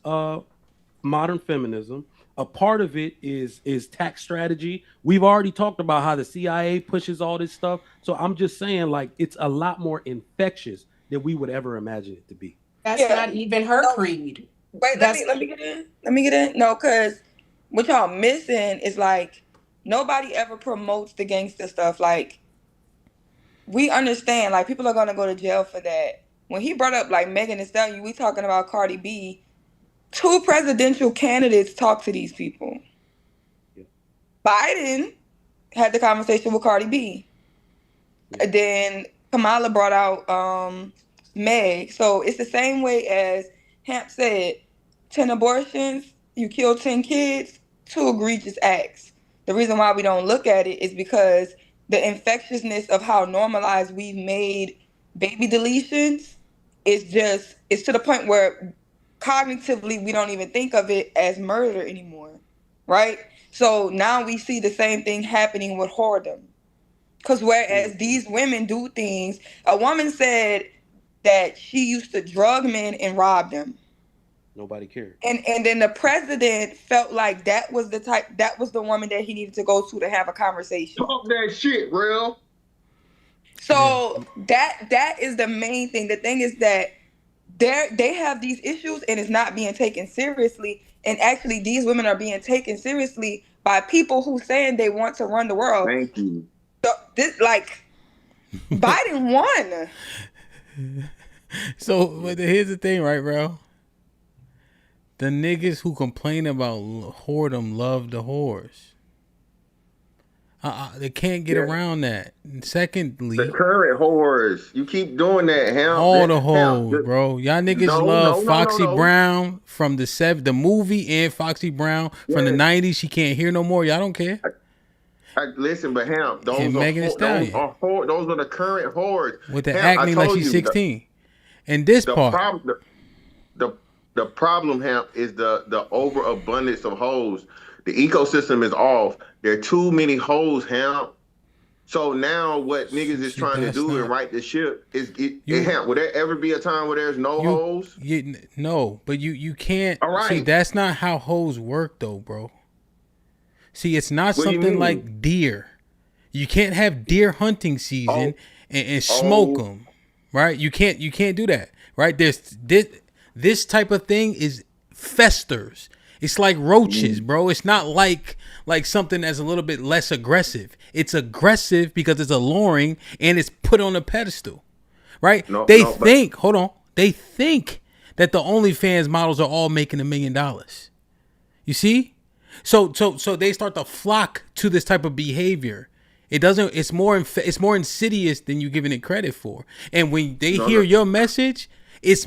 [SPEAKER 14] modern feminism. A part of it is tax strategy. We've already talked about how the CIA pushes all this stuff. So I'm just saying, like, it's a lot more infectious than we would ever imagine it to be.
[SPEAKER 21] That's not even her creed.
[SPEAKER 20] Wait, let me get in. No, because what y'all missing is like nobody ever promotes the gangster stuff. Like, we understand, like, people are gonna go to jail for that. When he brought up like Megan Thee Stallion, we talking about Cardi B. 2 presidential candidates talk to these people. Yeah. Biden had the conversation with Cardi B. Yeah. And then Kamala brought out Meg. So it's the same way as Hamp said, 10 abortions, you kill 10 kids, 2 egregious acts. The reason why we don't look at it is because the infectiousness of how normalized we've made baby deletions it's to the point where cognitively we don't even think of it as murder anymore, right? So now we see the same thing happening with whoredom. Because whereas these women do things, a woman said that she used to drug men and rob them.
[SPEAKER 14] Nobody cared.
[SPEAKER 20] And then the president felt like that was the woman that he needed to go to have a conversation.
[SPEAKER 12] Talk that shit, real.
[SPEAKER 20] So that is the main thing. The thing is that they have these issues and it's not being taken seriously. And actually these women are being taken seriously by people who saying they want to run the world.
[SPEAKER 12] Thank you.
[SPEAKER 20] So this, like, Biden won.
[SPEAKER 1] So, but here's the thing, right, bro? The niggas who complain about whoredom love the whores. They can't get around that. And secondly,
[SPEAKER 4] the current whores, you keep doing that, Hamp.
[SPEAKER 1] all the hoes, bro. Y'all niggas love Foxy
[SPEAKER 4] no.
[SPEAKER 1] Brown from the movie, and Foxy Brown from the 90s. She can't hear no more. Y'all don't care.
[SPEAKER 4] Listen, but Hamp, those
[SPEAKER 1] And
[SPEAKER 4] are
[SPEAKER 1] Megan Thee Stallion.
[SPEAKER 4] those are the current whores.
[SPEAKER 1] With the
[SPEAKER 4] Hamp,
[SPEAKER 1] acne like she's 16. And this part.
[SPEAKER 4] The problem, Hamp, is the overabundance of hoes. The ecosystem is off. There are too many hoes, Hamp. So now what niggas is trying to do and right the ship is Hamp, will there ever be a time where there's no hoes?
[SPEAKER 1] No, but you can't.
[SPEAKER 4] All right.
[SPEAKER 1] See, that's not how hoes work though, bro. See, it's not something like deer. You can't have deer hunting season and smoke them, right? You can't do that, right? This type of thing is festers. It's like roaches, bro. It's not like something that's a little bit less aggressive. It's aggressive because it's alluring and it's put on a pedestal, right? They think that the OnlyFans models are all making $1 million. You see? So they start to flock to this type of behavior. It's more insidious than you giving it credit for. And when they hear your message, it's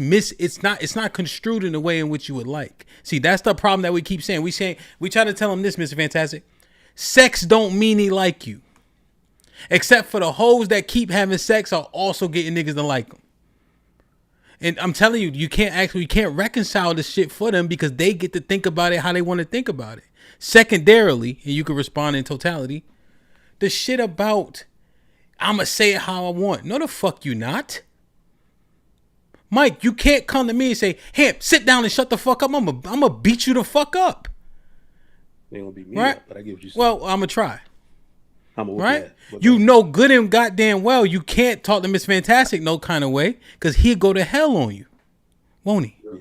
[SPEAKER 1] not construed in the way in which you would like. See, that's the problem that we keep saying. We try to tell them this, Mr. Fantastic. Sex don't mean he like you. Except for the hoes that keep having sex are also getting niggas to like them. And I'm telling you, you can't reconcile this shit for them because they get to think about it how they want to think about it. Secondarily, and you can respond in totality, the shit about I'ma say it how I want. No, the fuck you not. Mike, you can't come to me and say, "Hamp, sit down and shut the fuck up. I'm gonna beat you the fuck up."
[SPEAKER 14] They gonna beat me
[SPEAKER 1] right?
[SPEAKER 14] up, but I get what you say.
[SPEAKER 1] Well, I'm gonna try.
[SPEAKER 14] Right?
[SPEAKER 1] You know good and goddamn well you can't talk to Miss Fantastic no kind of way because he'll go to hell on you, won't he? Yeah.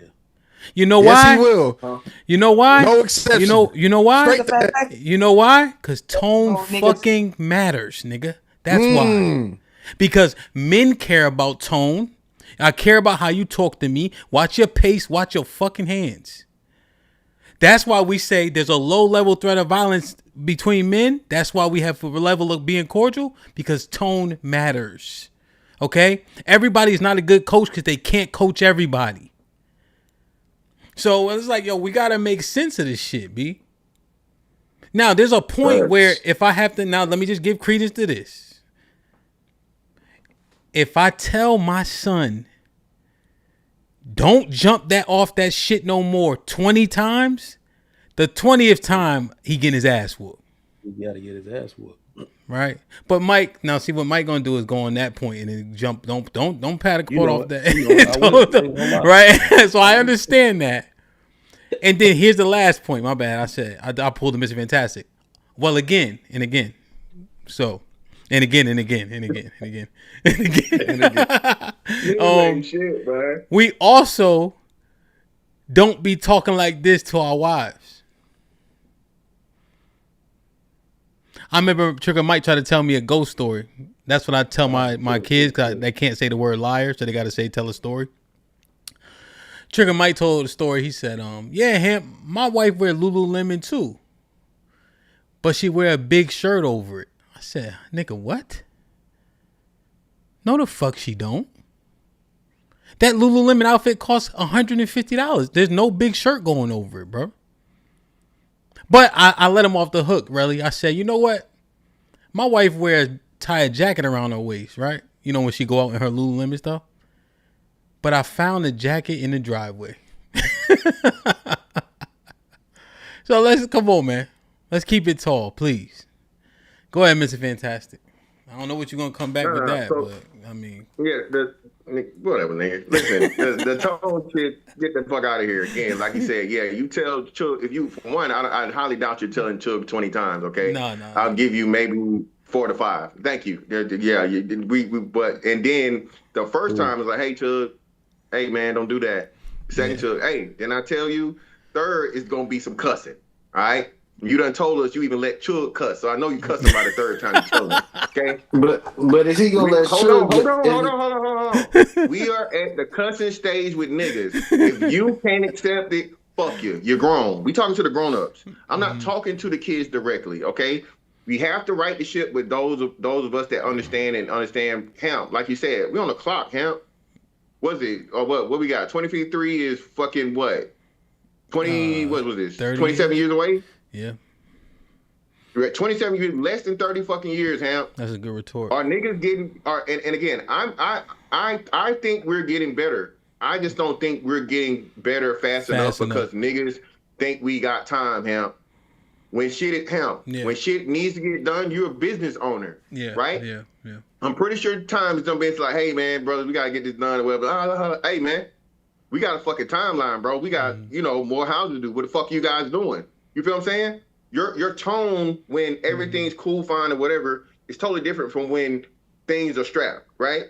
[SPEAKER 1] You know why?
[SPEAKER 11] Yes, he will.
[SPEAKER 1] You know why?
[SPEAKER 11] No exception.
[SPEAKER 1] You know why?
[SPEAKER 11] Straight
[SPEAKER 1] you know why? Because tone fucking matters, nigga. That's why. Because men care about tone. I care about how you talk to me. Watch your pace. Watch your fucking hands. That's why we say there's a low level threat of violence between men. That's why we have a level of being cordial, because tone matters. Okay? Everybody's not a good coach because they can't coach everybody. So it's like, yo, we got to make sense of this shit, B. Now, there's a point where if I have to, now let me just give credence to this. If I tell my son, don't jump that off that shit no more 20 times, the 20th time he getting his ass whooped.
[SPEAKER 14] He gotta get his ass whooped.
[SPEAKER 1] Right? But Mike, now see what Mike gonna do is go on that point and then jump. Don't pat a quote off that. Right? So I understand that. And then here's the last point. My bad. I said I pulled the Mr. Fantastic. Well, again and again. So, and again and again and again and again and again. And again.
[SPEAKER 4] Shit, man.
[SPEAKER 1] We also don't be talking like this to our wives. I remember Trigger Mike tried to tell me a ghost story. That's what I tell my kids, because they can't say the word liar, so they got to tell a story. Trigger Mike told a story. He said, yeah, Hamp, my wife wear Lululemon too, but she wear a big shirt over it. I said, nigga, what? No, the fuck she don't. That Lululemon outfit costs $150. There's no big shirt going over it, bro. But I let him off the hook, really. I said, you know what? My wife wears tie a jacket around her waist, right? You know, when she go out in her Lululemon stuff. But I found the jacket in the driveway. So let's, come on, man. Let's keep it tall, please. Go ahead, Mr. Fantastic. I don't know what you're going to come back with that, but I mean.
[SPEAKER 4] Yeah, whatever, nigga. Listen, the tone shit, get the fuck out of here. Again, like you said, yeah, you tell Chug, if you, for one, I highly doubt you're telling Chug 20 times, okay?
[SPEAKER 1] No.
[SPEAKER 4] I'll give you maybe 4 to 5. Thank you. Yeah, but, and then the first time is like, hey, Chug, hey, man, don't do that. Second, Chug, hey, then I tell you, third is going to be some cussing, all right? You done told us you even let Chug cuss, so I know you cussing by the third time you told him, okay?
[SPEAKER 6] But is he gonna let Chug?
[SPEAKER 4] Hold on. We are at the cussing stage with niggas. If you can't accept it, fuck you. You're grown. We talking to the grown-ups. I'm not talking to the kids directly, okay? We have to right the ship with those of us that understand HAMP. Like you said, we on the clock, HAMP. What's it? Or what we got? 23 is fucking what? 20, what was this? 27 years away?
[SPEAKER 1] Yeah.
[SPEAKER 4] We're at 27 years, less than 30 fucking years, HAMP.
[SPEAKER 1] That's a good retort.
[SPEAKER 4] Our niggas getting and again, I think we're getting better. I just don't think we're getting better fast enough because niggas think we got time, HAMP. When shit is HAMP, when shit needs to get done, you're a business owner.
[SPEAKER 1] Yeah.
[SPEAKER 4] Right?
[SPEAKER 1] Yeah.
[SPEAKER 4] I'm pretty sure time is gonna be like, hey man, brothers, we gotta get this done or whatever. Hey man, we got a fucking timeline, bro. We got, more houses to do. What the fuck you guys doing? You feel what I'm saying? Your tone when everything's cool, fine, or whatever is totally different from when things are strapped, right?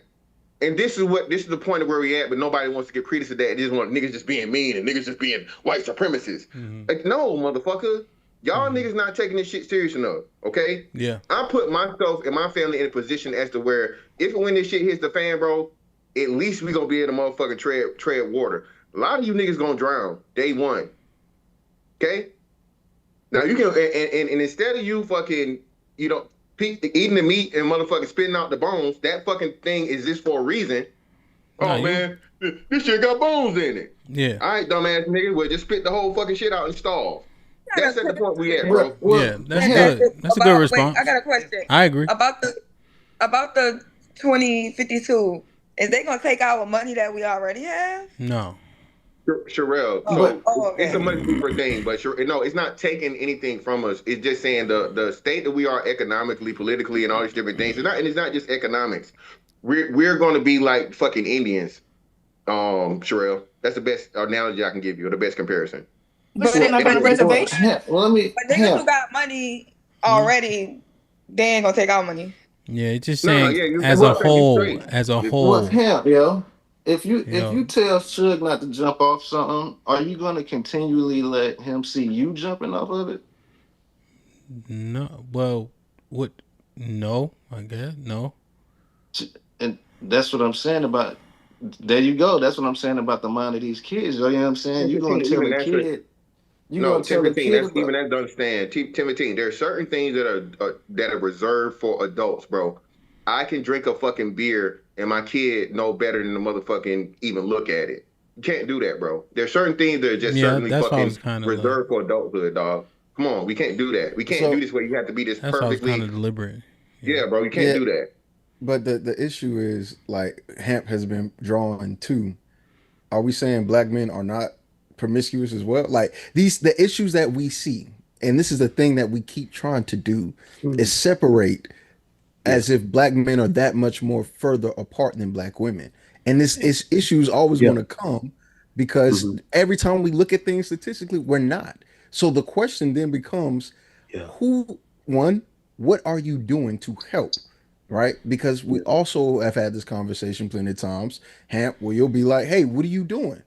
[SPEAKER 4] And this is the point of where we at, but nobody wants to give credence to that. They just want niggas just being mean and niggas just being white supremacists. Like, no, motherfucker. Y'all niggas not taking this shit serious enough, okay?
[SPEAKER 1] Yeah.
[SPEAKER 4] I put myself and my family in a position as to where if and when this shit hits the fan, bro, at least we gonna be able to motherfucking tread water. A lot of you niggas gonna drown day one, okay? Now you can, and instead of you fucking, eating the meat and motherfucking spitting out the bones, that fucking thing is just for a reason. Man, this shit got bones in it.
[SPEAKER 1] Yeah.
[SPEAKER 4] All right, dumbass nigga, well just spit the whole fucking shit out and starve. That's at the point we at, bro.
[SPEAKER 1] Yeah, that's good. That's a good response.
[SPEAKER 20] Wait, I got a question.
[SPEAKER 1] I agree.
[SPEAKER 20] About the 2052. Is they gonna take our money that we already have?
[SPEAKER 1] No.
[SPEAKER 4] Sherelle, it's a much deeper thing, but no, it's not taking anything from us. It's just saying the state that we are economically, politically, and all these different things. It's not just economics. We're going to be like fucking Indians, Sherelle. That's the best analogy I can give you, or the best comparison.
[SPEAKER 20] But they're not on a reservation.
[SPEAKER 6] But
[SPEAKER 20] niggas who got money already, they ain't gonna take our money.
[SPEAKER 1] Yeah, it's just saying as a whole.
[SPEAKER 6] Well, HAMP, yo. If you tell Suge not to jump off something, are you gonna continually let him see you jumping off of it?
[SPEAKER 1] No. Well, what? No, I guess no.
[SPEAKER 6] And that's what I'm saying about. There you go. That's what I'm saying about the mind of these kids. You know what I'm saying? You're gonna tell a kid.
[SPEAKER 4] Timothy, that's to understand. Timothy, there are certain things that are reserved for adults, bro. I can drink a fucking beer and my kid know better than the motherfucking even look at it. You can't do that, bro. There's certain things that are just certainly fucking reserved for adulthood, dog. Come on, we can't do that. We can't do this where you have to be this perfectly.
[SPEAKER 1] Kind of deliberate.
[SPEAKER 4] Yeah, bro, you can't do that.
[SPEAKER 11] But the issue is, like, HAMP has been drawn to. Are we saying black men are not promiscuous as well? Like, the issues that we see, and this is the thing that we keep trying to do, is separate as if black men are that much more further apart than black women. And this is issues always going to come because every time we look at things statistically, we're not. So the question then becomes, what are you doing to help? Right? Because we also have had this conversation plenty of times, HAMP, where you'll be like, hey, what are you doing?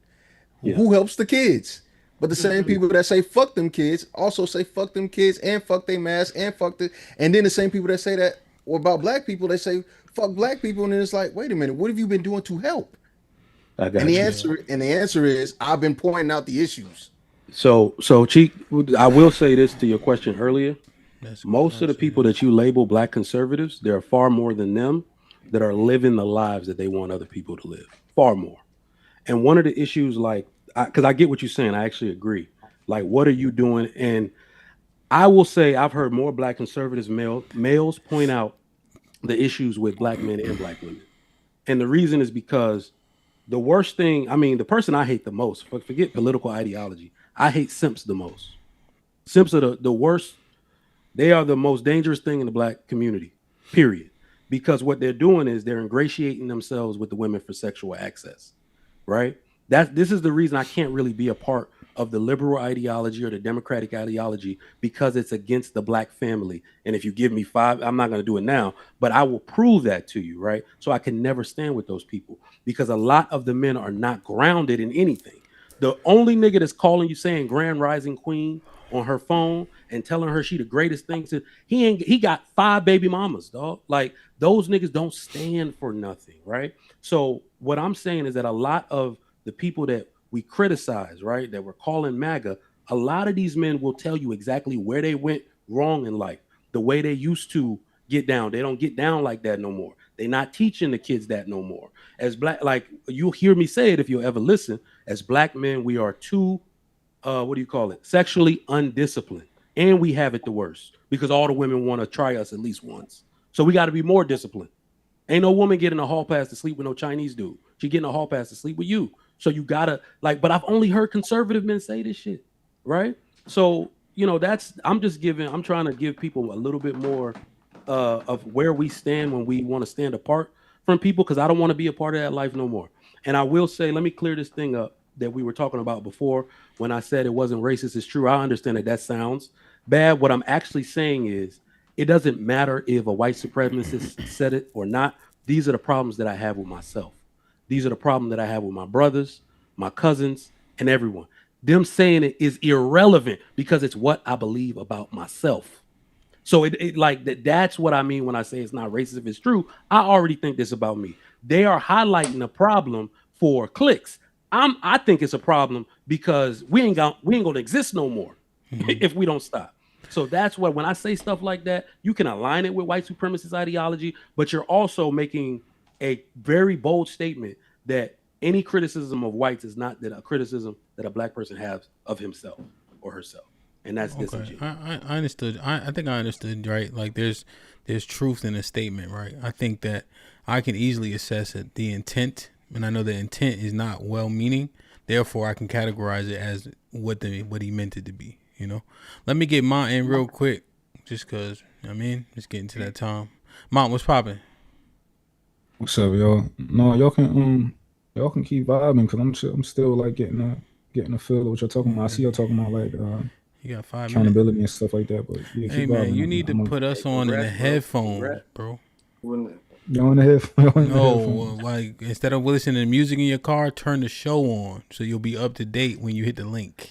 [SPEAKER 11] Who helps the kids? But the same people that say fuck them kids also say fuck them kids and fuck they mask and and then the same people that say that about black people, they say fuck black people, and then it's like, wait a minute, what have you been doing to help? And the answer is I've been pointing out the issues.
[SPEAKER 14] So Cheek, I will say this to your question earlier. Most of the people that you label black conservatives, there are far more than them that are living the lives that they want other people to live. Far more. And one of the issues, like, because I get what you're saying, I actually agree. Like, what are you doing? And I will say I've heard more black conservatives males point out the issues with black men and black women. And the reason is because the worst thing, the person I hate the most, forget political ideology, I hate simps the most. Simps are the worst. They are the most dangerous thing in the black community, period. Because what they're doing is they're ingratiating themselves with the women for sexual access, right? This is the reason I can't really be a part of the liberal ideology or the democratic ideology, because it's against the black family. And if you give me 5, I'm not going to do it now, but I will prove that to you, right? So I can never stand with those people, because a lot of the men are not grounded in anything. The only nigga that's calling you saying Grand Rising Queen on her phone and telling her she the greatest thing to he got 5 baby mamas, dog. Like those niggas don't stand for nothing, right? So what I'm saying is that a lot of the people that we criticize, right, that we're calling MAGA, a lot of these men will tell you exactly where they went wrong in life, the way they used to get down. They don't get down like that no more. They're not teaching the kids that no more. As black, like you'll hear me say it if you'll ever listen. As black men, we are too, what do you call it? Sexually undisciplined, and we have it the worst because all the women want to try us at least once. So we got to be more disciplined. Ain't no woman getting a hall pass to sleep with no Chinese dude. She getting a hall pass to sleep with you. So you gotta like. But I've only heard conservative men say this shit, right? So you know I'm trying to give people a little bit more of where we stand when we want to stand apart from people, because I don't want to be a part of that life no more. And I will say, let me clear this thing up that we were talking about before when I said it wasn't racist. It's true. I understand that sounds bad. What I'm actually saying is it doesn't matter if a white supremacist said it or not. These are the problems that I have with myself. These are the problems that I have with my brothers, my cousins, and everyone. Them saying it is irrelevant because it's what I believe about myself. So it like that's what I mean when I say it's not racist. If it's true, I already think this about me. They are highlighting a problem for clicks. I think it's a problem because we ain't gonna exist no more if we don't stop. So that's what when I say stuff like that, you can align it with white supremacist ideology, but you're also making a very bold statement that any criticism of whites is not that a criticism that a black person has of himself or herself. And that's disingenuous.
[SPEAKER 1] I understood. I think I understood, right? Like there's truth in a statement, right? I think that I can easily assess it, the intent, and I know the intent is not well-meaning. Therefore, I can categorize it as what he meant it to be. You know. Let me get mine in real quick, just cause just getting to that time. Mom, what's popping?
[SPEAKER 15] What's up, y'all? No, y'all can keep vibing because I'm still like getting a feel of what you're talking about. I see y'all talking about like
[SPEAKER 1] you got 5
[SPEAKER 15] accountability
[SPEAKER 1] minutes.
[SPEAKER 15] and stuff like that. But yeah,
[SPEAKER 1] hey man, you need to put us on in the headphones, bro.
[SPEAKER 15] You're on the headphones.
[SPEAKER 1] No, like instead of listening to music in your car, turn the show on so you'll be up to date when you hit the link.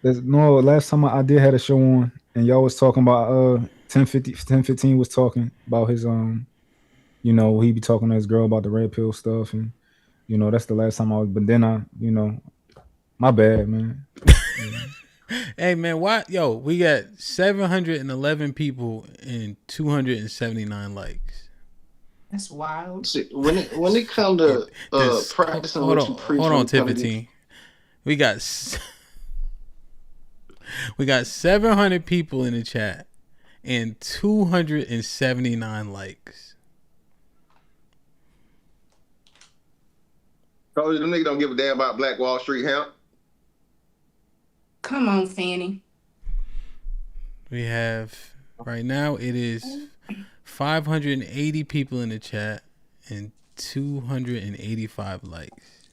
[SPEAKER 15] Last time I did had a show on, and y'all was talking about 1015 was talking about his he be talking to his girl about the red pill stuff, and that's the last time I was. But then my bad, man.
[SPEAKER 1] Hey man, what? Yo, we got 711 people and 279 likes.
[SPEAKER 21] That's wild.
[SPEAKER 6] See, when it comes to practicing what you preach,
[SPEAKER 1] hold on, Tiffany. We got 700 people in the chat and 279 likes.
[SPEAKER 4] Probably them niggas don't give a damn about Black Wall Street hemp.
[SPEAKER 21] Come on, Fanny.
[SPEAKER 1] We have right now it is 580 people in the chat and 285 likes.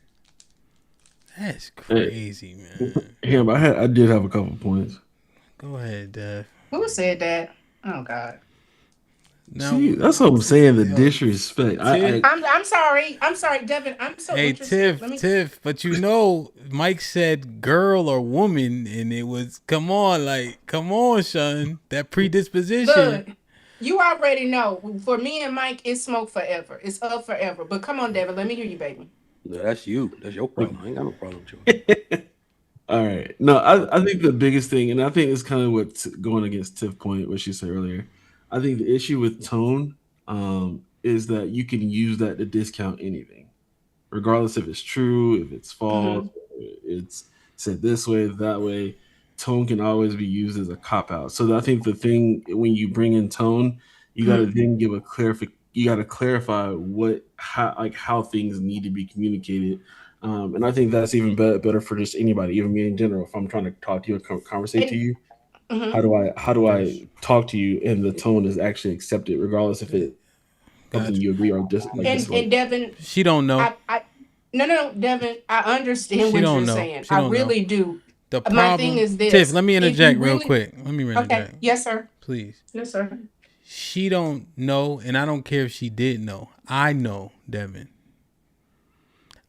[SPEAKER 1] That's crazy, man.
[SPEAKER 9] Yeah, but I did have a couple points.
[SPEAKER 1] Go ahead, Dev.
[SPEAKER 21] Who said that? Oh God.
[SPEAKER 9] Now, see, that's what I'm saying. The disrespect.
[SPEAKER 21] I'm sorry, Devin. I'm so interested.
[SPEAKER 1] Tiff, but Mike said girl or woman, and it was come on, son. That predisposition.
[SPEAKER 21] Look, you already know. For me and Mike, it's smoke forever. It's up forever. But come on, Devin. Let me hear you, baby.
[SPEAKER 14] No, that's you. That's your problem. I ain't got no problem with you.
[SPEAKER 9] All right. No, I think the biggest thing, and I think it's kind of what's going against Tiff's point, what she said earlier. I think the issue with tone is that you can use that to discount anything, regardless if it's true, if it's false, it's said this way, that way. Tone can always be used as a cop-out. So I think the thing when you bring in tone, you got to then give you got to clarify how things need to be communicated. And I think that's even better for just anybody, even me in general. If I'm trying to talk to you or conversate to you, how do I talk to you and the tone is actually accepted, regardless if it's something you agree or dislike.
[SPEAKER 21] And Devin,
[SPEAKER 1] she don't know.
[SPEAKER 21] No, Devin, I understand what you're saying. I really do.
[SPEAKER 1] The problem,
[SPEAKER 21] my thing is this.
[SPEAKER 1] Tiff, let me interject real quick.
[SPEAKER 21] Okay. Yes, sir.
[SPEAKER 1] Please.
[SPEAKER 21] Yes, sir.
[SPEAKER 1] She don't know, and I don't care if she did know. I know, Devin.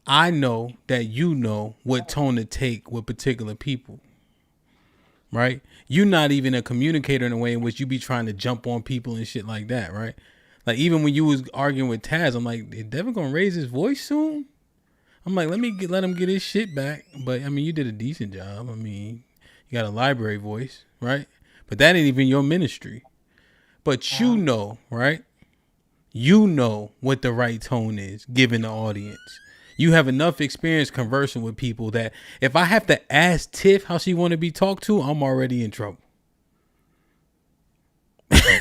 [SPEAKER 1] I know that you know what tone to take with particular people. right? You're not even a communicator in a way in which you be trying to jump on people and shit like that, right? Like even when you was arguing with Taz, I'm like, is Devin gonna raise his voice soon? I'm like, let him get his shit back. But I mean, you did a decent job. I mean, you got a library voice, right? But that ain't even your ministry. But you know, right? You know what the right tone is given the audience. You have enough experience conversing with people that if I have to ask Tiff how she want to be talked to, I'm already in trouble.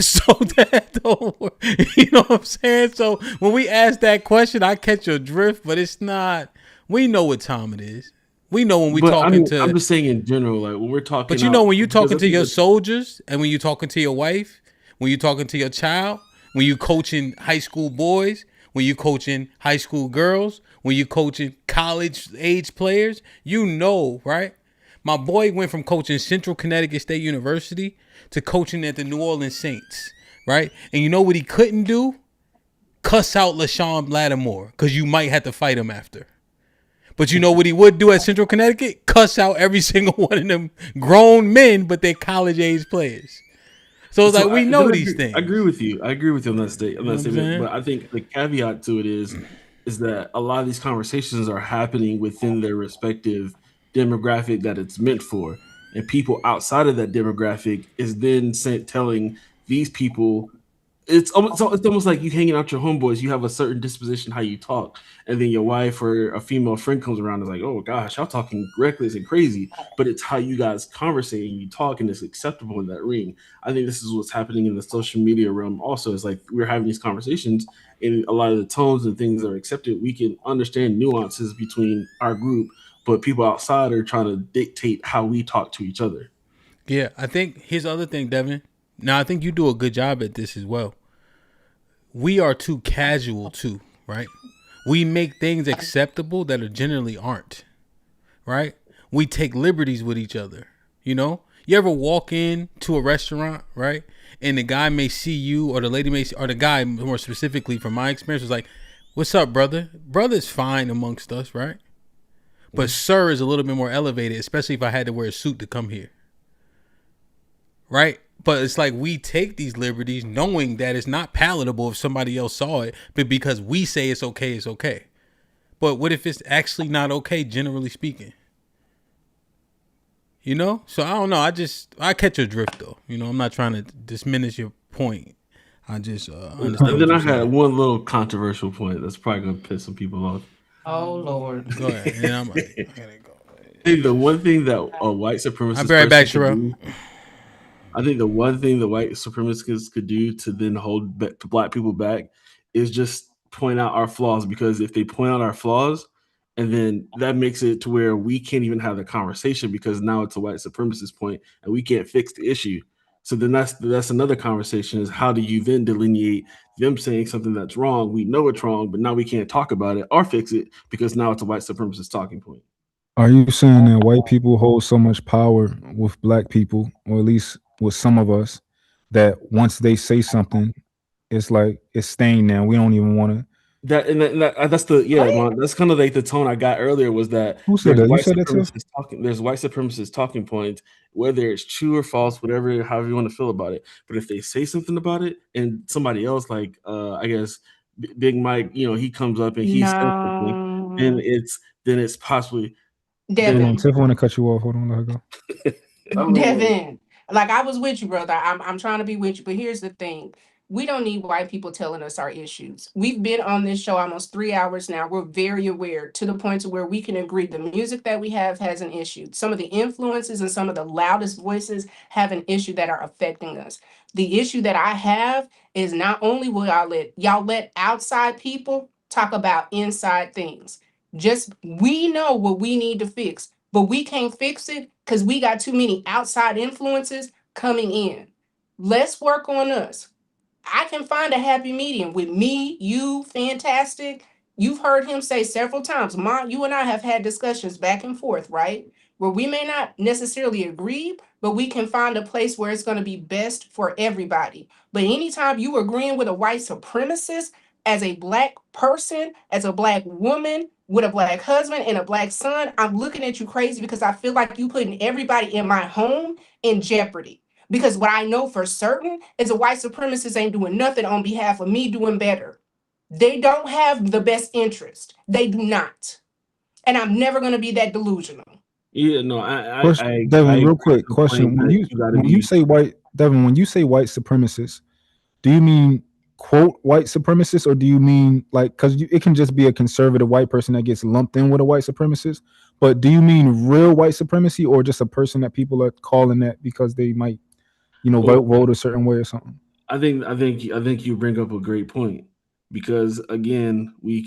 [SPEAKER 1] So that don't work. You know what I'm saying? So when we ask that question, I catch your drift, but it's not. We know what time it is. We know when we talking to.
[SPEAKER 9] I'm just saying in general, like when we're talking.
[SPEAKER 1] But you know when you talking to your soldiers, and when you talking to your wife, when you talking to your child, when you coaching high school boys, when you coaching high school girls, when you coaching college age players, you know, right? My boy went from coaching Central Connecticut State University to coaching at the New Orleans Saints, right? And you know what he couldn't do? Cuss out LaShawn Lattimore, because you might have to fight him after. But you know what he would do at Central Connecticut? Cuss out every single one of them grown men, but they're college age players. So it's like we know these things.
[SPEAKER 9] I agree with you. I agree with you on that statement. But I think the caveat to it is that a lot of these conversations are happening within their respective demographic that it's meant for, and people outside of that demographic is then telling these people. It's almost like you hanging out your homeboys. You have a certain disposition how you talk, and then your wife or a female friend comes around and is like, "Oh gosh, y'all talking reckless and crazy," but it's how you guys conversate and you talk, and it's acceptable in that ring. I think this is what's happening in the social media realm. Also, it's like we're having these conversations, and a lot of the tones and things are accepted. We can understand nuances between our group, but people outside are trying to dictate how we talk to each other.
[SPEAKER 1] Yeah, I think here's the other thing, Devin. Now, I think you do a good job at this as well. We are too casual too, right? We make things acceptable that are generally aren't, right? We take liberties with each other, you know? You ever walk in to a restaurant, right? And the guy may see you, or the lady may see, or the guy more specifically from my experience was like, "What's up, brother?" Brother's fine amongst us, right? But sir is a little bit more elevated, especially if I had to wear a suit to come here. Right? But it's like we take these liberties knowing that it's not palatable if somebody else saw it, but because we say it's okay, it's okay. But what if it's actually not okay, generally speaking? You know? So I don't know. I catch your drift though. You know, I'm not trying to diminish your point. I just understand.
[SPEAKER 9] And then I had one little controversial point that's probably going to piss some people off.
[SPEAKER 21] Oh Lord.
[SPEAKER 1] Go ahead. And I'm like, I gotta go.
[SPEAKER 9] I think the one thing that a white supremacist
[SPEAKER 1] I'll be right back, Sherelle.
[SPEAKER 9] I think the one thing the white supremacists could do to then hold black people back is just point out our flaws, because if they point out our flaws, and then that makes it to where we can't even have the conversation because now it's a white supremacist point and we can't fix the issue. So then that's another conversation, is how do you then delineate them saying something that's wrong? We know it's wrong, but now we can't talk about it or fix it because now it's a white supremacist talking point.
[SPEAKER 15] Are you saying that white people hold so much power with black people, or at least with some of us, that once they say something, it's like it's staying there? We don't even want to.
[SPEAKER 9] That's kind of like the tone I got earlier, was that
[SPEAKER 15] Who said that? You said that too?
[SPEAKER 9] There's white supremacist talking points, whether it's true or false, whatever, however you want to feel about it. But if they say something about it, and somebody else, like I guess Big Mike, you know, he comes up and he says something, then it's possibly
[SPEAKER 21] Devin.
[SPEAKER 15] Tiff want to cut you off. Hold on, let her
[SPEAKER 21] go. Devin, like I was with you, brother. I'm trying to be with you, but here's the thing. We don't need white people telling us our issues. We've been on this show almost 3 hours now. We're very aware, to the point to where we can agree the music that we have has an issue. Some of the influences and some of the loudest voices have an issue that are affecting us. The issue that I have is not only will y'all let outside people talk about inside things. Just we know what we need to fix, but we can't fix it because we got too many outside influences coming in. Let's work on us. I can find a happy medium with me, you, Fantastic. You've heard him say several times, you and I have had discussions back and forth, right? Where we may not necessarily agree, but we can find a place where it's going to be best for everybody. But anytime you agreeing with a white supremacist, as a black person, as a black woman with a black husband and a black son, I'm looking at you crazy because I feel like you putting everybody in my home in jeopardy. Because what I know for certain is a white supremacist ain't doing nothing on behalf of me doing better. They don't have the best interest. They do not. And I'm never going to be that delusional.
[SPEAKER 9] Yeah, no,
[SPEAKER 15] Devin, real
[SPEAKER 9] agree
[SPEAKER 15] quick
[SPEAKER 9] with the
[SPEAKER 15] question:
[SPEAKER 9] point
[SPEAKER 15] when
[SPEAKER 9] that
[SPEAKER 15] you
[SPEAKER 9] you got to
[SPEAKER 15] when you
[SPEAKER 9] be.
[SPEAKER 15] say white, Devin, when you say white supremacist, do you mean quote white supremacist, or do you mean like because it can just be a conservative white person that gets lumped in with a white supremacist? But do you mean real white supremacy, or just a person that people are calling that because they might, vote a certain way or something?
[SPEAKER 9] I think you bring up a great point, because again, we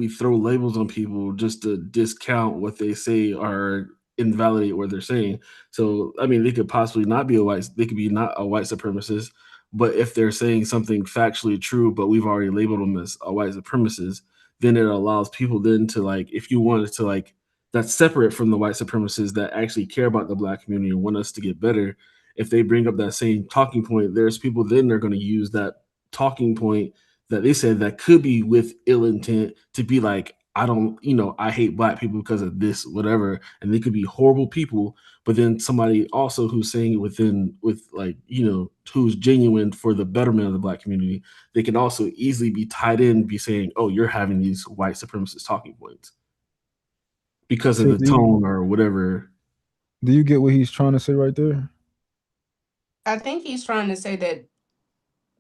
[SPEAKER 9] throw labels on people just to discount what they say or invalidate what they're saying. So I mean, they could possibly not be they could be not a white supremacist, but if they're saying something factually true, but we've already labeled them as a white supremacist, then it allows people then to, like, if you wanted to, like, that's separate from the white supremacists that actually care about the black community and want us to get better. If they bring up that same talking point, there's people then they're going to use that talking point that they said that could be with ill intent to be like, I don't, I hate black people because of this, whatever. And they could be horrible people. But then somebody also who's saying it with like, who's genuine for the betterment of the black community, they can also easily be tied in, be saying, oh, you're having these white supremacist talking points because of
[SPEAKER 15] So
[SPEAKER 9] the tone or whatever.
[SPEAKER 15] Do you get what he's trying to say right there?
[SPEAKER 21] I think he's trying to say that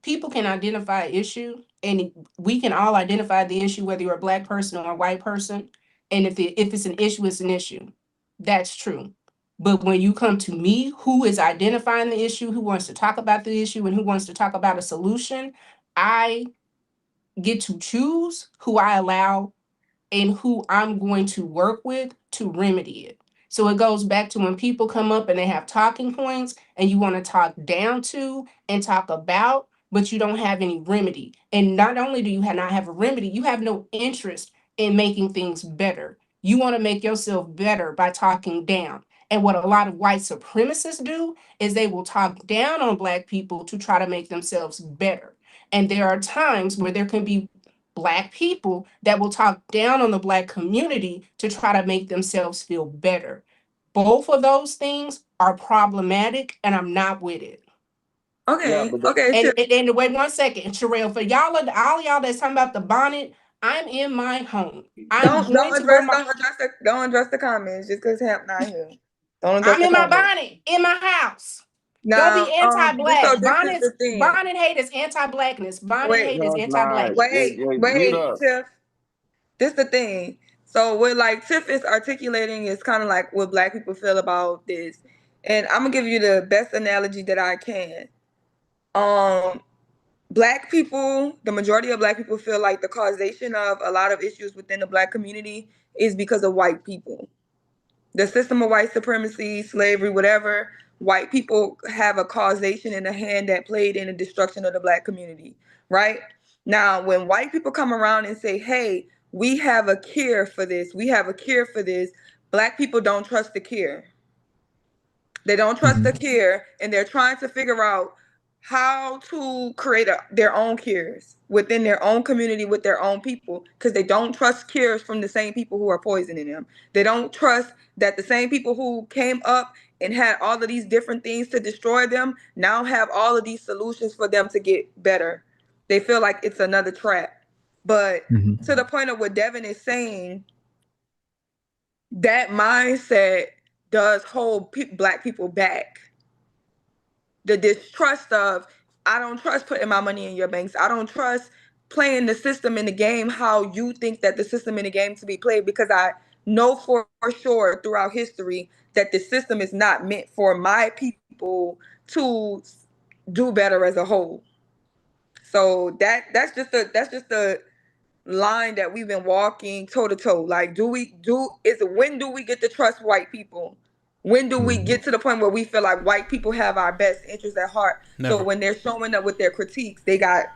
[SPEAKER 21] people can identify an issue, and we can all identify the issue, whether you're a black person or a white person. And if it's an issue, it's an issue. That's true. But when you come to me, who is identifying the issue, who wants to talk about the issue, and who wants to talk about a solution, I get to choose who I allow and who I'm going to work with to remedy it. So it goes back to when people come up and they have talking points and you want to talk down to and talk about, but you don't have any remedy. And not only do you not have a remedy, you have no interest in making things better. You want to make yourself better by talking down. And what a lot of white supremacists do is they will talk down on black people to try to make themselves better. And there are times where there can be black people that will talk down on the black community to try to make themselves feel better. Both of those things are problematic, and I'm not with it.
[SPEAKER 20] Okay. Okay.
[SPEAKER 21] And wait 1 second, Sherelle, for all y'all that's talking about the bonnet, I'm in my home.
[SPEAKER 20] Don't address the comments just because HAMP not here. Don't address
[SPEAKER 21] I'm in my bonnet in my house.
[SPEAKER 20] Now,
[SPEAKER 21] Don't be anti-black.
[SPEAKER 20] so this is the thing.
[SPEAKER 21] Bonnet hate is anti-blackness. Bonnet hate is anti-black.
[SPEAKER 20] Wait, Tiff. This the thing. So what like Tiff is articulating is kind of like what black people feel about this. And I'm gonna give you the best analogy that I can. Black people, the majority of black people feel like the causation of a lot of issues within the black community is because of white people. The system of white supremacy, slavery, whatever, white people have a causation in the hand that played in the destruction of the black community, right? Now, when white people come around and say, hey, we have a cure for this, black people don't trust the cure. They don't trust the cure, and they're trying to figure out how to create their own cures within their own community with their own people, because they don't trust cures from the same people who are poisoning them. They don't trust that the same people who came up and had all of these different things to destroy them now have all of these solutions for them to get better. They feel like it's another trap. But to the point of what Devin is saying, that mindset does hold black people back. The distrust of, I don't trust putting my money in your banks. I don't trust playing the system in the game how you think that the system in the game to be played, because I know for sure throughout history that the system is not meant for my people to do better as a whole. So that's just the line that we've been walking toe to toe. Like, when do we get to trust white people? When do we get to the point where we feel like white people have our best interests at heart?
[SPEAKER 1] Never.
[SPEAKER 21] So when they're showing up with their critiques, they got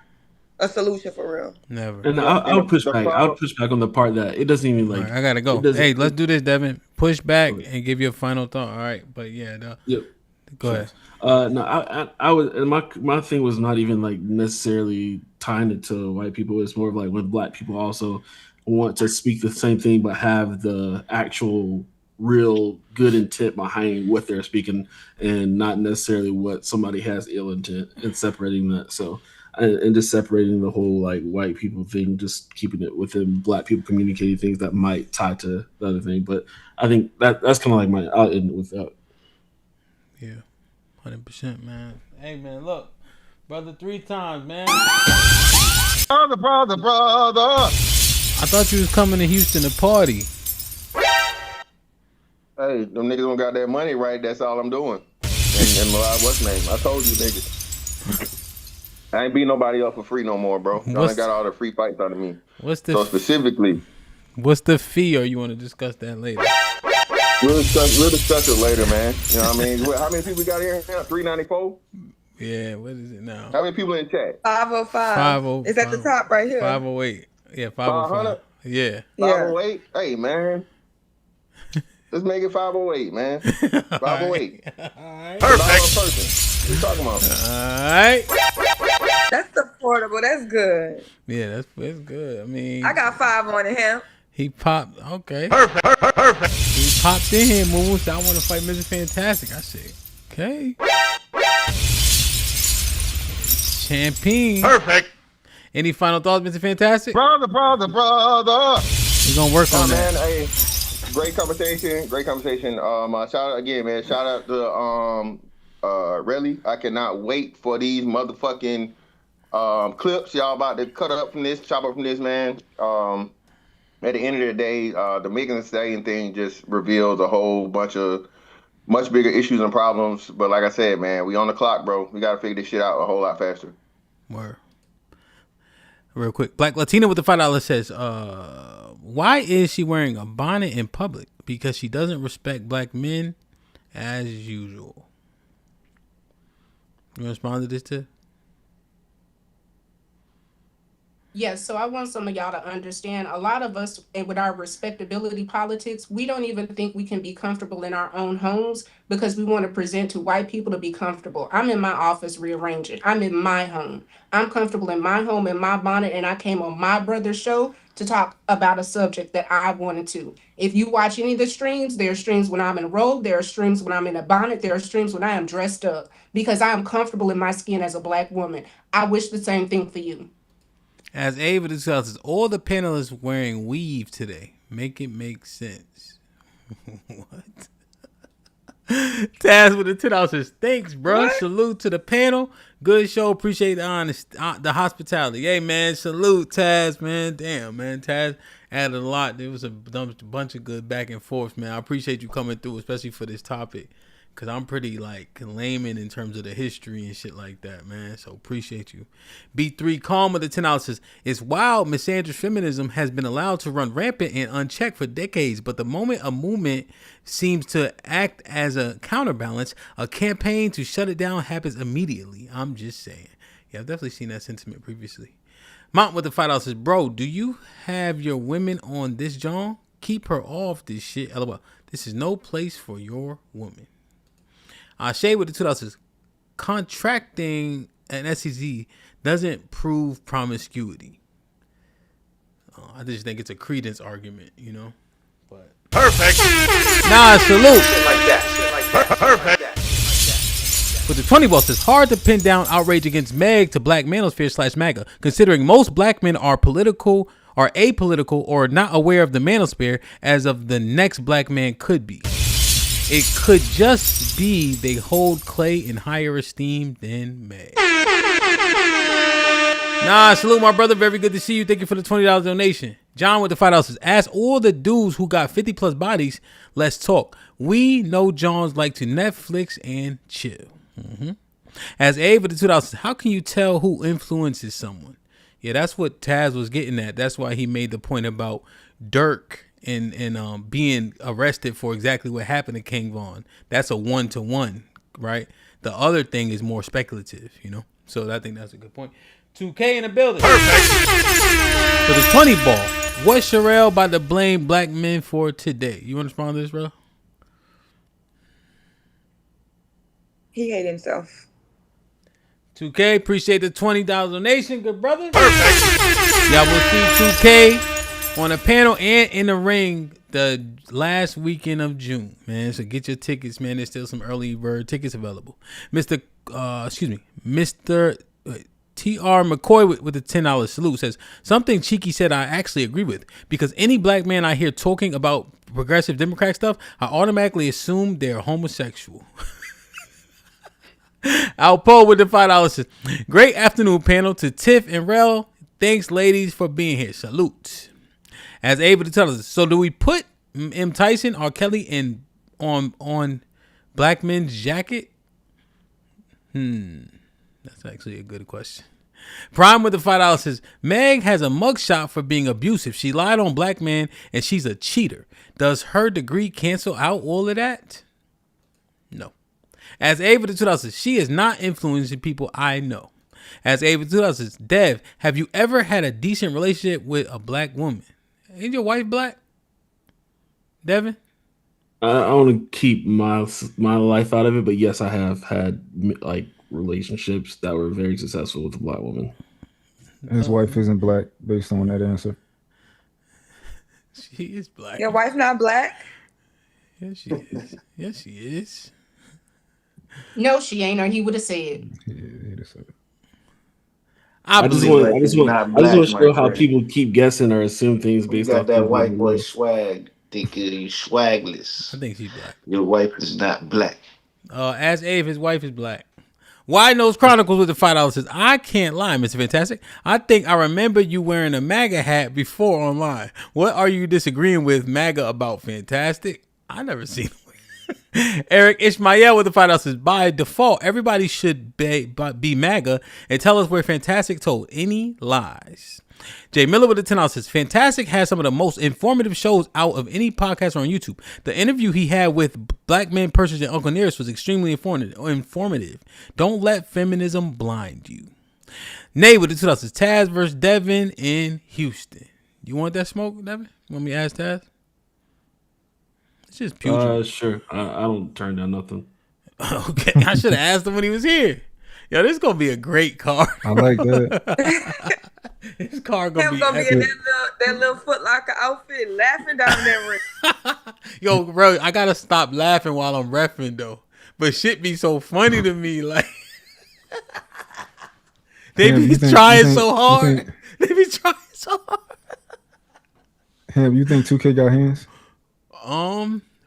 [SPEAKER 21] a solution for real.
[SPEAKER 1] Never.
[SPEAKER 9] And I'll push back. I'll push back on the part that it doesn't even like.
[SPEAKER 1] Right, I gotta go. Hey, let's do this, Devin. Push back and give you a final thought. All right, but yeah, Go ahead.
[SPEAKER 9] No, I was, and my thing was not even like necessarily tying it to white people. It's more of like when black people also want to speak the same thing, but have the actual real good intent behind what they're speaking, and not necessarily what somebody has ill intent, and separating that. So. And just separating the whole like white people thing, just keeping it within black people communicating things that might tie to the other thing. But I think that's kind of like my. I'll end with that.
[SPEAKER 1] Yeah, 100%, man. Hey, man, look, brother, 3 times, man.
[SPEAKER 4] Brother.
[SPEAKER 1] I thought you was coming to Houston to party.
[SPEAKER 4] Hey, them niggas don't got that money right. That's all I'm doing. And what's name? I told you niggas. I ain't beat nobody up for free no more, bro. Y'all ain't got all the free fights out of me. So specifically,
[SPEAKER 1] what's the fee, or you want to discuss that later?
[SPEAKER 4] We'll discuss it later, man. You know what I mean? How many people got here? 394?
[SPEAKER 1] Yeah, what is it now?
[SPEAKER 4] How many people in chat?
[SPEAKER 20] 505. It's at the top right here.
[SPEAKER 1] 508. Yeah, 505. Yeah.
[SPEAKER 4] 508? Hey, man. Let's make it 508, man. 508.
[SPEAKER 1] All right.
[SPEAKER 4] Perfect. What you talking about?
[SPEAKER 1] All right.
[SPEAKER 20] That's affordable. That's good.
[SPEAKER 1] Yeah, that's good. I mean,
[SPEAKER 20] I got 5 on it, Hamp.
[SPEAKER 1] He popped. Okay. Perfect. He popped in here, Moo. So I want to fight Mr. Fantastic. I said, okay. Champagne. Perfect. Any final thoughts, Mr. Fantastic?
[SPEAKER 4] Brother.
[SPEAKER 1] We're gonna work on that.
[SPEAKER 4] Man, hey, great conversation. Shout out again, man. Shout out to Relly. I cannot wait for these motherfucking clips y'all about to chop up from this, man. At the end of the day, the Megan Thee Stallion thing just reveals a whole bunch of much bigger issues and problems. But like I said, man, we on the clock, bro. We got to figure this shit out a whole lot faster.
[SPEAKER 1] Word. Real quick. Black Latina with the $5 says, why is she wearing a bonnet in public? Because she doesn't respect black men as usual. You want to respond to this, too?
[SPEAKER 21] Yes, so I want some of y'all to understand, a lot of us, and with our respectability politics, we don't even think we can be comfortable in our own homes because we want to present to white people to be comfortable. I'm in my office rearranging. I'm in my home. I'm comfortable in my home, in my bonnet, and I came on my brother's show to talk about a subject that I wanted to. If you watch any of the streams, there are streams when I'm in a robe, there are streams when I'm in a bonnet, there are streams when I am dressed up because I am comfortable in my skin as a black woman. I wish the same thing for you.
[SPEAKER 1] As Ava discusses, all the panelists wearing weave today. Make it make sense. What? Taz with the $10 says, thanks, bro. What? Salute to the panel. Good show. Appreciate the hospitality. Hey, man. Salute, Taz, man. Damn, man. Taz added a lot. There was a bunch of good back and forth, man. I appreciate you coming through, especially for this topic. Because I'm pretty, like, layman in terms of the history and shit like that, man. So, appreciate you. B3 Calm with the $10 says, it's wild misandrist feminism has been allowed to run rampant and unchecked for decades. But the moment a movement seems to act as a counterbalance, a campaign to shut it down happens immediately. I'm just saying. Yeah, I've definitely seen that sentiment previously. Mount with the $5 says, bro, do you have your women on this, John? Keep her off this shit. LOL. This is no place for your woman. Shay with the $2 says, contracting an STD doesn't prove promiscuity. I just think it's a credence argument, you know. But perfect. Nah, salute. Shit like that. Perfect. But the 20 ball says, hard to pin down outrage against Meg to Black Manosphere / Maga, considering most black men are apolitical, or not aware of the Manosphere as of the next black man could be. It could just be they hold Clay in higher esteem than Meg. Nah, salute my brother. Very good to see you. Thank you for the $20 donation. John with the $5 says, ask all the dudes who got 50 plus bodies. Let's talk. We know Johns like to Netflix and chill. As Abe with the $2 says, how can you tell who influences someone? Yeah, that's what Taz was getting at. That's why he made the point about Dirk and being arrested for exactly what happened to King Von. That's a 1-to-1, right? The other thing is more speculative, you know? So I think that's a good point. 2K in the building. Perfect. For the 20 ball, what's Sherelle about to blame black men for today? You want to respond to this, bro?
[SPEAKER 20] He hate himself.
[SPEAKER 1] 2K, appreciate the $20 donation, good brother. Y'all will see 2K on a panel and in the ring the last weekend of June, man. So get your tickets, man. There's still some early bird tickets available. Mr. TR McCoy with the $10 salute says, something Cheeky said I actually agree with, because any black man I hear talking about progressive Democrat stuff, I automatically assume they're homosexual. Alpo with the $5 says, great afternoon panel to Tiff and Rel. Thanks, ladies, for being here. Salute. As able to tell us, so do we put M. Tyson or Kelly on black men's jacket? That's actually a good question. Prime with the $5 says, Meg has a mugshot for being abusive. She lied on black man and she's a cheater. Does her degree cancel out all of that? No. As Ava the 2000 says, she is not influencing people I know. As Ava the 2000 says, Dev, have you ever had a decent relationship with a black woman? Ain't your wife black? Devin?
[SPEAKER 9] I want to keep my life out of it, but yes, I have had like relationships that were very successful with a black woman.
[SPEAKER 15] His wife isn't black, based on that answer.
[SPEAKER 1] She is black.
[SPEAKER 20] Your wife not black?
[SPEAKER 1] Yes, she is. Yes, she is.
[SPEAKER 21] No, she ain't, or he would have said.
[SPEAKER 15] He'd have said.
[SPEAKER 9] I just want to show how people keep guessing or assume things based off
[SPEAKER 6] that white boy swag. Think you swagless.
[SPEAKER 1] I think she's black.
[SPEAKER 6] Your wife is not black.
[SPEAKER 1] As Abe, his wife is black. Wide Nose Chronicles with the $5 says, I can't lie, Mr. Fantastic. I think I remember you wearing a MAGA hat before online. What are you disagreeing with MAGA about, Fantastic? I never seen it. Eric Ishmael with the $5 says, by default, everybody should be MAGA and tell us where Fantastic told any lies. Jay Miller with the $10 says, Fantastic has some of the most informative shows out of any podcast on YouTube. The interview he had with Black Men, Persons, and Uncle Nearest was extremely informative. Don't let feminism blind you. Nay with the $2 says, Taz versus Devin in Houston. You want that smoke, Devin? You want me to ask Taz? It's just putrid.
[SPEAKER 9] Sure. I don't turn down nothing.
[SPEAKER 1] Okay, I should have asked him when he was here. Yo, this is gonna be a great card.
[SPEAKER 15] I like that.
[SPEAKER 1] This card gonna be
[SPEAKER 20] in that little Foot Locker outfit, laughing down that ring.
[SPEAKER 1] Yo, bro, I gotta stop laughing while I'm reffing though. But shit be so funny to me, like they be trying so hard. They be trying so hard.
[SPEAKER 15] Ham, you think 2K got hands?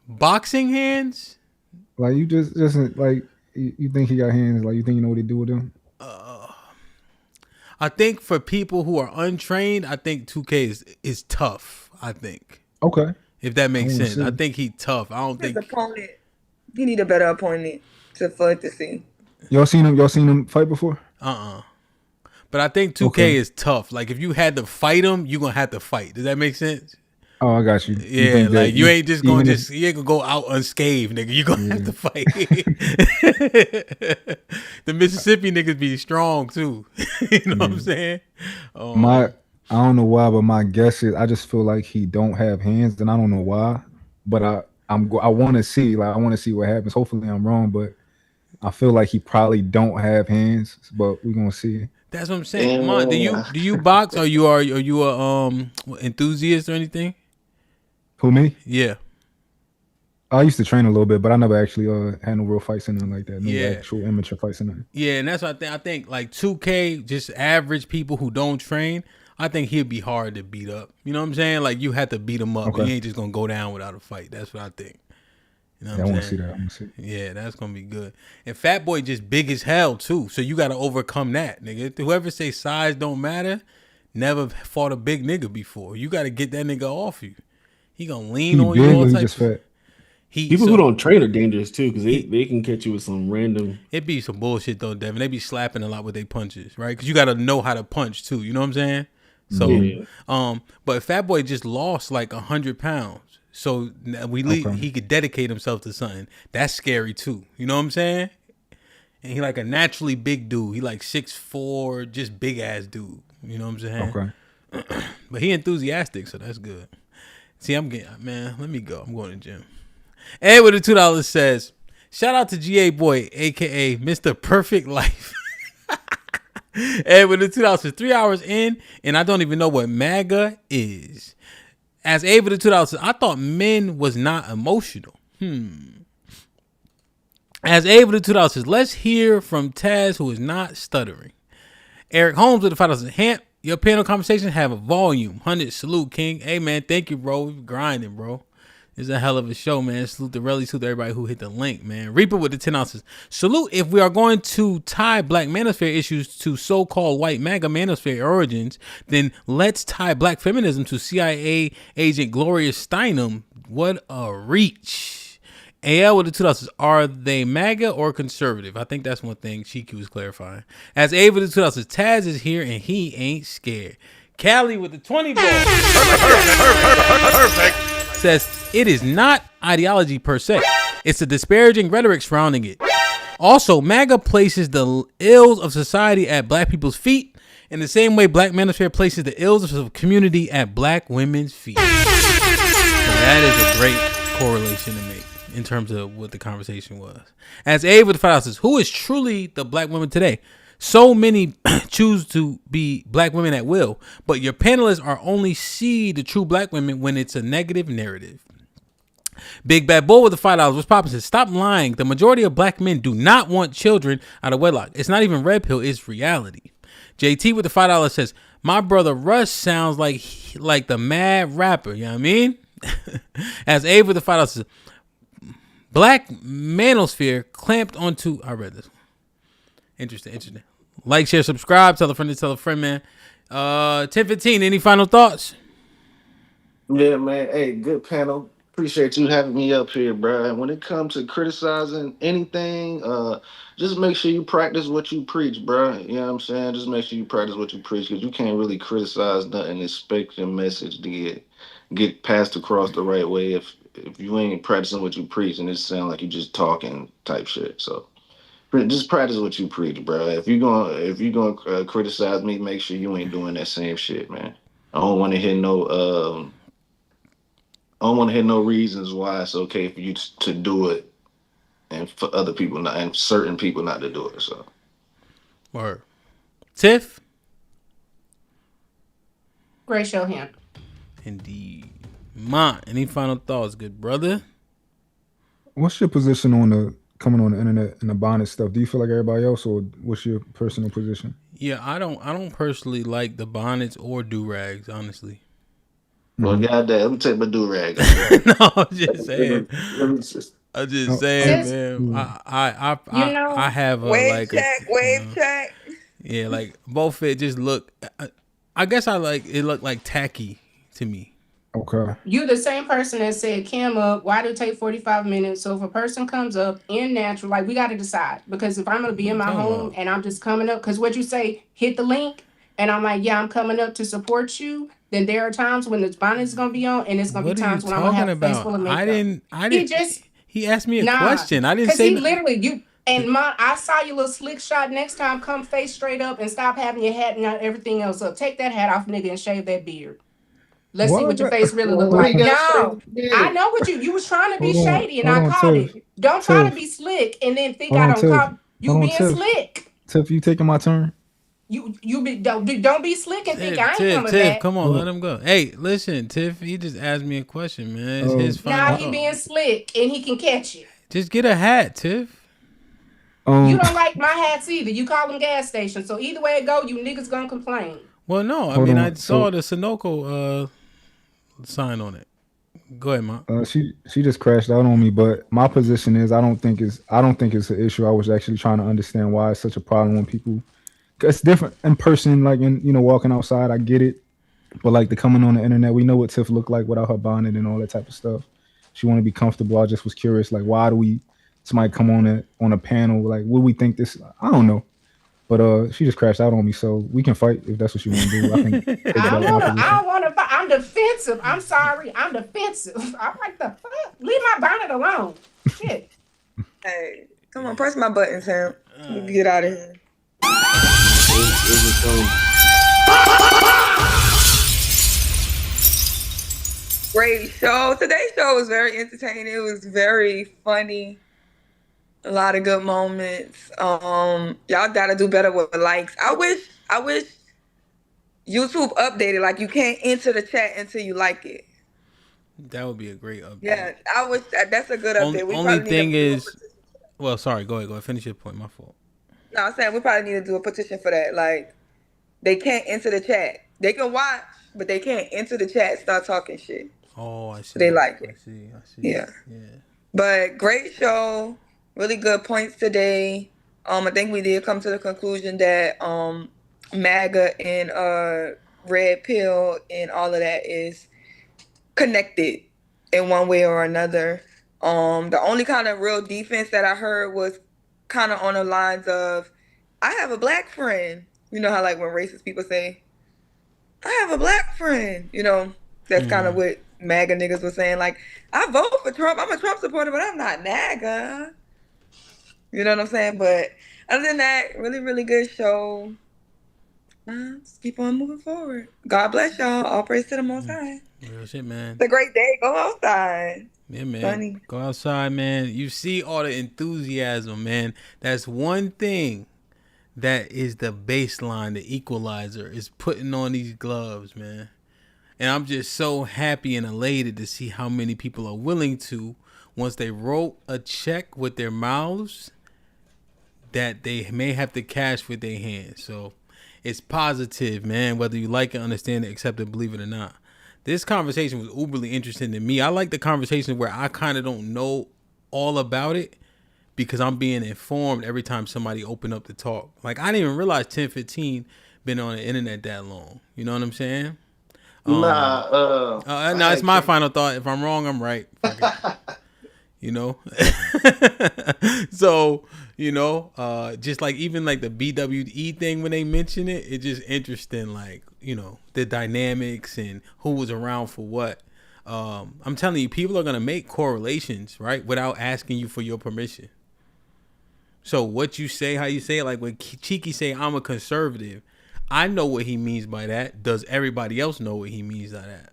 [SPEAKER 1] Boxing hands?
[SPEAKER 15] Like you just like you think he got hands? Like you think you know what he do with them?
[SPEAKER 1] I think for people who are untrained, I think 2K is tough. I think.
[SPEAKER 15] Okay.
[SPEAKER 1] If that makes sense, I think he's tough. I don't think.
[SPEAKER 20] His opponent. He need a better opponent for it to see.
[SPEAKER 15] Y'all seen him fight before?
[SPEAKER 1] But I think 2K is tough. Like if you had to fight him, you gonna have to fight. Does that make sense?
[SPEAKER 15] Oh, I got you.
[SPEAKER 1] Yeah, like you ain't just gonna you ain't gonna go out unscathed, nigga. You gonna have to fight. The Mississippi niggas be strong too. You know what I'm saying?
[SPEAKER 15] I don't know why, but my guess is I just feel like he don't have hands, and I don't know why. But I want to see, I want to see what happens. Hopefully I'm wrong, but I feel like he probably don't have hands. But we're gonna see.
[SPEAKER 1] That's what I'm saying. Man, do you box? Or are you a enthusiast or anything?
[SPEAKER 15] Who, me?
[SPEAKER 1] Yeah.
[SPEAKER 15] I used to train a little bit, but I never actually had no real fights in nothing like that. No actual amateur fights in nothing.
[SPEAKER 1] Yeah, and that's what I think. I think like 2K, just average people who don't train, I think he'd be hard to beat up. You know what I'm saying? Like you have to beat him up. Okay. You ain't just gonna go down without a fight. That's what I think. You know what I'm saying? I want to see that. I want to see. Yeah, that's gonna be good. And Fat Boy just big as hell too, so you got to overcome that, nigga. Whoever say size don't matter, never fought a big nigga before. You got to get that nigga off you. He gonna lean on you all types of.
[SPEAKER 9] People who don't train are dangerous too, because they can catch you with some random.
[SPEAKER 1] It be some bullshit though, Devin. They be slapping a lot with their punches, right? Because you got to know how to punch too. You know what I'm saying? So, but Fat Boy just lost like 100 pounds. So he could dedicate himself to something. That's scary too. You know what I'm saying? And he like a naturally big dude. He like 6'4", just big ass dude. You know what I'm saying? Okay. But he enthusiastic, so that's good. See, let me go. I'm going to the gym. Ed with the $2 says, Shout out to GA Boy, aka Mr. Perfect Life. And with the $2, 3 hours in, and I don't even know what MAGA is. As Abe with the $2, I thought men was not emotional. As Abe with the $2, let's hear from Taz, who is not stuttering. Eric Holmes with the $5. HAMP, your panel conversation have a volume. 100, salute, King. Hey, man, thank you, bro. We're grinding, bro. It's a hell of a show, man. Salute to Relly, salute to everybody who hit the link, man. Reaper with the 10 ounces. Salute if we are going to tie Black Manosphere issues to so-called white MAGA Manosphere origins, then let's tie Black feminism to CIA agent Gloria Steinem. What a reach. AL with the $2. Are they MAGA or conservative? I think that's one thing Chiku was clarifying. As A with the $2. Taz is here and he ain't scared. Callie with the 20 ball. Perfect. Says it is not ideology per se. It's the disparaging rhetoric surrounding it. Also, MAGA places the ills of society at Black people's feet in the same way Black Manosphere places the ills of community at Black women's feet. So that is a great correlation to make in terms of what the conversation was. As Abe with the $5 says, who is truly the Black woman today? So many choose to be Black women at will, but your panelists are only see the true Black women when it's a negative narrative. Big Bad Bull with the $5. What's poppin'? Says, stop lying. The majority of Black men do not want children out of wedlock. It's not even red pill, it's reality. JT with the $5 says, my brother Russ sounds like the mad rapper. You know what I mean? As Abe with the $5 says, Black Manosphere clamped onto. I read this. Interesting. Like, share, subscribe. Tell a friend, man. 10:15. Any final thoughts?
[SPEAKER 6] Yeah, man. Hey, good panel. Appreciate you having me up here, bro. And when it comes to criticizing anything, just make sure you practice what you preach, bro. You know what I'm saying? Just make sure you practice what you preach, because you can't really criticize nothing and expect your message to get passed across the right way if you ain't practicing what you preach and it sound like you just talking type shit. So just practice what you preach, bro. If you gonna criticize me, make sure you ain't doing that same shit, man. I don't want to hear no reasons why it's okay for you to do it and for other people not, and certain people not to do it. So,
[SPEAKER 1] word. Tiff.
[SPEAKER 21] Great show, HAMP.
[SPEAKER 1] Indeed. Ma, any final thoughts, good brother?
[SPEAKER 15] What's your position on the coming on the internet and the bonnet stuff? Do you feel like everybody else, or what's your personal position?
[SPEAKER 1] Yeah, I don't personally like the bonnets or do-rags, honestly.
[SPEAKER 6] Well, goddamn, let me take my do-rag.
[SPEAKER 1] No, I'm just saying. Man. I have
[SPEAKER 20] wave check.
[SPEAKER 1] Yeah, like both it just look. I guess I like it. Look like tacky to me.
[SPEAKER 15] Okay.
[SPEAKER 21] You the same person that said, cam up, why do it take 45 minutes? So if a person comes up in natural, like we got to decide. Because if I'm going to be in my home and I'm just coming up, because what you say, hit the link, and I'm like, yeah, I'm coming up to support you, then there are times when the bonnet is going to be on, and it's going to be times when I'm going to have a face full of makeup.
[SPEAKER 1] I didn't. He asked me a question. I didn't say.
[SPEAKER 21] Because he literally, I saw your little slick shot. Next time, come face straight up and stop having your hat and everything else up. Take that hat off, nigga, and shave that beard. Let's see what your face really looks like. No, I know what you was trying to be shady, and I caught it. Don't try to be slick and then think I don't call you being slick.
[SPEAKER 15] Tiff, you taking my turn?
[SPEAKER 21] Don't be slick and think I ain't coming back.
[SPEAKER 1] Come on, let him go. Hey, listen, Tiff, he just asked me a question, man. It's his fault.
[SPEAKER 21] Now he being slick and he can catch you.
[SPEAKER 1] Just get a hat, Tiff.
[SPEAKER 21] You don't like my hats either. You call them gas stations. So either way it go, you niggas gonna complain.
[SPEAKER 1] Well, no, I saw the Sunoco sign on it. Go ahead, Ma.
[SPEAKER 15] She just crashed out on me, but my position is I don't think it's an issue. I was actually trying to understand why it's such a problem when people. It's different in person, like walking outside. I get it, but like the coming on the internet, we know what Tiff looked like without her bonnet and all that type of stuff. She want to be comfortable. I just was curious, like why do somebody come on a panel? Like, would we think this? I don't know. But she just crashed out on me, so we can fight if that's what you want to do. I
[SPEAKER 21] don't want to fight. I'm defensive. I'm sorry. I'm defensive. I'm like, the fuck? Leave my bonnet alone. Shit.
[SPEAKER 20] Hey, come on, press my buttons, Sam. Get out of here. Great show. Today's show was very entertaining. It was very funny. A lot of good moments. Y'all gotta do better with likes. I wish YouTube updated. Like you can't enter the chat until you like it.
[SPEAKER 1] That would be a great update.
[SPEAKER 20] Yeah, I wish that's a good update.
[SPEAKER 1] Only thing is, well, sorry. Go ahead. Finish your point. My fault.
[SPEAKER 20] No, I'm saying we probably need to do a petition for that. Like they can't enter the chat. They can watch, but they can't enter the chat. Start talking shit.
[SPEAKER 1] Oh, I see.
[SPEAKER 20] So they like it.
[SPEAKER 1] I see.
[SPEAKER 20] Yeah. But great show. Really good points today. I think we did come to the conclusion that MAGA and Red Pill and all of that is connected in one way or another. The only kind of real defense that I heard was kind of on the lines of, I have a black friend. You know how like when racist people say, I have a black friend. You know, that's kind of what MAGA niggas was saying. Like, I vote for Trump. I'm a Trump supporter, but I'm not MAGA. You know what I'm saying? But other than that, really, really good show. Just keep on moving forward. God bless y'all. All praise to the Most High.
[SPEAKER 1] Real shit, man.
[SPEAKER 20] It's a great day. Go outside.
[SPEAKER 1] Yeah, man.
[SPEAKER 20] Funny.
[SPEAKER 1] Go outside, man. You see all the enthusiasm, man. That's one thing that is the baseline, the equalizer, is putting on these gloves, man. And I'm just so happy and elated to see how many people are willing to, once they wrote a check with their mouths, that they may have to cash with their hands. So it's positive, man, whether you like it, understand it, accept it, believe it or not. This conversation was uberly interesting to me. I like the conversation where I kind of don't know all about it because I'm being informed every time somebody open up to talk. Like, I didn't even realize 1015 been on the internet that long. You know what I'm saying?
[SPEAKER 6] No,
[SPEAKER 1] it's my final thought. If I'm wrong, I'm right. You know? So, you know, just like even like the BWE thing when they mention it, it's just interesting, like, you know, the dynamics and who was around for what. I'm telling you, people are going to make correlations, right, without asking you for your permission. So what you say, how you say it, like when Cheeky say, I'm a conservative, I know what he means by that. Does everybody else know what he means by that?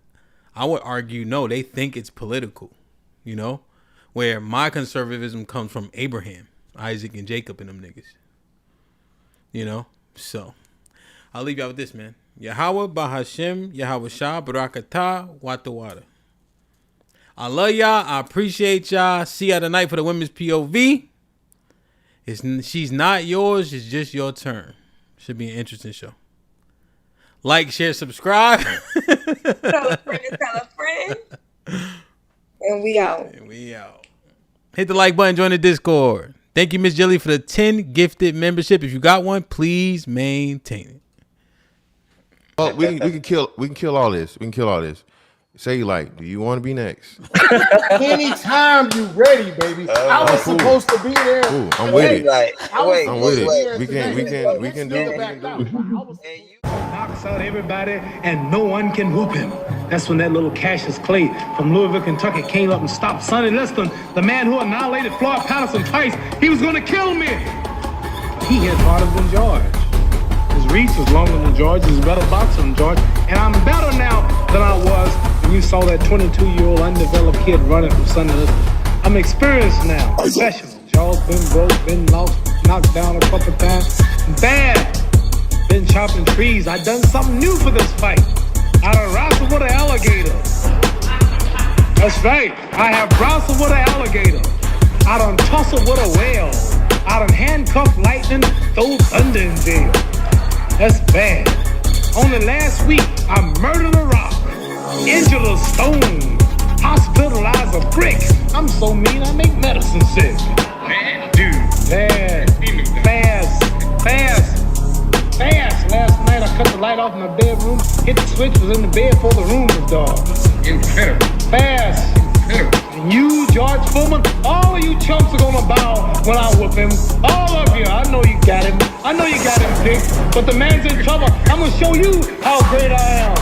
[SPEAKER 1] I would argue, no, they think it's political, you know, where my conservatism comes from Abraham, Isaac, and Jacob and them niggas, you know? So I'll leave y'all with this, man. Yahweh, Bahashem, Yahweh Shah, Barakatah, Wata Wata. I love y'all. I appreciate y'all. See y'all tonight for the women's POV. She's not yours. It's just your turn. Should be an interesting show. Like, share, subscribe.
[SPEAKER 20] Tell a friend. And we out.
[SPEAKER 1] Hit the like button. Join the Discord. Thank you, Miss Jilly, for the 10 gifted membership. If you got one, please maintain it.
[SPEAKER 17] Oh, we can kill all this. We can kill all this. Say like, do you want to be next?
[SPEAKER 18] Anytime you ready, baby. I was supposed to be there.
[SPEAKER 17] Cool. I'm with it.
[SPEAKER 18] I'm
[SPEAKER 17] with it. We can do it.
[SPEAKER 19] Knocks out everybody and no one can whoop him. That's when that little Cassius Clay from Louisville, Kentucky came up and stopped Sonny Liston, the man who annihilated Floyd Patterson twice. He was going to kill me. He hit harder than George. His reach was longer than George. He's a better boxer than George. And I'm better now than I was when you saw that 22-year-old undeveloped kid running from Sonny Liston. I'm experienced now. Professional. Jaw's been broke, been lost, knocked down a couple times. Bad. Been chopping trees. I done something new for this fight. I done wrestled with an alligator. That's right. I have wrestled with an alligator. I done tussled with a whale. I done handcuffed lightning, throw thunder in jail. That's bad. Only last week, I murdered a rock, injured a stone, hospitalized a brick. I'm so mean, I make medicine sick. Man, dude. Fast. Last night, I cut the light off in my bedroom, hit the switch, was in the bed before the room was dark. Incredible. Fast. And you, George Foreman, all of you chumps are gonna bow when I whoop him. All of you. I know you got him. I know you got him picked. But the man's in trouble. I'm gonna show you how great I am.